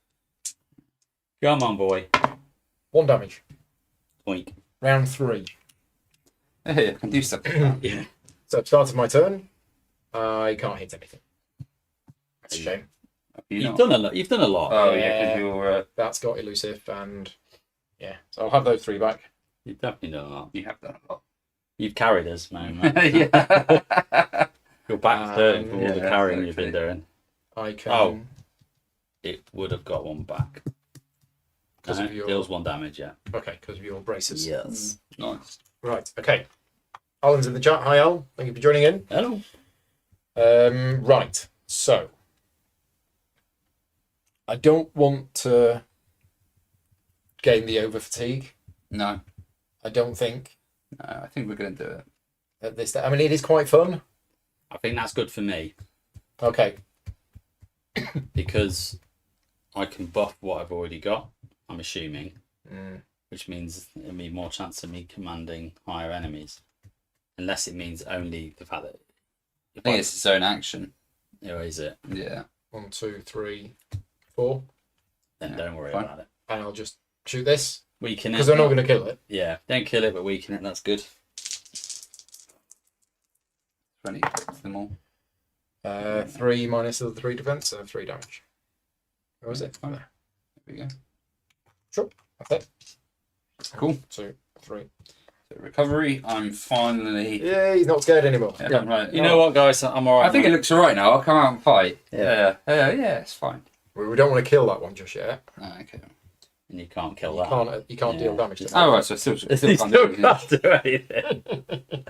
Come on, boy. 1 damage. Oink. Round 3. Hey, I can do stuff. Like that. Yeah. So I've started my turn. I can't hit anything. That's a shame. You've done a lot. You've done a lot. Oh yeah, Yeah. because you're. That's got elusive and yeah. So I'll have those 3 back. You've definitely done a lot. You have done a lot. You've carried us, man. Yeah. You're back third for all the Yeah, carrying you've been exactly. doing. I can. Oh. It would have got 1 back. 'Cause No, of your- deals 1 damage, yeah. Okay, because of your braces. Yes. Nice. Right. Okay. Alan's in the chat. Hi, Al. Thank you for joining in. Hello. Right. So I don't want to gain the over fatigue. No, I don't think I think we're going to do it. at this. I mean, it is quite fun. I think that's good for me Okay. because I can buff what I've already got, I'm assuming, Mm. which means it'll be more chance of me commanding higher enemies. Unless it means only the fact that... I think it's its own action. Or is it? Yeah. 1, 2, 3, 4, Then Yeah, don't worry fine. about it. and I'll just shoot this Weaken it. because I'm not going to kill it. Yeah, don't kill it, but weaken it. That's good. 20 hits them all. 3 minus the 3 defense, so 3 damage. Where was it? Fine. There. There we go. Sure. That's it. Cool. 2, 3. So recovery. I'm finally. Yeah, he's not scared anymore. Yeah, Go. right. You know what, guys? I'm alright. I think it looks alright now. I'll come out and fight. Yeah. Yeah, it's fine. We don't want to kill that one just yet. Oh, okay. And you can't kill You that. can't deal Yeah. damage to that. Oh, right, so I still You can't do anything. can't do anything.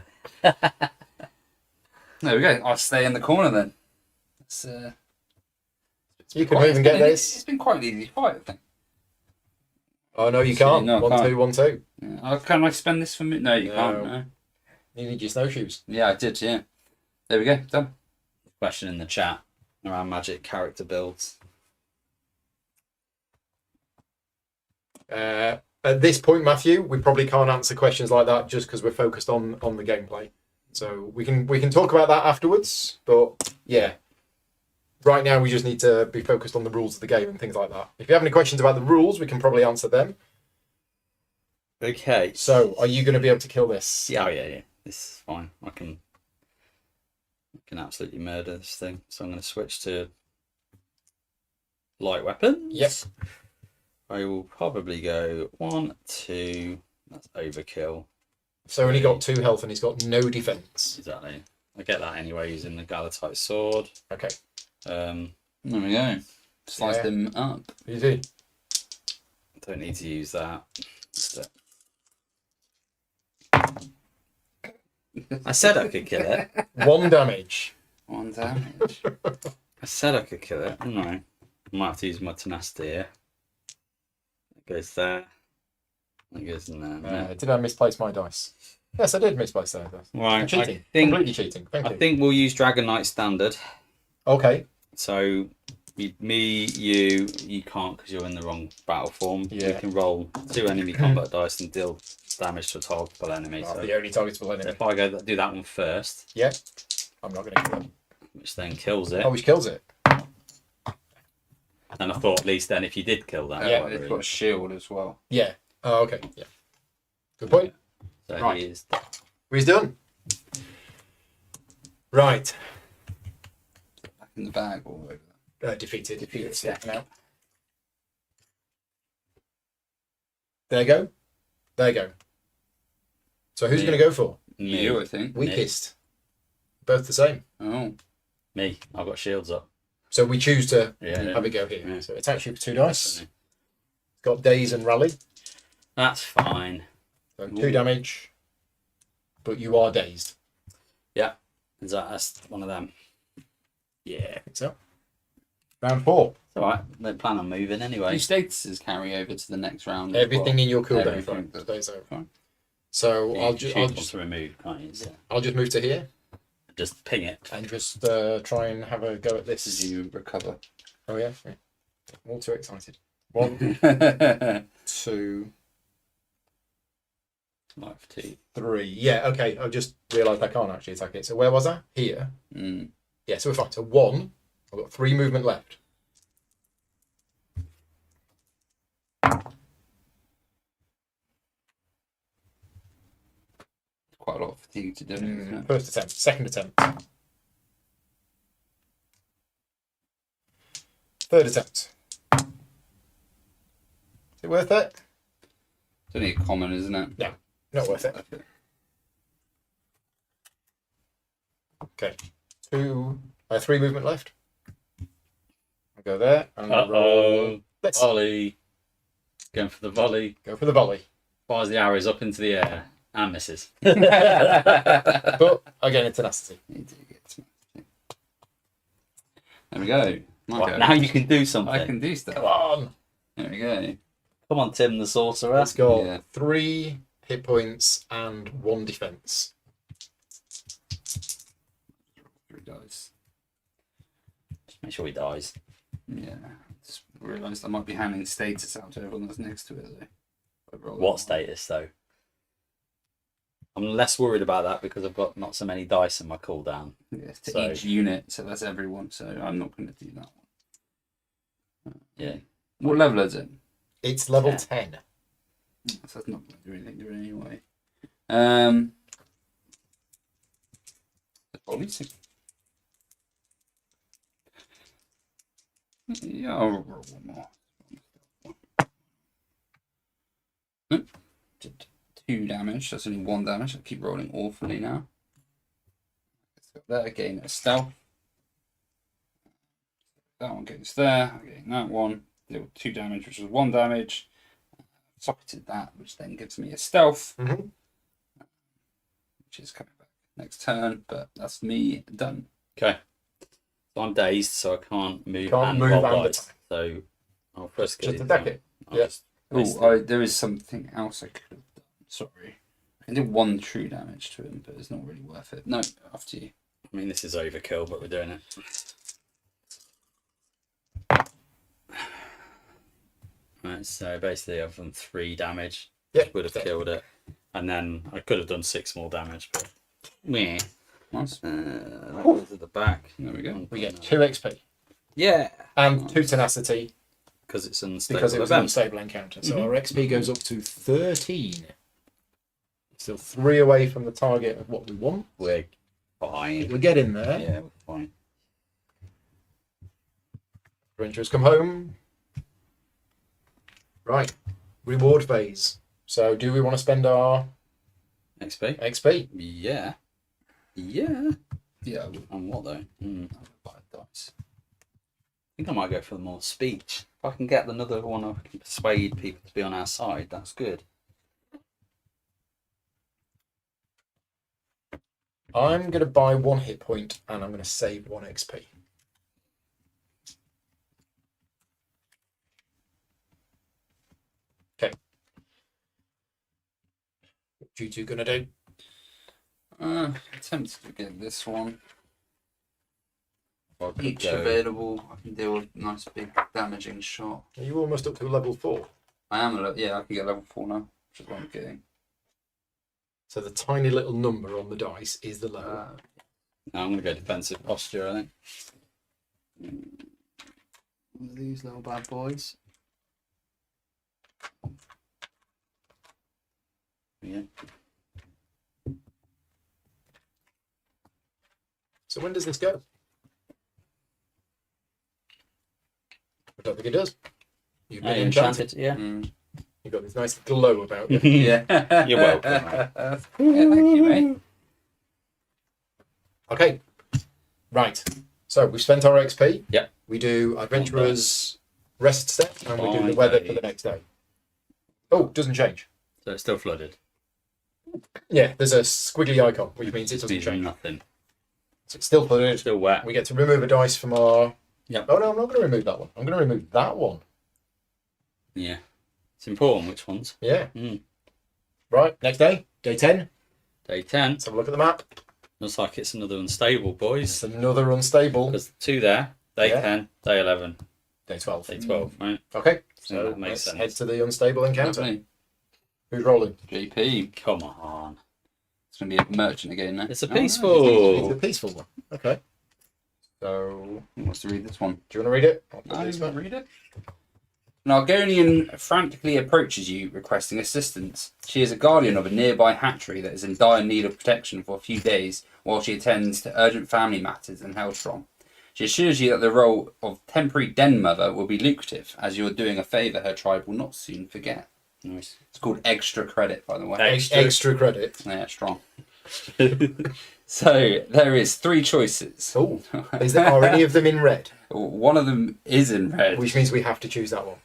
There we go. I'll stay in the corner then. It's, You can even get this. It's been quite an easy fight, I think. Oh no, you See, can't. no, I 1, can't. 2, 1, 2. Yeah. Oh, can I spend this for me? No, you No. can't. No. You need your snowshoes. Yeah, I did. Yeah. There we go. Done. Question in the chat around magic character builds. At this point, Matthew, we probably can't answer questions like that just because we're focused on the gameplay. So we can talk about that afterwards. But yeah, right now we just need to be focused on the rules of the game and things like that. If you have any questions about the rules, we can probably answer them. Okay. So, are you going to be able to kill this? Yeah, yeah. This is fine. I can absolutely murder this thing. So I'm going to switch to light weapons. Yep. I will probably go 1, 2. That's overkill. So only got 2 health and he's got no defense. Exactly. I get that anyway using the Galatite sword. Okay. There we go. Slice Yeah. them up. Easy. Don't need to use that. I said I could kill it. 1 damage. 1 damage. I said I could kill it. No. I might have to use my tenacity here. It goes there. It goes in there. Did I misplace my dice? Yes, I did misplace those dice. Right. Cheating. I think, Completely cheating. Thank I you. think we'll use Dragon Knight standard. Okay. So, you can't because you're in the wrong battle form. Yeah. You can roll 2 enemy combat dice and deal damage to a targetable enemy. Not So the only targetable enemy. if I do that one first, Yeah. I'm not going to kill it. which then kills it, Oh, which kills it. and I thought at least then if you did kill that, Yeah, It's got a shield as well. Yeah. Oh, okay. Yeah. Good point. so Right. he is. He's done. Right. Back in the bag all over there. Defeated. Defeated, Yeah. Now. There you go. There you go. So who's Me. going to go for? Me. You, I think. Weakest. Both the same. Oh. Me. I've got shields up. So we choose to Yeah. have a go here. Yeah. So attach you for 2 dice. Definitely. Got daze and rally. That's fine. So 2 damage. But you are dazed. That's one of them. Yeah. I think so. Round 4. It's alright. They plan on moving anyway. Do statuses carry over to the next round? as Everything well? in your cooldown Everything frame stays over. Fine. So You I'll can just choose one to remove, can't you? So I'll just move to here just ping it. and just try and have a go at As this. you recover. Oh yeah. I'm all too excited. 1, 2, Like for 2. 3. Yeah. Okay. I just realised I can't actually attack it. So where was I? Here. Mm. Yeah. So we're fine. So 1. I've got 3 movement left. Quite a lot of fatigue to do, isn't it? First attempt. Second attempt. Third attempt. Is it worth it? It's only a common, isn't it? Not worth it. Okay. 3 movement left. I'll go there. And Uh-oh. let's Volley. Going for the volley. go for the volley. Fires the arrows up into the air. And misses. But again, it's tenacity. Need to get some- There we go. My Right, go. now you can do something. I can do Come stuff. on. There we go. Come on, Tim the Sorcerer. Let's go. Yeah. 3 hit points and 1 defense. 3 dice. Just make sure he dies. Yeah. Just realised I might be handing status out to everyone that's next to it though. I rolled What one. status, though? I'm less worried about that because I've got not so many dice in my cooldown. Yeah, to So- each unit, so that's everyone. So I'm not going to do that one. Yeah. What level is it? It's level 10. 10. So that's not going to do anything to it anyway. Obviously. Yeah, I'll roll one more. Nope. Did 2 damage. That's only 1 damage. I keep rolling awfully now. Let's go there. Gain a stealth. That one goes there. I gain that one. Deal 2 damage, which is 1 damage. Socketed that, which then gives me a stealth, Mhm. which is coming back next turn. But that's me done. Okay. So I'm dazed, so I can't move Can't and move roll and dice. attack. So I'll first get Just attack it. Yeah. Oh, there is something else I could have done. Sorry. I can do 1 true damage to him, but it's not really worth it. No, after you. I mean, this is overkill, but we're doing it. Right, so basically I've done 3 damage. Yeah. Would have killed it. And then I could have done 6 more damage, but... Meh. Nice. That goes at the back. There we go. We get 2 XP Yeah. and 2 tenacity Because it's unstable because it was an event. unstable encounter. So Mhm. our XP goes up to 13. Still 3 away from the target of what we want. We're fine. We're getting there. Yeah, we're fine. Rangers come home. Right. Reward phase. So do we want to spend our XP? XP? Yeah. Yeah. Yeah, I would And what though? buy dice. I think I might go for the more speech. If I can get another one, I can persuade people to be on our side. That's good. I'm going to buy 1 hit point and I'm going to save 1 XP. Okay. What you two going to do? Attempt to get this one. I could Each go- available, I can deal with a nice big damaging shot. Are you almost up to level 4? I am I can get level 4 now, which is what I'm getting. So the tiny little number on the dice is the level. No, I'm going to go defensive posture, I think. One of these little bad boys. Yeah. So when does this go? I don't think it does. You've been enchanted. Yeah. You've got this nice glow about you. Yeah. You're welcome, mate. Yeah, thank you, mate. Okay. Right. So we've spent our XP. Yep. We do Adventurer's rest step and we do the 5 weather for days. the next day. Oh, doesn't change. So it's still flooded. Yeah, there's a squiggly icon, which means it doesn't Means change. nothing. So it's still flooded. Still wet. We get to remove a dice from our... Yep. Oh, no, I'm not going to remove that one. I'm going to remove that one. Yeah. It's important which ones. Yeah. Mm. Right, next day. Day 10. Day 10. Let's have a look at the map. Looks like it's another unstable, boys. It's another unstable. There's 2 there. Day Yeah. 10, day 11, Day 12. day 12, right? Okay, So so that makes let's sense. head to the unstable encounter. Lovely. Who's rolling? JP. Come on. It's going to be a merchant again now. It's a Oh, nice. It's peaceful. a peaceful one. Okay. So, Who wants to read this one? do you want to read it? I'll put No, this you back. can read it. An Argonian frantically approaches you, requesting assistance. She is a guardian of a nearby hatchery that is in dire need of protection for a few days while she attends to urgent family matters in Hellstrom. She assures you that the role of temporary den mother will be lucrative, as you are doing a favour her tribe will not soon forget. Nice. It's called extra credit, by the way. Extra credit. Yeah, strong. So there is 3 choices. Oh, are any of them in red? One of them is in red, Which means we have to choose that one.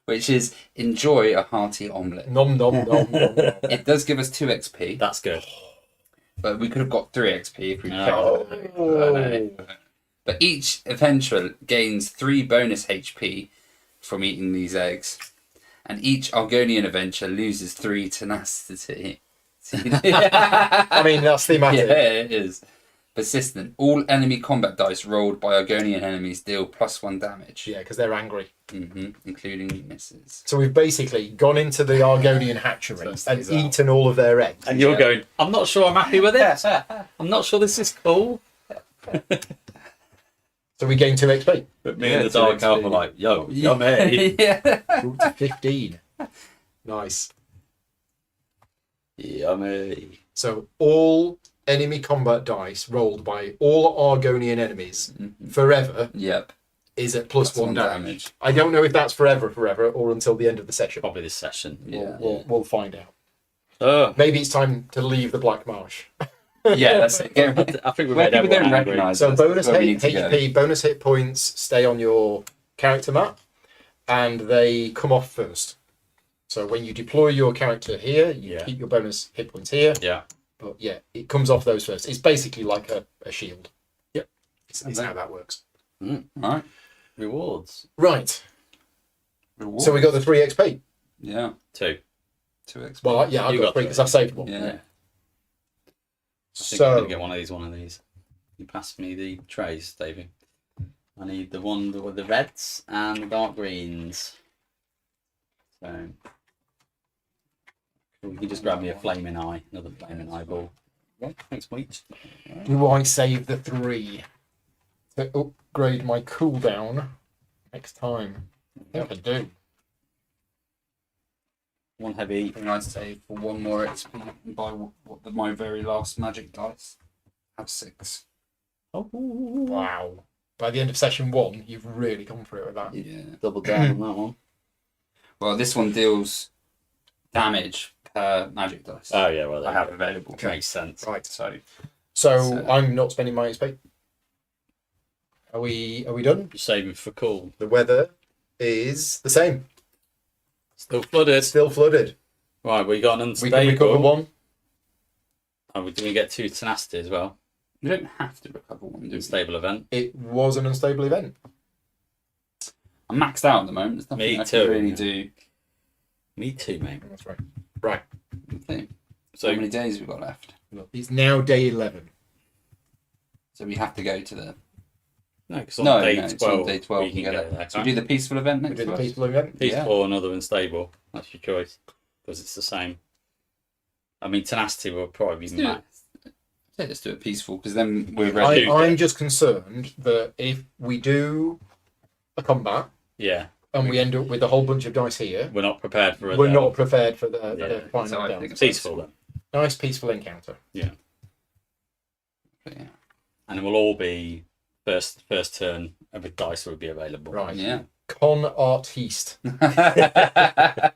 which is enjoy a hearty omelette. Nom nom nom nom. nom. It does give us 2 XP, That's good. but we could have got 3 XP if we Oh. But each adventurer gains 3 bonus HP from eating these eggs, and each Argonian adventurer loses 3 tenacity. I mean, that's thematic. Yeah, it is. Persistent. All enemy combat dice rolled by Argonian enemies deal +1 damage. Yeah, because they're angry. Including misses. So we've basically gone into the Argonian hatchery So and it's out. eaten all of their eggs. And you're Yeah. going, I'm not sure I'm happy with it. I'm not sure this is cool. So we gain 2 XP. But me Yeah, and the 2 dark elf XP. were like, yo, yummy. Yeah. Grew to 15. Nice. Yummy. So all enemy combat dice rolled by all Argonian enemies forever Yep. is at +1 +1 damage. I don't know if that's forever, or until the end of the session. Probably this session. Yeah. We'll find out. Oh, Maybe it's time to leave the Black Marsh. Yeah, that's it. I think we Where made people don't everyone angry. recognise So us, bonus that's where we need to go. HP, bonus hit points stay on your character map, and they come off first. So when you deploy your character here, you Yeah. keep your bonus hit points here. Yeah. But yeah, it comes off those first. It's basically like a shield. Yep. It's how that works. Right. Rewards. Right. Reward. So we got the 3 XP. Yeah. 2. 2 XP. Well, yeah, I've You got got 3 three. because I saved one. Yeah. I think I'm So going to get one of these. You passed me the trays, Davey. I need the one with the reds and the dark greens. So you can just grab me a flaming eye, another flaming eyeball. Thanks, mate. do I save the 3 to upgrade my cooldown next time? I think I do. One heavy. I think I'd save for 1 more XP and buy my very last magic dice. Have 6. Oh, Wow. By the end of session 1, you've really gone for it with that. Yeah. double down on that one. Well, this one deals damage per magic dice. Oh yeah, well I there have you go. available. Makes sense. Right. So So I'm not spending my XP. Are we done? You're saving for cool. The weather is the same. Still flooded. Still flooded. Right, we got an We unstable. can recover 1. Oh, do we get 2 tenacity as well? you don't have to recover 1, do you? Unstable event. It was an unstable event. I'm maxed out at the moment. There's nothing Me I too. can really do. Me too, mate. That's right. Right. Okay. So How many days we've got left? It's now day 11. So we have to go to the No, because on No, day no, it's 12, on day 12 we can you get go it. there. So we do the peaceful event We next do the first? peaceful event. Peaceful Yeah. or another unstable. That's your choice. Because it's the same. I mean, tenacity will probably be do it. max. Yeah, let's do it peaceful because then we're ready. I'm just concerned that if we do a combat Yeah. and we end up with a whole bunch of dice here, We're not prepared for it. we're then. not prepared for the Yeah, final so I delve. think it's Peaceful then. Nice peaceful encounter. Yeah. And it will all be first turn. Every dice will be available. Right. Yeah. Con artiste.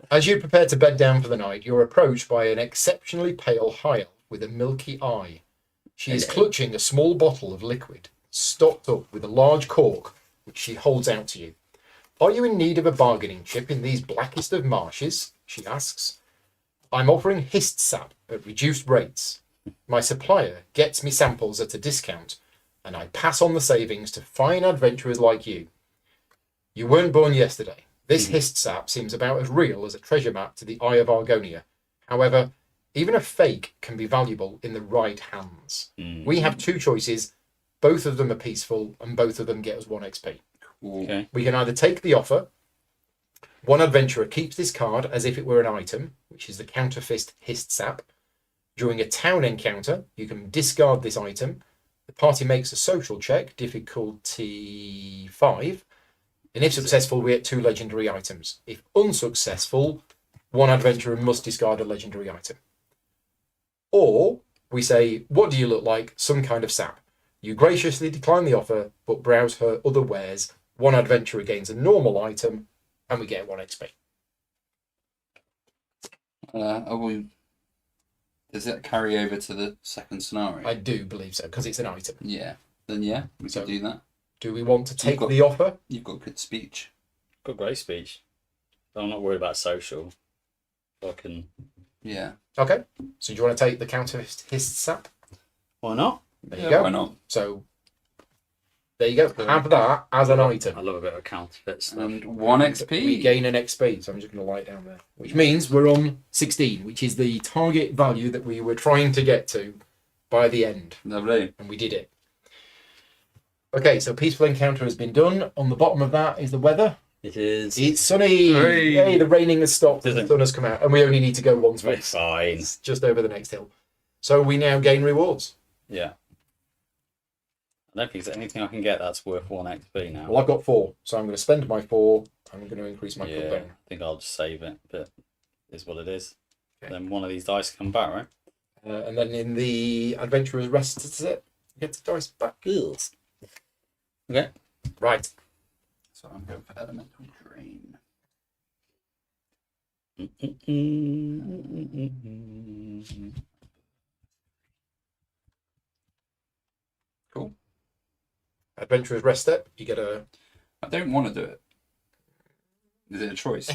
As you prepare to bed down for the night, you're approached by an exceptionally pale high elf with a milky eye. She is clutching a small bottle of liquid, stopped up with a large cork, which she holds out to you. Are you in need of a bargaining chip in these blackest of marshes? She asks. I'm offering hist sap at reduced rates. My supplier gets me samples at a discount, and I pass on the savings to fine adventurers like you. You weren't born yesterday. This hist sap seems about as real as a treasure map to the Eye of Argonia. However, even a fake can be valuable in the right hands. We have two choices. Both of them are peaceful, and both of them get us 1 XP. Okay. We can either take the offer. One adventurer keeps this card as if it were an item, which is the counterfeit hist sap. During a town encounter, you can discard this item. The party makes a social check, difficulty 5. And if successful, we get 2 legendary items. If unsuccessful, one adventurer must discard a legendary item. Or we say, what do you look like? Some kind of sap. You graciously decline the offer, but browse her other wares. One adventurer gains a normal item, and we get 1 XP. Does that carry over to the second scenario? I do believe so, because it's an item. Yeah. Then yeah, we So- can do that. Do we want to take got- the offer? You've got good speech. Got great speech. But I'm not worried about social. I can. Yeah. Okay. So do you want to take the counterfeit hist sap? Why not? There you Yeah, go. why not? So there you go. Have that as an I item. love a bit of counterfeit stuff. And 1 XP. We gain an XP, so I'm just going to light down there. Which means we're on 16, which is the target value that we were trying to get to by the end. Lovely. And we did it. Okay, so peaceful encounter has been done. On the bottom of that is the weather. It is. It's sunny. Hey. Hey, the raining has stopped and Is the it? sun has come out. And we only need to go once. It's fine. It's just over the next hill. So we now gain rewards. Yeah. I don't think there's anything I can get that's worth 1 XP now. Well, I've got 4, so I'm going to spend my 4. I'm going to increase my Yeah, cooldown. I think I'll just save it, but it is what it is. Okay. Then one of these dice come back, right? And then in the adventurer's rest set, you get the dice back. Okay. Right. So I'm going for elemental drain. Cool. Adventurer's rest step. You get a I don't want to do it. Is it a choice?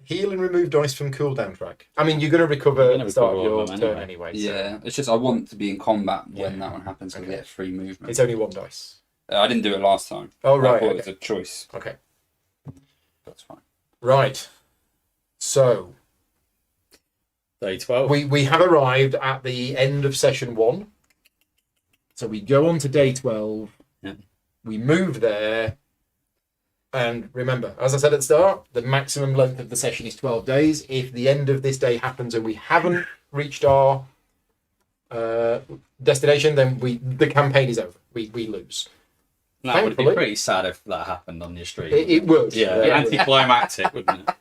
heal and remove dice from cooldown track. I mean, you're going to recover You're at gonna the start of recover all your of them turn anyway. so Yeah. It's just I want to be in combat when Yeah. that one happens because Okay. I get free movement. It's only 1 dice. I didn't do it last time. Oh, I right. thought it Okay. was a choice. Okay. That's fine. Right. So Day 12. we have arrived at the end of session 1. So we go on to day 12. Yeah. We move there. And remember, as I said at the start, the maximum length of the session is 12 days. If the end of this day happens and we haven't reached our destination, then the campaign is over. We lose. That would be thankfully- pretty sad if that happened on your stream. It would. Yeah, it would. anticlimactic, wouldn't it?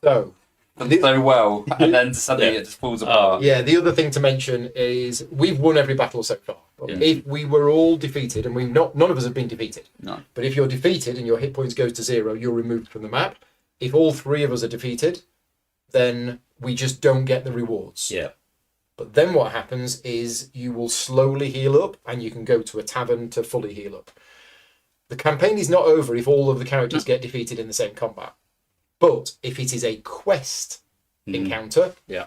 So, Done so well, and then suddenly Yeah. it just falls apart. yeah, the other thing to mention is we've won every battle so far. Yeah. If we were all defeated, and none of us have been defeated, No. but if you're defeated and your hit points goes to 0, you're removed from the map. If all 3 of us are defeated, then we just don't get the rewards. Yeah. But then what happens is you will slowly heal up, and you can go to a tavern to fully heal up. The campaign is not over if all of the characters get defeated in the same combat. But if it is a quest encounter, Yeah.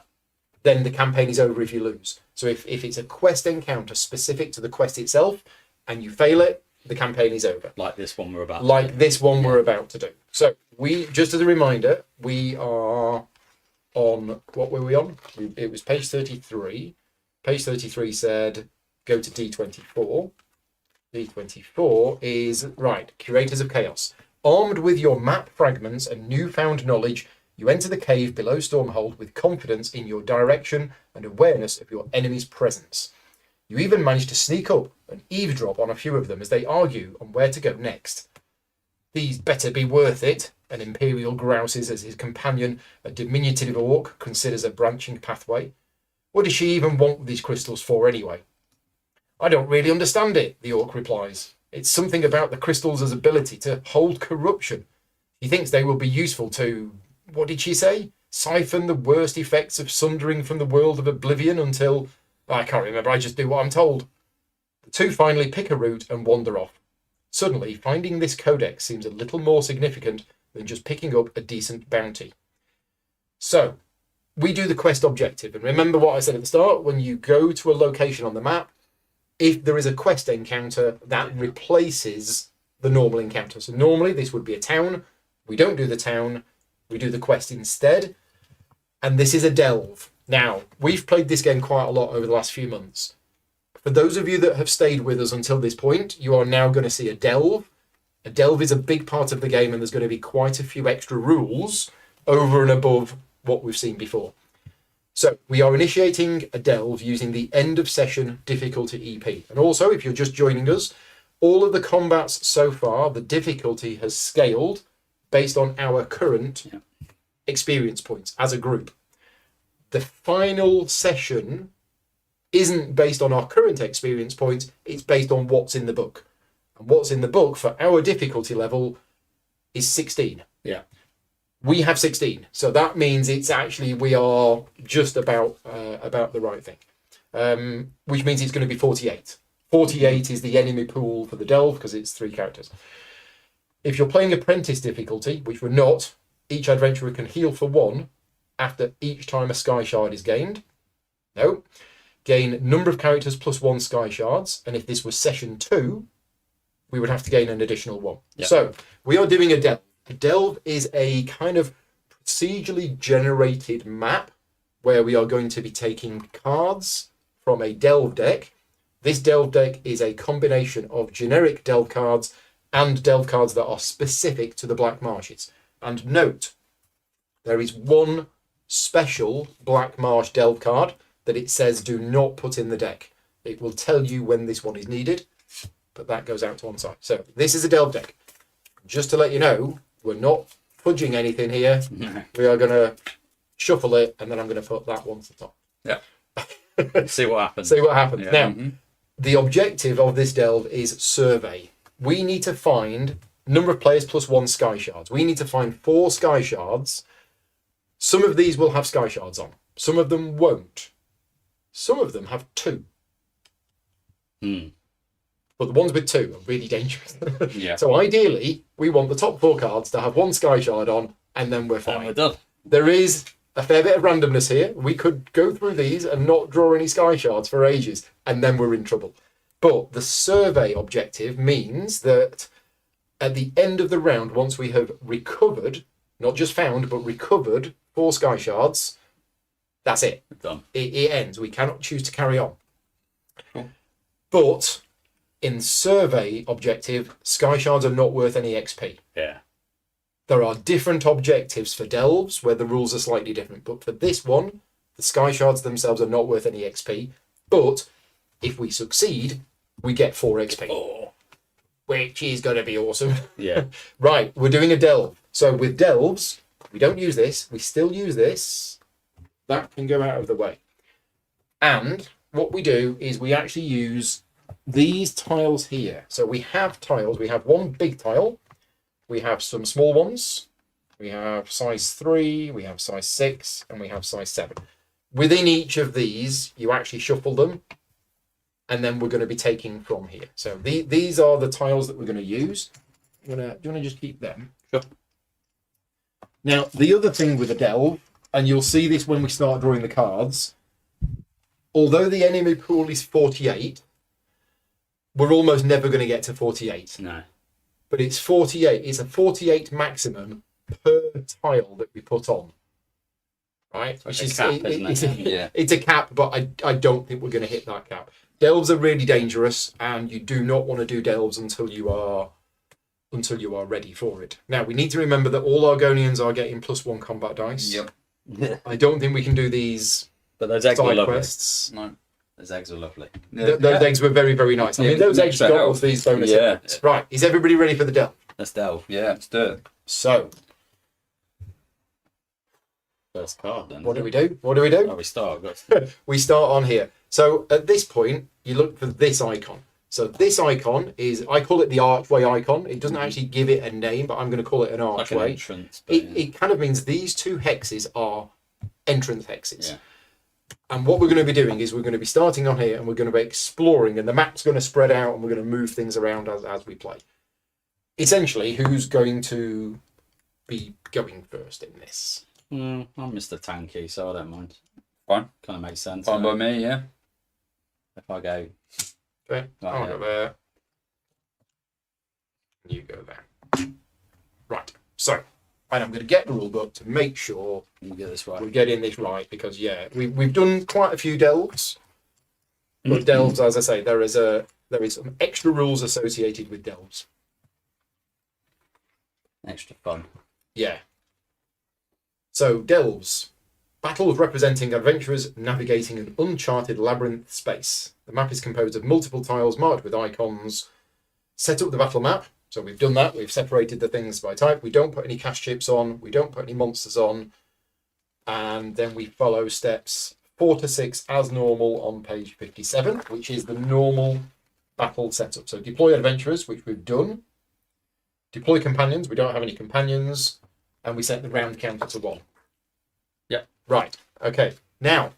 then the campaign is over if you lose. So if it's a quest encounter specific to the quest itself and you fail it, the campaign is over. Like this one we're about. Like this one we're about to do. So just as a reminder, we are on, what were we on? It was page 33. Page 33 said, go to D24. D24 is, right, Curators of Chaos. Armed with your map fragments and newfound knowledge, you enter the cave below Stormhold with confidence in your direction and awareness of your enemy's presence. You even manage to sneak up and eavesdrop on a few of them as they argue on where to go next. These better be worth it, an Imperial grouses as his companion, a diminutive orc, considers a branching pathway. What does she even want these crystals for anyway? I don't really understand it, the orc replies. It's something about the crystals' ability to hold corruption. He thinks they will be useful to, what did she say? Siphon the worst effects of sundering from the world of oblivion until... I can't remember, I just do what I'm told. The two finally pick a route and wander off. Suddenly, finding this codex seems a little more significant than just picking up a decent bounty. So, we do the quest objective. And remember what I said at the start, when you go to a location on the map, if there is a quest encounter, that replaces the normal encounter. So normally this would be a town. We don't do the town. We do the quest instead. And this is a delve. Now, we've played this game quite a lot over the last few months. For those of you that have stayed with us until this point, you are now going to see a delve. A delve is a big part of the game, and there's going to be quite a few extra rules over and above what we've seen before. So we are initiating a delve using the end of session difficulty EP. And also, if you're just joining us, all of the combats so far, the difficulty has scaled based on our current experience points as a group. The final session isn't based on our current experience points, it's based on what's in the book. And what's in the book for our difficulty level is 16. Yeah. We have 16, so that means it's actually, we are just about the right thing, which means it's going to be 48. 48 is the enemy pool for the delve because it's 3 characters. If you're playing apprentice difficulty, which we're not, each adventurer can heal for 1 after each time a sky shard is gained. No. Gain number of characters plus 1 sky shards, and if this was session 2, we would have to gain an additional 1. Yep. So we are doing a delve. A delve is a kind of procedurally generated map where we are going to be taking cards from a delve deck. This delve deck is a combination of generic delve cards and delve cards that are specific to the Black Marshes. And note, there is one special Black Marsh delve card that it says do not put in the deck. It will tell you when this one is needed, but that goes out to one side. So this is a delve deck. Just to let you know, we're not fudging anything here. We are going to shuffle it, and then I'm going to put that one to the top. Yeah. See what happens. See what happens. Yeah. Now, the objective of this delve is survey. We need to find number of players plus 1 sky shards. We need to find 4 sky shards. Some of these will have sky shards on. Some of them won't. Some of them have 2. But the ones with 2 are really dangerous. Yeah. So ideally, we want the top 4 cards to have 1 sky shard on, and then we're fine. And we're done. There is a fair bit of randomness here. We could go through these and not draw any sky shards for ages, and then we're in trouble. But the survey objective means that at the end of the round, once we have recovered, not just found, but recovered 4 sky shards, that's it. Done. It ends. We cannot choose to carry on. Cool. But in survey objective, sky shards are not worth any XP. Yeah. There are different objectives for delves where the rules are slightly different. But for this one, the sky shards themselves are not worth any XP. But if we succeed, we get 4 XP. Oh. Which is going to be awesome. Yeah. Right, we're doing a delve. So with delves, we don't use this. We still use this. That can go out of the way. And what we do is we actually use these tiles here. So we have tiles. We have one big tile. We have some small ones. We have size 3, we have size 6, and we have size 7. Within each of these, you actually shuffle them, and then we're going to be taking from here. So these are the tiles that we're going to use. Do you want to just keep them? Sure. Now, the other thing with a delve, and you'll see this when we start drawing the cards, although the enemy pool is 48, we're almost never going to get to 48. No. But it's 48. It's a 48 maximum per tile that we put on. Right? It's a cap, isn't it? It's a cap, but I don't think we're going to hit that cap. Delves are really dangerous, and you do not want to do delves until you are ready for it. Now, we need to remember that all Argonians are getting +1 combat dice. Yep. I don't think we can do these But those eggs were side lovely. quests. No. Those eggs were lovely. Those eggs were very, very nice. I mean, those eggs Extra got health. us these bonus Yeah. effects. Right, is everybody ready for the delve? Let's delve. Yeah, let's do it. So, First card then. what do is we it? do? What do we do? Oh, we start. We start on here. So at this point, you look for this icon. So this icon is, I call it the archway icon. It doesn't actually give it a name, but I'm going to call it an Like an archway. entrance. But It kind of means these two hexes are entrance hexes. Yeah. And what we're going to be doing is we're going to be starting on here and we're going to be exploring, and the map's going to spread out and we're going to move things around as we play. Essentially, who's going to be going first in this? I'm Mr. Tanky, so I don't mind. Fine. Kind of makes sense. Fine by doesn't it? me, yeah. If I go, Okay, Right, I'll yeah. go there. You go there. Right, so, and I'm going to get the rule book to make sure let me get this we're right. getting this right, because, yeah, we've done quite a few delves. But delves, as I say, there is some extra rules associated with delves. Extra fun. Yeah. So, delves. Battles representing adventurers navigating an uncharted labyrinth space. The map is composed of multiple tiles marked with icons. Set up the battle map. So we've done that. We've separated the things by type. We don't put any cash chips on. We don't put any monsters on. And then we follow steps 4 to 6 as normal on page 57, which is the normal battle setup. So deploy adventurers, which we've done. Deploy companions. We don't have any companions. And we set the round counter to 1. Yep. Right. Okay. Now,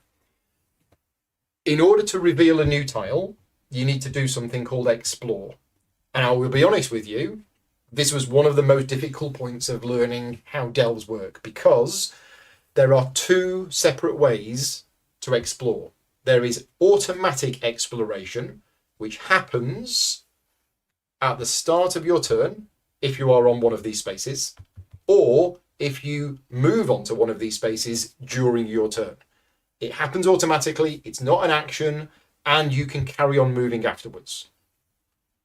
in order to reveal a new tile, you need to do something called explore. And I will be honest with you, this was one of the most difficult points of learning how delves work, because there are 2 separate ways to explore. There is automatic exploration, which happens at the start of your turn if you are on one of these spaces, or if you move onto one of these spaces during your turn. It happens automatically, it's not an action, and you can carry on moving afterwards.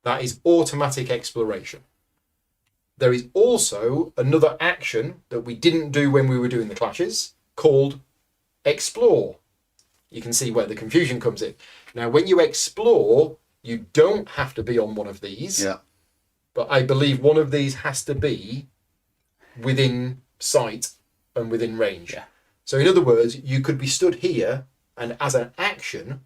That is automatic exploration. There is also another action that we didn't do when we were doing the clashes called explore. You can see where the confusion comes in. Now, when you explore, you don't have to be on one of these. Yeah. But I believe one of these has to be within sight and within range. Yeah. So in other words, you could be stood here, and as an action,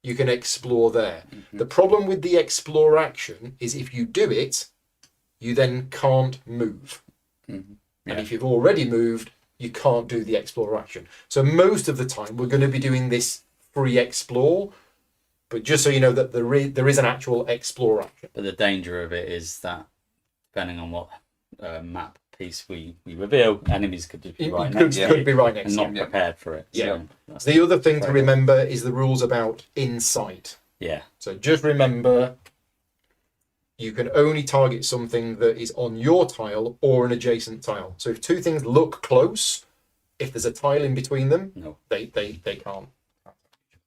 you can explore there. Mm-hmm. The problem with the explore action is if you do it, you then can't move. Mm-hmm. And Yeah. if you've already moved, you can't do the explore action. So most of the time, we're going to be doing this free explore. But just so you know that there is an actual explore action. But the danger of it is that, depending on what map piece we reveal, enemies could just be It right could, next to could you be right next and to not you. prepared for it. Yeah. So that's The other thing to Right. remember is the rules about insight. yeah. So just remember, you can only target something that is on your tile or an adjacent tile. So if 2 things look close, if there's a tile in between them, No. they can't.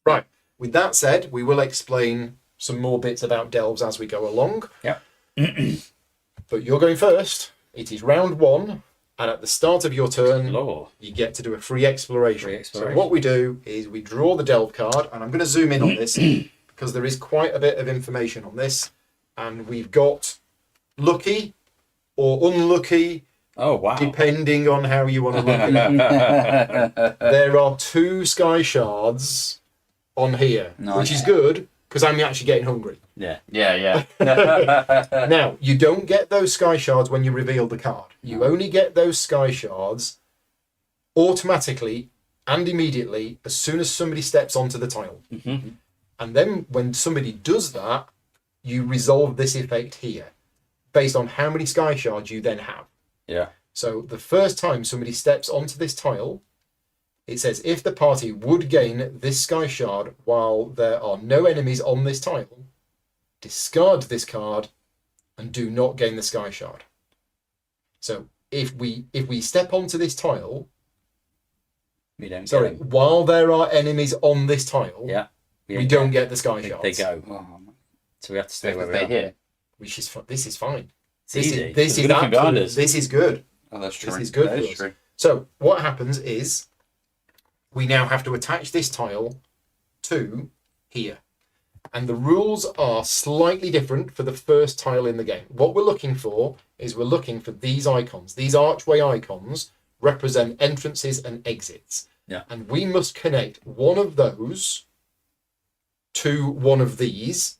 Right. With that said, we will explain some more bits about delves as we go along. Yep. But you're going first. It is round 1, and at the start of your turn, Law. you get to do a free exploration. Free exploration. So what we do is we draw the delve card, and I'm going to zoom in on this because there is quite a bit of information on this. And we've got lucky or unlucky, Oh wow. depending on how you want to look at it. There are 2 sky shards on here, Nice. which is good because I'm actually getting hungry. Yeah. Yeah. Now, you don't get those sky shards when you reveal the card. You only get those sky shards automatically and immediately as soon as somebody steps onto the tile. Mm-hmm. And then when somebody does that, you resolve this effect here based on how many sky shards you then have. Yeah. So the first time somebody steps onto this tile, it says if the party would gain this sky shard while there are no enemies on this tile, discard this card and do not gain the sky shard. So if we step onto this tile, We don't. sorry, Get 'em. while there are enemies on this tile, Yeah. We don't get the sky shards. They go. Oh, So we have to so stay where we stay are. here. Which is this is fine. It's This easy. is this We're is looking behind absolute, us. this is good. Oh, that's true. This is good That for is us. true. So what happens is we now have to attach this tile to here. And the rules are slightly different for the first tile in the game. What we're looking for is we're looking for these icons. These archway icons represent entrances and exits. Yeah. And we must connect one of those to one of these.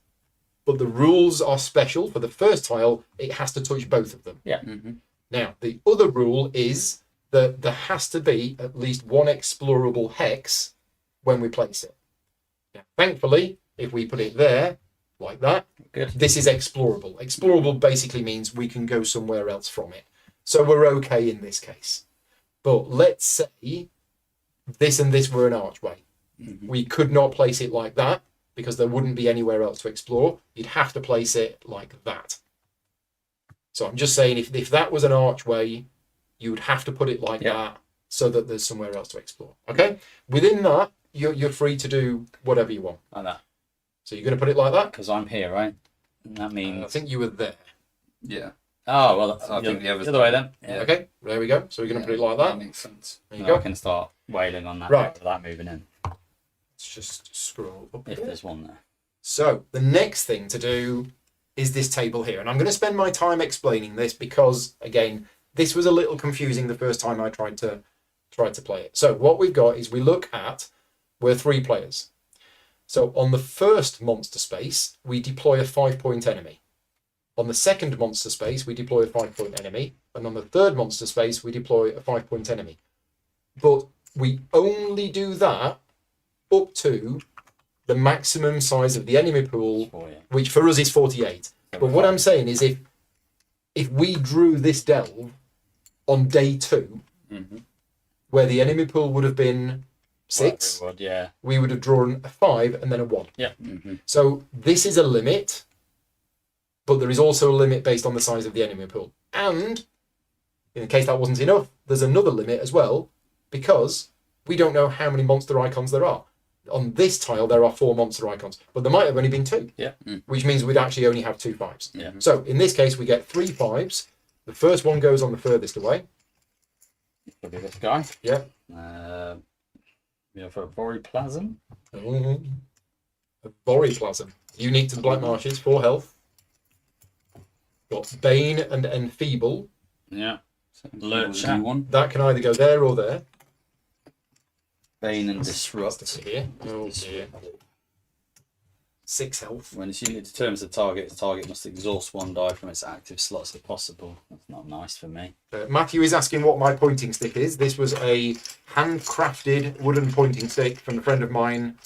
But the rules are special. For the first tile, it has to touch both of them. Yeah. Mm-hmm. Now, the other rule is that there has to be at least one explorable hex when we place it. Now, thankfully, if we put it there, like that, Good. this is explorable. Explorable basically means we can go somewhere else from it. So we're okay in this case. But let's say this and this were an archway. Mm-hmm. We could not place it like that because there wouldn't be anywhere else to explore. You'd have to place it like that. So I'm just saying, if that was an archway, you would have to put it like that so that there's somewhere else to explore. Okay? Within that, you're free to do whatever you want. Like that. So you're going to put it like that? Because I'm here, right? And that means. I think you were there. Yeah. Oh, well, I think the other's other way then. Yeah. Okay, there we go. So we're going to put it like that. makes sense. There you Now I go. can start wailing on that Right. without moving in. Let's just scroll up If here. there's one there. So the next thing to do is this table here. And I'm going to spend my time explaining this because, again, this was a little confusing the first time I tried to play it. So what we've got is we're 3 players. So on the first monster space, we deploy a 5-point enemy. On the second monster space, we deploy a 5-point enemy. And on the third monster space, we deploy a 5-point enemy. But we only do that up to the maximum size of the enemy pool, Oh, yeah. which for us is 48. But what I'm saying is if we drew this delve on day 2, Mm-hmm. where the enemy pool would have been 6, Whatever it would, yeah. we would have drawn a 5 and then a 1. Yeah. Mm-hmm. So this is a limit, but there is also a limit based on the size of the enemy pool. And in case that wasn't enough, there's another limit as well, because we don't know how many monster icons there are. On this tile, there are 4 monster icons, but there might have only been 2, Yeah. which means we'd actually only have 2 5s. Yeah. So in this case, we get 3 5s. The first one goes on the furthest away. Probably this guy. Yeah. We have a Voriplasm. A Voriplasm. Unique to the Black Marshes, 4 health. Got Bane and Enfeeble. Yeah. So, Lurch. new one. That can either go there or there. Bane and Disrupt. Here. Oh dear. 6 health. When its unit determines the target must exhaust 1 die from its active slots if possible. That's not nice for me. Matthew is asking what my pointing stick is. This was a handcrafted wooden pointing stick from a friend of mine,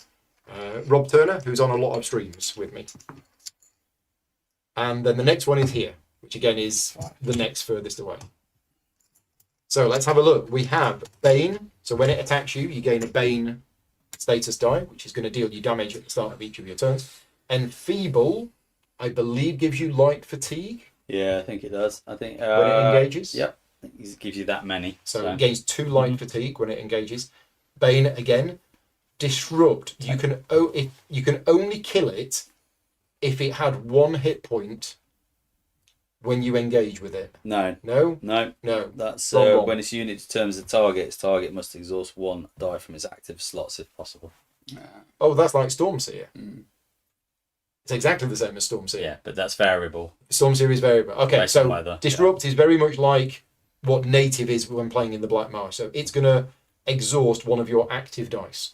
Rob Turner, who's on a lot of streams with me. And then the next one is here, which again is the next furthest away. So let's have a look. We have Bane. So when it attacks you, you gain a Bane status die, which is going to deal you damage at the start of each of your turns. Enfeeble, I believe, gives you light fatigue Yeah, I think it does. I think when it engages. Yep. I think it gives you that many. So it gains 2 light fatigue when it engages. Bane again. Disrupt. You can only kill it if it had 1 hit point when you engage with it. No. No? No. No. That's Wrong. when its unit determines the target, its target must exhaust 1 die from its active slots if possible. Oh, that's like Stormseer. Mm. It's exactly the same as Stormseer. Yeah, but that's variable. Stormseer is variable. Okay, Based on so weather, Disrupt is very much like what Native is when playing in the Black Marsh. So it's going to exhaust 1 of your active dice.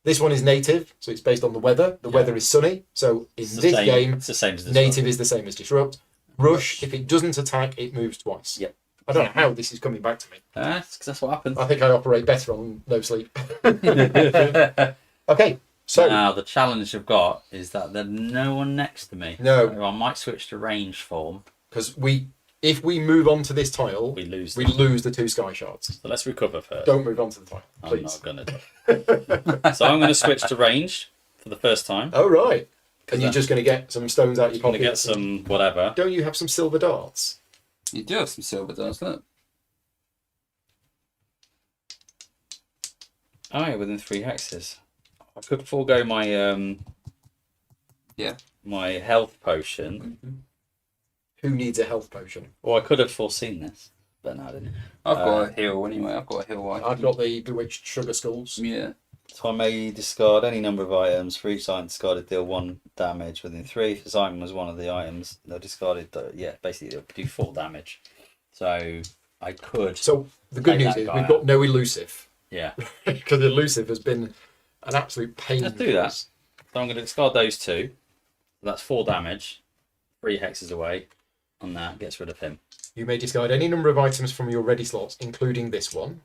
This one is Native, so it's based on the weather. The weather is sunny, so in It's the this same, game, it's the same as this Native one. is the same as Disrupt. Rush, if it doesn't attack, it moves twice. Yep. I don't know how this is coming back to me. That's what happens. I think I operate better on no sleep. Okay, so Now, the challenge I've got is that there's no one next to me. No. So I might switch to range form. because if we move on to this tile, We lose we them. lose the 2 sky shards. So let's recover first. Don't move on to the tile, I'm please. not going to. So I'm going to switch to range for the first time. Oh right, and you're that- just going to get some stones out your I'm going pocket. to get some whatever. Don't you have some silver darts? You do have some silver darts, look. Oh, yeah, within 3 hexes. I could forego my Yeah. my health potion, Who needs a health potion? or I could have foreseen this, but no, I didn't. I've got a heal anyway. I've got a heal item. I've got the bewitched sugar skulls. Yeah. So I may discard any number of items. For each item discarded, deal 1 damage within 3. If this item was one of the items they're discarded, basically it'll do 4 damage. So I could, So the good Take news that is guy we've got no elusive yeah. because elusive has been an absolute pain. Let's do for that. us. So I'm going to discard those 2. That's 4 damage. 3 hexes away. On that, gets rid of him. You may discard any number of items from your ready slots, including this one.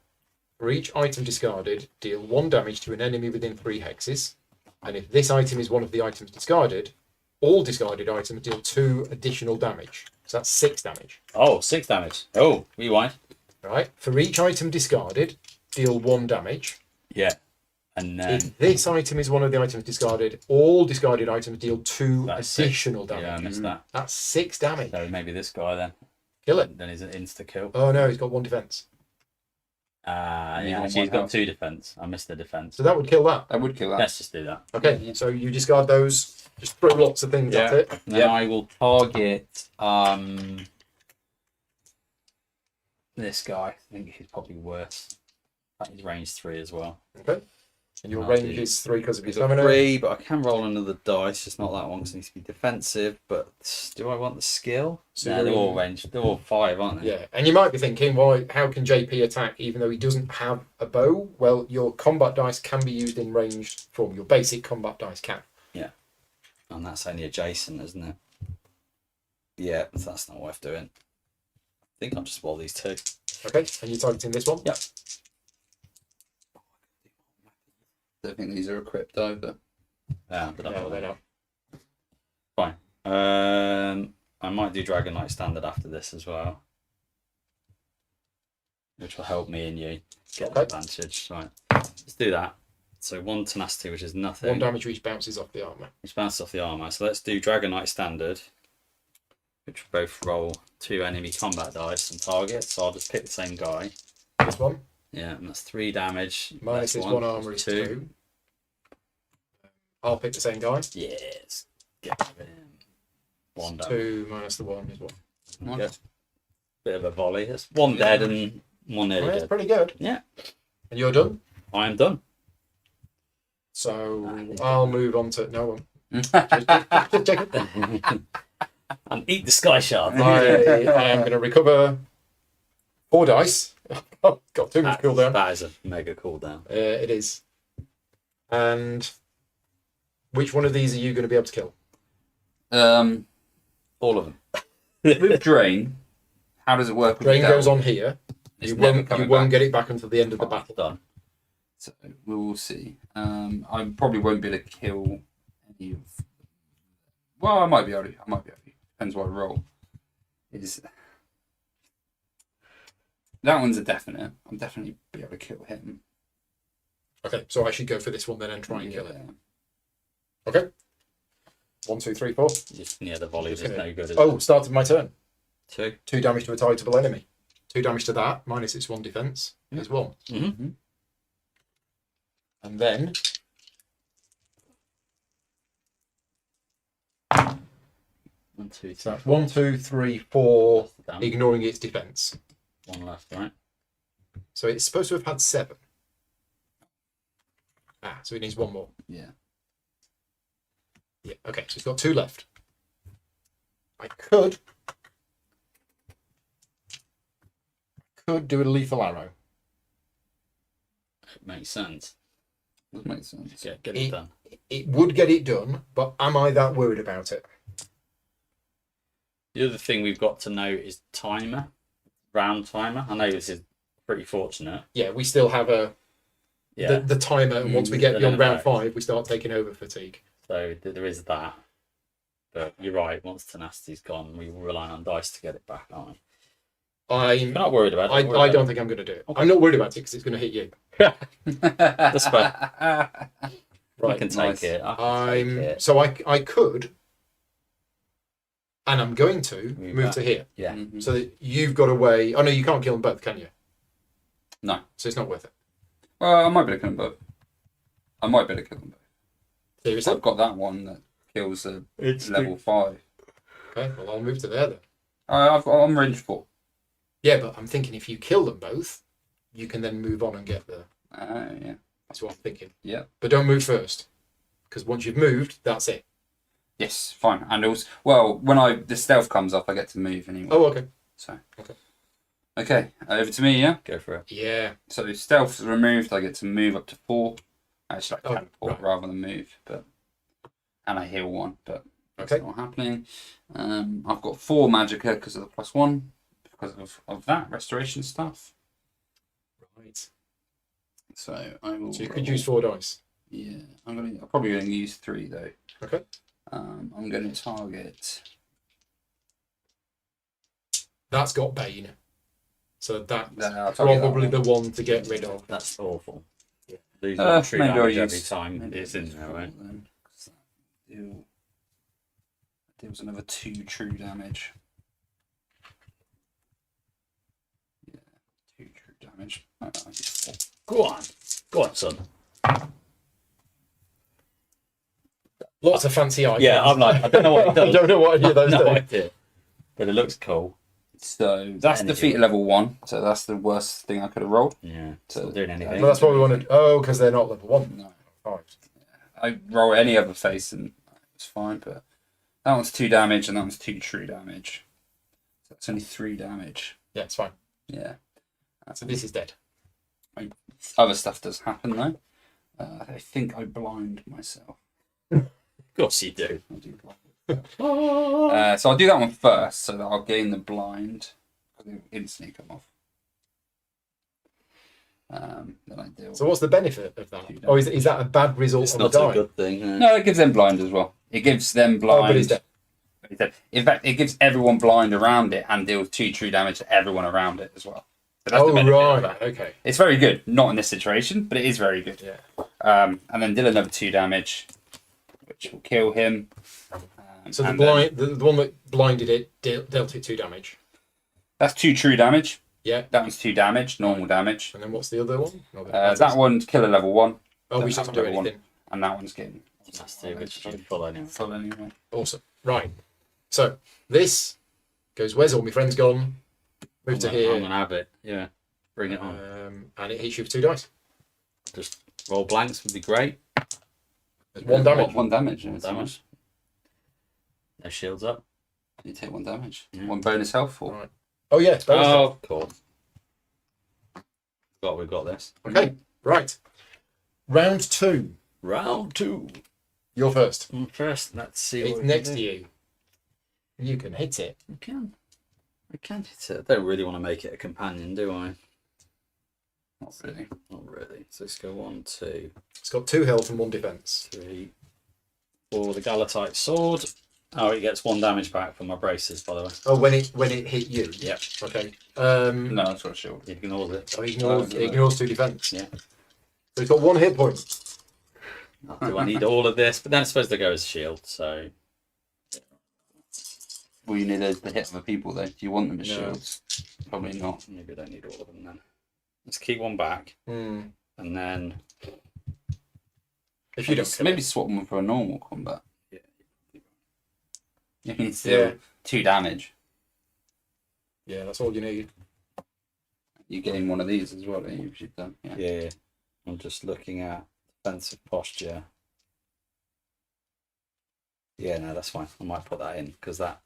For each item discarded, deal 1 damage to an enemy within 3 hexes. And if this item is one of the items discarded, all discarded items deal 2 additional damage. So that's 6 damage. Oh, 6 damage. Oh, rewind. Right? For each item discarded, deal 1 damage. Yeah. And then If this item is one of the items discarded, all discarded items deal 2 That's additional yeah, I damage. missed that. That's 6 damage. So maybe this guy then. Kill it. Then he's an insta kill. Oh no, he's got 1 defense. Yeah, he's she's on got one 2 defense. I missed the defense. So that would kill that. I would kill that. Let's just do that. Okay, Yeah. so you discard those, just throw lots of things at it. And then I will target this guy. I think he's probably worse. He's range 3 as well. Okay. And your I'll range do- is 3 because of your He's got stamina. 3, but I can roll another dice. Just not that one because it needs to be defensive. But do I want the skill? So No, you're they're all in- range. They're all 5, aren't they? Yeah, and you might be thinking, why? How can JP attack even though he doesn't have a bow? Well, your combat dice can be used in ranged form. Your basic combat dice can. And that's only adjacent, isn't it? Yeah, that's not worth doing. I think I'll just roll these 2. Okay, and you're targeting this one. Yep. Don't think these are equipped either. Yeah, but No, they're not. fine. I might do Dragon Knight Standard after this as well, which will help me and you get the Okay. advantage. Right, let's do that. So 1 tenacity, which is nothing. 1 damage each bounces off the armor. Which bounces off the armor. So let's do Dragon Knight Standard, which will both roll 2 enemy combat dice and target. So I'll just pick the same guy. This one. Yeah, and that's 3 damage. Minus That's his 1 armor is 2. I'll pick the same guy. Yes. Get rid of him. 1 damage. 2 minus the 1 is 1. Okay. Bit of a volley. That's 1 dead and 1 nearly That's dead. pretty good. Yeah. And you're done? I am done. So I'll move on to no one. Just check it. And eat the sky shard. I am going to recover 4 dice. Got too much cooldown. That is a mega cooldown. It is. And which one of these are you going to be able to kill? All of them. With drain, how does it work? With Drain Delve? goes on here. It's You never won't coming get back. it back until the end of the battle. Done. So we will see. I probably won't be able to kill any of. Well, I might be able to. Depends what I roll. That one's a definite. I'm definitely be able to kill him. Okay, so I should go for this one then and try and kill it. Yeah. Okay. 1, 2, 3, 4. The volley is Just gonna- no good. Oh, start of my turn. 2. 2 damage to a targetable enemy. 2 damage to that, minus its 1 defense, is 1. Mm-hmm. And then 1, 2, so 3. that's 1, 2, 3, 4, Down. ignoring its defense. 1 left, right? So it's supposed to have had 7. So it needs 1 more. Yeah. Yeah, okay, so it's got 2 left. I could do a lethal arrow. It makes sense. That makes sense. Get it done. It would get it done, but am I that worried about it? The other thing we've got to note is timer. Round timer. I know this is pretty fortunate. Yeah, we still have Yeah. the timer, and once we get No, beyond no, round no. 5, we start taking over fatigue. So there is that. But you're right. Once tenacity's gone, we rely on dice to get it back, aren't we? We're not worried about it. I don't think I'm going to do it. I'm not worried about it because it's going to hit you. That's fair. I Right. can take nice. it. I can take it. So I could, and I'm going to Move move back. to here. Yeah. Mhm. So that you've got a way. Oh no, you can't kill them both, can you? No. So it's not worth it. Well, I might be able to kill them both. Seriously? I've got that one that kills a It's level 5. Okay, well, I'll move to there then. I'm range 4. Yeah, but I'm thinking if you kill them both, you can then move on and get the... Yeah. That's what I'm thinking. Yeah. But don't move first. Because once you've moved, that's it. Yes, fine. And also, well, when the stealth comes up, I get to move anyway. Oh, okay. So. Okay. Okay, over to me, yeah? Go for it. Yeah. So stealth's removed, I get to move up to 4. Actually, I Oh, teleport right. rather than move, and I heal 1, but that's Okay. not happening. I've got 4 magicka because of the +1, because of that restoration stuff. Right. So I will. So you could use 4 dice. Yeah, I'm probably going to use 3 though. Okay. I'm going to target. That's got Bane. So that's I'll target probably that the one to get rid of. That's awful. Yeah. Losing one true maybe I'll damage use- every time maybe it's I'll in use there, 4 right? then, 'cause that deals another 2 true damage. Yeah, 2 true damage. I'll use 4. Go on, son. Lots of fancy icons. Yeah, I'm like, I don't know what it I does. don't know what any of those no do. idea. But it looks cool. So that's Energy. defeat at level 1. So that's the worst thing I could have rolled. Yeah, So- not doing anything. Well, that's what we wanted. Oh, because they're not level 1. No, Right. I roll any other face and it's fine. But that one's 2 damage and that one's 2 true damage. So that's only 3 damage. Yeah, it's fine. Yeah. So this is dead. Other stuff does happen though. I think I blind myself. Of course you do. I do blind. So I'll do that one first, so that I'll gain the blind. It'll instantly come off. Then I deal. So what's the benefit of that? Oh, is that a bad result It's on not the a die? good thing. No, it gives them blind as well. It gives them blind. Oh, but he's dead. In fact, it gives everyone blind around it and deals 2 true damage to everyone around it as well. So that's the Oh, benefit of right. that. Okay. It's very good. Not in this situation, but it is very good. Yeah. And then deal another 2 damage, which will kill him. So the and then- blind, the one that blinded it dealt it 2 damage. That's 2 true damage. Yeah. That one's 2 damage, normal damage. And then what's the other one? No, That one's killer level 1. Oh, which doesn't do level 1. anything. And that one's getting That's two, which is full anyway. full anyway. Awesome. Right. So this goes. Where's all my friends gone? Move to I'm here. gonna have it. Yeah, bring it on. And it hits you with 2 dice. Just roll blanks would be great. There's 1 damage. 1 damage. One damage. No shields up. You take 1 damage. Yeah. 1 bonus health. Or... Right. Oh yeah. It's bonus Oh, cool. We've got this. Okay. Right. Round 2. Round 2. You're first. First, let's see. It's what next we to can do. you. You can hit it. I can. I can hit it. I don't really want to make it a companion, do I? Not really. Not really. So let's go 1, 2, It's got 2 health and 1 defense. 3, 4. The Galatite sword. Oh, it gets 1 damage back from my braces, by the way. Oh, when it hit you. Yep. Okay. No, that's got a shield. It ignores it. Oh, it ignores 2 defense. Yeah. So it's got 1 hit point. Do I need all of this? But then it's supposed to go as shield, so Well, you need those to hit other people though. Do you want them as No. shields? Probably not. maybe I don't need all of them then. Let's keep 1 back, Hmm. and then If you don't kill Maybe it. swap them for a normal combat. Yeah. You need still 2 damage. Yeah, that's all you need. You gain 1 of these as well, don't you? If you've done. Yeah. yeah, I'm just looking at defensive posture. Yeah, no, that's fine. I might put that in because that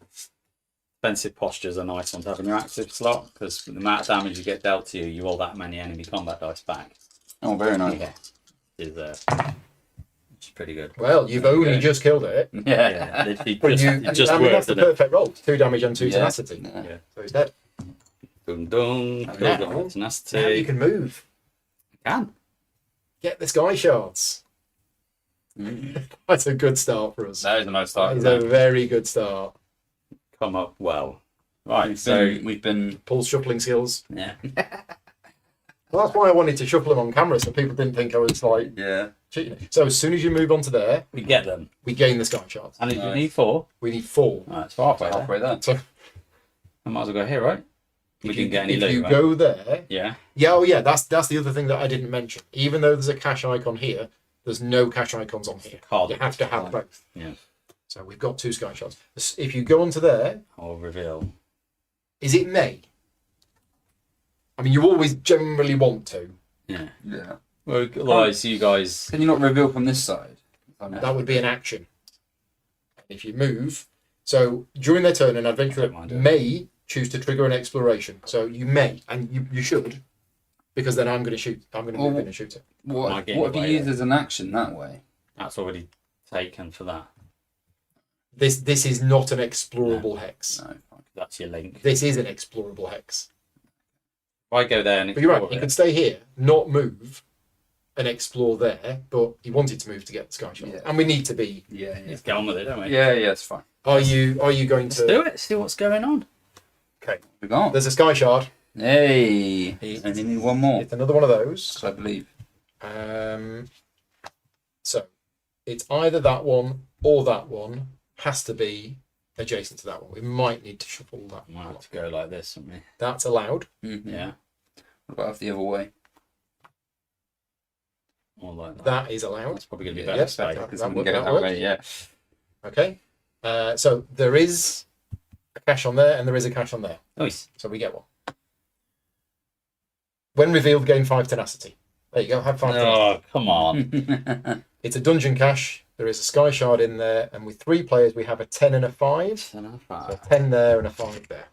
defensive posture is a nice one to have in your active slot because the amount of damage you get dealt to you, you roll that many enemy combat dice back. Oh, very nice. Yeah, is it's pretty good. Well, you've only just killed it. Yeah. Yeah, literally But just, you, it just I mean, that's worked, the didn't it? perfect roll. 2 damage and 2 Yeah. tenacity. Yeah. Yeah. So he's dead. Dun dun. Now- Cool, Now you tenacity. can move. Can. Get the sky shards. Mm. That's a good start for us. That is a nice start. That is a very good start. Come up well. Right, We've so been, we've been Paul's shuffling skills. yeah. Well, that's why I wanted to shuffle them on camera so people didn't think I was like yeah. cheating. So as soon as you move on to there, We get them. we gain the sky shards. And if you Nice. need 4, We need 4. right, it's halfway there. Halfway there. So I might as well go here, right? We if didn't get any if loot, you right? go there, Yeah. yeah, oh yeah, that's the other thing that I didn't mention. Even though there's a cache icon here, There's no cash icons on here. card You have to have both. Yeah. So we've got 2 sky shards. If you go onto there, I'll reveal. is it May? I mean, you always generally want to. Yeah. Yeah. Well, otherwise, you guys. Can you not reveal from this side? That would be an action. If you move, so during their turn, an adventurer Don't mind it. may choose to trigger an exploration. So you may, and you should, because then I'm going to shoot. I'm going to move in and shoot it. What Might get if you away use then. as an action that way? That's already taken for that. This is not an explorable hex. No. Fine. That's your link. This is an explorable hex. If I go there and But you're right. explore He it, could stay here, not move, and explore there. But he wanted to move to get the sky shard, Yeah. and we need to be. Yeah. let's get on with it, don't we? Yeah. Yeah. It's fine. Are you going Let's to? do it. See what's going on. Okay. We got. There's a sky shard. Hey. And you need one more. It's another one of those. I believe. So it's either that one or that one. Has to be adjacent to that one. We might need to shuffle that. Might have to go like this, haven't we? That's allowed. Mm-hmm. Yeah. What about the other way? Or like that. That is allowed. That's probably going to be Yeah, better. yes, Space. that- Because that we would- can get it that that works. way. Yeah. Okay. So there is a cache on there and there is a cache on there. Nice. So we get one. When revealed, gain 5 tenacity. There you go. Have 5 tenacity. Oh, come on. It's a dungeon cache. There is a sky shard in there, and with 3 players, we have a 10 and a 5. So a 10 there and a 5 there.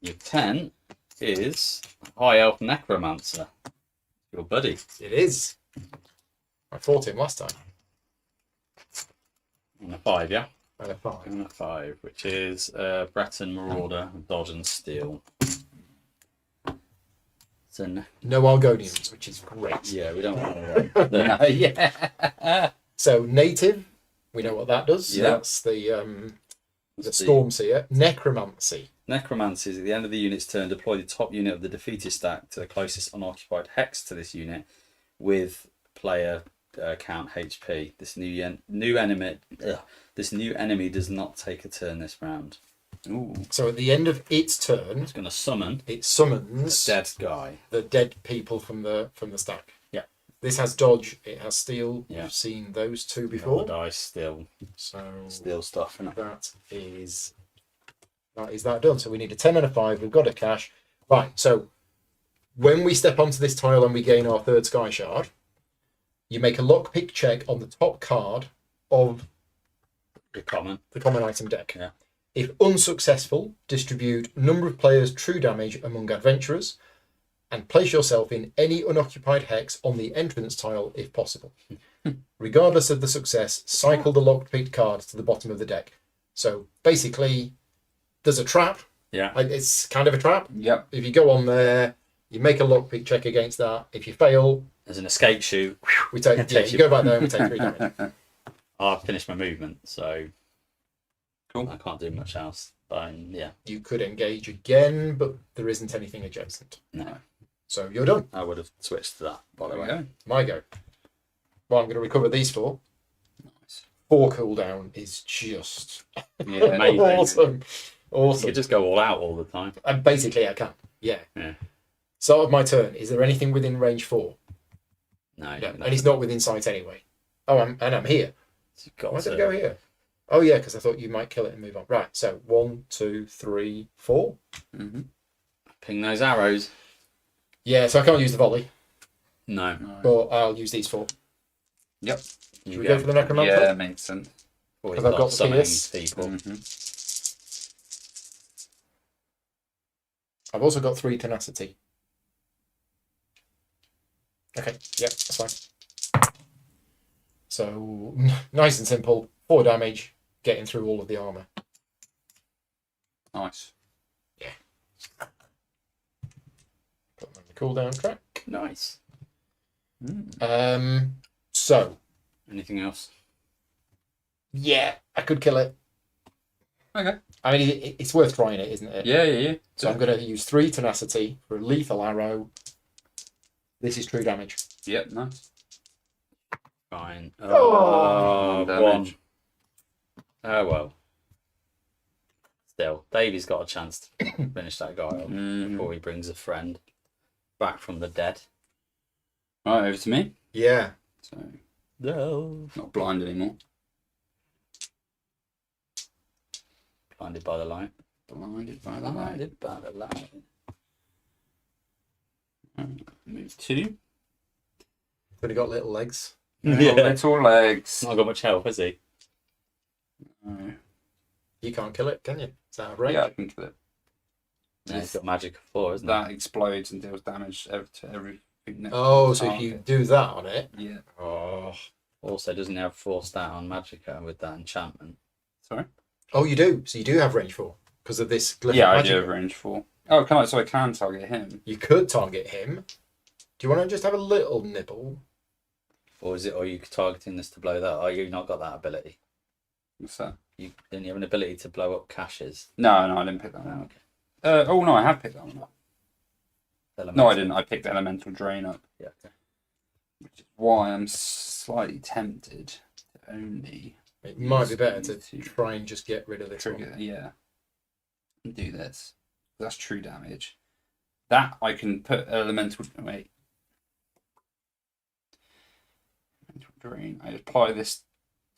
Your 10 is High Elf Necromancer. Your buddy. It is. I fought him last time. And a 5, yeah? And a 5. And a 5, which is Breton Marauder, Dodge and Steel. It's an, No Argonians, which is great. yeah, we don't want to. No, yeah. So native, we know what that does. Yeah. That's the Storm Seer. Necromancy. Necromancy is at the end of the unit's turn. Deploy the top unit of the defeated stack to the closest unoccupied hex to this unit, with player count HP. This new enemy does not take a turn this round. Ooh. So at the end of its turn, It's going to summon it a summons dead guy. the dead people from the stack. Yeah. This has dodge. It has steel. Yeah. We've seen those 2 Roll before. the dice, still So stuff. Innit? that is that done. So we need a 10 and a 5. We've got a cache. Right. So when we step onto this tile and we gain our 3rd sky shard, you make a lockpick check on the top card of The common. the common item deck. Yeah. If unsuccessful, distribute number of players' true damage among adventurers, and place yourself in any unoccupied hex on the entrance tile if possible. Regardless of the success, cycle the lockpicked cards to the bottom of the deck. So basically, there's a trap. Yeah. It's kind of a trap. Yep. If you go on there, you make a lockpick check against that. If you fail, There's an escape shoot. we take. Yeah, you go back there and we take 3 damage. I've finished my movement, so Cool. I can't do much else. But yeah, You could engage again, but there isn't anything adjacent. no, So you're done. I would have switched to that. By the There we way, go. My go. Well, I'm going to recover these 4. Nice. 4 cooldown is just Yeah. Amazing. awesome. you Awesome. could just go all out all the time. And basically, I can. Yeah. Yeah. Start of my turn. Is there anything within range 4? No, No. And he's not within sight anyway. Oh, I'm here. You've got Why to did I go here? Oh, yeah, because I thought you might kill it and move on. Right. So 1, 2, 3, 4. Mm-hmm. ping those arrows. Yeah. So I can't use the volley, No, but I'll use these 4. Yep. Should we go for the necromancer? Yeah, makes sense. Because I've got the summoning pierce. people. Mm-hmm. I've also got 3 tenacity. Okay, yeah, that's fine. So, nice and simple. 4 damage, getting through all of the armour. Nice. Put them on the cooldown track. Nice. Mm. So, Anything else? yeah, I could kill it. Okay. I mean, it's worth trying it, isn't it? Yeah, yeah, yeah. So I'm going to use 3 tenacity for a lethal arrow. This is true damage. Yep, nice. Fine. Oh, one. Oh well. Still, Davey's got a chance to finish that guy off Mm. before he brings a friend back from the dead. Right, over to me. Yeah. So, No. not blind anymore. Blinded by the light. Blinded by the light. Blinded by the light. Move 2. Only got little legs. Little legs. Not got much health, has he? No. You can't kill it, can you? It's out of range. Yeah, I can kill it. No, he's got magic of 4, isn't That explodes and deals damage to everything. Next Oh, to the so if you target. do that on it. Yeah. Oh. he? Also, doesn't he have 4 stat on Magicka with that enchantment? Sorry? Oh, you do. So you do have range 4 because of this glyph. Yeah, of I magic. do have range 4. Oh, can I? So I can target him. You could target him. Do you want to just have a little nibble? Or is it? Or are you targeting this to blow that? Oh, you've not got that ability. What's that? You didn't have an ability to blow up caches. No, I didn't pick that one Oh, up. okay. Oh, no, I have picked that one up. No, I Elemental. didn't. I picked Elemental Drain up, Yeah. Okay. which is why I'm slightly tempted to only It might be better to Two. try and just get rid of this trigger. one. Yeah. And do this. That's true damage. That I can put Elemental. Wait. Elemental Drain. I apply this,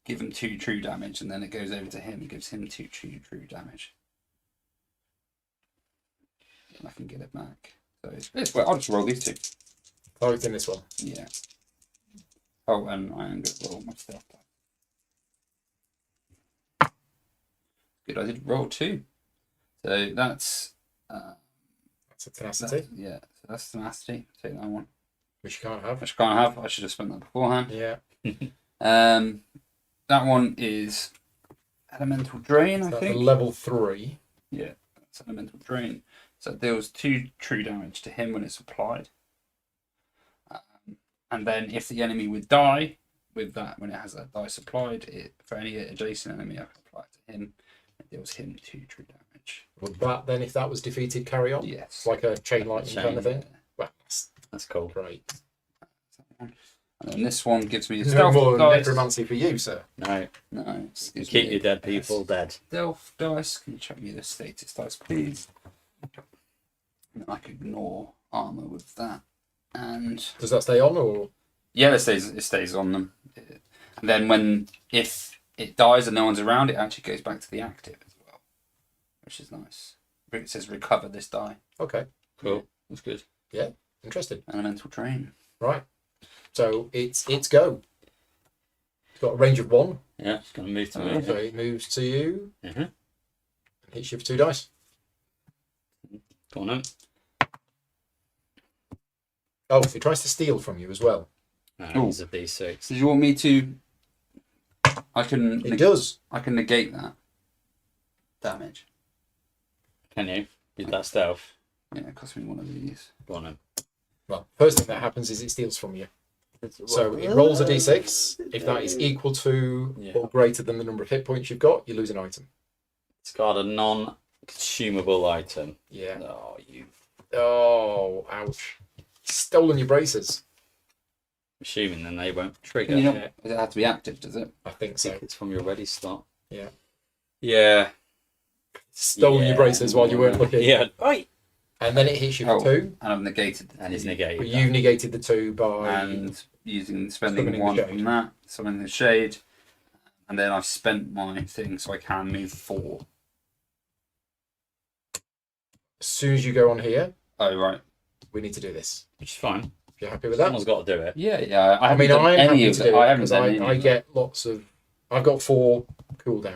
give him 2 true damage, and then it goes over to him and gives him 2 true damage. And I can get it back. So well, I'll just roll these 2. Targeting this one. Yeah. Oh, and I am going to roll my stealth die. Good, I did roll 2. So that's That's a tenacity, yeah. So that's tenacity. Take that one. which you can't have. Which I can't have. I should have spent that beforehand. Yeah. That one is Elemental Drain, I So think. level 3. Yeah, that's Elemental Drain. So it deals 2 true damage to him when it's applied. And then if the enemy would die with that, when it has that dice applied, for any adjacent enemy, I can apply it to him. It deals him 2 true damage. Would that then, if that was defeated, carry on? Yes. It's like a chain lightning kind of thing? Well, That's cool. great. And then this one gives me a No stealth more dice. necromancy for you, sir. No. No, it gives Keep me your dead a people dead. Stealth dice. Can you check me the status dice, please? And I can ignore armor with that. And Does that stay on, or...? yeah, it stays on them. And then if it dies and no one's around, it actually goes back to the active as well, which is nice. It says recover this die. Okay, Cool. That's good. interesting. Elemental Drain. Right. So it's go. It's got a range of 1, Yeah, it's going to move to Oh, me. so it moves to you Mm-hmm. and hits you for 2 dice. Go on then. Oh, so it tries to steal from you as well. Ooh. He's a D6. Did you want me to? I can. It does. I can negate that damage. Can you? With that stealth. Yeah, it costs me one of these. Go on then. Well, first thing that happens is it steals from you. So it rolls a d6. If that is equal to Yeah. or greater than the number of hit points you've got, you lose an item. It's got a non-consumable item. Yeah. Oh, you. Oh, ouch. Stolen your braces. Assuming then they won't trigger. Can you not, does it have to be active? Does it? I think I so. think it's from your ready slot. Yeah. Yeah. Stolen your braces while you weren't looking. Yeah. Right. And then it hits you for Oh. 2. And I've negated. The And he's two. negated. But that. you've negated the 2 by... And spending Summoning the one shade. from that, summoning the shade, and then I've spent my thing so I can move 4. As soon as you go on here, Oh right. we need to do this. Which is fine. If you're happy with that. Someone's got to do it. Yeah. I I haven't mean, done I'm any happy of to it. do I it haven't because done any I of it. get lots of... I've got 4 cooldown.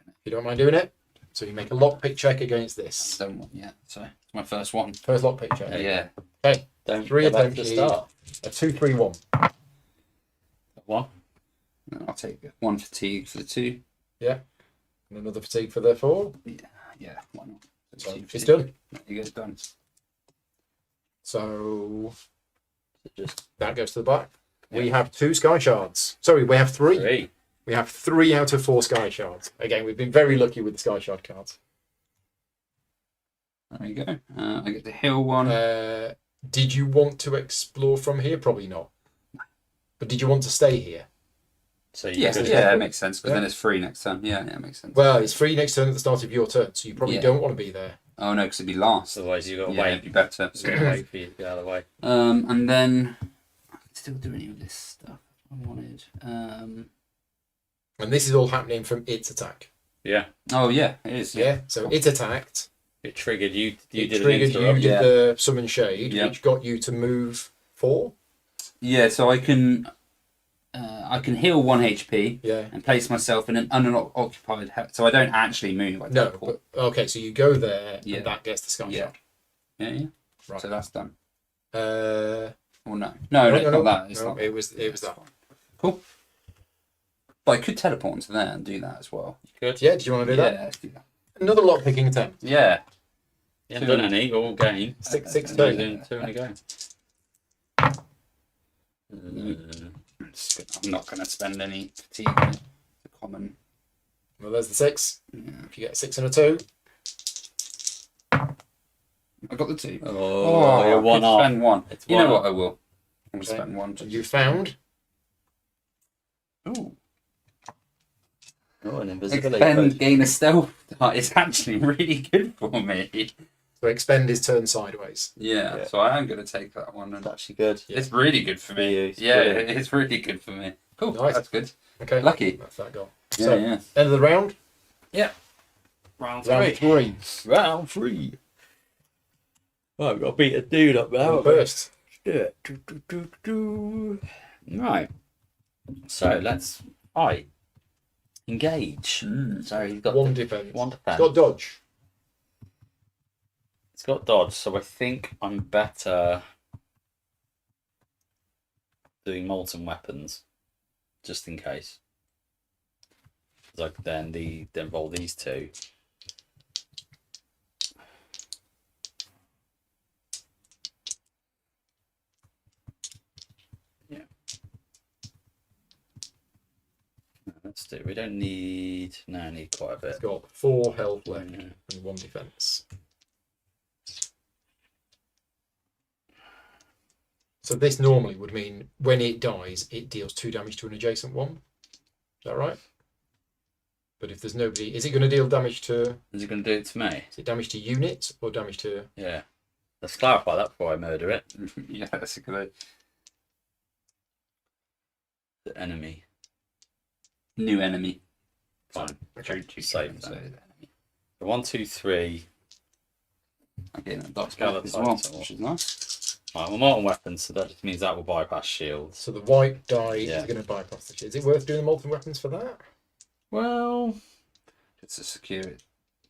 If you don't mind doing it. So you make a lockpick check against this. Done one yet. So it's my first one. First lockpick check. Yeah. Okay, Don't 3 go back to attempts. the start. A 2, 3, 1. One. And I'll take 1 fatigue for the 2. And another fatigue for the 4. Yeah. Why not? So Two it's fatigue. done. There you go. Done. So Just that goes to the back. We have 2 sky shards. Sorry, we have 3. 3. We have 3 out of 4 sky shards. Again, we've been very lucky with the sky shard cards. There you go. I get the hill one. Did you want to explore from here? Probably not. But did you want to stay here? So you Yes, could yeah, it makes sense because Yeah. then it's free next turn. Yeah, it makes sense. Well, it's free next turn at the start of your turn, so you probably Yeah. don't want to be there. Oh no, because it'd be last. Otherwise, you've got to Yeah, wait. it'd be better. You've got to wait for you to get out of the way. And then I can still do any of this stuff I wanted. And this is all happening from its attack. Yeah. Oh yeah, it is. Yeah. So it attacked. It triggered you. You It did triggered. an You interrupt. did Yeah. the summon shade, Yeah. which got you to move 4. Yeah, so I can heal 1 HP Yeah. and place myself in an unoccupied. So I don't actually move. I No. teleport. But, okay. So you go there, Yeah. and that gets the sky Yeah. shot. Yeah. Right. So that's done. Uh, Oh no, no, it's not that. It's no, not. it was that. Cool. But I could teleport into there and do that as well. Good. Yeah. Do you want to do Yeah, that? let's do that. Another lock picking attempt. Yeah. You haven't done any all game. 6 No, turn. doing 2 in a go. I'm not going to spend any fatigue. It's a common. Well, there's the 6. Yeah. If you get a 6 and a 2, I got the 2. Oh, you're I one could off. spend 1. It's You one know off. what? I will. I'm going to Okay. spend 1. you found. Ooh. Oh, an invisibility. Expend, gain a stealth. It's actually really good for me. So expend his turn sideways. Yeah, Yeah. so I am going to take that one. And That's actually good. it's really good for me. It's Yeah, brilliant. it's really good for me. Cool, Nice. that's good. Okay. Lucky. That's that goal. Yeah, So yeah. end of the round. Round Round 3. Round 3. Oh, I've got to beat a dude up now. Burst. Do it. Right. So let's fight. Engage. So he's got 1 defense. 1 It's defense. got dodge. It's got dodge, so I think I'm better doing molten weapons, just in case. Because I could then roll these 2. Yeah. Let's do. We don't need. No, I need quite a bit. It's got 4 health left Yeah. and 1 defense. So this normally would mean when it dies, it deals 2 damage to an adjacent one. Is that right? But if there's nobody, is it going to deal damage to? Is it going to do it to me? Is it damage to units or damage to? Yeah. Let's clarify that before I murder it. Yeah, that's a good The enemy. new enemy. Fine. Okay. Save So, that. enemy. 1, 2, 3. Again, that dodge Scale back that as well, side, which is nice. Right, well, molten weapons, so that just means that will bypass shields. So the white die Yeah. is going to bypass the shield. Is it worth doing the molten weapons for that? Well, It's a secure it.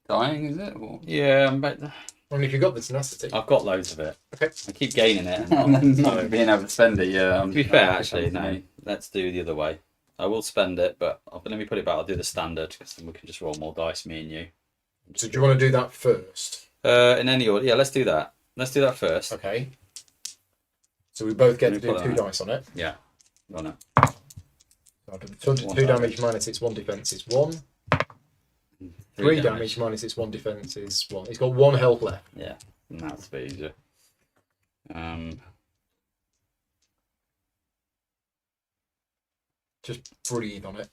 Dying, is it? Or... yeah, but I mean, if you've got the tenacity. I've got loads of it. Okay. I keep gaining it. and then so- not being able to spend it, yeah. to be fair, actually, no. Let's do the other way. I will spend it, but let me put it back. I'll do the standard because then we can just roll more dice, me and you. So do you want to do that first? In any order, yeah. Let's do that. Let's do that first. Okay. So we both get to Let me do put 2 that. dice on it. Yeah. Go on. So I'll do 2 One damage minus its 1 defense is 1. 3 damage minus its 1 defense is 1. It's got 1 health left. Yeah, and that's a bit easier. Just breathe on it.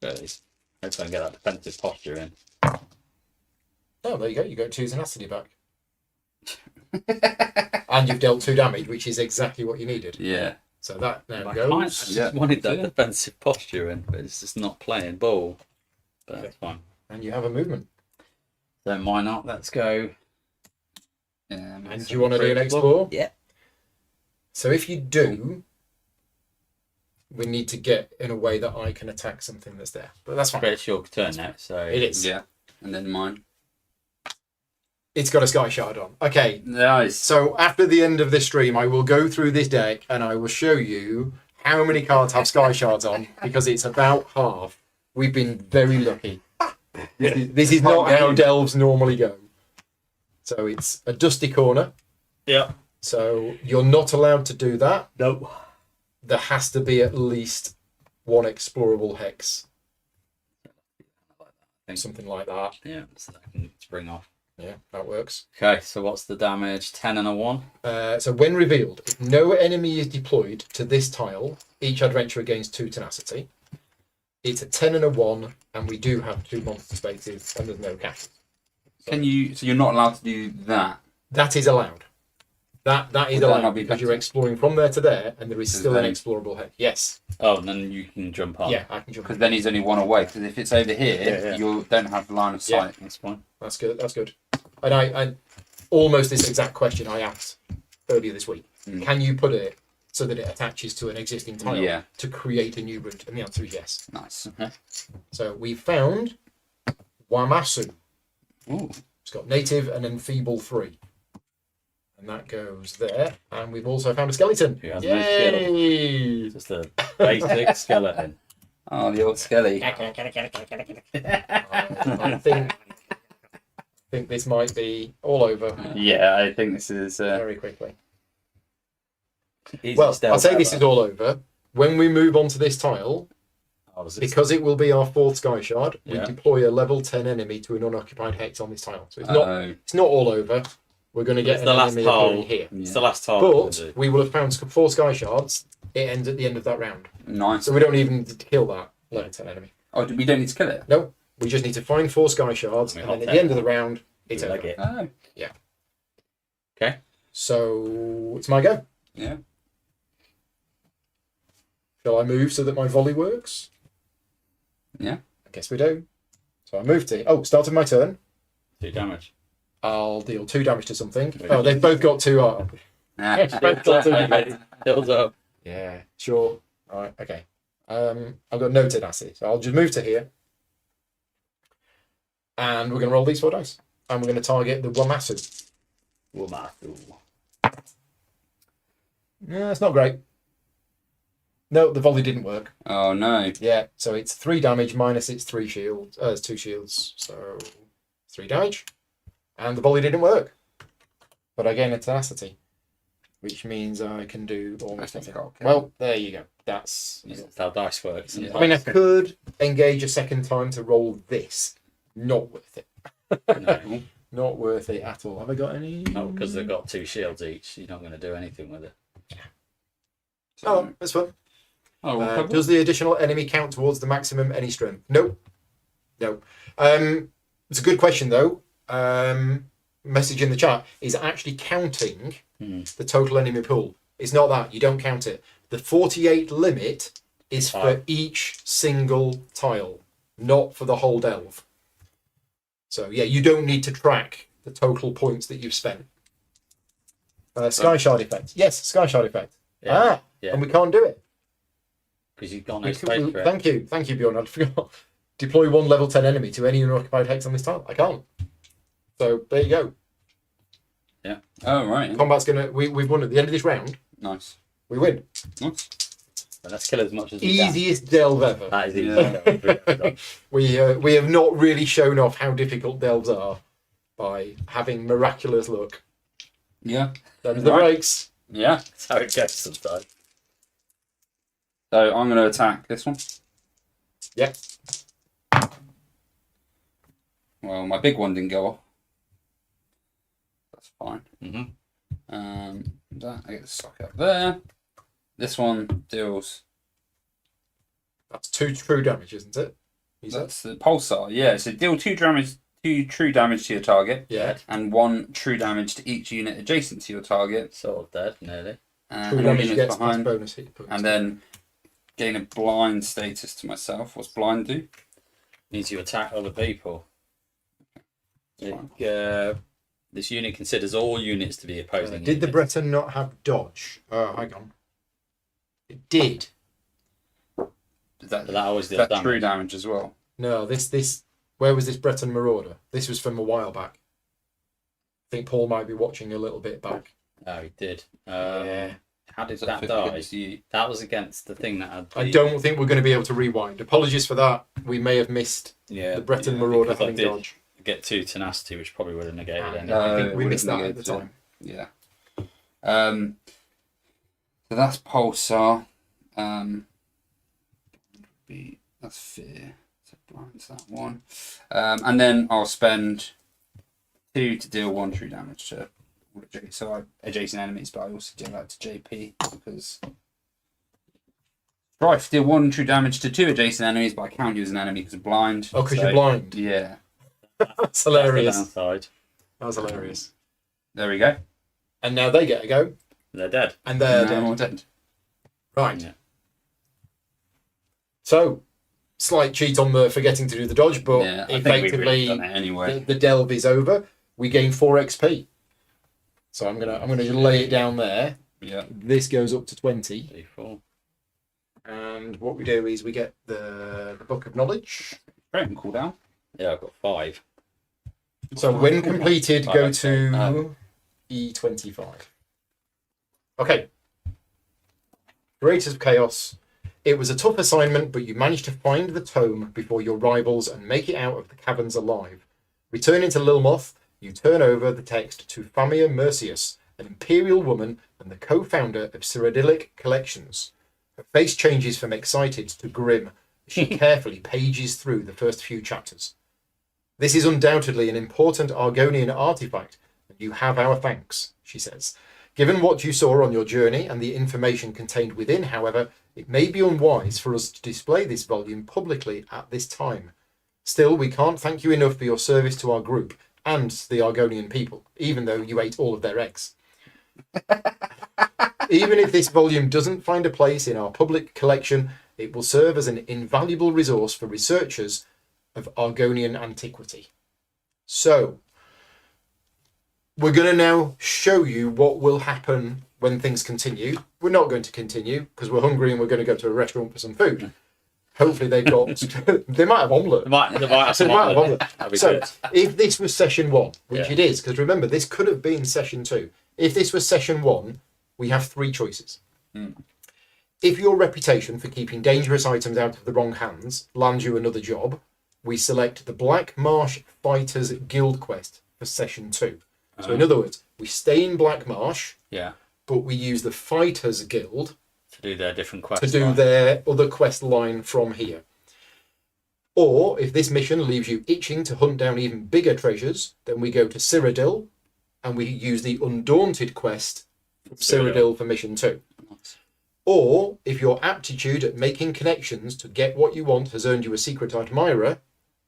Hopefully I can get that defensive posture in. Oh, there you go. You got 2 tenacity back. And you've dealt 2 damage, which is exactly what you needed. Yeah. So that now I kind of goes. just wanted that defensive posture in, but it's just not playing ball. But Okay. that's fine. And you have a movement. Then why not? Let's go. Yeah, And do you want to do an explore? Yeah. So if you do, we need to get in a way that I can attack something that's there. But that's fine. But it's your turn now, so It is. Yeah. And then mine. It's got a sky shard on. Okay. Nice. So after the end of this stream, I will go through this deck and I will show you how many cards have sky shards on because it's about half. We've been very lucky. This is not how delves normally go. So it's a dusty corner. Yeah. So you're not allowed to do that. No. There has to be at least 1 explorable hex. Something like that. Yeah, so that can spring off. Yeah, that works. Okay, so what's the damage? 10 and a 1? So when revealed, if no enemy is deployed to this tile, each adventurer gains 2 tenacity. It's a 10 and a 1, and we do have 2 monster spaces, and there's no caches. Can you? So you're not allowed to do that. That is allowed. That is Would that allowed not be because you're better? exploring from there to there, and there is Because still an then- explorable head. Yes. Oh, and then you can jump on. Yeah, I can jump. Because then he's only one away. Because if it's over here, Yeah. you don't have line of Yeah. sight. That's fine. That's good. That's good. And I almost this exact question I asked earlier this week. Mm. Can you put it so that it attaches to an existing tile Yeah. to create a new route? And the answer is yes. Nice. So we found Wamasu. Ooh. It's got native and enfeeble 3. And that goes there. And we've also found a skeleton. Who has no skill. Yay! Just a basic skeleton. Oh, the old Skelly. I think this might be all over Yeah, I think this is. very quickly. Easy Well, stealth I'll say this ever. is all over. When we move on to this tile, Oh, does it- because it will be our 4th sky shard, we Yeah. deploy a level 10 enemy to an unoccupied hex on this tile. So Oh, it's not all over. We're going to get It's an the last enemy tile. appearing here. It's the last tile. we'll do. But we will have found 4 sky shards. It ends at the end of that round. nice. So we don't even need to kill that level 10 enemy. Oh, we don't need to kill it. No, we just need to find 4 sky shards, We and hot then at the take end of the round, it's We over. like it. Oh, Okay. So it's my go. yeah. Shall I move so that my volley works? Yeah. I guess we do. So I move to. Oh, start of my turn. 2 damage. I'll deal 2 damage to something. Oh, they've both got 2. Both got 2. Builds up. Yeah, sure. All right, okay. I've got no tenacity, so I'll just move to here. And we're going to roll these 4 dice. And we're going to target the Wamasu. Yeah, it's not great. No, the volley didn't work. Oh no. Yeah, so it's 3 damage minus its 3 shields. It's 2 shields, so 3 damage. And the volley didn't work. But I gain a tenacity, which means I can do almost I think nothing. okay. Well, there you go. That's. That's how dice works. Yeah. I mean, I could engage a second time to roll this. Not worth it. No, Not worth it at all. Have I got any? because they've got 2 shields each. You're not going to do anything with it. Oh, that's fun. Oh, well, Does the additional enemy count towards the maximum any strength? Nope. No. It's a good question though. Message in the chat is actually counting the total enemy pool. It's not that. You don't count it. The 48 limit is for each single tile, not for the whole delve. So yeah, you don't need to track the total points that you've spent. Sky Shard effect. Yes, Sky Shard effect. Yeah. And we can't do it. Because you've got no space for it. Thank you, Bjorn. I forgot. Deploy 1 level 10 enemy to any unoccupied hex on this tile. I can't. So there you go. oh right. Combat's gonna. We've won at the end of this round. Nice. We win. Nice. But let's kill as much as we can. Easiest delve ever. That is easy. Yeah. We have not really shown off how difficult delves are by having miraculous luck. Yeah. Them's the Right. breaks. Yeah. That's how it goes sometimes. So I'm going to attack this one. Yep. Well, my big one didn't go off. That's fine. Mm-hmm. That I get the stock up there. This one deals. That's 2 true damage, isn't it? You said? That's the pulsar. Yeah. So deal 2 true damage to your target, Yeah. and 1 true damage to each unit adjacent to your target. Sort of dead, nearly. True And damage units gets plus behind. bonus hit points. And then gain a blind status to myself. What's blind do? Means you attack other people. Fine. This unit considers all units to be opposing. did the units. Breton not have dodge? Oh, hang on. It did. Is that, But that always is deals that true damage. damage as well? No, this. Where was this Breton Marauder? This was from a while back. I think Paul might be watching a little bit back. Oh, he did. Yeah. How did Is that fit die? against you? That was against the thing that had. The, I don't think we're going to be able to rewind. Apologies for that. We may have missed Yeah. the Breton yeah, Marauder because I having did. dodge. Get 2 tenacity, which probably would have negated anything. No, I think it we would've missed that at the negated time. Yeah. So that's pulsar. That's fear. So blinds that one. And then I'll spend 2 to deal 1 true damage to all adjacent enemies, but I also do that to JP because Strife deal 1 true damage to 2 adjacent enemies, but I count you as an enemy because I'm blind. Oh, because so- you're blind. Yeah. That's hilarious. That's the downside. That was hilarious. There we go. And now they get a go. They're dead. And they're No dead. more dead. Right. Yeah. So, slight cheat on the forgetting to do the dodge, but Yeah, I think we've effectively really done it anyway. the delve is over. We gain 4 XP. So I'm gonna lay it down there. Yeah. This goes up to 20. 34. And what we do is we get the Book of Knowledge. Great, cool down. Yeah, I've got 5. So when completed, Right, go okay. to E25. Okay. Creators of Chaos. It was a tough assignment, but you managed to find the tome before your rivals and make it out of the caverns alive. Returning to Lilmoth, you turn over the text to Famia Mercius, an imperial woman and the co-founder of Cyrodiilic Collections. Her face changes from excited to grim as she carefully pages through the first few chapters. This is undoubtedly an important Argonian artifact, and you have our thanks, she says. Given what you saw on your journey and the information contained within, however, it may be unwise for us to display this volume publicly at this time. Still, we can't thank you enough for your service to our group and the Argonian people, even though you ate all of their eggs. Even if this volume doesn't find a place in our public collection, it will serve as an invaluable resource for researchers of Argonian antiquity. So, we're going to now show you what will happen when things continue. We're not going to continue because we're hungry and we're going to go to a restaurant for some food. Hopefully they've got... they might have omelette. They might have They might some have omelette. omelette. That'd be So, good. if this was session 1, which Yeah. it is, because remember, this could have been session 2. If this was session 1, we have 3 choices. If your reputation for keeping dangerous items out of the wrong hands lands you another job, we select the Black Marsh Fighters Guild quest for session 2. So in other words, we stay in Black Marsh, Yeah. but we use the Fighters Guild To do their different quests. to do their other quest line from here. Or if this mission leaves you itching to hunt down even bigger treasures, then we go to Cyrodiil and we use the Undaunted quest from Cyrodiil for mission 2. Or if your aptitude at making connections to get what you want has earned you a secret admirer,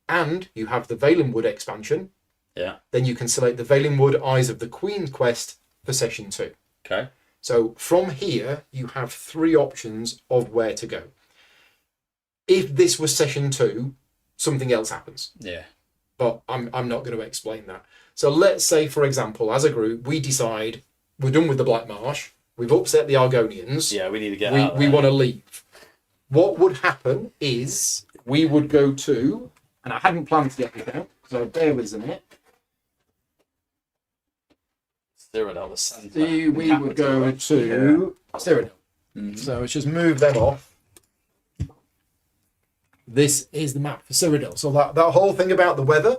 and you have the Valenwood expansion, Yeah. then you can select the Valenwood Eyes of the Queen quest for session 2. Okay. So from here, you have 3 options of where to go. If this was session 2, something else happens, Yeah. but I'm not going to explain that. So let's say, for example, as a group, we decide we're done with the Black Marsh, we've upset the Argonians, Yeah, we need to get we, out we there. want to leave. What would happen is we would go to, and I hadn't planned to get this out, so bear with us a minute. Cyrodiil, the centre. We would go to Cyrodiil. So let's just move them off. This is the map for Cyrodiil. So that whole thing about the weather,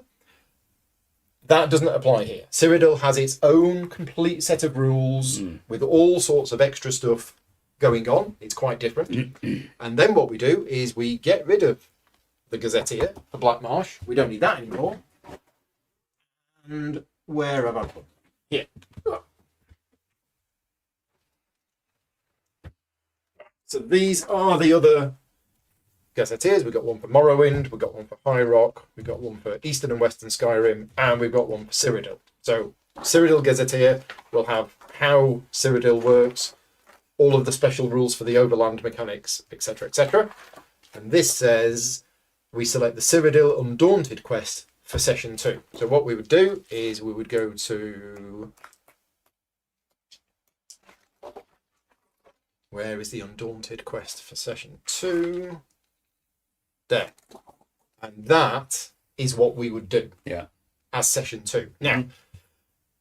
that doesn't apply here. Cyrodiil has its own complete set of rules with all sorts of extra stuff going on. It's quite different. And then what we do is we get rid of the Gazetteer for Black Marsh. We don't need that anymore. And where have I put? Here. So these are the other Gazetteers. We've got one for Morrowind, we've got one for High Rock, we've got one for Eastern and Western Skyrim, and we've got one for Cyrodiil. So Cyrodiil Gazetteer will have how Cyrodiil works, all of the special rules for the overland mechanics, etc., etc. And this says we select the Cyrodiil Undaunted quest for session 2. So what we would do is we would go to... Where is the Undaunted quest for session 2? There. And that is what we would do Yeah. as session 2. Now,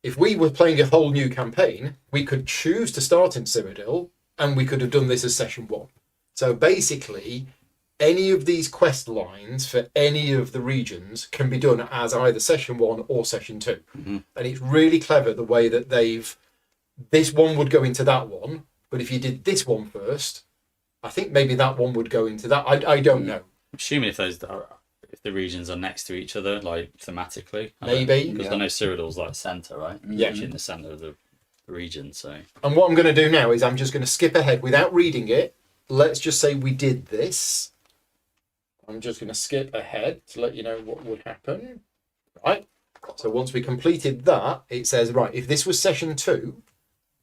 if we were playing a whole new campaign, we could choose to start in Cyrodiil, and we could have done this as session 1. So basically, any of these quest lines for any of the regions can be done as either session 1 or session 2. And it's really clever the way that this one would go into that one, but if you did this one first, I think maybe that one would go into that. I don't know. Assuming if the regions are next to each other, like thematically. Maybe, Because yeah. I know Cyrodiil's like centre, right? Yeah. Actually in the centre of the region, so. And what I'm going to do now is I'm just going to skip ahead without reading it. Let's just say we did this. I'm just going to skip ahead to let you know what would happen. Right? So once we completed that, it says, right, if this was session 2,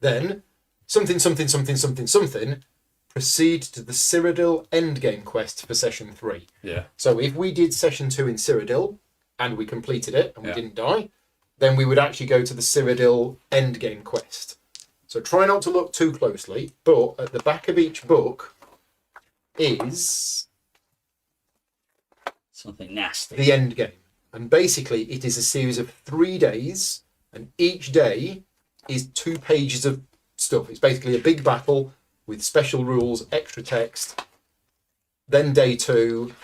then something, something, something, something, something, proceed to the Cyrodiil endgame quest for session 3. Yeah. So if we did session 2 in Cyrodiil and we completed it and we Yeah. didn't die, then we would actually go to the Cyrodiil endgame quest. So try not to look too closely, but at the back of each book is Something nasty. the endgame. And basically it is a series of 3 days, and each day is 2 pages of stuff. It's basically a big battle with special rules, extra text, then day 2,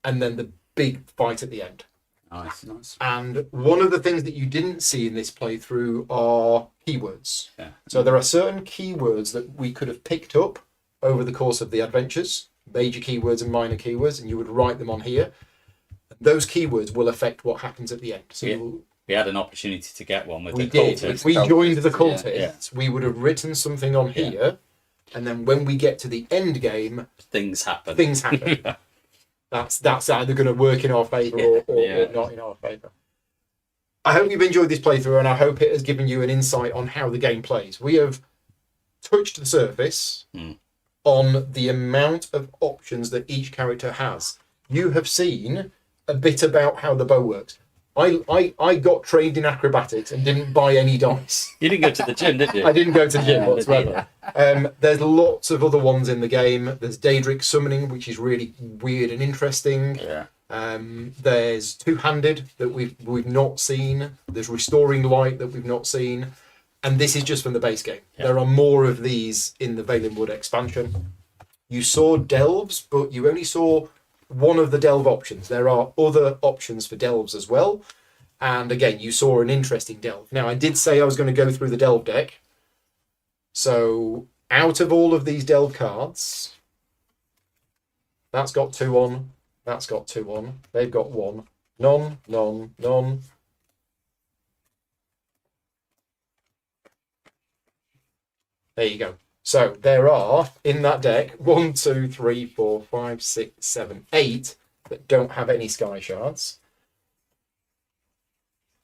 and then the big fight at the end. Nice. And one of the things that you didn't see in this playthrough are keywords. Yeah. So there are certain keywords that we could have picked up over the course of the adventures, major keywords and minor keywords, and you would write them on here. Those keywords will affect what happens at the end. So Yeah. We had an opportunity to get one with we the did. cultists. If we joined the cultists, cultists, we would have written something on Yeah. here, and then when we get to the end game, Things happen. things happen. That's either going to work in our favour or not in our favour. I hope you've enjoyed this playthrough, and I hope it has given you an insight on how the game plays. We have touched the surface on the amount of options that each character has. You have seen a bit about how the bow works. I got trained in acrobatics and didn't buy any dice. You didn't go to the gym, did you? I didn't go to the gym Yeah, whatsoever. There's lots of other ones in the game. There's Daedric Summoning, which is really weird and interesting. Yeah. There's Two-Handed that we've not seen. There's Restoring Light that we've not seen. And this is just from the base game. Yeah. There are more of these in the Valenwood expansion. You saw Delves, but you only saw one of the Delve options. There are other options for Delves as well. And again, you saw an interesting Delve. Now, I did say I was going to go through the Delve deck. So, out of all of these Delve cards, that's got 2 on, that's got 2 on, they've got 1. None, none, none. There you go. So there are in that deck 1, 2, 3, 4, 5, 6, 7, 8 that don't have any sky shards.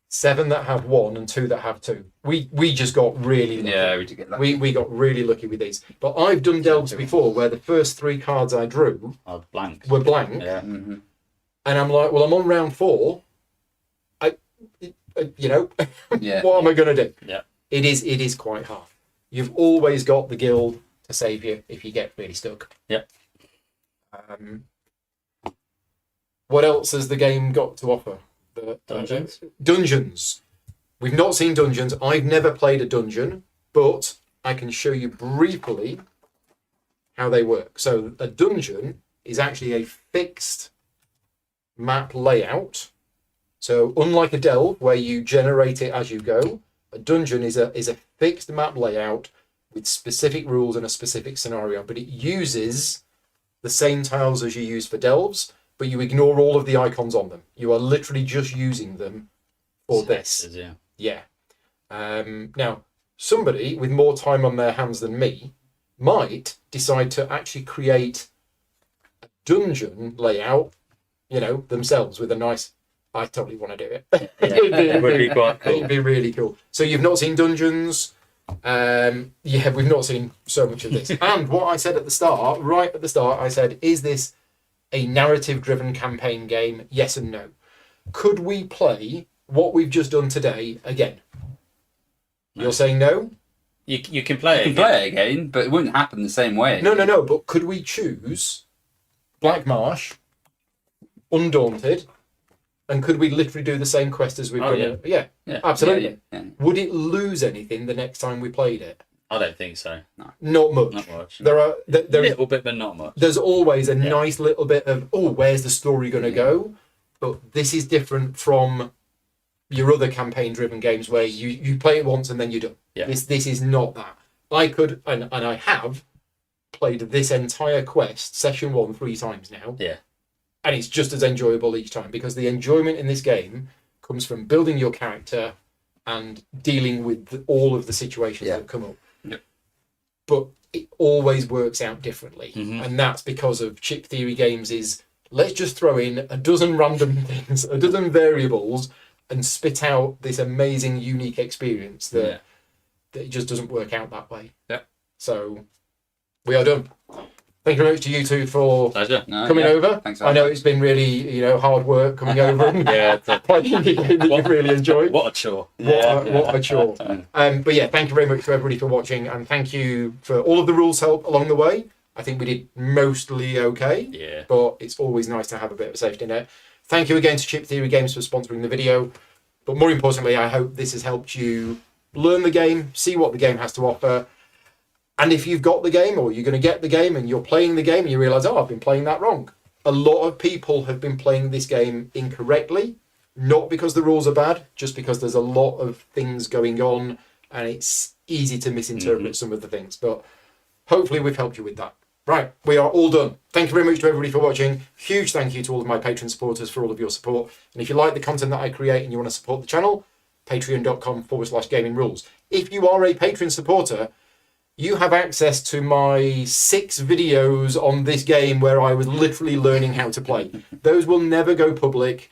7 that have 1 and 2 that have 2. We just got really lucky. Yeah, we did get lucky. We got really lucky with these. But I've done Delves before where the first 3 cards I drew Oh, blank. were blank. Yeah. Mm-hmm. And I'm like, well, I'm on round 4. Yeah. What am I going to do? Yeah. It is quite hard. You've always got the guild to save you if you get really stuck. Yep. What else has the game got to offer? Dungeons. Dungeons. We've not seen dungeons. I've never played a dungeon, but I can show you briefly how they work. So a dungeon is actually a fixed map layout. So unlike a delve where you generate it as you go, a dungeon is a fixed map layout with specific rules and a specific scenario, but it uses the same tiles as you use for delves, but you ignore all of the icons on them. You are literally just using them for this. Yeah. Yeah. Now, somebody with more time on their hands than me might decide to actually create a dungeon layout, themselves with a nice... I totally want to do it. It would be quite cool. It'd be really cool. So you've not seen dungeons. We've not seen so much of this. And what I said at the start, right at the start, I said, is this a narrative-driven campaign game? Yes and no. Could we play what we've just done today again? No. You're saying no? You can play it. You can play it again, but it wouldn't happen the same way. No. But could we choose Black Marsh, Undaunted, and could we literally do the same quest as we've done? Yeah. Yeah. Absolutely. Yeah. Would it lose anything the next time we played it? I don't think so. Not much. Not much. There are A there's little bit, but not much. there's always a nice little bit of where's the story going to go? But this is different from your other campaign-driven games where you play it once and then you're done. Yeah. This is not that. I could and I have played this entire quest session 1 3 times now. Yeah. And it's just as enjoyable each time because the enjoyment in this game comes from building your character and dealing with all of the situations that come up. Yep. But it always works out differently. Mhm. And that's because of Chip Theory Games' let's just throw in a dozen random things, a dozen variables, and spit out this amazing, unique experience that it just doesn't work out that way. Yeah. So we are done. Thank you very much to you two for Pleasure. coming over. Thanks I know much. it's been really, hard work coming over and playing a game that you've really enjoyed. What a chore. What a chore. But yeah, thank you very much to everybody for watching, and thank you for all of the rules help along the way. I think we did mostly okay. Yeah. But it's always nice to have a bit of a safety net. Thank you again to Chip Theory Games for sponsoring the video. But more importantly, I hope this has helped you learn the game, see what the game has to offer. And if you've got the game, or you're going to get the game and you're playing the game and you realise, I've been playing that wrong. A lot of people have been playing this game incorrectly, not because the rules are bad, just because there's a lot of things going on and it's easy to misinterpret some of the things. But hopefully we've helped you with that. Right, we are all done. Thank you very much to everybody for watching. Huge thank you to all of my Patreon supporters for all of your support. And if you like the content that I create and you want to support the channel, patreon.com/gaming rules. If you are a Patreon supporter, you have access to my 6 videos on this game where I was literally learning how to play. Those will never go public.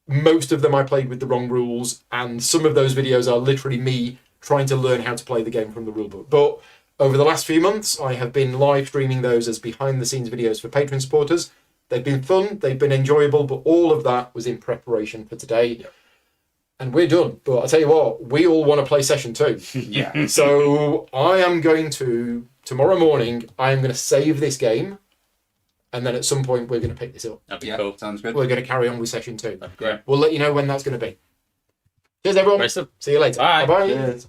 Most of them I played with the wrong rules, and some of those videos are literally me trying to learn how to play the game from the rulebook. But over the last few months, I have been live streaming those as behind-the-scenes videos for Patreon supporters. They've been fun, they've been enjoyable, but all of that was in preparation for today. Yep. And we're done. But I tell you what, we all want to play session 2. Yeah. So I am going to, tomorrow morning, I am going to save this game. And then at some point, we're going to pick this up. That'd be cool. Sounds good. We're going to carry on with session 2. That'd be great. We'll let you know when that's going to be. Cheers, everyone. See you later. Bye. Bye-bye. Cheers.